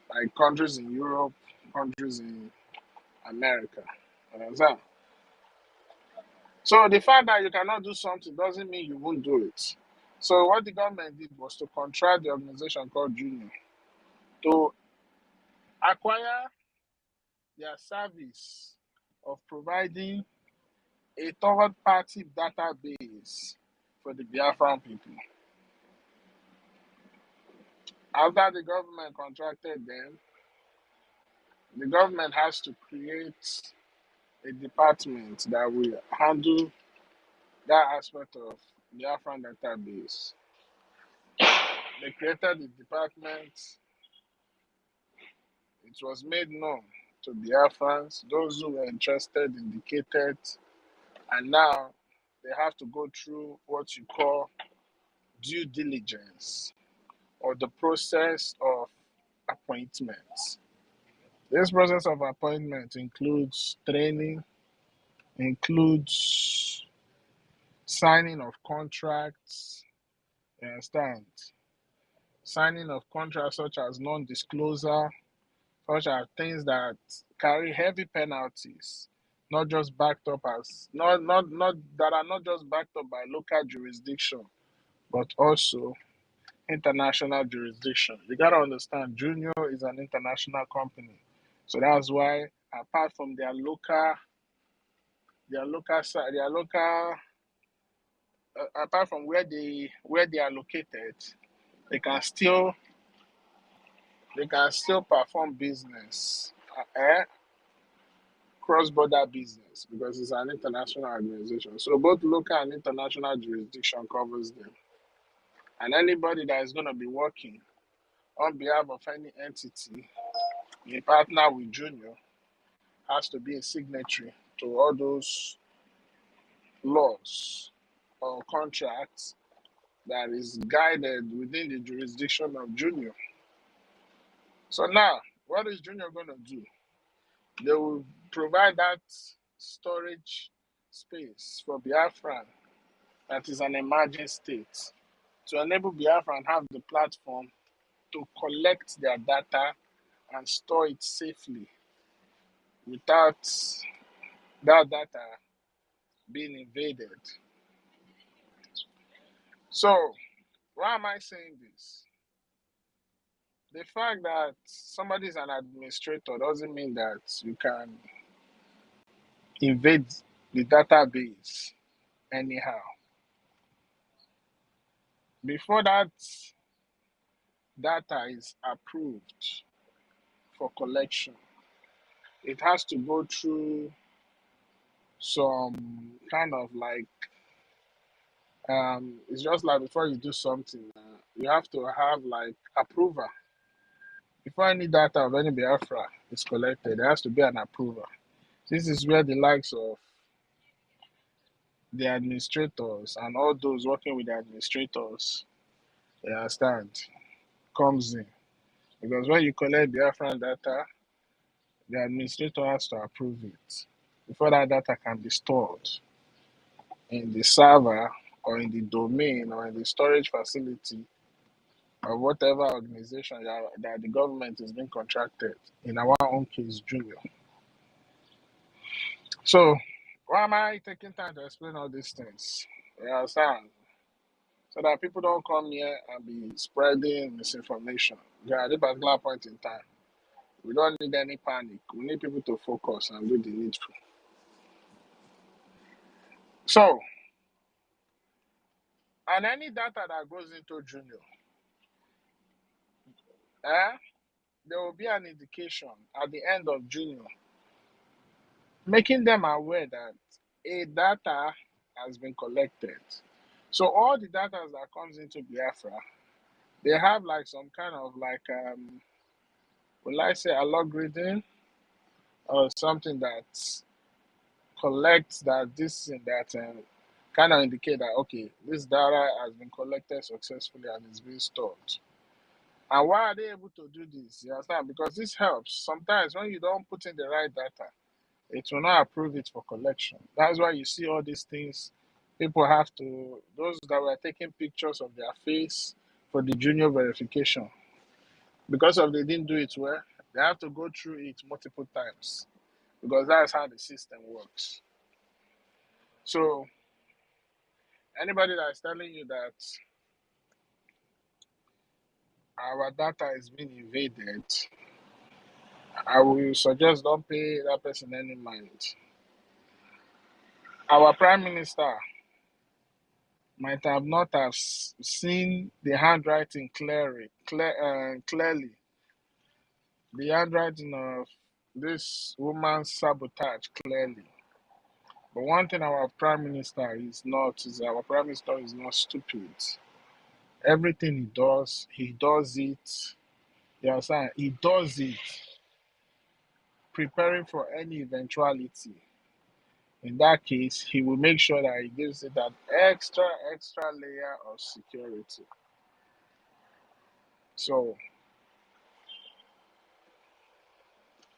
Like countries in Europe, countries in America. You understand? So the fact that you cannot do something doesn't mean you won't do it. So what the government did was to contract the organization called Junior to acquire their service of providing a third-party database for the Biafran people. After the government contracted them, the government has to create a department that will handle that aspect of Biafran database. They created the department. It was made known to Biafrans. Those who were interested indicated And now they have to go through what you call due diligence or the process of appointments. This process of appointment includes training, includes signing of contracts, you understand? Signing of contracts such as non-disclosure, such as things that carry heavy penalties, not just backed up as not that are not just backed up by local jurisdiction, but also international jurisdiction. You gotta understand, Junior is an international company, so that's why apart from their local, apart from where they are located, they can still perform business, cross-border business, because it's an international organization. So both local and international jurisdiction covers them, and anybody that is going to be working on behalf of any entity in partner with Junior has to be a signatory to all those laws or contracts that is guided within the jurisdiction of Junior. So now, what is Junior going to do? They will provide that storage space for Biafra that is an emerging state to enable Biafra and have the platform to collect their data and store it safely without that data being invaded. So, why am I saying this? The fact that somebody is an administrator doesn't mean that you can invade the database anyhow. Before that data is approved for collection, it has to go through some kind of like, it's just like before you do something, you have to have like approval. Before any data of any Biafra is collected, there has to be an approval. This is where the likes of the administrators and all those working with the administrators, you understand, comes in. Because when you collect Biafran data, the administrator has to approve it before that data can be stored in the server or in the domain or in the storage facility or whatever organization that the government is being contracted, in our own case, Junior. So, why am I taking time to explain all these things? You understand? So that people don't come here and be spreading misinformation. Yeah, at a particular point in time, we don't need any panic. We need people to focus and do the needful. So, and any data that goes into Junior, there will be an indication at the end of Junior, making them aware that a data has been collected. So all the data that comes into Biafra, they have like some kind of like, will I say, a algorithm or something that collects that this and that, and kind of indicate that, okay, this data has been collected successfully and is being stored. And why are they able to do this? You understand? Because this helps. Sometimes when you don't put in the right data, it will not approve it for collection. That's why you see all these things. People have to, those that were taking pictures of their face for the Junior verification, because of they didn't do it well, they have to go through it multiple times because that's how the system works. So anybody that is telling you that our data is being invaded, I will suggest don't pay that person any mind. Our Prime Minister might have not have seen the handwriting clearly, the handwriting of this woman's sabotage clearly. But one thing our Prime Minister is our Prime Minister is not stupid. Everything he does it, you understand? He does it preparing for any eventuality. In that case, he will make sure that he gives it that extra layer of security. So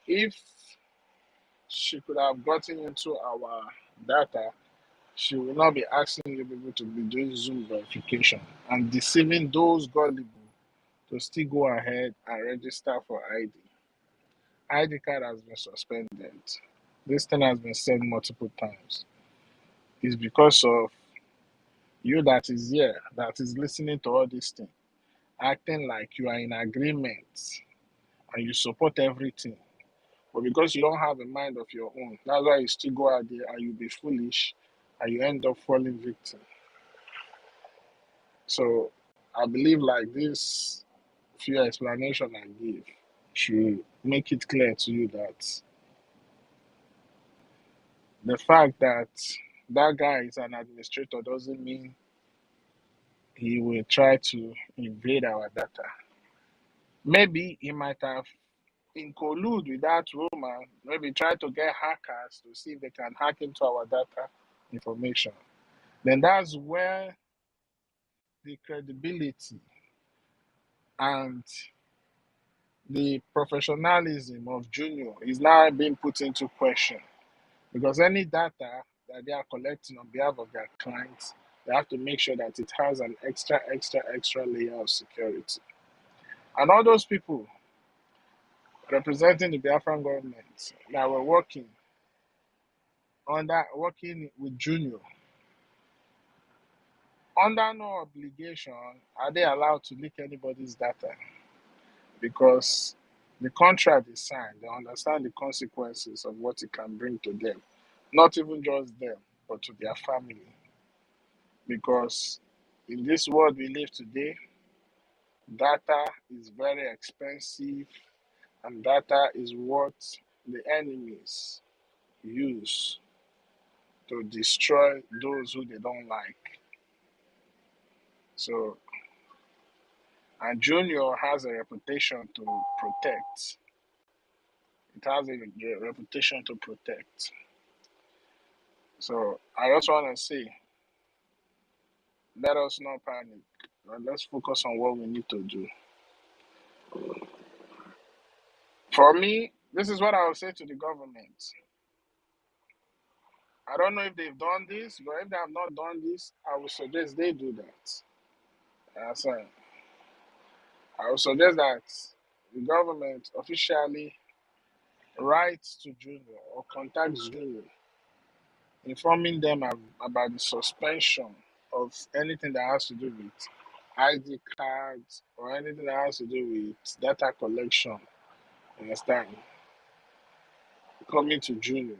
if she could have gotten into our data, she will not be asking you people to be doing Zoom verification and deceiving those gullible to still go ahead and register for ID. ID card has been suspended. This thing has been said multiple times. It's because of you that is here, that is listening to all these things, acting like you are in agreement and you support everything. But because you don't have a mind of your own, that's why you still go out there and you be foolish and you end up falling victim. So I believe like this few explanation I give should make it clear to you that the fact that that guy is an administrator doesn't mean he will try to invade our data. Maybe he might have in collude with that woman, maybe try to get hackers to see if they can hack into our data information. Then that's where the credibility and the professionalism of Junior is now being put into question. Because any data that they are collecting on behalf of their clients, they have to make sure that it has an extra layer of security. And all those people representing the Biafran government that were working with Junior, under no obligation are they allowed to leak anybody's data because the contract is signed. They understand the consequences of what it can bring to them, not even just them, but to their family. Because in this world we live today, data is very expensive, and data is what the enemies use to destroy those who they don't like. So, and Junior has a reputation to protect. It has a reputation to protect. So I just want to say, let us not panic. Let's focus on what we need to do. For me, this is what I would say to the government. I don't know if they've done this, but if they have not done this, I would suggest they do that. So I would suggest that the government officially writes to Junior or contacts Junior, informing them about the suspension of anything that has to do with ID cards or anything that has to do with data collection. Understand? Coming to Junior,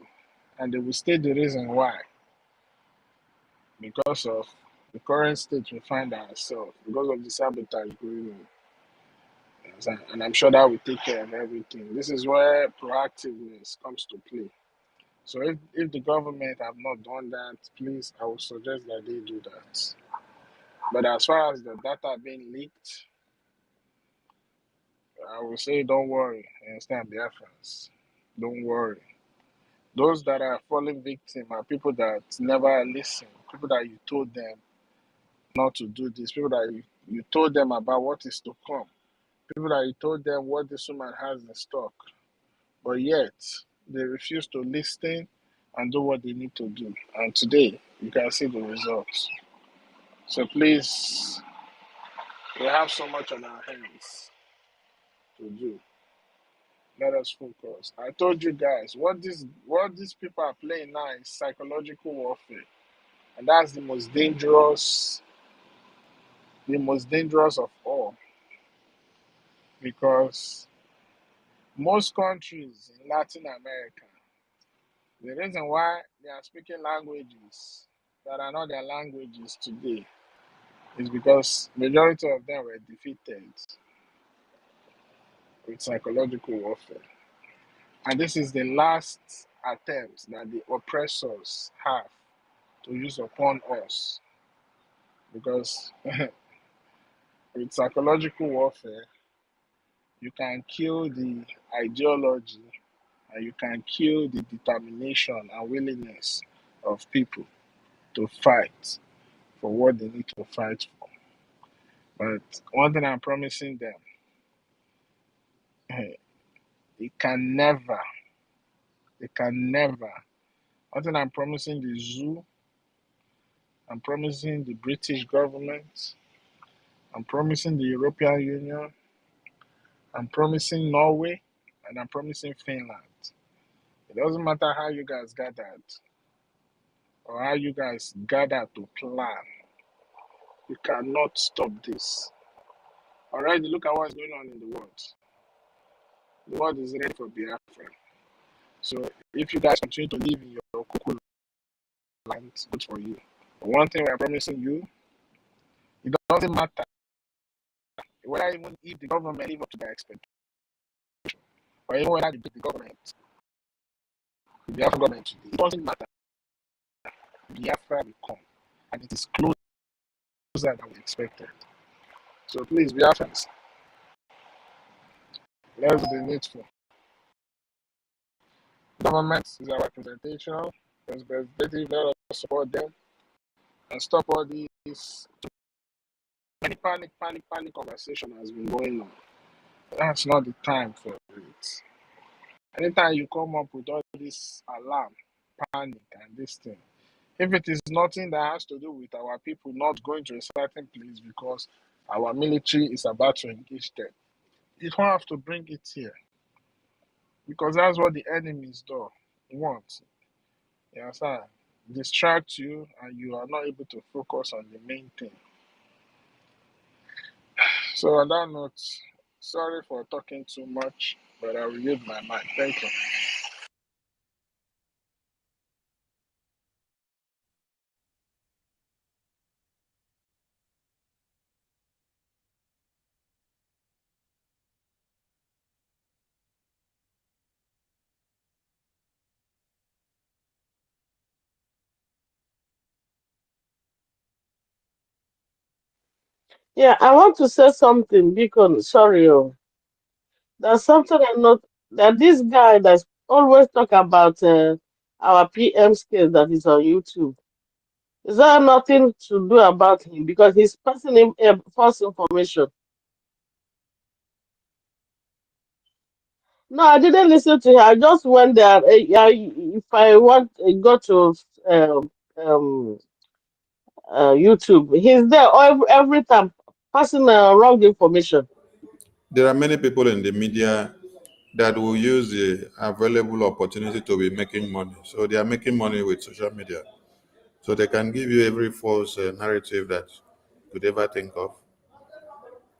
and they will state the reason why. Because of the current state we find ourselves, because of the sabotage going on. And I'm sure that will take care of everything. This is where proactiveness comes to play. So if the government have not done that, please, I would suggest that they do that. But as far as the data being leaked, I will say don't worry. Understand, Biafrans. Don't worry. Those that are falling victim are people that never listen, people that you told them not to do this, people that you told them about what is to come, people that you told them what this woman has in stock, but yet they refuse to listen and do what they need to do. And today, you can see the results. So please, we have so much on our hands to do. Let us focus. I told you guys, what these people are playing now is psychological warfare. And that's the most dangerous of all. Because most countries in Latin America, the reason why they are speaking languages that are not their languages today is because majority of them were defeated with psychological warfare. And this is the last attempt that the oppressors have to use upon us. Because with psychological warfare, you can kill the ideology and you can kill the determination and willingness of people to fight for what they need to fight for. But one thing I'm promising them, they can never, they can never. One thing I'm promising the zoo, I'm promising the British government, I'm promising the European Union, I'm promising Norway, and I'm promising Finland. It doesn't matter how you guys gathered or how you guys gathered to plan. You cannot stop this. Already, look at what's going on in the world. The world is ready for Biafra. So if you guys continue to live in your cuckoo land, good for you. But one thing we're promising you, it doesn't matter whether even if the government live up to their expectation, or even whether the government, the Biafra government today, it doesn't matter. Biafra will come, and it is closer than we expected. So please, Biafrans, let's do the needful. Government is our representation, representative, let us support them and stop all these panic conversation has been going on. That's not the time for it. Anytime you come up with all this alarm, panic, and this thing, if it is nothing that has to do with our people not going to a certain place because our military is about to engage them, you don't have to bring it here because that's what the enemies do want. You understand? Distract you and you are not able to focus on the main thing. So on that note, sorry for talking too much, but I will use my mind. Thank you. Yeah, I want to say something because sorry, there's something I know that this guy that's always talk about our PM's case that is on YouTube. Is there nothing to do about him because he's passing him false information? No, I didn't listen to him. I just went there. If I want go to um, um, YouTube, he's there every time passing wrong information. There are many people in the media that will use the available opportunity to be making money. So they are making money with social media. So they can give you every false narrative that you could ever think of.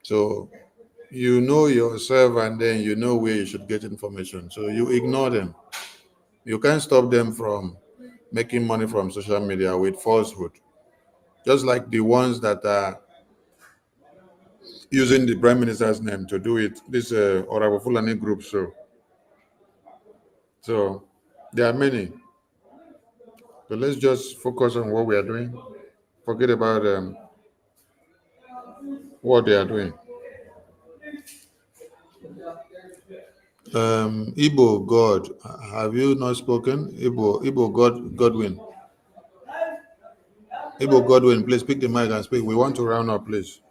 So you know yourself and then you know where you should get information. So you ignore them. You can't stop them from making money from social media with falsehood. Just like the ones that are using the prime minister's name to do it, this Orabo Fulani group. So there are many. So let's just focus on what we are doing. Forget about what they are doing. Igbo God, have you not spoken? Igbo God, Godwin. Igbo Godwin, please pick the mic and speak. We want to round up, please.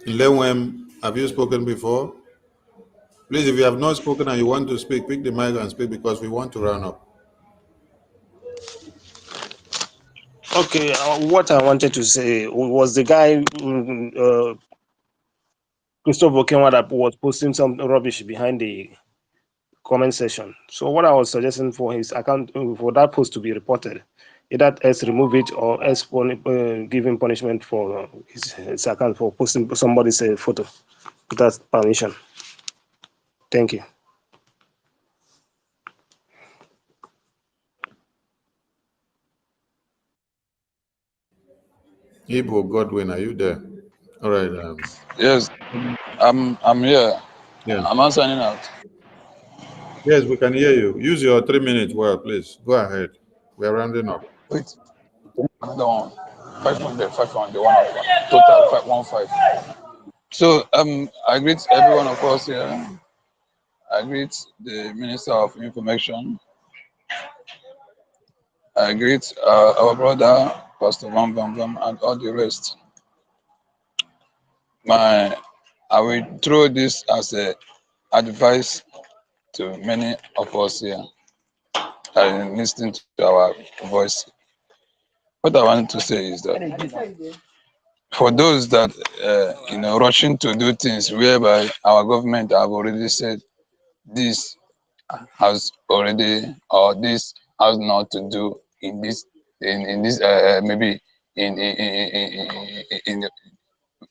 Lewem, have you spoken before? Please, if you have not spoken and you want to speak, pick the mic and speak because we want to round up. Okay, what I wanted to say was the guy, Christopher Okenwa, that was posting some rubbish behind the comment section. So what I was suggesting for his account, for that post to be reported, either else remove it or else give him punishment for his account for posting somebody's photo without permission. Thank you. Igbo Godwin, are you there? All right. Yes, I'm here. Yeah. I'm answering out. Yes, we can hear you. Use your 3 minutes well, please. Go ahead. We are rounding up. Wait, another one. 500, 500, one of one. Total 515. So I greet every one of us here. I greet the Minister of Information. I greet our brother, Pastor Van Van Van, and all the rest. I will throw this as a advice to many of us here that are listening to our voice. What I want to say is that for those that rushing to do things whereby our government have already said this has already or this has not to do in this in this maybe in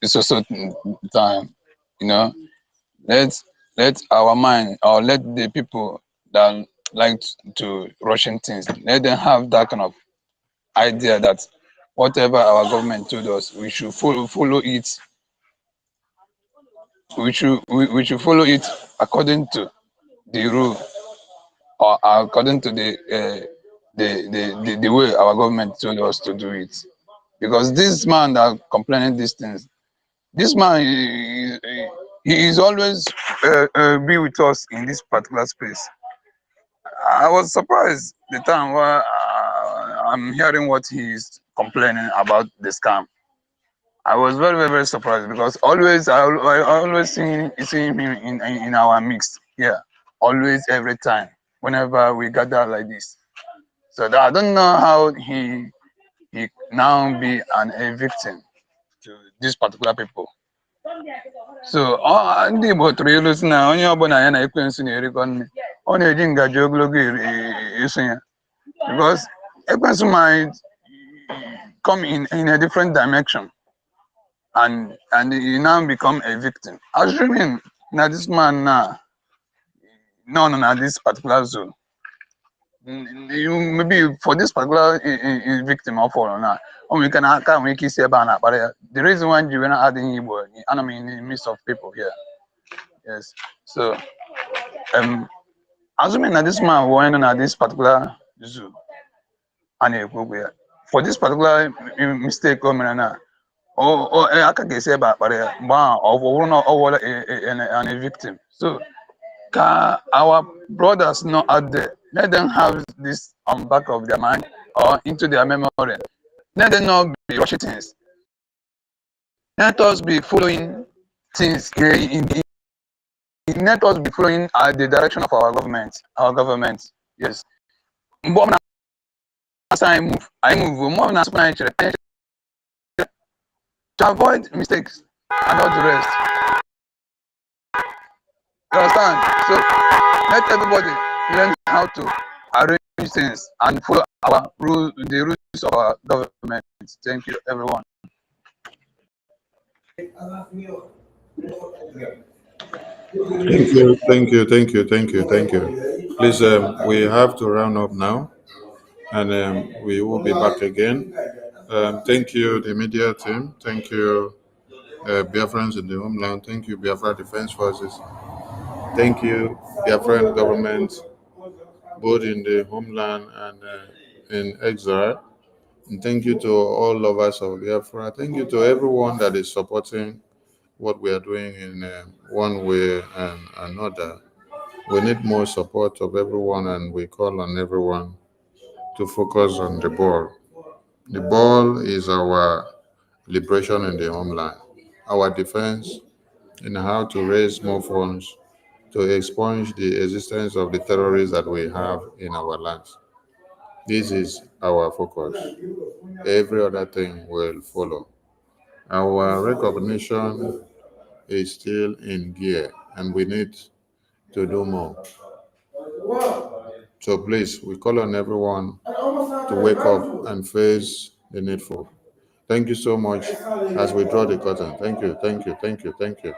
so certain time, you know, let let our mind or let the people that like to rushing things, let them have that kind of idea that whatever our government told us, we should follow it. We should follow it according to the rule or according to the way our government told us to do it. Because this man that complaining these things, this man he is always be with us in this particular space. I was surprised the time where I'm hearing what he's complaining about the scam. I was very surprised because I always see him in our mix here, always every time whenever we gather like this. So that I don't know how he now be a victim to these particular people. So ndị Igbo tụrụ ilu si na onye ọbụla ya na ekwensu na-erikọ nne ọ na-eji ngaji ogologo eso ya because ekwensu might come in a different dimension and you now become a victim. Assuming that this man now no this particular zone, you maybe for this particular victim of all now, or we can make it say about but the reason why you are not adding Igbo, I mean in the midst of people here. Yes. So assuming that this man went on at this particular zoo and for this particular mistake coming now. Aka ga-esi ebe akpara ya mgbe ahụ ọ bụrụ na ọ wụrụ a victim. So our brothers not out there, let them have this on back of their mind or into their memory. Let them not be rushing things. Let us be following things let us be following the direction of our government. Our government, yes. I move more than to avoid mistakes and all the rest. You understand? So let everybody learn how to arrange things and follow the rules of our government. Thank you, everyone. Thank you. Please, we have to round up now, and we will be back again. Thank you, the media team. Thank you, Biafrans in the Homeland. Thank you, Biafra Defense Forces. Thank you, Biafran government, both in the Homeland and in exile. And thank you to all lovers of Biafra. Thank you to everyone that is supporting what we are doing in one way and another. We need more support of everyone, and we call on everyone to focus on the ball. The ball is our liberation in the homeland, our defense in how to raise more funds to expunge the existence of the terrorists that we have in our lands. This is our focus. Every other thing will follow. Our recognition is still in gear, and we need to do more. So please, we call on everyone to wake up and face the needful. Thank you so much as we draw the curtain. Thank you, thank you, thank you, thank you.